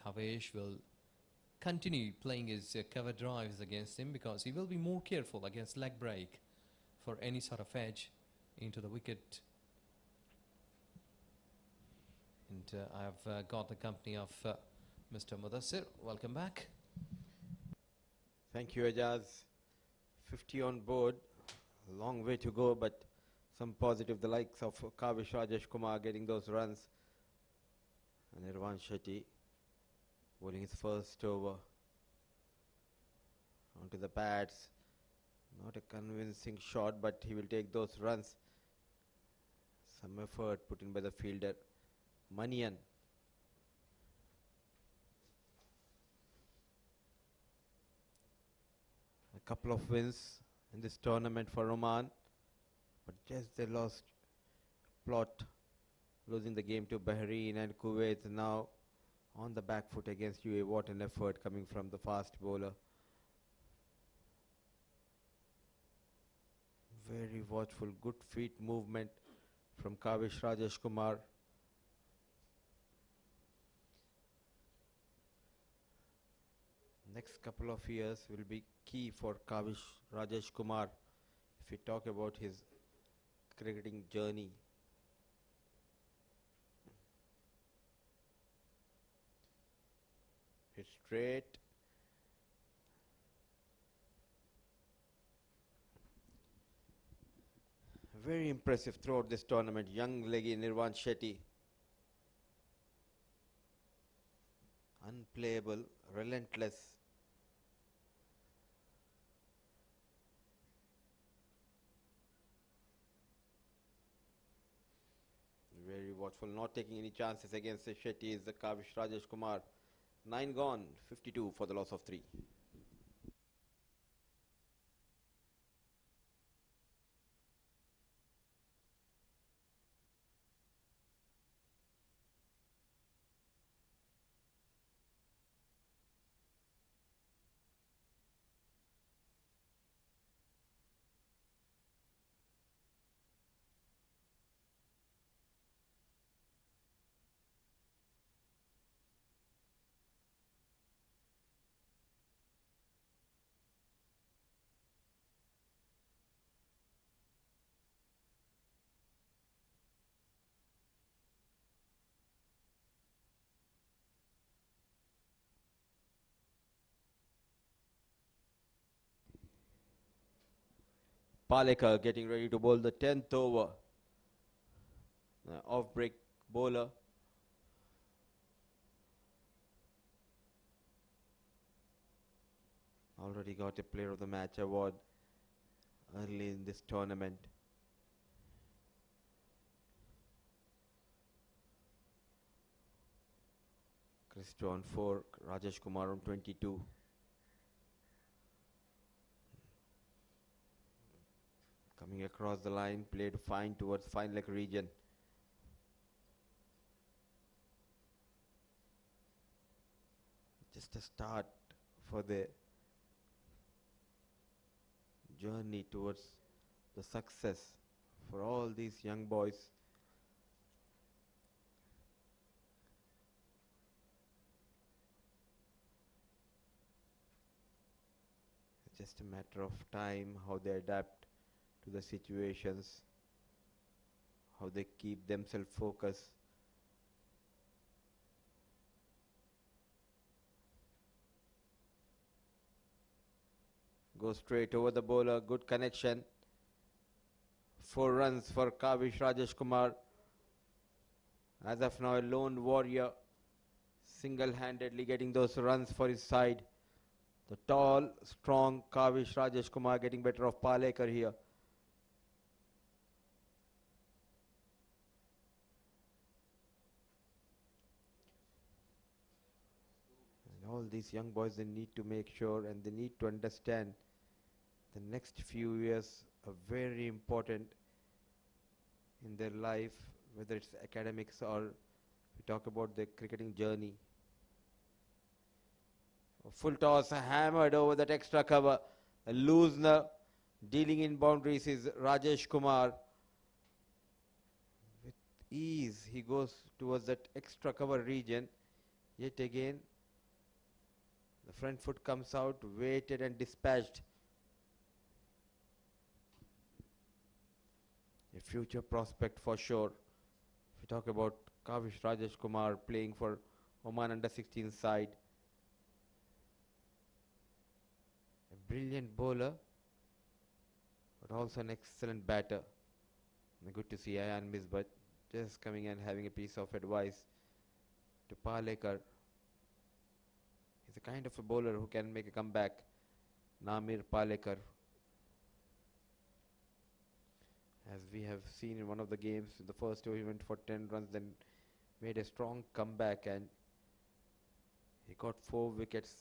Speaker 5: Kavesh will continue playing his cover drives against him, because he will be more careful against leg break for any sort of edge into the wicket. And I've got the company of Mr. Mudassir. Welcome back.
Speaker 1: Thank you, Ajaz. 50 on board. A long way to go, but some positive. The likes of Kavish Rajesh Kumar getting those runs. And Irwan Shetty bowling his first over. Onto the pads. Not a convincing shot, but he will take those runs. Some effort put in by the fielder, Manian. A couple of wins in this tournament for Oman, but just they lost plot, losing the game to Bahrain, and Kuwait now on the back foot against UAE. What an effort coming from the fast bowler. Very watchful, good feet movement from Kavish Rajesh Kumar. Next couple of years will be key for Kavish Rajesh Kumar if we talk about his cricketing journey. Hit straight. Very impressive throughout this tournament. Young leggy Irwan Shetty. Unplayable, relentless. Very watchful, not taking any chances against the Shetty is the Kavish Rajesh Kumar. 9 gone, 52 for the loss of 3. Palekar getting ready to bowl the 10th over. Off break bowler. Already got a player of the match award early in this tournament. Christo on 4, Rajesh Kumar on 22. Coming across the line, played fine towards fine leg region. Just a start for the journey towards the success for all these young boys. It's just a matter of time how they adapt to the situations, how they keep themselves focused. Go straight over the bowler, good connection. 4 runs for Kavish Rajesh Kumar. As of now, a lone warrior, single-handedly getting those runs for his side. The tall, strong Kavish Rajesh Kumar getting better of Palekar here. And all these young boys, they need to make sure and they need to understand the next few years are very important in their life, whether it's academics or we talk about their cricketing journey. A full toss hammered over that extra cover. A loosener Dealing in boundaries is Rajesh Kumar. With ease, he goes towards that extra cover region. Yet again, the front foot comes out, weighted and dispatched. A future prospect for sure. If we talk about Kavish Rajesh Kumar playing for Oman U16 side. A brilliant bowler, but also an excellent batter. And good to see Ayan Misbat just coming and having a piece of advice to Palekar. He's a kind of a bowler who can make a comeback. Namir Palekar. As we have seen in one of the games, in the first over he went for 10 runs, then made a strong comeback and he got 4 wickets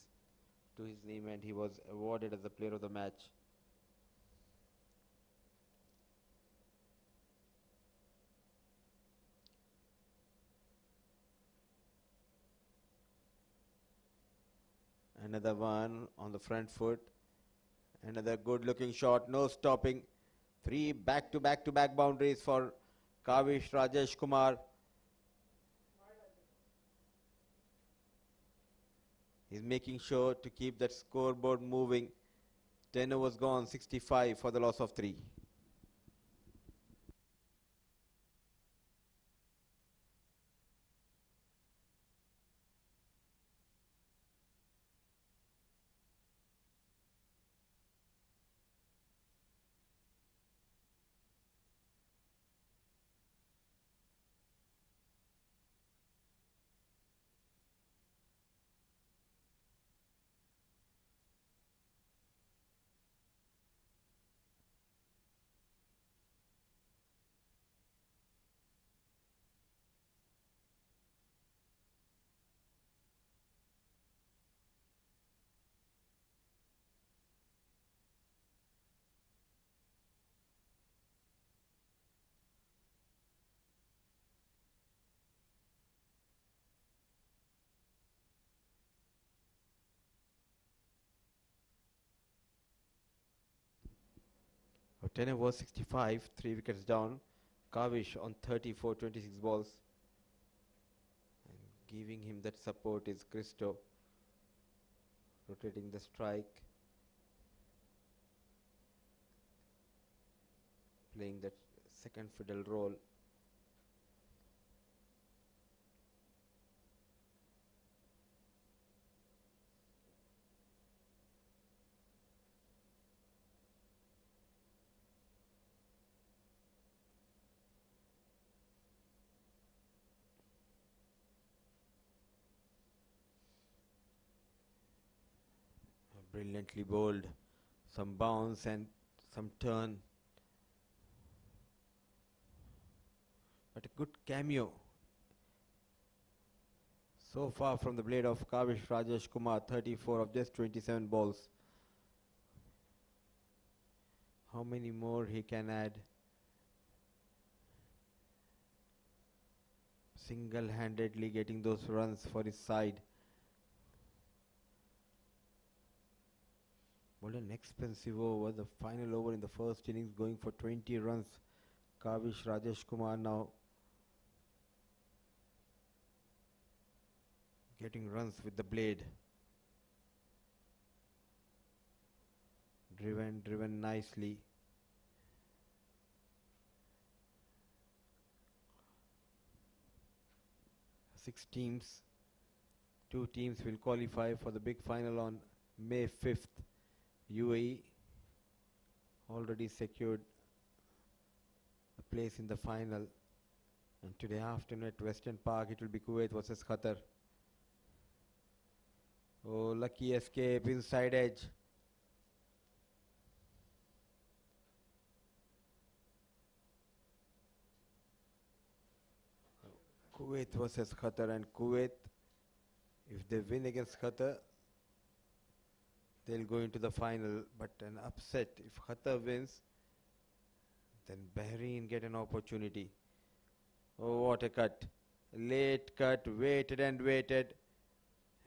Speaker 1: to his name and he was awarded as the player of the match. Another one on the front foot. Another good looking shot, no stopping. 3 back-to-back boundaries for Kavish Rajesh Kumar. He's making sure to keep that scoreboard moving. 10 overs gone, 65 for the loss of 3. Oh, 10 overs, 65, 3 wickets down. Kavish on 34, 26 balls. And giving him that support is Christo. Rotating the strike. Playing that second fiddle role. Brilliantly bowled. Some bounce and some turn. But a good cameo. So far from the blade of Kavish Rajesh Kumar, 34 of just 27 balls. How many more he can add? Single-handedly getting those runs for his side. What an expensive over. The final over in the first innings going for 20 runs. Kavish Rajesh Kumar now getting runs with the blade. Driven nicely. Six teams. 2 teams will qualify for the big final on May 5th. UAE already secured a place in the final, and today afternoon at Western Park it will be Kuwait versus Qatar. Oh, lucky escape, inside edge. Kuwait versus Qatar, and Kuwait, if they win against Qatar, they'll go into the final. But an upset, if Qatar wins, then Bahrain get an opportunity. Oh, what a cut. Late cut, waited and waited.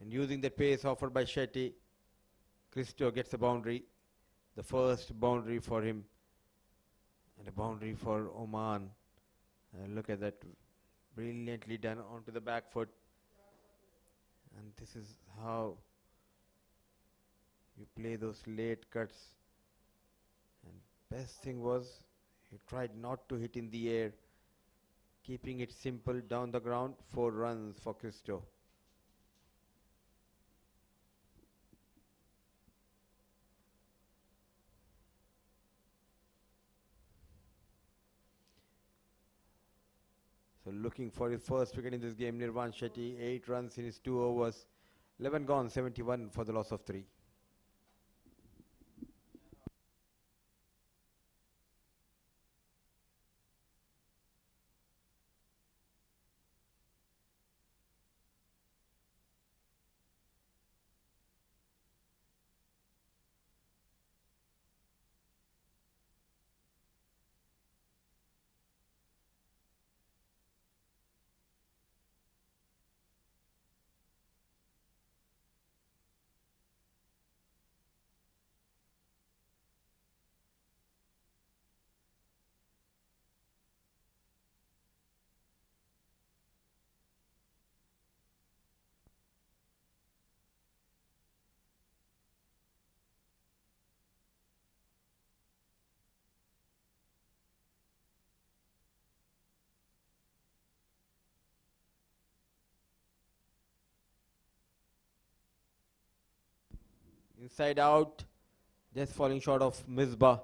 Speaker 1: And using the pace offered by Shetty, Christo gets a boundary. The first boundary for him and a boundary for Oman. Look at that, brilliantly done onto the back foot. And this is how you play those late cuts. And best thing was he tried not to hit in the air, keeping it simple down the ground. 4 runs for Christo. So looking for his first wicket in this game, Nirvan Shetty, 8 runs in his 2 overs, 11 gone, 71 for the loss of 3. Inside out, just falling short of Misbah.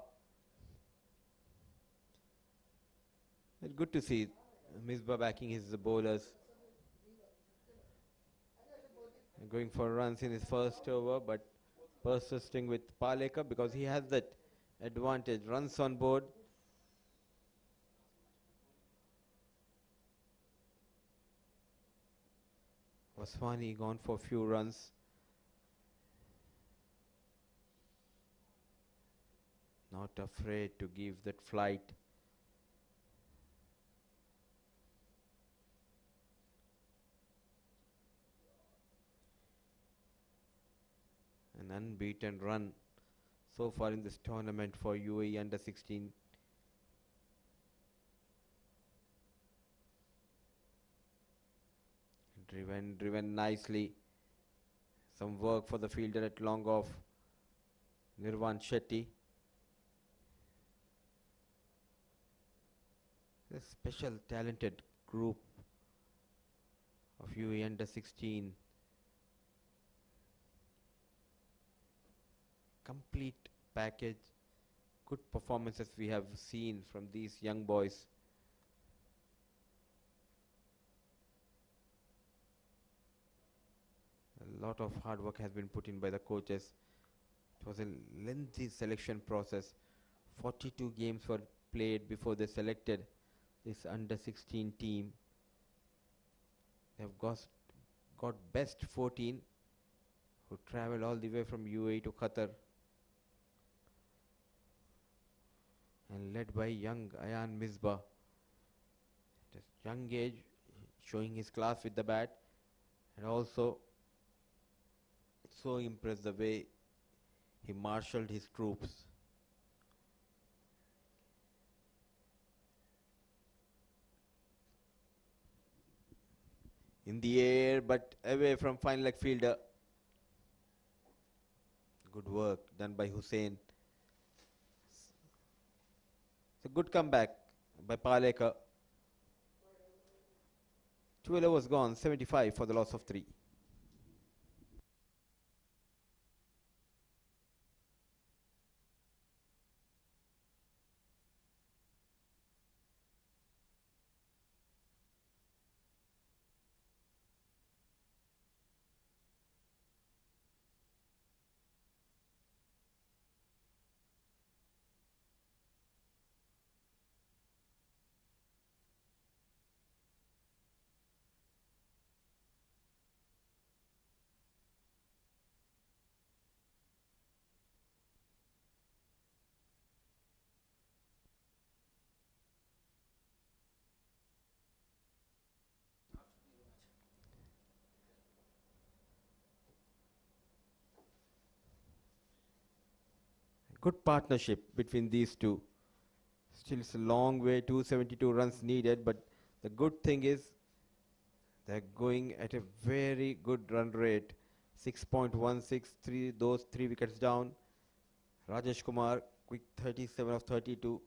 Speaker 1: It's good to see Misbah backing his bowlers. Going for runs in his first over, but persisting with Paleka because he has that advantage. Runs on board. Waswani gone for a few runs. Not afraid to give that flight. An unbeaten run so far in this tournament for UAE under 16. Driven nicely. Some work for the fielder at long off. Nirvan Shetty. A special talented group of UAE under 16. Complete package. Good performances we have seen from these young boys. A lot of hard work has been put in by the coaches. It was a lengthy selection process. 42 games were played before they selected this under 16 team. They have got best 14 who traveled all the way from UAE to Qatar. And led by young Ayan Misbah. At a young age, showing his class with the bat, and also so impressed the way he marshaled his troops. In the air, but away from fine leg fielder. Good work done by Hussain. It's a good comeback by Paleka. 12 overs gone, 75 for the loss of 3. Good partnership between these two. Still, it's a long way, 272 runs needed, but the good thing is they're going at a very good run rate. 6.163, those 3 wickets down. Rajesh Kumar, quick 37 of 32.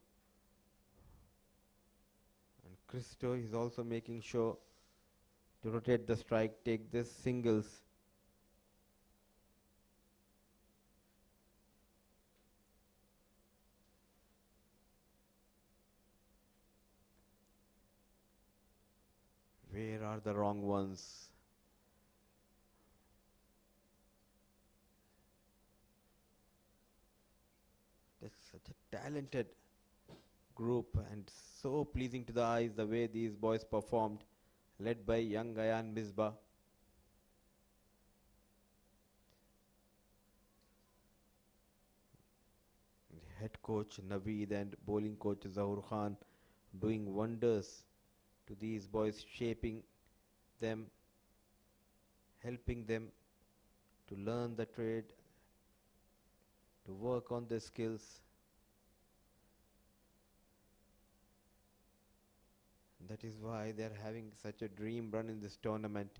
Speaker 1: And Christo is also making sure to rotate the strike, take this singles. Where are the wrong ones? That's such a talented group and so pleasing to the eyes the way these boys performed, led by young Ayan Misbah. Head coach Naveed and bowling coach Zahur Khan doing wonders to these boys, shaping them, helping them to learn the trade, to work on their skills. That is why they are having such a dream run in this tournament.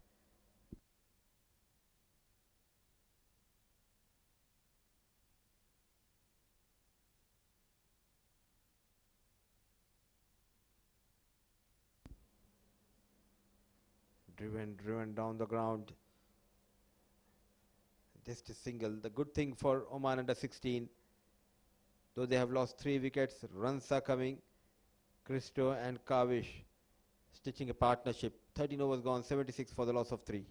Speaker 1: Driven down the ground. Just a single. The good thing for Oman under 16, though they have lost 3 wickets, runs are coming. Christo and Kavish stitching a partnership. 13 overs gone, 76 for the loss of 3.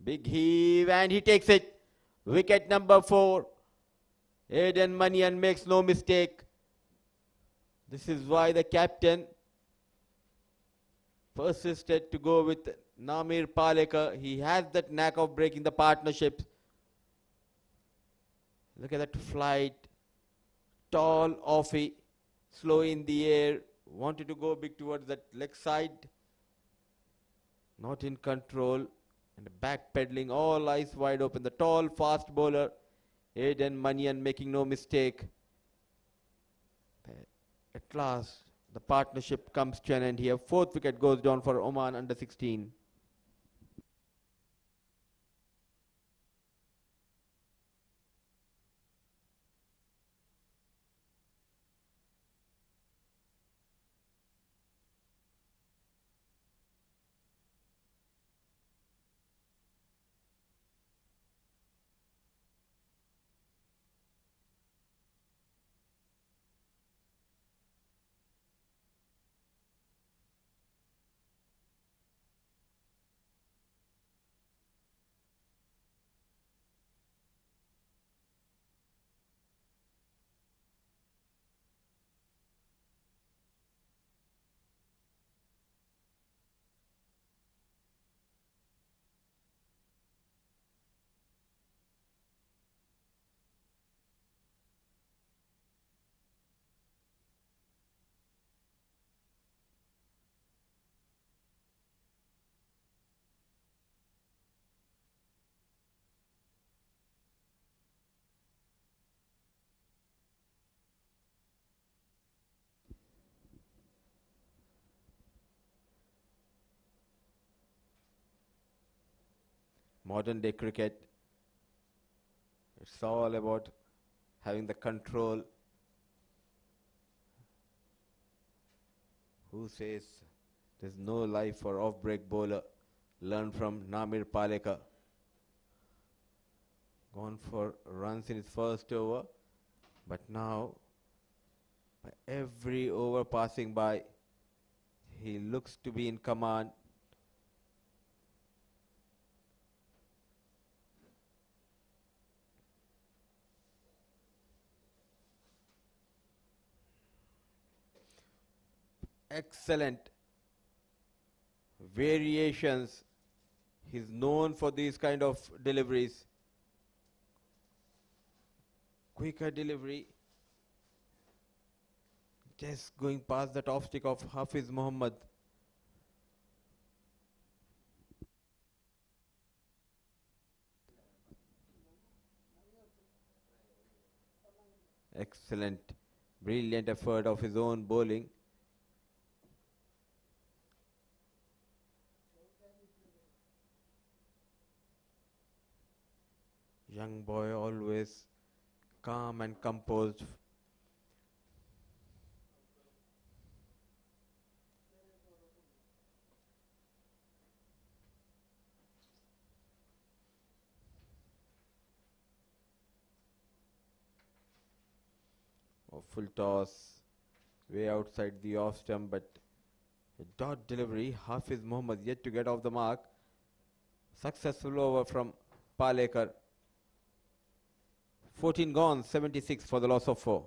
Speaker 1: Big heave and he takes it. Wicket number 4. Aiden Manian makes no mistake. This is why the captain persisted to go with Namir Palekar. He has that knack of breaking the partnerships. Look at that flight. Tall, offy, slow in the air. Wanted to go big towards that leg side. Not in control. And back pedaling, all eyes wide open. The tall, fast bowler, Aiden Manian, making no mistake. At last, the partnership comes to an end here. 4th wicket goes down for Oman under 16. Modern day cricket, it's all about having the control. Who says there's no life for off-break bowler? Learn from Namir Palekar. Gone for runs in his first over, but now by every over passing by, he looks to be in command. Excellent variations. He's known for these kind of deliveries. Quicker delivery. Just going past that off stick of Hafiz Muhammad. Excellent, brilliant effort of his own bowling. Young boy, always calm and composed. Oh, full toss, way outside the off stump, but a dot delivery. Hafiz Muhammad yet to get off the mark. Successful over from Palekar. 14 gone, 76 for the loss of 4.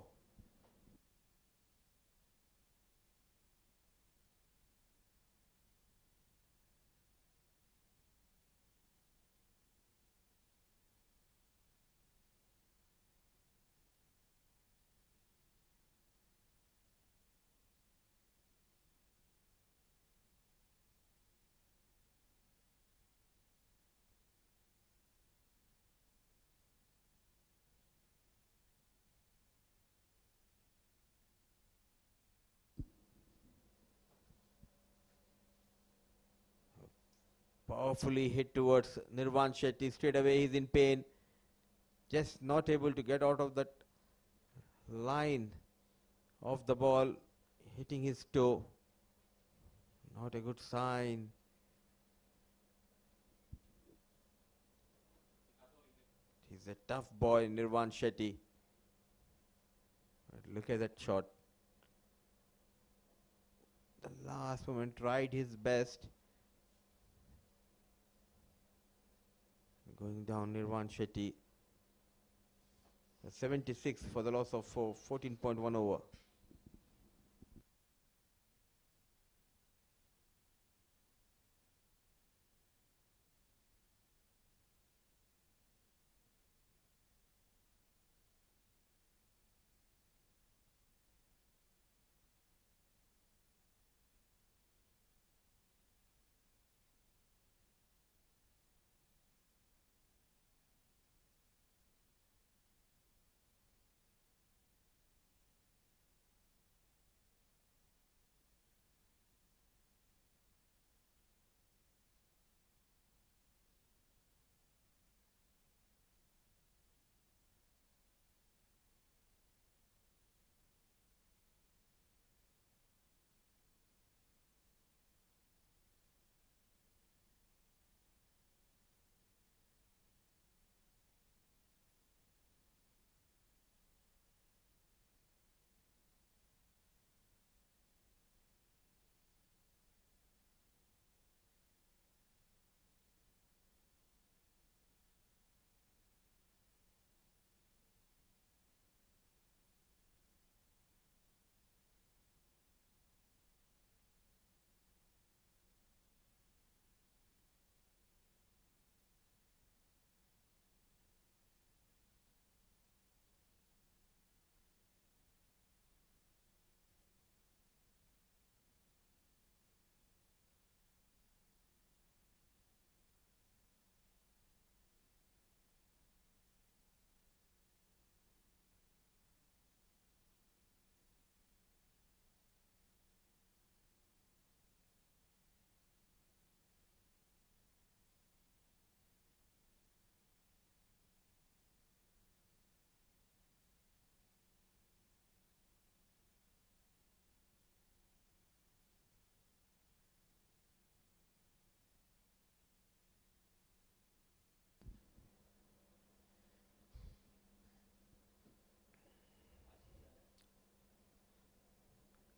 Speaker 1: Powerfully hit towards Nirvan Shetty. Straight away he's in pain. Just not able to get out of that line of the ball, hitting his toe. Not a good sign. He's a tough boy, Nirvan Shetty. But look at that shot. The last moment tried his best. Going down Nirvan Shetty. 76 for the loss of 4, 14.1 over.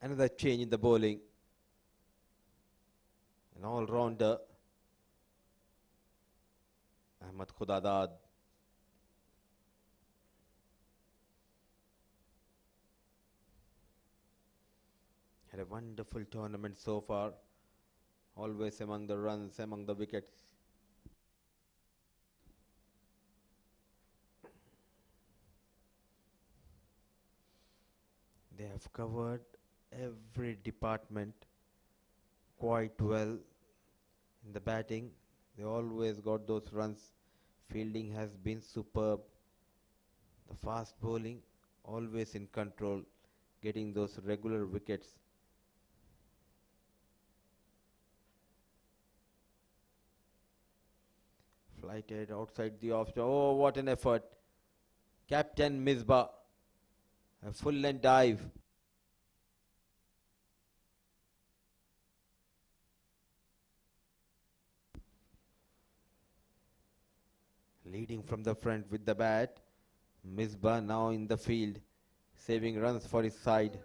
Speaker 1: Another change in the bowling. An all-rounder, Ahmad Khudadad. Had a wonderful tournament so far. Always among the runs, among the wickets. They have covered every department quite well. In the batting, they always got those runs. Fielding has been superb. The fast bowling, always in control, getting those regular wickets. Flighted outside the off. Oh, what an effort. Captain Misbah. A full length dive. Leading from the front with the bat. Misbah now in the field, saving runs for his side.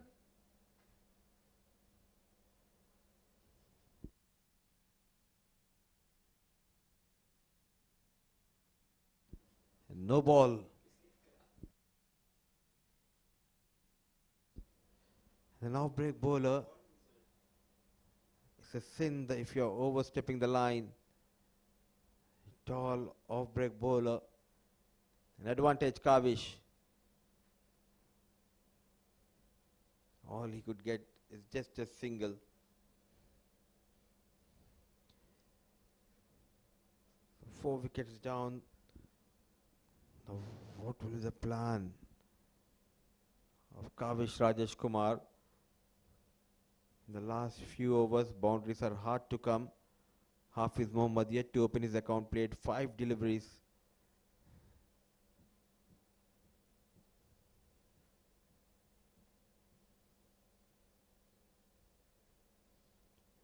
Speaker 1: No ball. An off-break bowler. It's a sin that if you're overstepping the line. Tall off-break bowler. An advantage, Kavish. All he could get is just a single. Four wickets down. Now, what will be the plan of Kavish Rajesh Kumar? In the last few overs, boundaries are hard to come. Hafiz Mohammad yet to open his account, played 5 deliveries.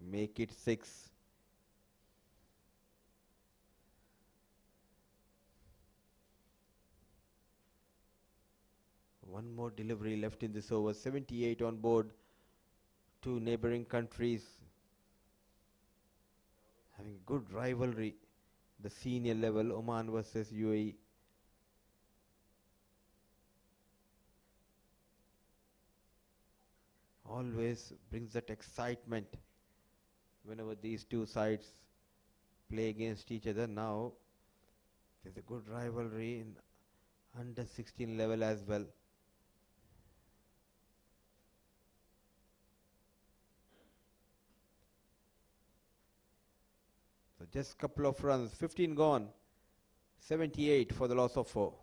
Speaker 1: Make it 6. One more delivery left in this over. 78 on board. 2 neighboring countries having good rivalry. The senior level, Oman versus UAE. Always brings that excitement whenever these two sides play against each other. Now there's a good rivalry in under 16 level as well. So just a couple of runs, 15 gone, 78 for the loss of 4.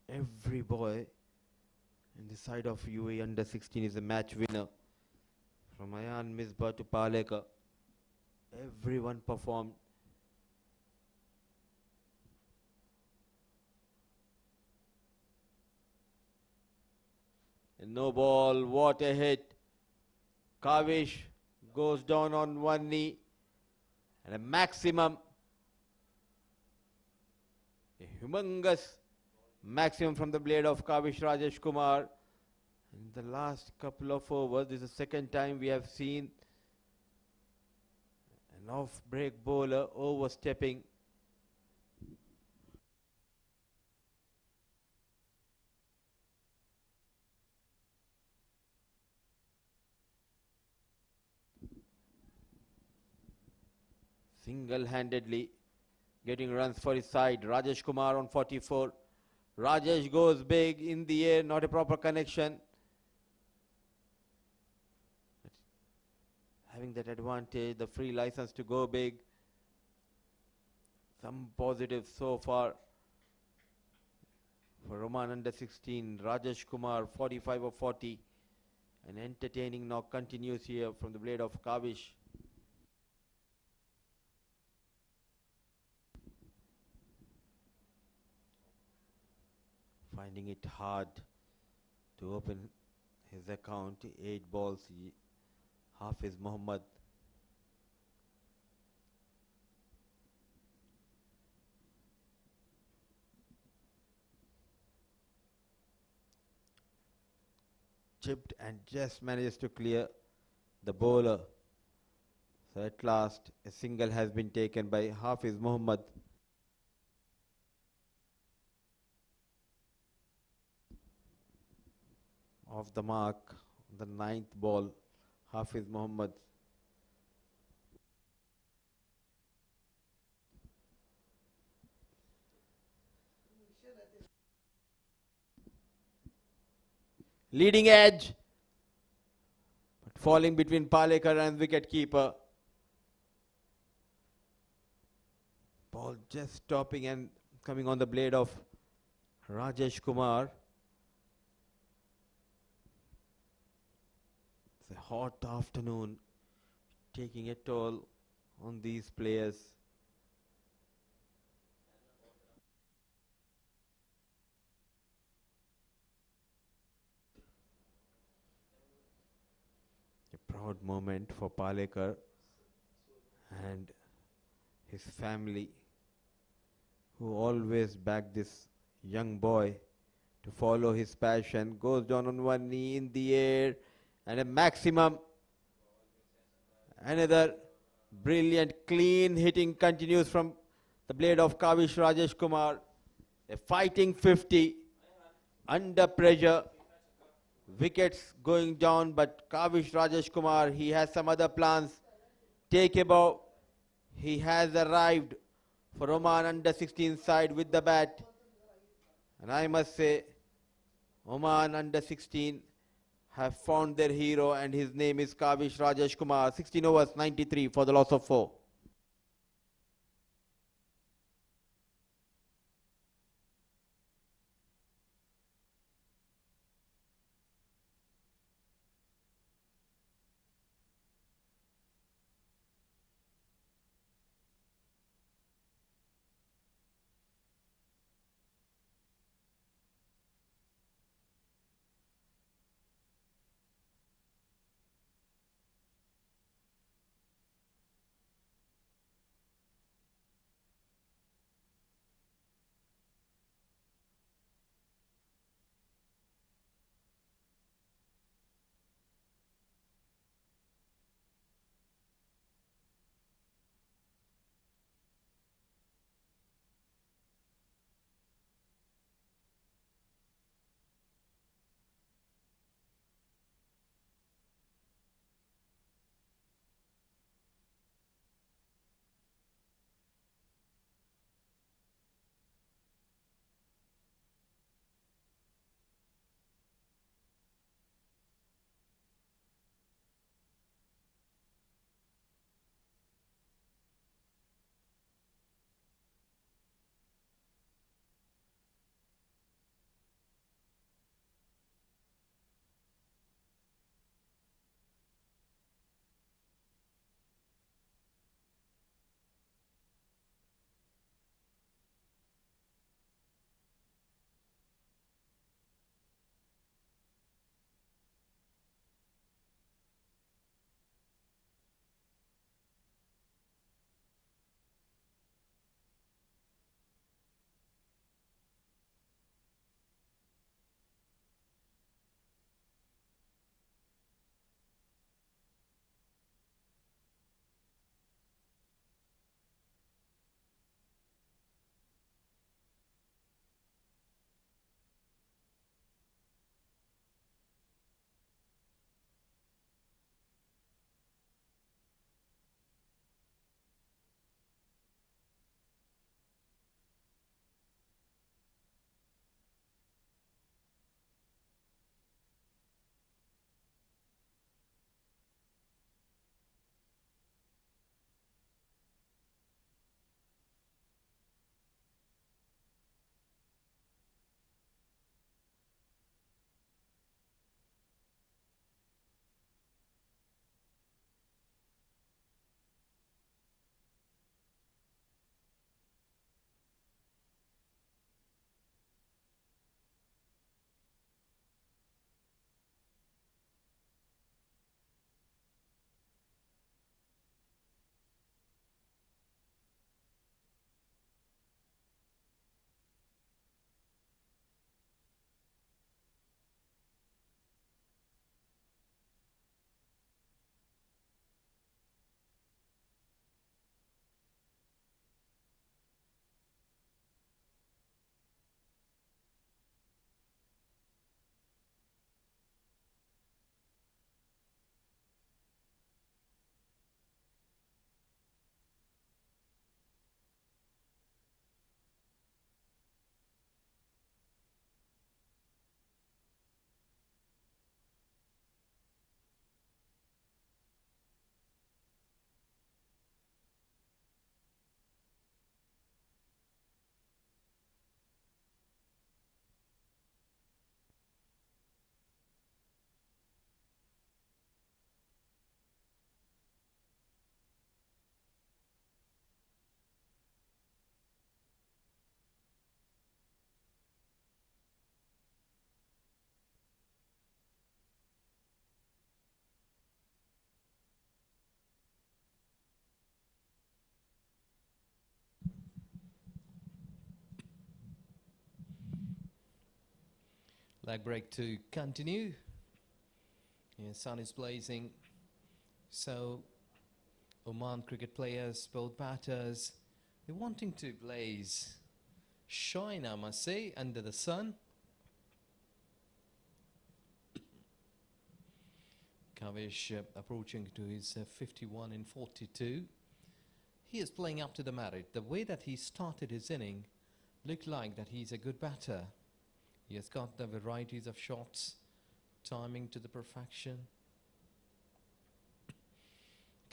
Speaker 1: Every boy in the side of UAE under 16 is a match winner. From Ayan Misbah to Paleka, everyone performed. And no ball, what a hit. Kavish goes down on one knee. And a maximum, a humongous maximum from the blade of Kavish Rajesh Kumar. In the last couple of overs, this is the second time we have seen an off-break bowler overstepping. single-handedly getting runs for his side. Rajesh Kumar on 44. Rajesh goes big in the air, not a proper connection. Having that advantage, the free license to go big. Some positives so far for Oman under 16. Rajesh Kumar 45 of 40. An entertaining knock continues here from the blade of Kavish. Finding it hard to open his account. 8 balls. Hafiz Mohammed. Chipped and just manages to clear the bowler. So at last a single has been taken by Hafiz Mohammed. Off the mark, the 9th ball, Hafiz Mohammed. Leading edge, but falling between Palekar and wicket keeper. Ball just stopping and coming on the blade of Rajesh Kumar. It's a hot afternoon, taking a toll on these players. A proud moment for Palekar and his family, who always backed this young boy to follow his passion. Goes down on one knee in the air and a maximum. Another brilliant clean hitting continues from the blade of Kavish Rajesh Kumar. A fighting 50 under pressure. Wickets going down, but Kavish Rajesh Kumar, he has some other plans. Take a bow. He has arrived for Oman under 16 side with the bat. And I must say, Oman under 16 have found their hero, and his name is Kavish Rajesh Kumar. 16 overs, 93 for the loss of 4.
Speaker 5: Leg break to continue. Yeah, sun is blazing. So Oman cricket players, both batters, they're wanting to blaze, shine, I must say, under the sun. Kavish approaching to his 51 in 42. He is playing up to the merit. The way that he started his inning looked like that he's a good batter. He has got the varieties of shots, timing to the perfection.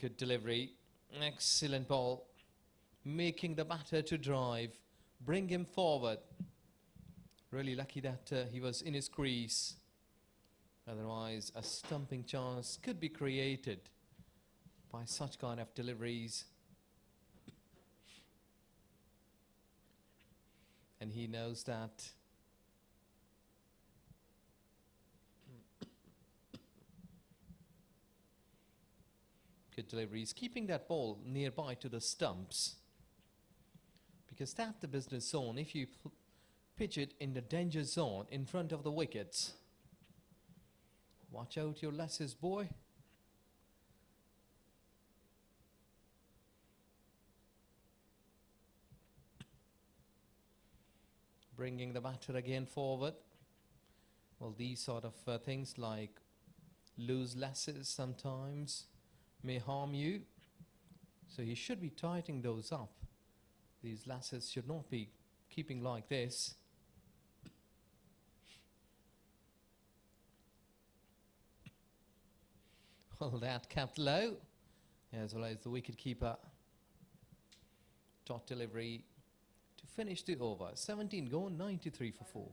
Speaker 5: Good delivery, excellent ball, making the batter to drive, bring him forward. Really lucky that he was in his crease. Otherwise, a stumping chance could be created by such kind of deliveries. And he knows that. Good deliveries, keeping that ball nearby to the stumps. Because that's the business zone. If you pitch it in the danger zone in front of the wickets, watch out your lasses, boy. Bringing the batter again forward. Well, these sort of things like loose lasses sometimes may harm you. So you should be tightening those up. These lasses should not be keeping like this. Well, that kept low, as well as the wicket keeper. Dot delivery to finish the over. 17 gone, 93 for 4.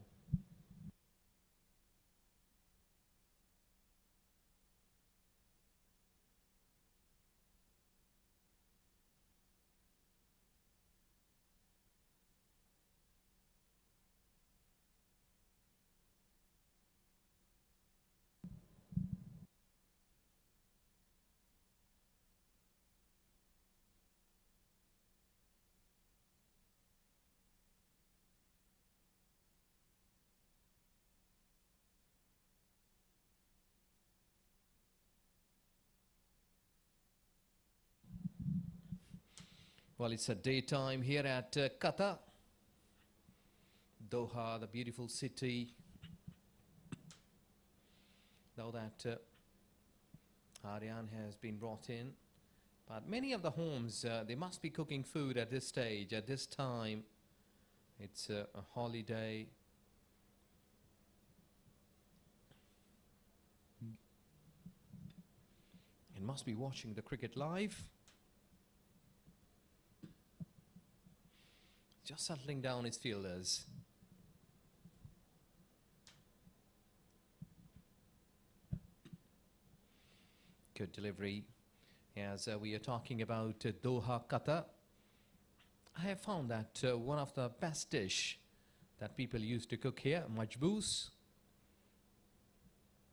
Speaker 5: Well, it's a daytime here at Qatar. Doha, the beautiful city. Now that Aryan has been brought in. But many of the homes, they must be cooking food at this stage, at this time. It's a holiday. And must be watching the cricket live. Just settling down his fielders. Good delivery. As we are talking about Doha, Qatar, I have found that one of the best dish that people used to cook here, majboos,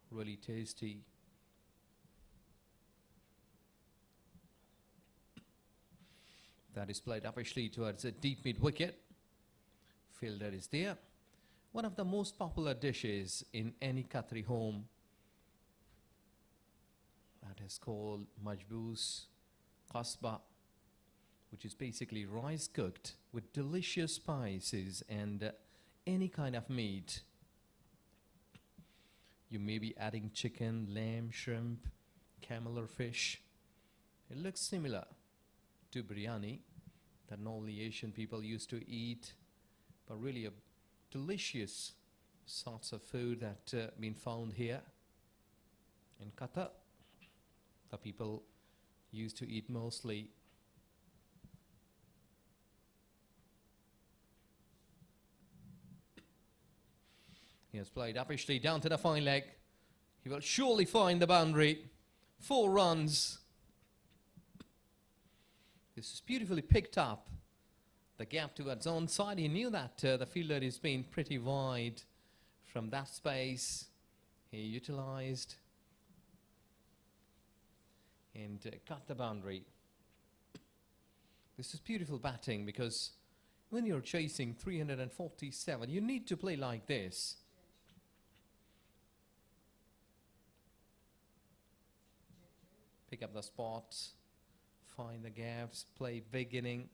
Speaker 5: really tasty. That is played upishly towards a deep mid wicket. Fielder is there. One of the most popular dishes in any Qatari home. That is called majboos qasba, which is basically rice cooked with delicious spices and any kind of meat. You may be adding chicken, lamb, shrimp, camel or fish. It looks similar to biryani that normally Asian people used to eat, but really a delicious sorts of food that been found here in Qatar. The people used to eat mostly. He has played upishly down to the fine leg. He will surely find the boundary. 4 runs. This is beautifully picked up. The gap towards onside. He knew that the fielder is being pretty wide from that space. He utilized and cut the boundary. This is beautiful batting because when you're chasing 347, you need to play like this. pick up the spots, find the gaps, play big inning,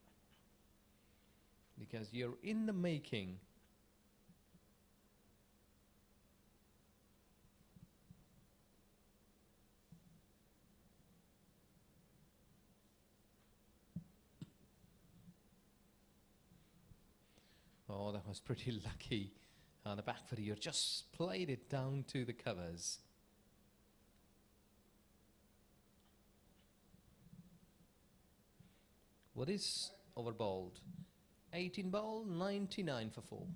Speaker 5: because you're in the making. Oh, that was pretty lucky. On the back foot, you just played it down to the covers. What is over bowled? 18 ball, 99 for 4.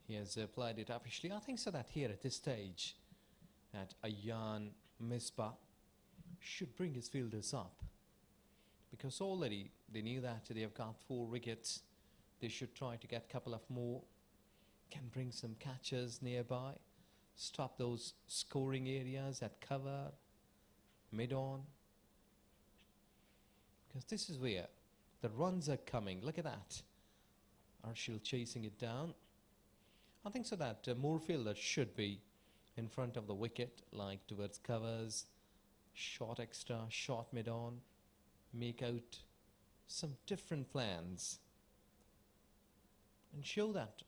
Speaker 5: He has played it officially. I think so that here at this stage, that Ayan Misbah should bring his fielders up, because already they knew that they have got 4 wickets. They should try to get a couple of more, can bring some catchers nearby, stop those scoring areas at cover, mid-on, because this is where the runs are coming. Look at that. Arshil chasing it down. I think so that more fielders should be in front of the wicket, like towards covers, short extra, short mid-on, make out some different plans and show that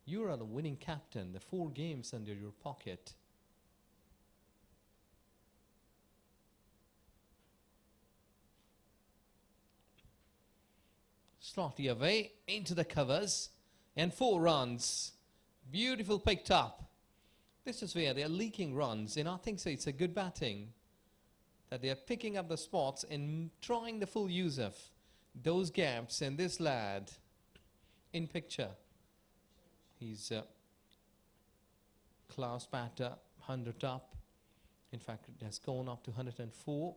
Speaker 5: you are the winning captain, the 4 games under your pocket. Slotty away into the covers and 4 runs. Beautiful picked up. This is where they are leaking runs, and I think so it's a good batting that they are picking up the spots and trying the full use of those gaps. And this lad in picture, he's a class batter, 100 up. In fact, it has gone up to 104.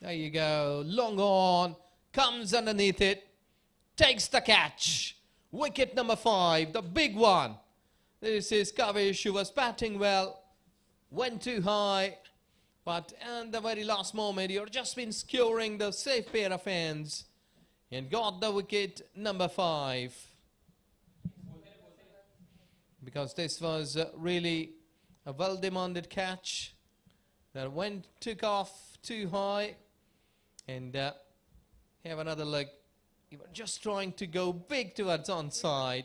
Speaker 5: There you go, long on, comes underneath it, takes the catch. Wicket number 5, the big one. This is Kavish, who was batting well, went too high, but at the very last moment, you've just been securing the safe pair of hands and got the wicket number 5. Because this was really a well-demanded catch that took off too high. And have another look. You were just trying to go big towards onside,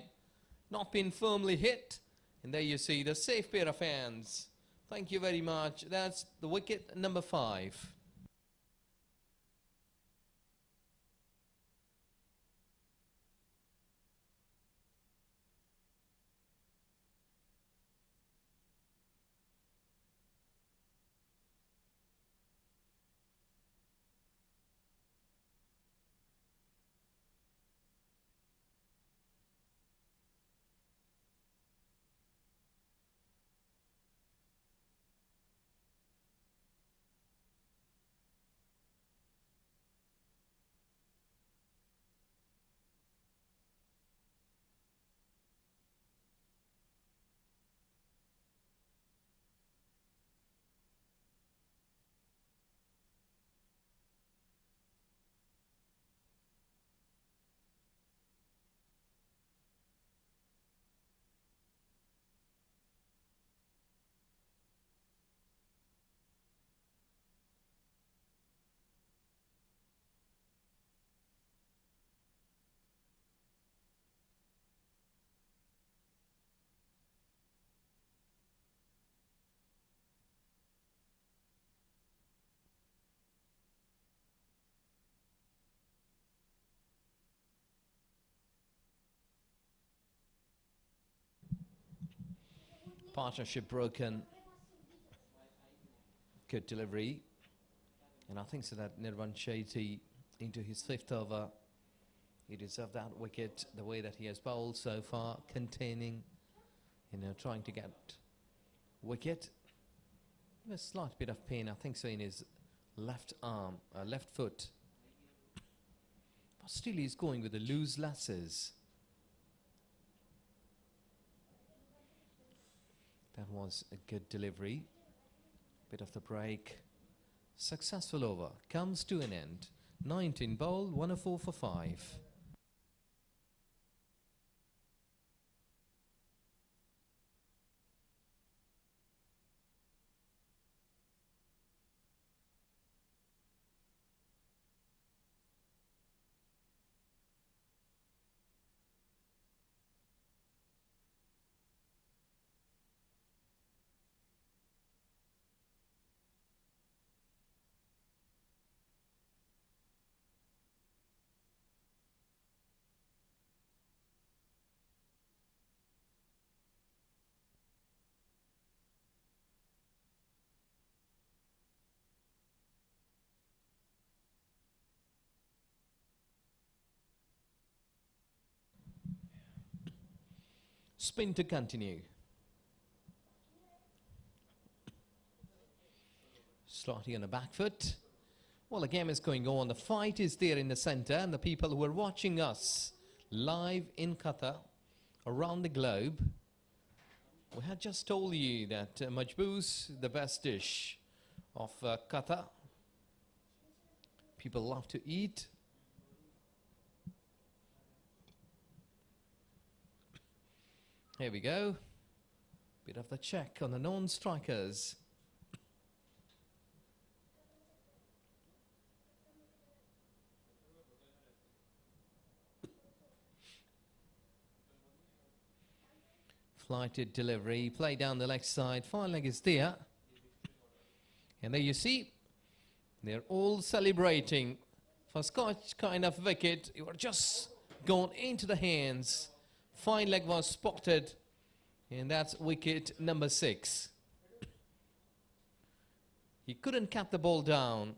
Speaker 5: not been firmly hit. And there you see the safe pair of hands. Thank you very much. That's the wicket number 5. Partnership broken. Good delivery. And I think so that Nirvan Shetty into his 5th over. He deserved that wicket the way that he has bowled so far, containing, trying to get wicket. A slight bit of pain, I think so, in his left arm, left foot. But still he's going with the loose lasses. That was a good delivery. Bit of the break. Successful over. Comes to an end. 19 bowled, 104 for 5. Spin to continue. Starting on the back foot. Well, the game is going on. The fight is there in the center, and the people who are watching us live in Qatar, around the globe, we had just told you that majboos, the best dish of Qatar. People love to eat. Here we go. Bit of the check on the non-strikers. Flighted delivery, play down the leg side, fine leg is there. And there you see, they're all celebrating for Scotch kind of wicket. You were just gone into the hands. Fine leg was spotted, and that's wicket number 6. He couldn't cap the ball down,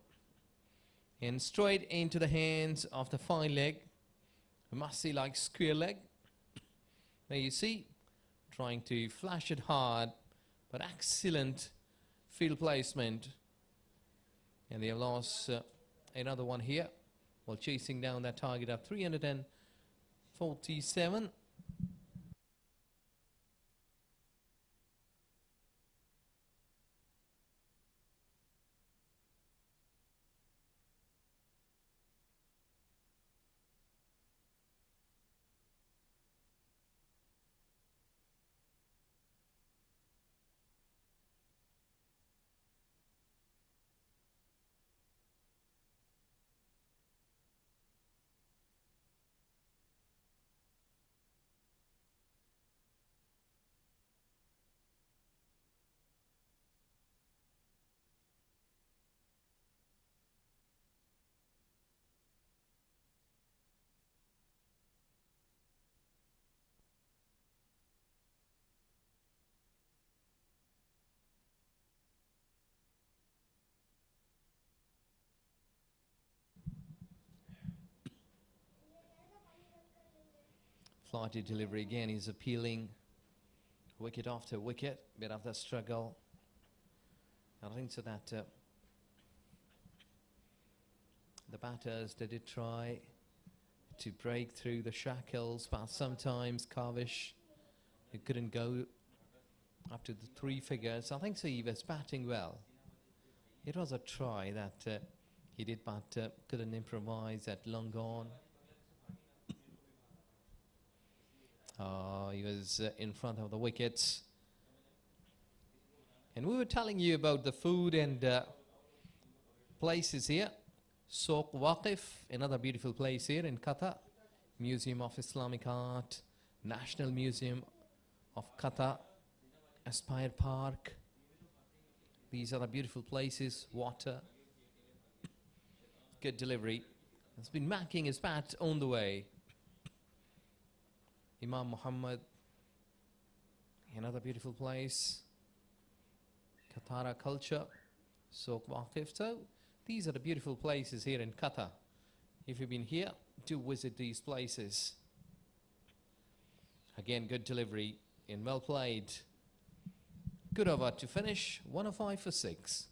Speaker 5: and straight into the hands of the fine leg. Must see like square leg. There you see, trying to flash it hard, but excellent field placement. And they have lost another one here while chasing down that target of 347. Flighted delivery again is appealing. Wicket after wicket, bit of the struggle. I think so that the batters, they did try to break through the shackles, but sometimes Kavish, he couldn't go up to the 3 figures. I think so he was batting well. It was a try that he did, but couldn't improvise at long on. He was in front of the wickets. And we were telling you about the food and places here. Souq Waqif, another beautiful place here in Qatar. Museum of Islamic Art, National Museum of Qatar, Aspire Park. These are the beautiful places, water. Good delivery. He's been marking his bat on the way. Imam Muhammad Another beautiful place. Qatar culture. Soak Waqif. So these are the beautiful places here in Qatar. If you've been here, do visit these places. Again, good delivery and well played. Good over to finish. 105 for 6.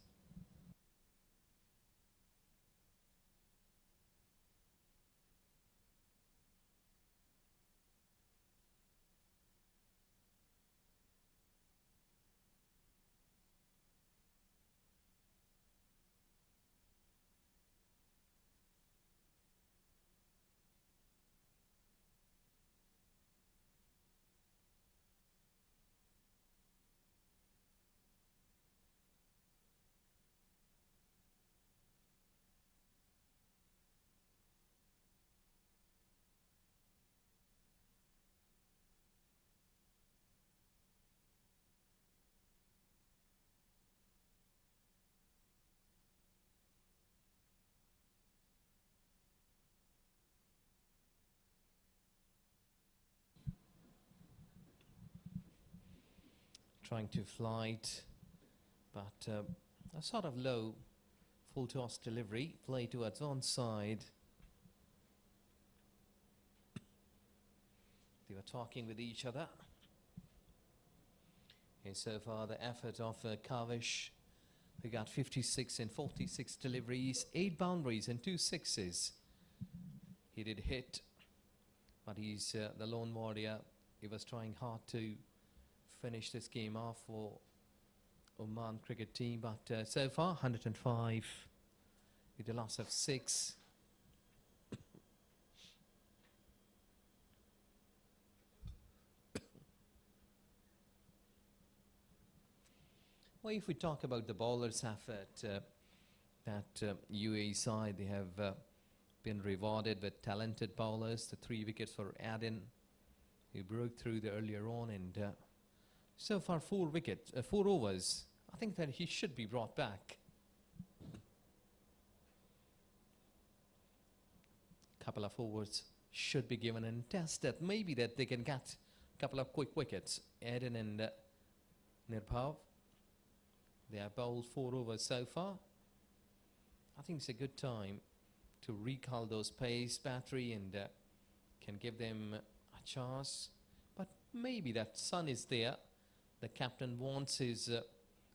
Speaker 5: Trying to flight, but a sort of low full toss delivery. Play towards onside. They were talking with each other. And so far the effort of Kavish. He got 56 and 46 deliveries, 8 boundaries and 2 sixes. He did hit, but he's the lone warrior. He was trying hard to finish this game off for Oman cricket team, but so far 105 with a loss of 6. Well, if we talk about the bowlers' effort, that UAE side, they have been rewarded with talented bowlers. The 3 wickets for Adin, who broke through the earlier on, and so far 4 overs. I think that he should be brought back. Couple of overs should be given and tested. Maybe that they can get a couple of quick wickets. Eden and Nirpav. They have bowled 4 overs so far. I think it's a good time to recall those pace battery and can give them a chance. But maybe that sun is there. The captain wants his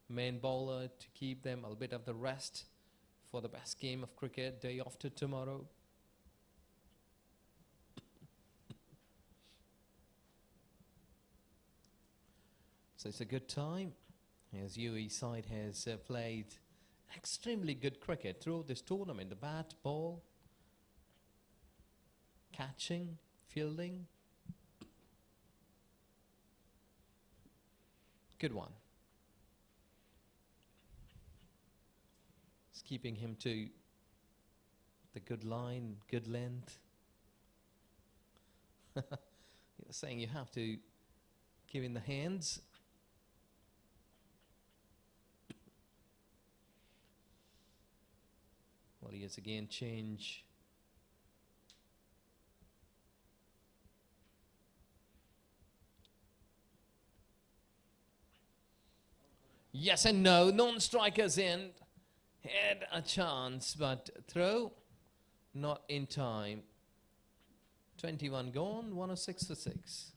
Speaker 5: main bowler to keep them a bit of the rest for the best game of cricket day after tomorrow. So it's a good time, as UAE side has played extremely good cricket throughout this tournament. The bat, ball, catching, fielding. Good one. It's keeping him to the good line, good length. You're saying you have to give in the hands. Well, he has again change. Yes and no, non-strikers in. Had a chance, but throw not in time. 21 gone, 106 for 6.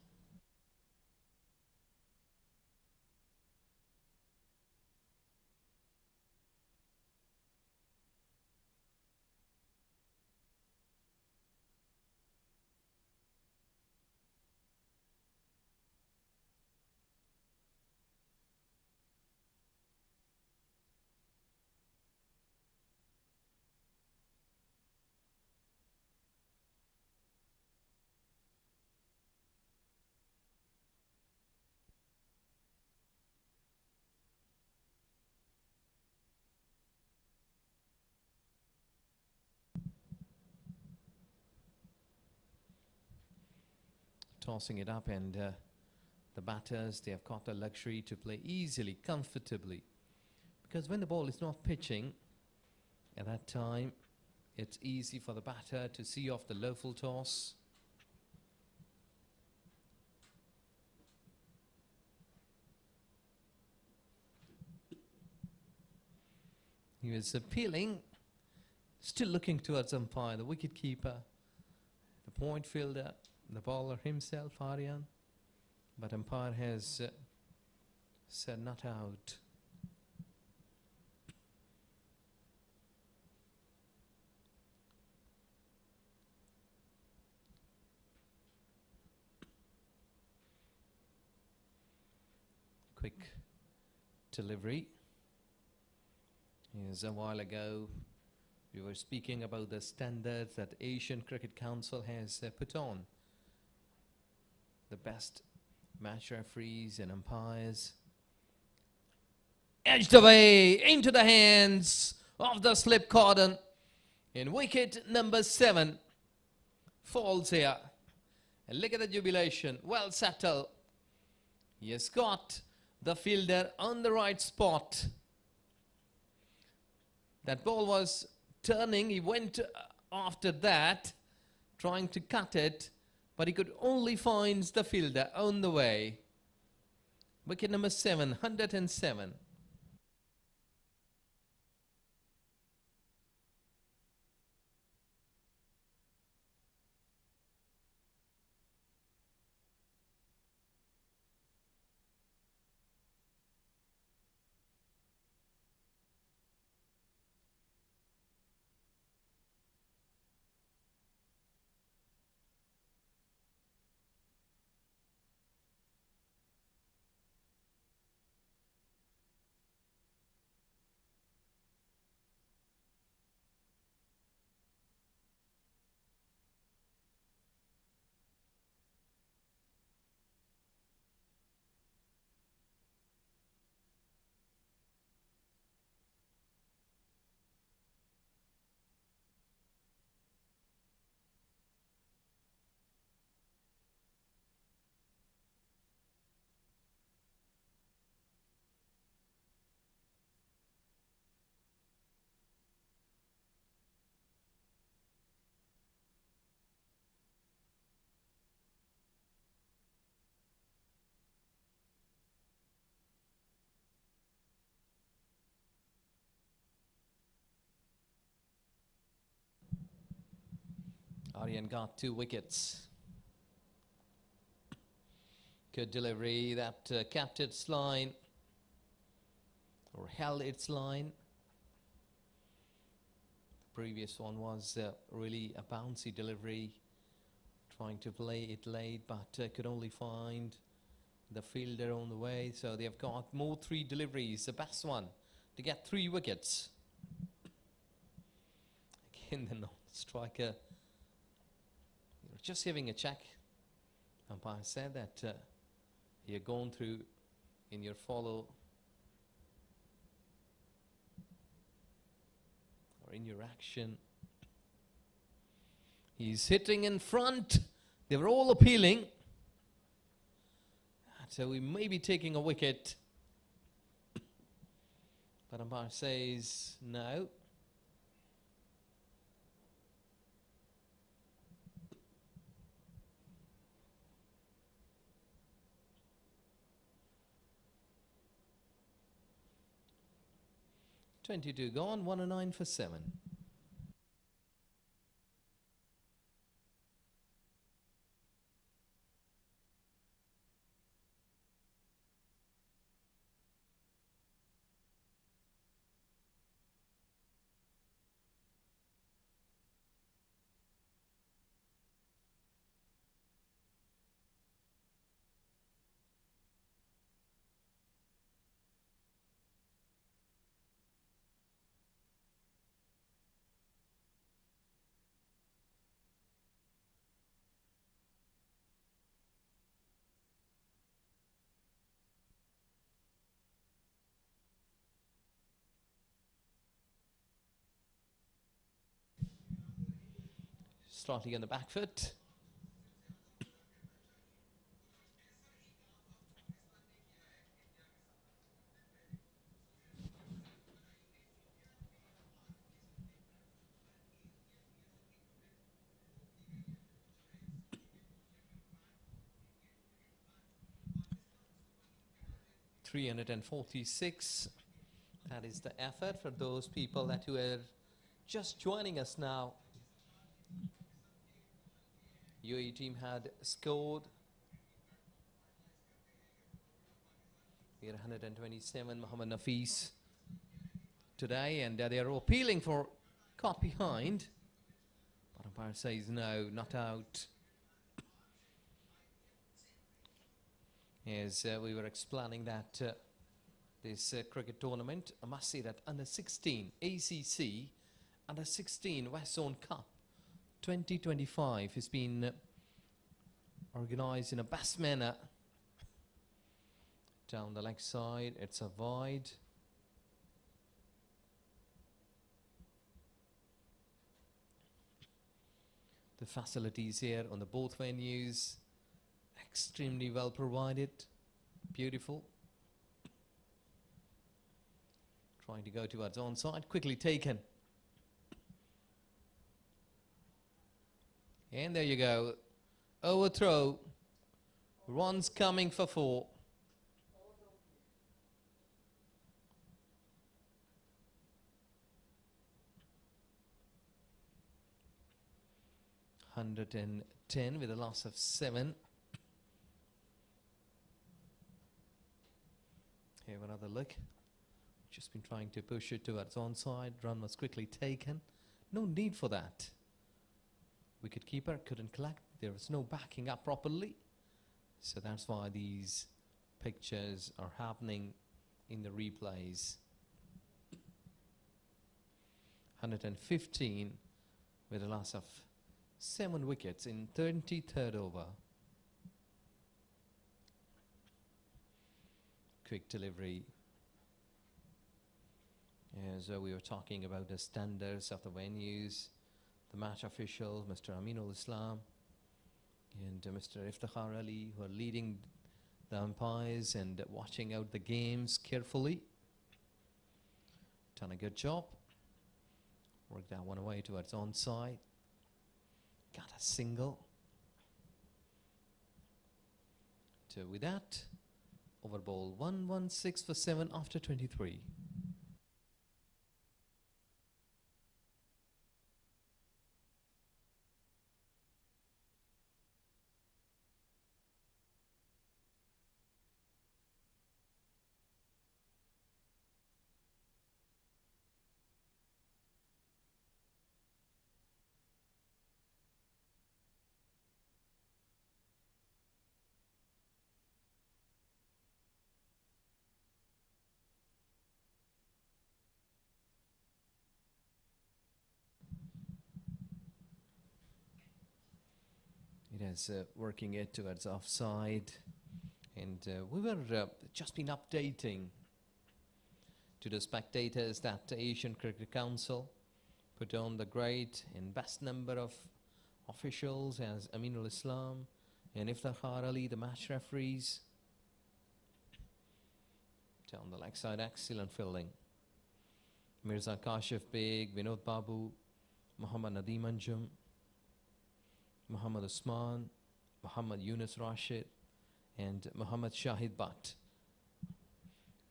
Speaker 5: Tossing it up, and the batters, they have got the luxury to play easily, comfortably, because when the ball is not pitching at that time, it's easy for the batter to see off the low full toss. He was appealing, still looking towards umpire, the wicket keeper, the point fielder, the bowler himself, Aryan. But umpire has said not out. Quick delivery. Yes, a while ago we were speaking about the standards that Asian Cricket Council has put on. The best match referees and umpires. Edged away into the hands of the slip cordon. And wicket number 7 falls here. And look at the jubilation. Well settled. He has got the fielder on the right spot. That ball was turning. He went after that, trying to cut it, but he could only find the fielder on the way. Wicket number 7, 107. Aryan got 2 wickets. Good delivery that kept its line, or held its line. The previous one was really a bouncy delivery, trying to play it late, but could only find the fielder on the way. So they have got more 3 deliveries, the best one to get 3 wickets. Again, the non-striker, just having a check. Umpire said that you're going through in your follow or in your action. He's hitting in front. They were all appealing. So we may be taking a wicket. But umpire says no. .22 gone, 109 for 7. Slightly on the back foot. .346 That is the effort for those people that who are just joining us now. UAE team had scored. We are 127, Mohammad Nafis today, and they are appealing for caught behind. But umpire says no, not out. As we were explaining that this cricket tournament, I must say that under 16 ACC, under 16 West Zone Cup 2025 has been organised in a best manner. Down the leg side, it's a wide. The facilities here on the both venues, extremely well provided, beautiful. Trying to go towards onside, quickly taken. And there you go, overthrow, runs coming for 4. (110) with a loss of 7. Have another look. Just been trying to push it towards onside. Run was quickly taken. No need for that. Wicket keeper couldn't collect. There was no backing up properly. So that's why these pictures are happening in the replays. 115 with a loss of 7 wickets in 23rd over. Quick delivery. As we were talking about the standards of the venues, the match officials, Mr. Aminul Islam and Mr. Iftikhar Ali, who are leading the umpires and watching out the games carefully. Done a good job. Worked that one away towards onside. Got a single. So with that, over ball 116 for 7 after 23. It is working it towards offside, and we were just been updating to the spectators that the Asian Cricket Council put on the great and best number of officials as Aminul Islam and Iftikhar Ali, the match referees. Down the leg side, excellent fielding. Mirza Kashif Beg, Vinod Babu, Muhammad Nadeem Anjum, Muhammad Usman, Muhammad Yunus Rashid, and Muhammad Shahid Bhatt.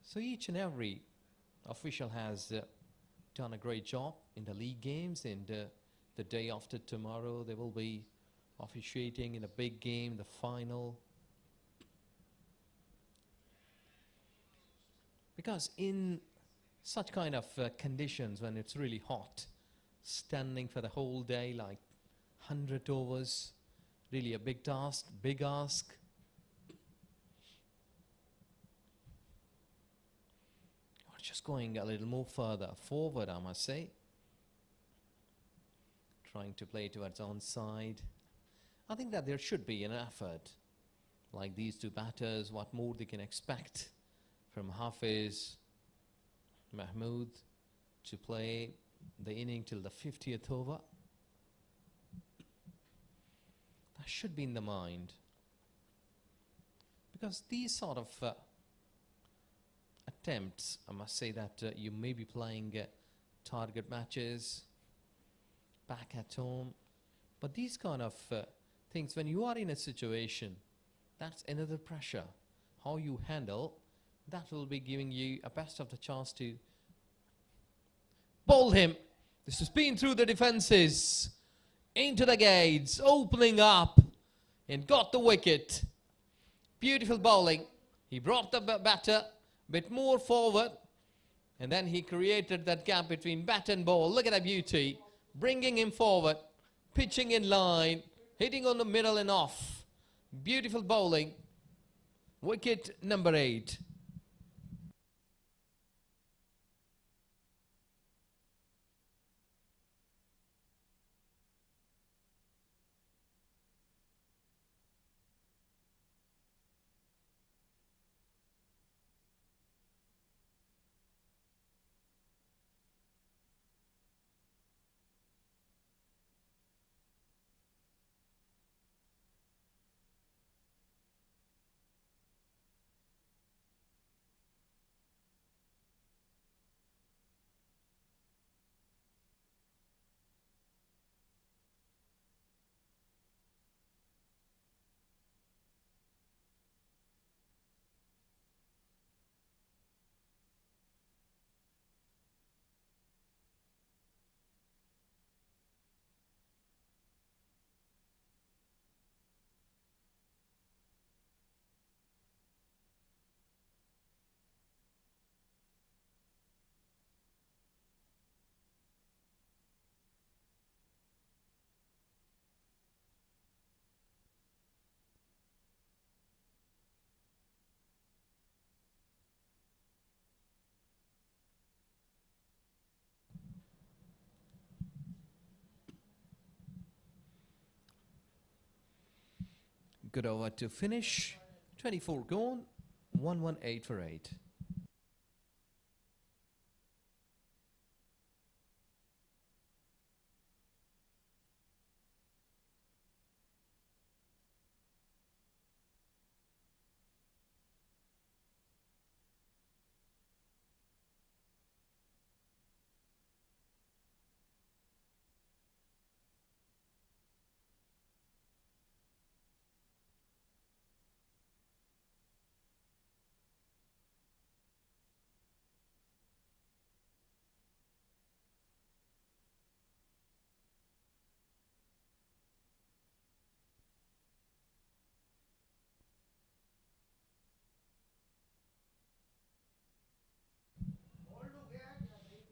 Speaker 5: So each and every official has done a great job in the league games, and the day after tomorrow they will be officiating in a big game, the final. Because in such kind of conditions, when it's really hot, standing for the whole day, like 100 overs, really a big task, big ask. We're just going a little more further forward, I must say. Trying to play towards onside. I think that there should be an effort, like these two batters, what more they can expect from Hafiz Mahmood to play the inning till the 50th over. That should be in the mind, because these sort of attempts, I must say that you may be playing target matches back at home, but these kind of things, when you are in a situation, that's another pressure. How you handle, that will be giving you a best of the chance to bowled him. This has been through the defences, into the gates, opening up, and got the wicket. Beautiful bowling. He brought the batter a bit more forward, and then he created that gap between bat and ball. Look at that beauty. Bringing him forward, pitching in line, hitting on the middle and off. Beautiful bowling. Wicket number 8. Good over to finish. 24 gone. 118 for 8.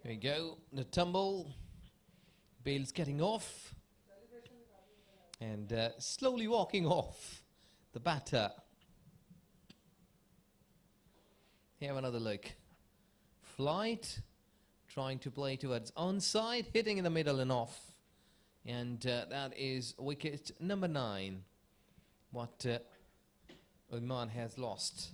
Speaker 5: There you go. The tumble. Bale's getting off. And slowly walking off. The batter. Have another look. Flight. Trying to play towards onside. Hitting in the middle and off. And that is wicket number 9. What Oman has lost.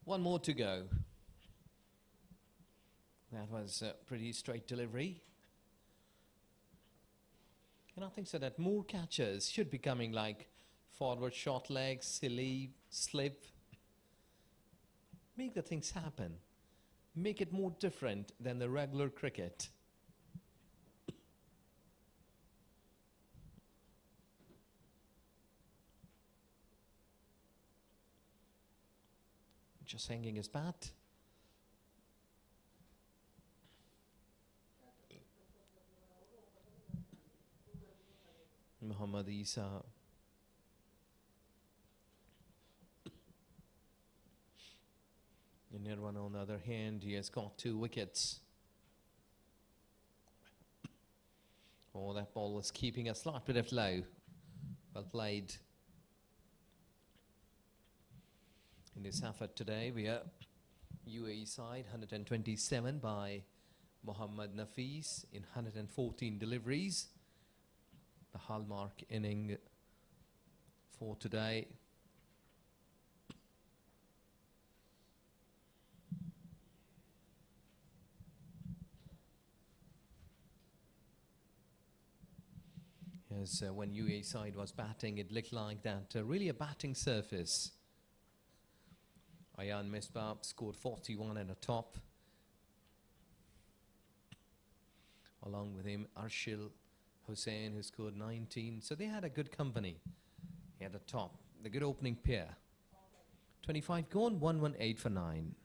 Speaker 5: One more to go. That was a pretty straight delivery. And I think so that more catches should be coming, like forward short leg, silly, slip. Make the things happen. Make it more different than the regular cricket. Just hanging his bat. Muhammad Isa. And Nirwan, on the other hand, he has got 2 wickets. Oh, that ball was keeping a slight bit of low. Well played. In this effort today, we are UAE side 127 by Mohammad Nafis in 114 deliveries. The hallmark inning for today. As when UAE side was batting, it looked like that really a batting surface. Ayan Misbah scored 41 and a top. Along with him, Arshil Hussain, who scored 19. So they had a good company at the top. The good opening pair. 25 gone, 118 for 9.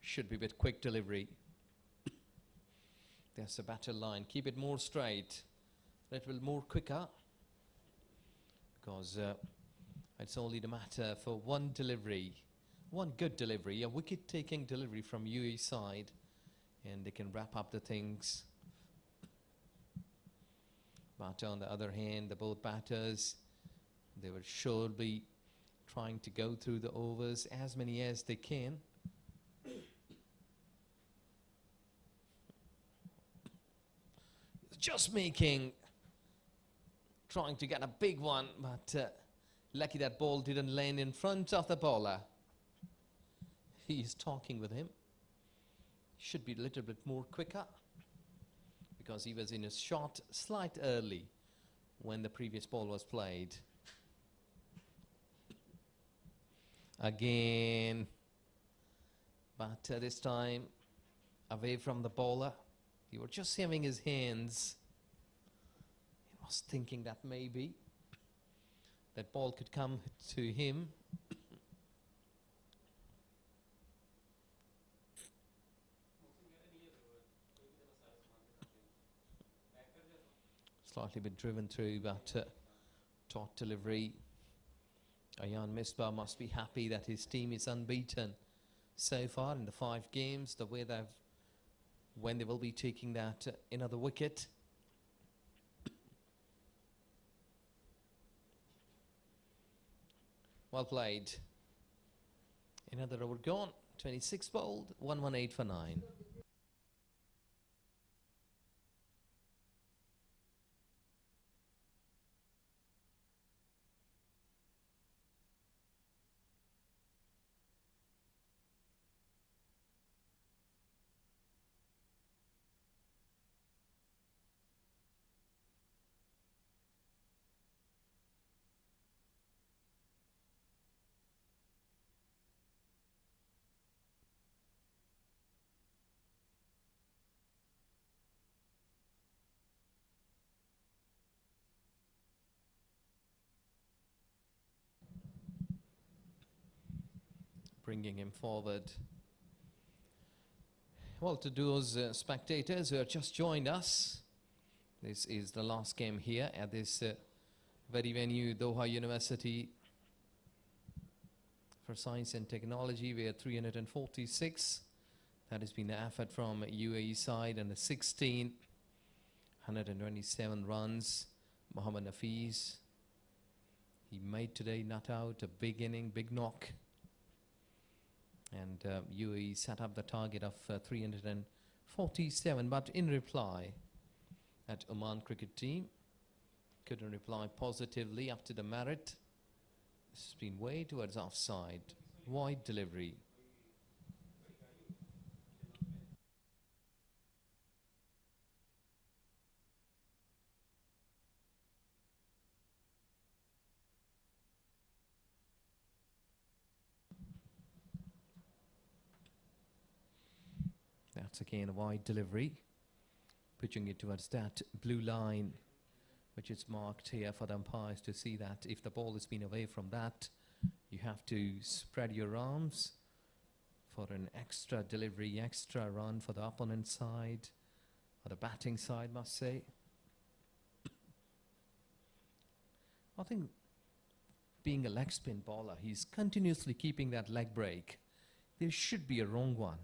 Speaker 5: Should be a bit quick delivery. There's a better line. Keep it more straight. That will more quicker. Because it's only the matter for one delivery. One good delivery. A wicket-taking delivery from UAE side. And they can wrap up the things. But on the other hand, the both batters, they will surely trying to go through the overs as many as they can. Just trying to get a big one, but lucky that ball didn't land in front of the bowler. He's talking with him. Should be a little bit more quicker because he was in a shot slight early when the previous ball was played. Again, but this time away from the bowler. He was just having his hands. He was thinking that maybe that ball could come to him. Slightly bit driven through, but taut delivery. Ayan Misbah must be happy that his team is unbeaten so far in the 5 games. The way when they will be taking that another wicket. Well played. Another over gone. 26 bowled. 118 for 9. Bringing him forward. Well, to those spectators who have just joined us, this is the last game here at this very venue, Doha University for Science and Technology. We are 346. That has been the effort from UAE side, and the 16, 127 runs. Mohammad Nafis, he made today not out, a big inning, big knock. And UAE set up the target of 347, but in reply, that Oman cricket team couldn't reply positively up to the merit. This has been way towards offside. Wide delivery. That's again a wide delivery, pitching it towards that blue line, which is marked here for the umpires to see that if the ball has been away from that, you have to spread your arms for an extra delivery, extra run for the opponent side, or the batting side, must say. I think being a leg spin bowler, he's continuously keeping that leg break. There should be a wrong one,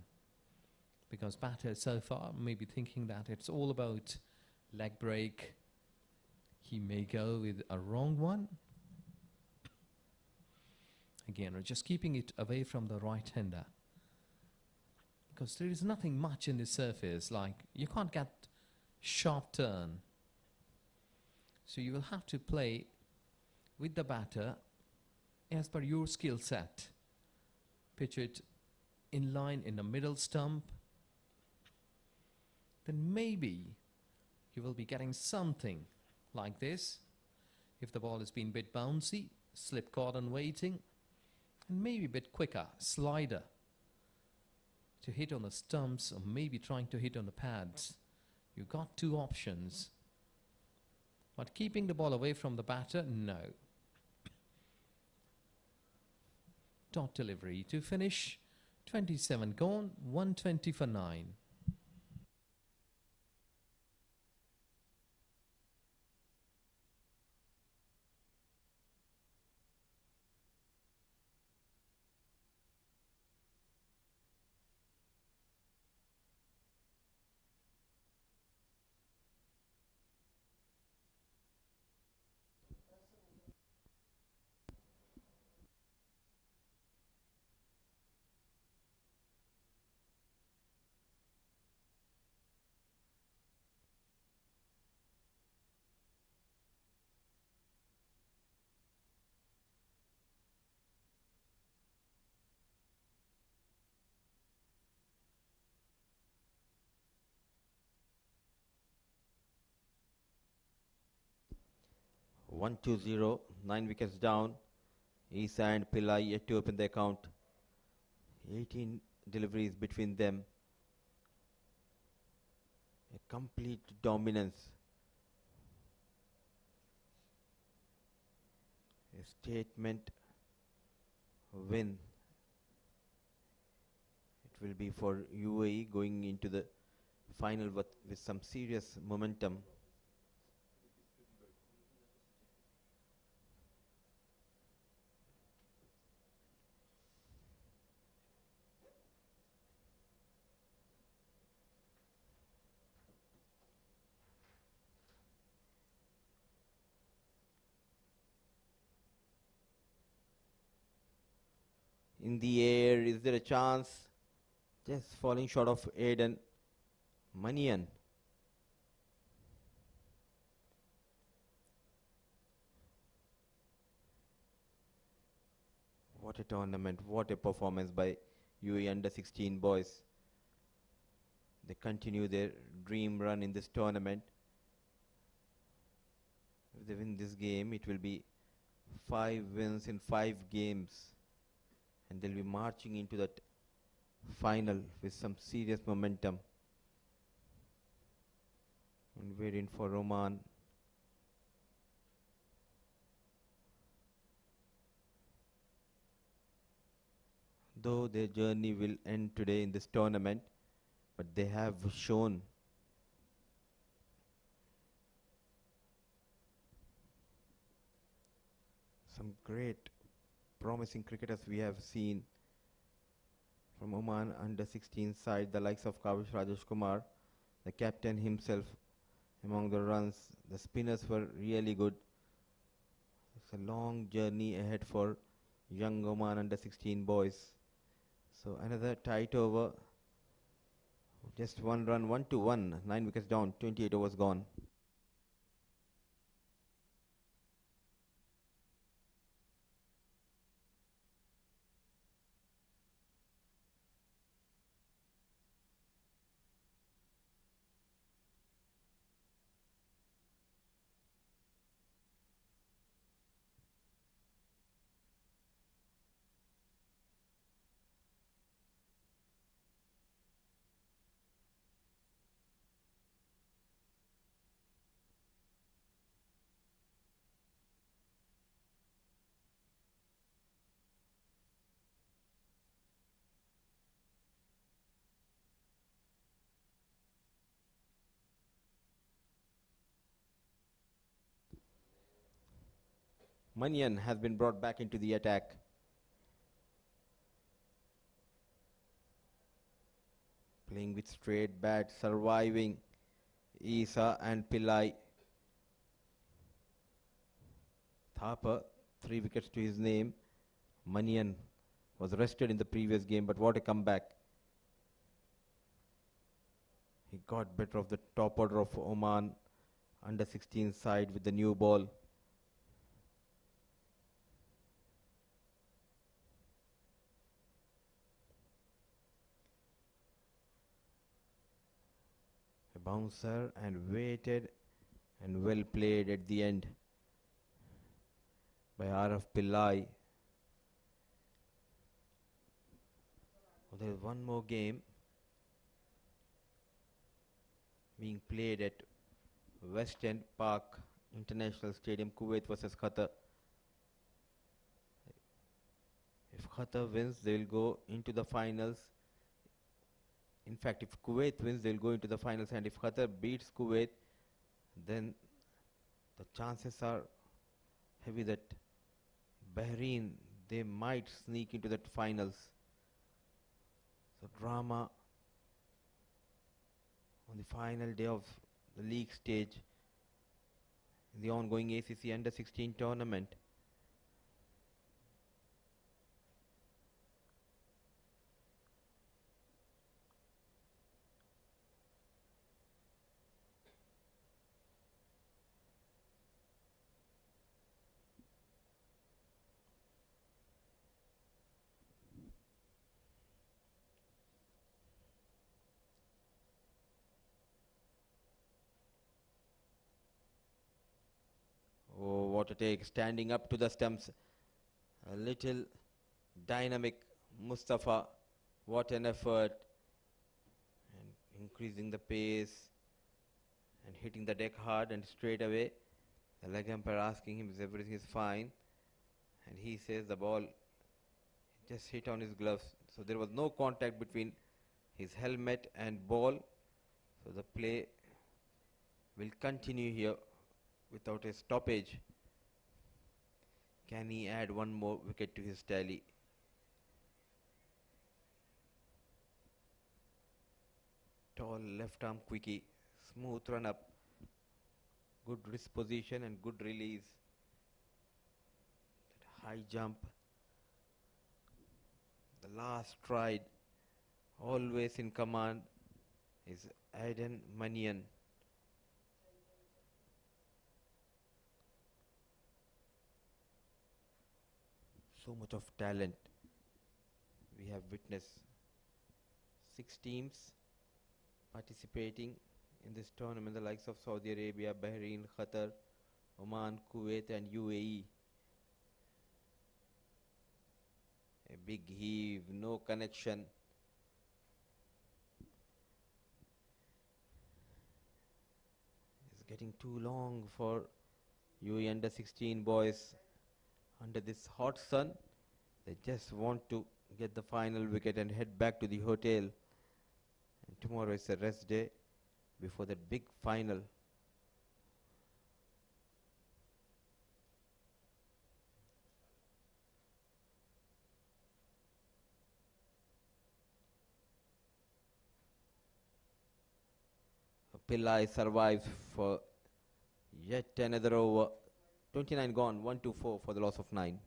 Speaker 5: because batters so far may be thinking that it's all about leg break. He may go with a wrong one. Again, we're just keeping it away from the right-hander, because there is nothing much in the surface, like you can't get sharp turn. So you will have to play with the batter as per your skill set. Pitch it in line in the middle stump. Then maybe you will be getting something like this. If the ball has been a bit bouncy, slip cordon waiting, and maybe a bit quicker, slider to hit on the stumps, or maybe trying to hit on the pads. You've got two options. But keeping the ball away from the batter, no. Dot delivery to finish. 27 gone, 120 for 9.
Speaker 1: One, 2-0, 9 wickets down. Isa and Pillai yet to open the account. 18 deliveries between them. A complete dominance. A statement win. It will be for UAE going into the final with some serious momentum. In the air, is there a chance? Just falling short of Aiden Manian. What a tournament, what a performance by UAE under-16 boys. They continue their dream run in this tournament. If they win this game, it will be 5 wins in 5 games. And they'll be marching into that final with some serious momentum. And waiting for Oman. Though their journey will end today in this tournament, but they have shown some great promising cricketers we have seen from Oman under-16 side, the likes of Kavish Rajesh Kumar, the captain himself among the runs. The spinners were really good. It's a long journey ahead for young Oman under-16 boys. So another tight over. Just one run, 1-1, 9 wickets down, 28 overs gone. Manian has been brought back into the attack. Playing with straight bat, surviving Isa and Pillai. Thapa, 3 wickets to his name. Manian was rested in the previous game, but what a comeback. He got better of the top order of Oman under 16 side with the new ball. A bouncer and waited and well played at the end by RF Pillai. Oh, there is one more game being played at West End Park International Stadium, Kuwait versus Qatar. If Qatar wins, they will go into the finals. In fact, if Kuwait wins, they will go into the finals, and if Qatar beats Kuwait, then the chances are heavy that Bahrain, they might sneak into that finals. So drama on the final day of the league stage in the ongoing ACC Under 16 tournament. Oh, what a take, standing up to the stumps. A little dynamic Mustafa. What an effort. And increasing the pace and hitting the deck hard and straight away. The leg umpire asking him if everything is fine. And he says the ball just hit on his gloves. So there was no contact between his helmet and ball. So the play will continue here without a stoppage. Can he add one more wicket to his tally? Tall left arm quickie, smooth run up, good wrist position and good release. That high jump, the last stride, always in command is Aiden Manian. So much of talent we have witnessed. 6 teams participating in this tournament, the likes of Saudi Arabia, Bahrain, Qatar, Oman, Kuwait and UAE. A big heave, no connection. It's getting too long for UAE under 16 boys. Under this hot sun, they just want to get the final wicket and head back to the hotel. And tomorrow is a rest day before that big final. Pillai survives for yet another over. 29 gone, 1-4 for the loss of 9.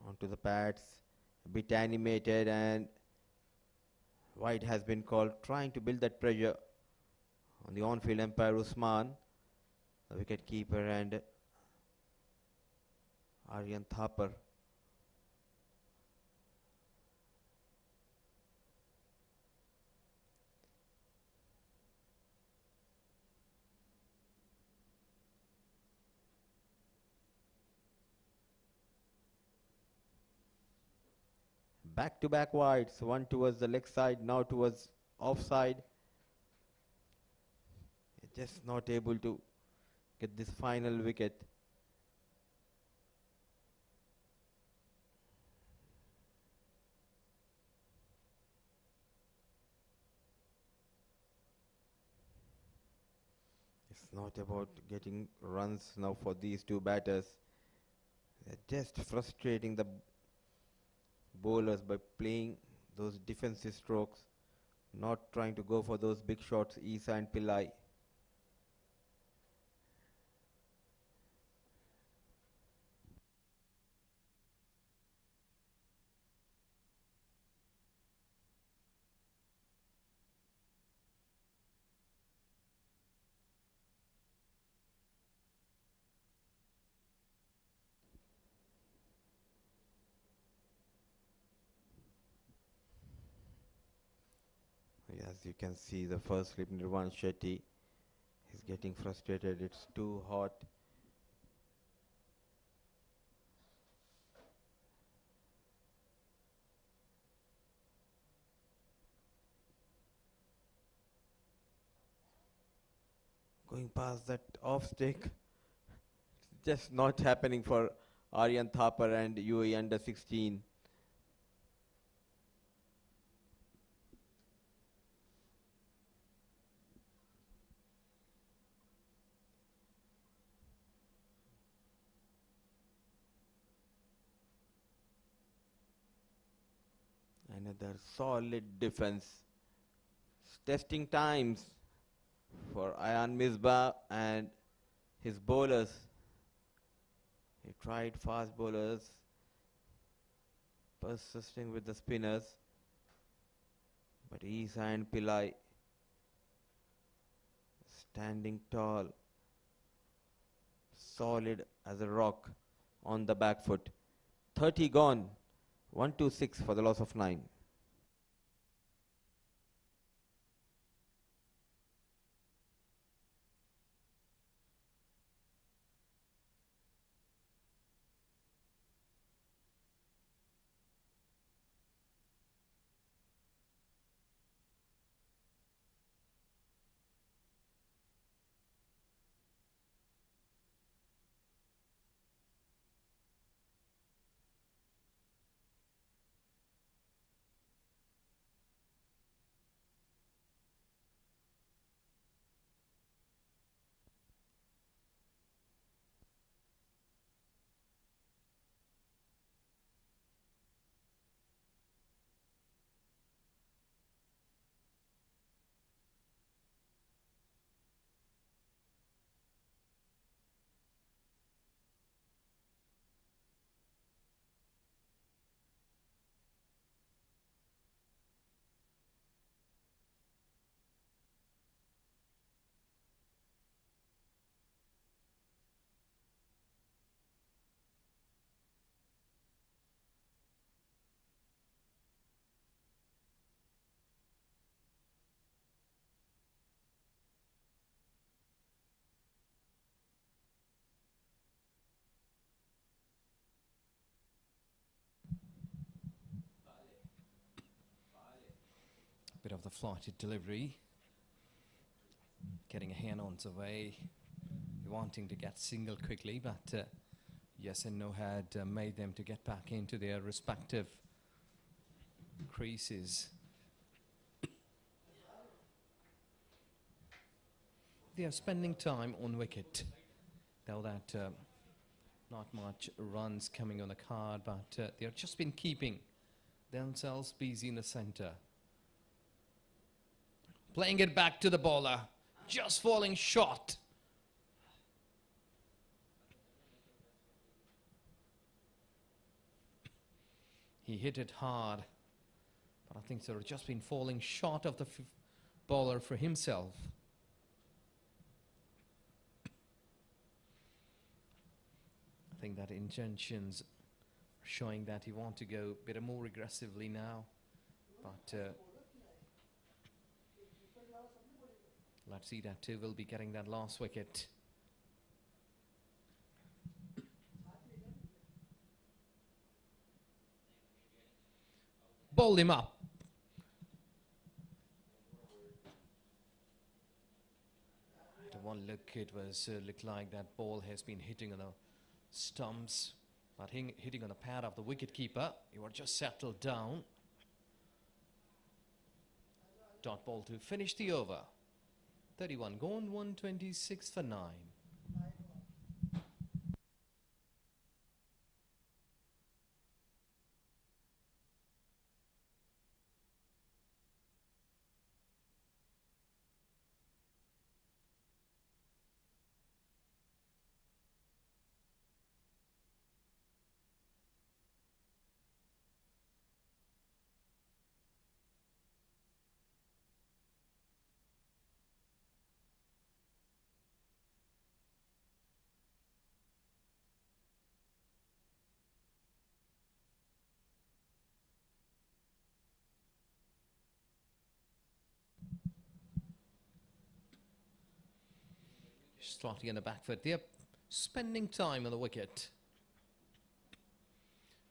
Speaker 1: Onto the pads, a bit animated and White has been called, trying to build that pressure on the on-field umpire Usman, the wicket keeper, and Aryan Thapar. Back-to-back wides, one towards the leg side, now towards offside. Just not able to get this final wicket. It's not about getting runs now for these two batters. They're just frustrating the bowlers by playing those defensive strokes, not trying to go for those big shots, Isa and Pillai. As you can see, the first slip, Nirvan Shetty, is getting frustrated. It's too hot. Going past that off stick, it's just not happening for Aryan Thapar and UAE under 16. Another solid defense. Testing times for Ayan Misbah and his bowlers. He tried fast bowlers, persisting with the spinners, but Isa and Pillai standing tall, solid as a rock on the back foot. 30 gone, 126 for the loss of 9.
Speaker 5: Bit of the flighted delivery. Getting a hand-ons away. Wanting to get single quickly, but yes and no had made them to get back into their respective creases. They are spending time on wicket. Though that not much runs coming on the card, but they have just been keeping themselves busy in the centre. Playing it back to the bowler, just falling short. He hit it hard, But I think so, just been falling short of the bowler for himself. I think that intentions are showing that he wants to go a bit more aggressively now. But let's see that too will be getting that last wicket. Bowled him up. The one look, it was looked like that ball has been hitting on the stumps, but hitting on the pad of the wicketkeeper. He was just settled down. Dot ball to finish the over. 31 gone, 126 for 9. Slightly on the back foot there, spending time on the wicket.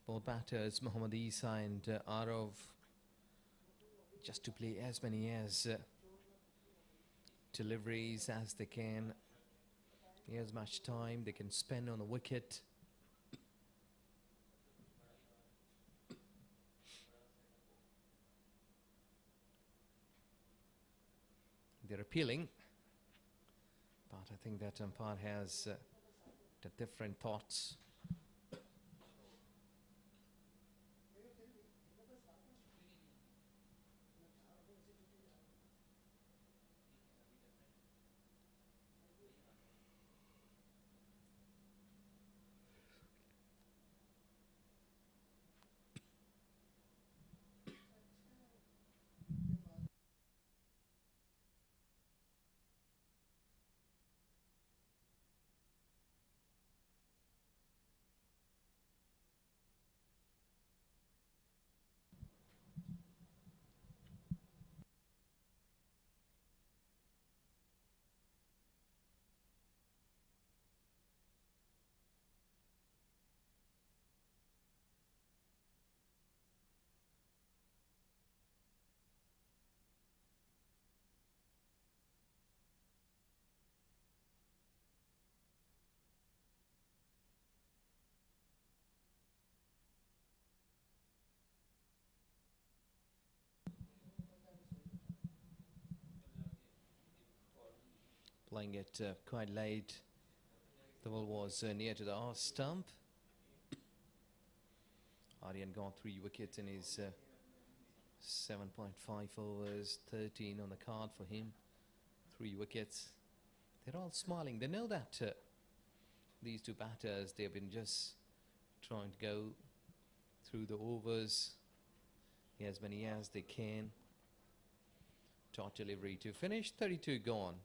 Speaker 5: Both batters, Mohammad Isa and Arav, just to play as many as deliveries as they can. As much time they can spend on the wicket. They're appealing. But I think that umpire has the different thoughts. Playing it quite late. The ball was near to the arse stump. Aryan got 3 wickets in his 7.5 overs, 13 on the card for him. 3 wickets. They're all smiling. They know that these 2 batters, they've been just trying to go through the overs as many as they can. Dot delivery to finish. 32 gone.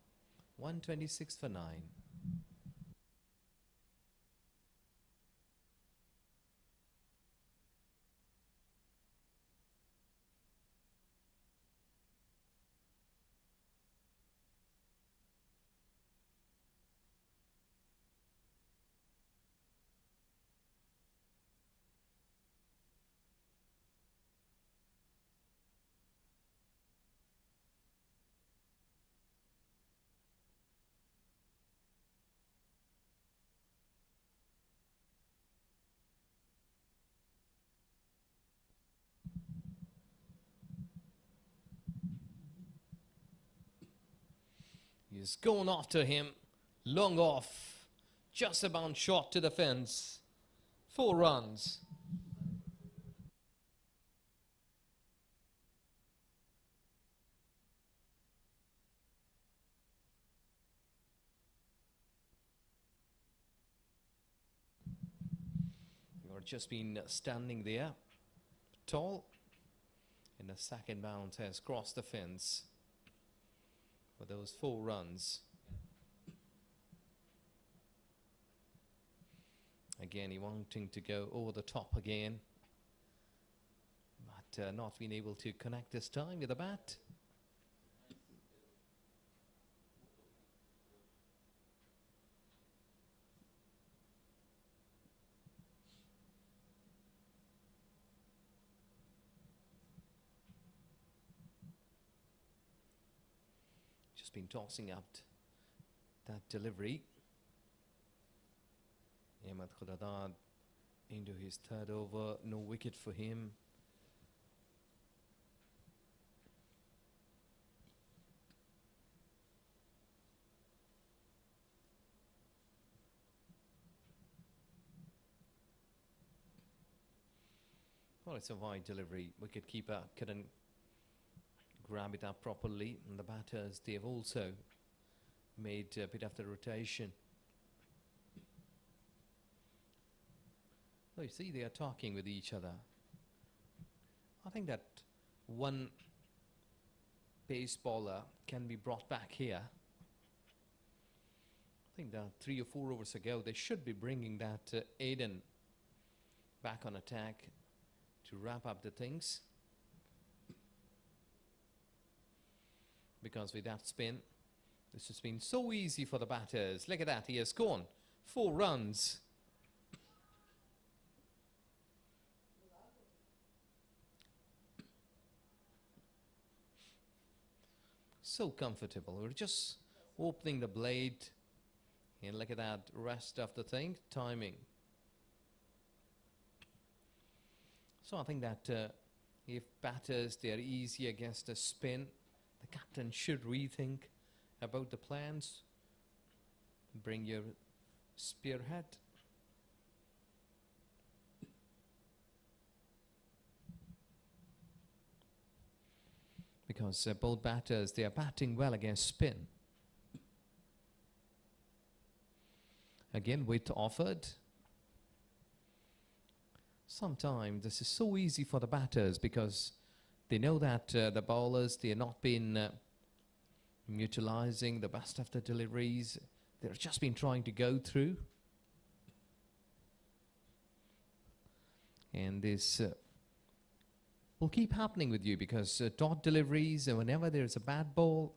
Speaker 5: 126 for 9. He's going after him. Long off. Just about shot to the fence. 4 runs. You've just been standing there, tall. And the second bounce has crossed the fence for those 4 runs. Again, he wanting to go over the top again, but not being able to connect this time with the bat. Just been tossing up that delivery. Ahmed Khudadad into his 3rd over, no wicket for him. Well, it's a wide delivery. Wicket-keeper couldn't grab it up properly, and the batters, they have also made a bit of the rotation. Oh, you see, they are talking with each other. I think that one pace bowler can be brought back here. I think that 3 or 4 overs ago, they should be bringing that Aiden back on attack to wrap up the things. Because with that spin, this has been so easy for the batters. Look at that, he has gone 4 runs. So comfortable. We're just opening the blade, and look at that rest of the thing, timing. So I think that if batters, they are easy against a spin, the captain should rethink about the plans. Bring your spearhead. Because both batters, they are batting well against spin. Again, width offered. Sometimes this is so easy for the batters because they know that the bowlers, they are not been utilizing the best of the deliveries. They've just been trying to go through. And this will keep happening with you because dot deliveries, and whenever there's a bad ball,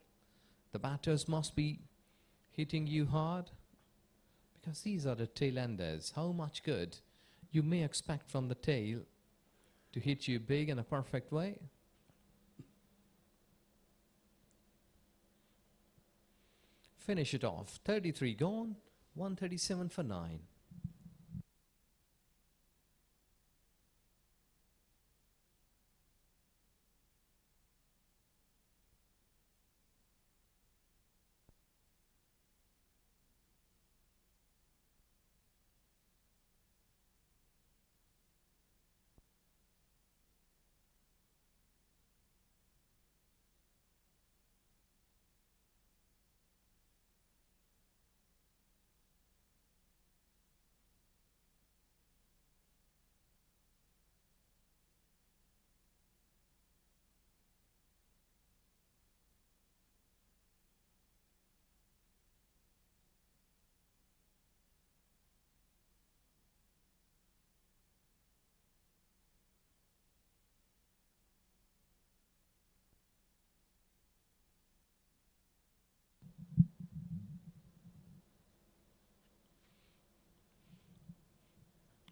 Speaker 5: the batters must be hitting you hard because these are the tail enders. How much good you may expect from the tail to hit you big in a perfect way. Finish it off. 33 gone, 137 for 9.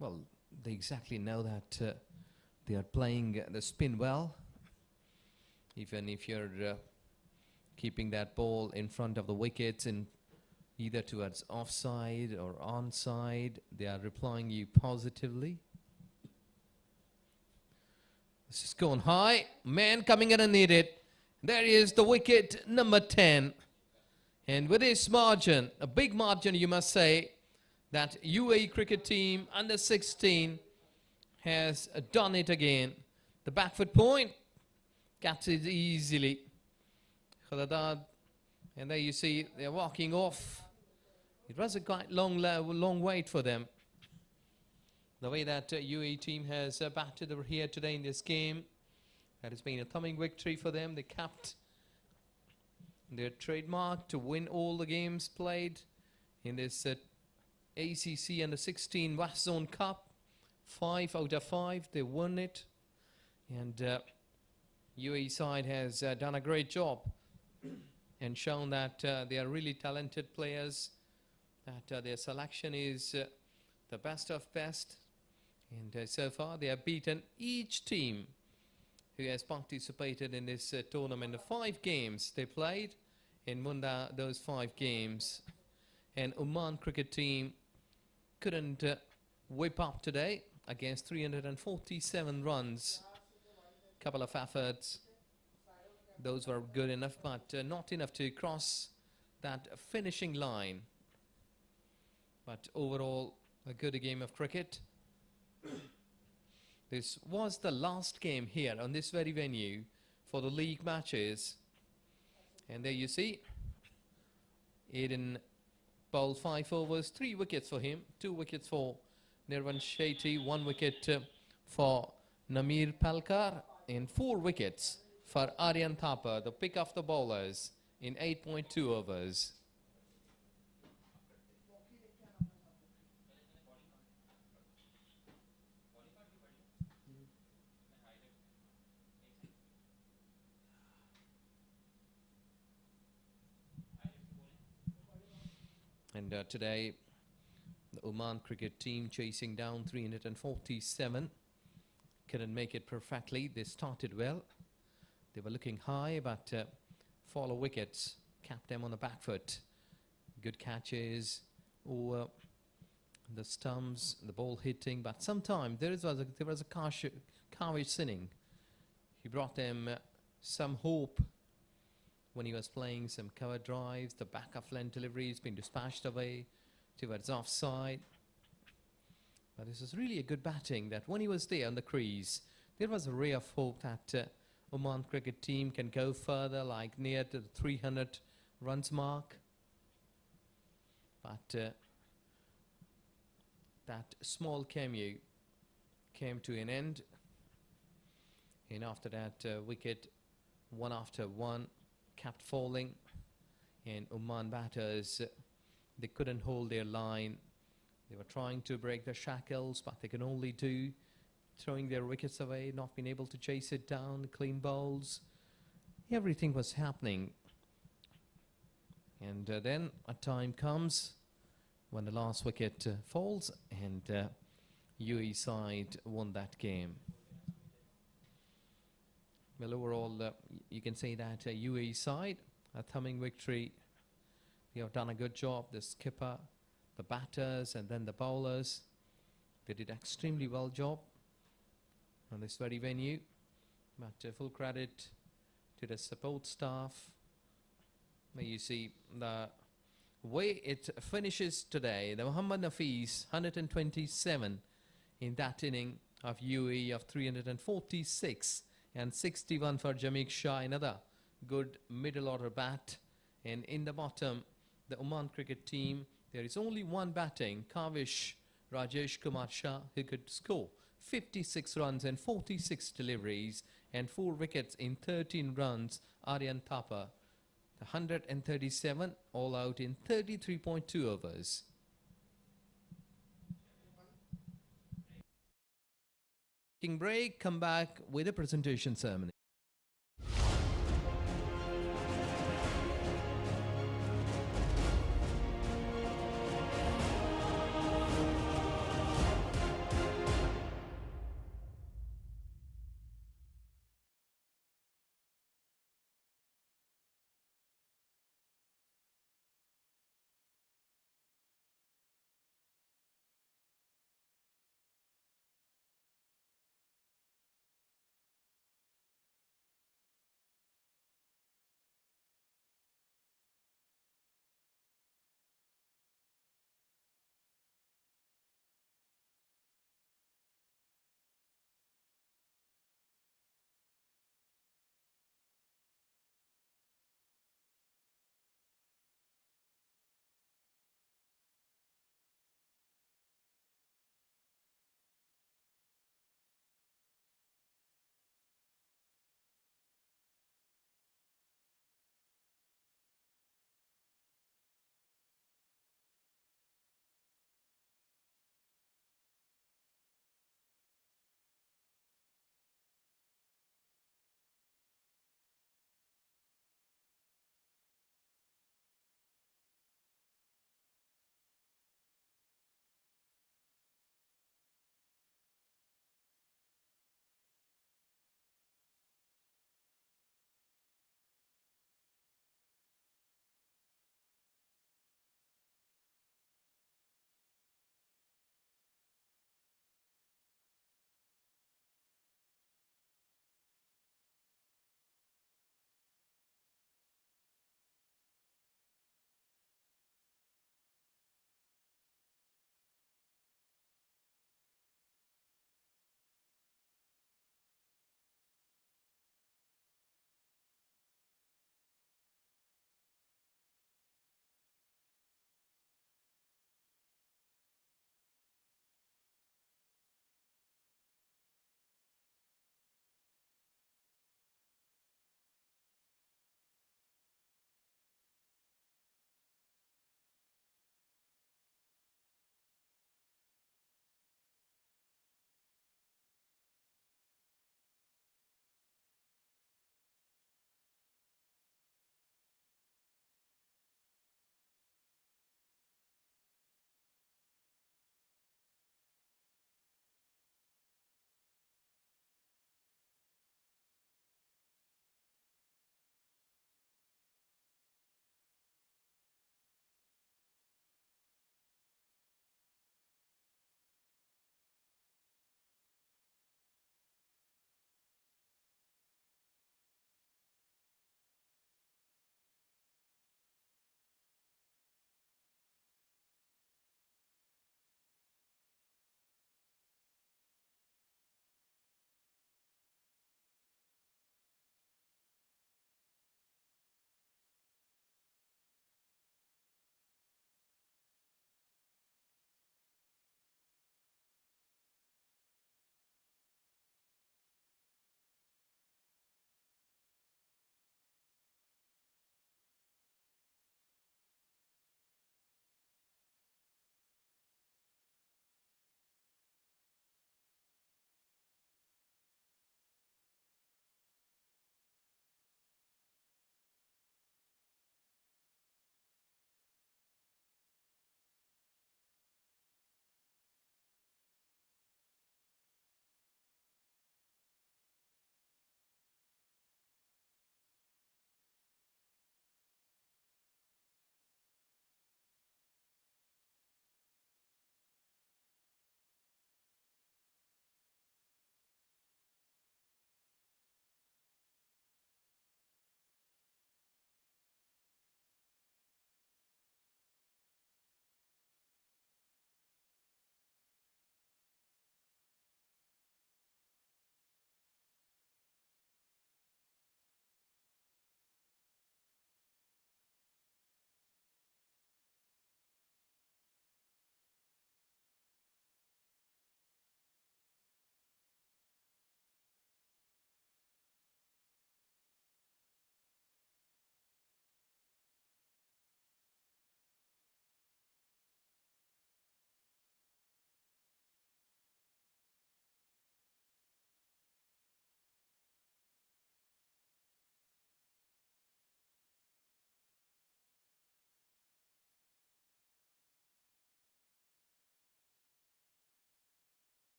Speaker 5: Well, they exactly know that they are playing the spin well. Even if you're keeping that ball in front of the wickets and either towards offside or onside, they are replying you positively. This is going high. Man coming in and need it. There is the wicket number 10. And with this margin, a big margin you must say, that UAE cricket team under 16 has done it again. The back foot point gets it easily. Khudadad, and there you see they're walking off. It was a quite long wait for them. The way that UAE team has batted over here today in this game, That has been a thumbing victory for them. They kept their trademark to win all the games played in this ACC Under-16 West Zone Cup. 5 out of 5, they won it. And UAE side has done a great job and shown that they are really talented players, that their selection is the best of best. And so far they have beaten each team who has participated in this tournament. The 5 games they played and won those 5 games. And Oman cricket team couldn't whip up today against 347 runs. Couple of efforts, those were good enough, but not enough to cross that finishing line. But overall, a good game of cricket. This was the last game here on this very venue for the league matches. And there you see, Aiden bowled 5 overs, 3 wickets for him, 2 wickets for Nirvan Shetty, 1 wicket for Namir Palkar, and 4 wickets for Aryan Thapa, the pick of the bowlers, in 8.2 overs. And today, the Oman cricket team chasing down 347. Couldn't make it perfectly. They started well. They were looking high, but follow wickets kept them on the back foot. Good catches over the stumps, the ball hitting, but sometimes there was a Kavish Sinning. He brought them some hope when he was playing some cover drives. The back of length delivery has been dispatched away towards offside. But this is really a good batting, that when he was there on the crease, there was a ray of hope that Oman cricket team can go further, like near to the 300 runs mark. But that small cameo came to an end. And after that, wicket, one after one, kept falling. And Oman batters, they couldn't hold their line. They were trying to break the shackles, but they can only do throwing their wickets away, not being able to chase it down, clean bowls. Everything was happening. And then a time comes when the last wicket falls, and UAE side won that game. Well, overall, you can say that UAE side, a thumbing victory. They have done a good job. The skipper, the batters, and then the bowlers, they did extremely well job on this very venue. But full credit to the support staff. Now you see the way it finishes today. The Muhammad Nafis 127 in that inning of UAE of 346, and 61 for Jamik Shah, another good middle order bat. And in the bottom, the Oman cricket team, there is only one batting, Kavish Rajesh Kumar Shah, who could score 56 runs and 46 deliveries and 4 wickets in 13 runs. Aryan Thapa, the 137, all out in 33.2 overs. Taking break, come back with a presentation ceremony.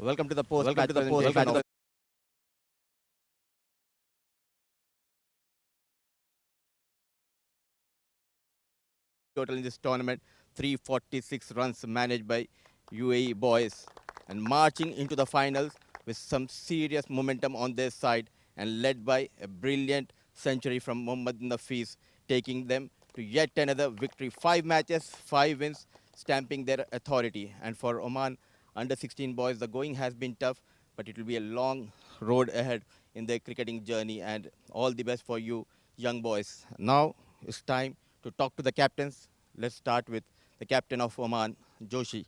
Speaker 1: Welcome to the post-match presentation. Total in this tournament, 346 runs managed by UAE boys, and marching into the finals with some serious momentum on their side and led by a brilliant century from Mohammad Nafis, taking them to yet another victory. 5 matches, 5 wins, stamping their authority. And for Oman under 16 boys, the going has been tough, but it will be a long road ahead in their cricketing journey, and all the best for you young boys. Now it's time to talk to the captains. Let's start with the captain of Oman, Joshi.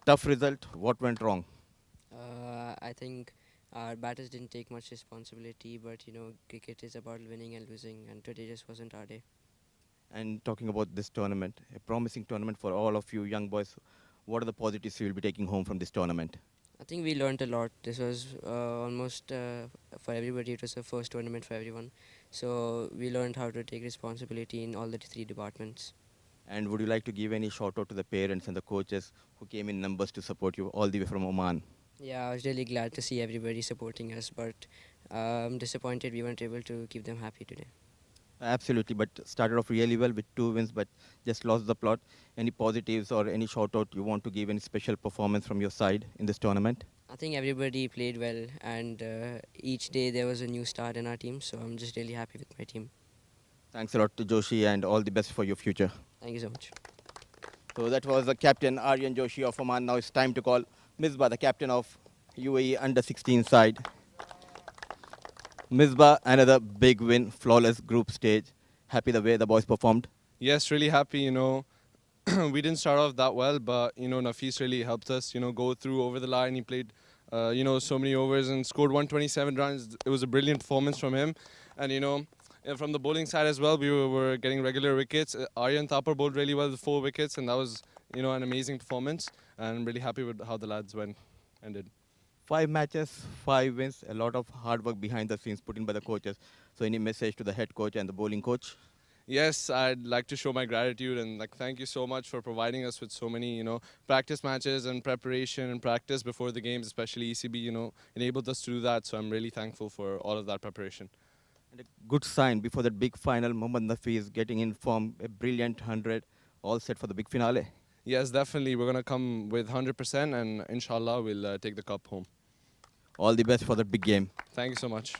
Speaker 1: Tough result. What went wrong?
Speaker 4: I think our batters didn't take much responsibility, but cricket is about winning and losing, and today just wasn't our day.
Speaker 1: And talking about this tournament, a promising tournament for all of you young boys. What are the positives you will be taking home from this tournament?
Speaker 4: I think we learned a lot. This was almost for everybody. It was the first tournament for everyone, so we learned how to take responsibility in all the 3 departments.
Speaker 1: And would you like to give any shout out to the parents and the coaches who came in numbers to support you all the way from Oman?
Speaker 4: Yeah, I was really glad to see everybody supporting us, but I'm disappointed we weren't able to keep them happy today.
Speaker 1: Absolutely, but started off really well with 2 wins, but just lost the plot. Any positives or any shout out you want to give, any special performance from your side in this tournament?
Speaker 4: I think everybody played well, and each day there was a new start in our team, so I'm just really happy with my team.
Speaker 1: Thanks a lot to Joshi, and all the best for your future.
Speaker 4: Thank you so much.
Speaker 1: So that was the captain Aryan Joshi of Oman. Now it's time to call Misbah, the captain of UAE under 16 side. Misbah, another big win, flawless group stage. Happy the way the boys performed?
Speaker 3: Yes, really happy, we didn't start off that well, but, Nafis really helped us, go through over the line. He played, so many overs and scored 127 runs. It was a brilliant performance from him. And, from the bowling side as well, we were getting regular wickets. Aryan Thapar bowled really well with 4 wickets, and that was, an amazing performance. And I'm really happy with how the lads ended.
Speaker 1: 5 matches, 5 wins, a lot of hard work behind the scenes put in by the coaches. So any message to the head coach and the bowling coach?
Speaker 3: Yes, I'd like to show my gratitude and thank you so much for providing us with so many, practice matches and preparation and practice before the games, especially ECB, enabled us to do that. So I'm really thankful for all of that preparation.
Speaker 1: And a good sign before that big final, Mohammad Nafis getting in form, a brilliant 100, all set for the big finale.
Speaker 3: Yes, definitely. We're going to come with 100% and inshallah we'll take the cup home.
Speaker 1: All the best for the big game.
Speaker 3: Thank you so much.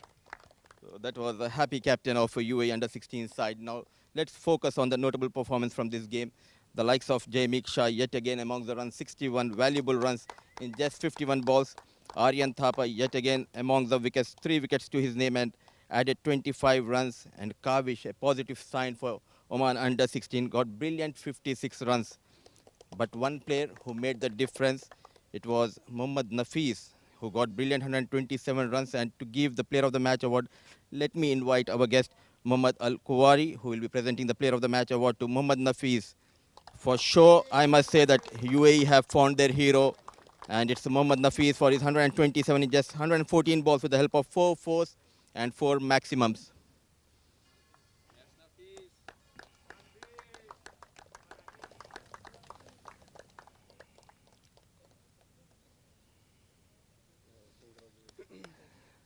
Speaker 1: So that was a happy captain of UAE under 16 side. Now let's focus on the notable performance from this game. The likes of Jaimik Shah yet again among the runs, 61 valuable runs in just 51 balls. Aryan Thapa yet again among the wickets, 3 wickets to his name and added 25 runs. And Kavish, a positive sign for Oman under 16, got brilliant 56 runs. But one player who made the difference, it was Mohammad Nafis, who got brilliant 127 runs. And to give the Player of the Match award, let me invite our guest, Mohammad Al-Kuwari, who will be presenting the Player of the Match award to Mohammad Nafis. For sure, I must say that UAE have found their hero, and it's Mohammad Nafis for his 127 in just 114 balls with the help of 4 fours and 4 maximums.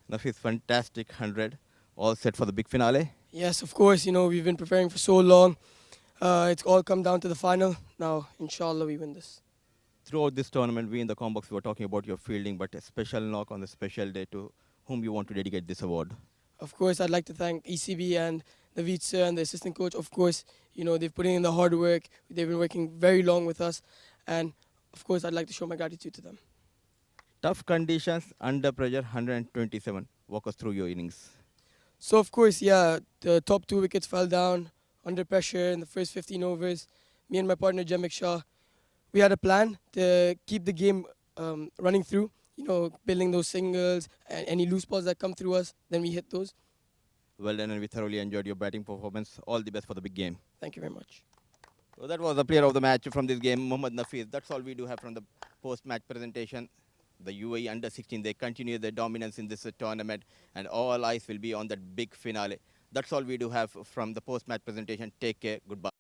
Speaker 1: Nafis, fantastic 100, all set for the big finale.
Speaker 6: Yes, of course. We've been preparing for so long. It's all come down to the final. Now, inshallah, we win this.
Speaker 1: Throughout this tournament, we in the Combox were talking about your fielding, but a special knock on the special day to whom you want to dedicate this award.
Speaker 6: Of course, I'd like to thank ECB and the vice and the assistant coach. Of course, they've put in the hard work. They've been working very long with us. And, of course, I'd like to show my gratitude to them.
Speaker 1: Tough conditions, under pressure, 127. Walk us through your innings.
Speaker 6: So, of course, yeah, the top 2 wickets fell down under pressure in the first 15 overs. Me and my partner, Jaimik Shah, we had a plan to keep the game running through, building those singles and any loose balls that come through us, then we hit those.
Speaker 1: Well done, and we thoroughly enjoyed your batting performance. All the best for the big game.
Speaker 6: Thank you very much.
Speaker 1: So that was the Player of the Match from this game, Mohammad Nafis. That's all we do have from the post-match presentation. The UAE under 16, they continue their dominance in this tournament, and all eyes will be on that big finale. That's all we do have from the post-match presentation. Take care. Goodbye.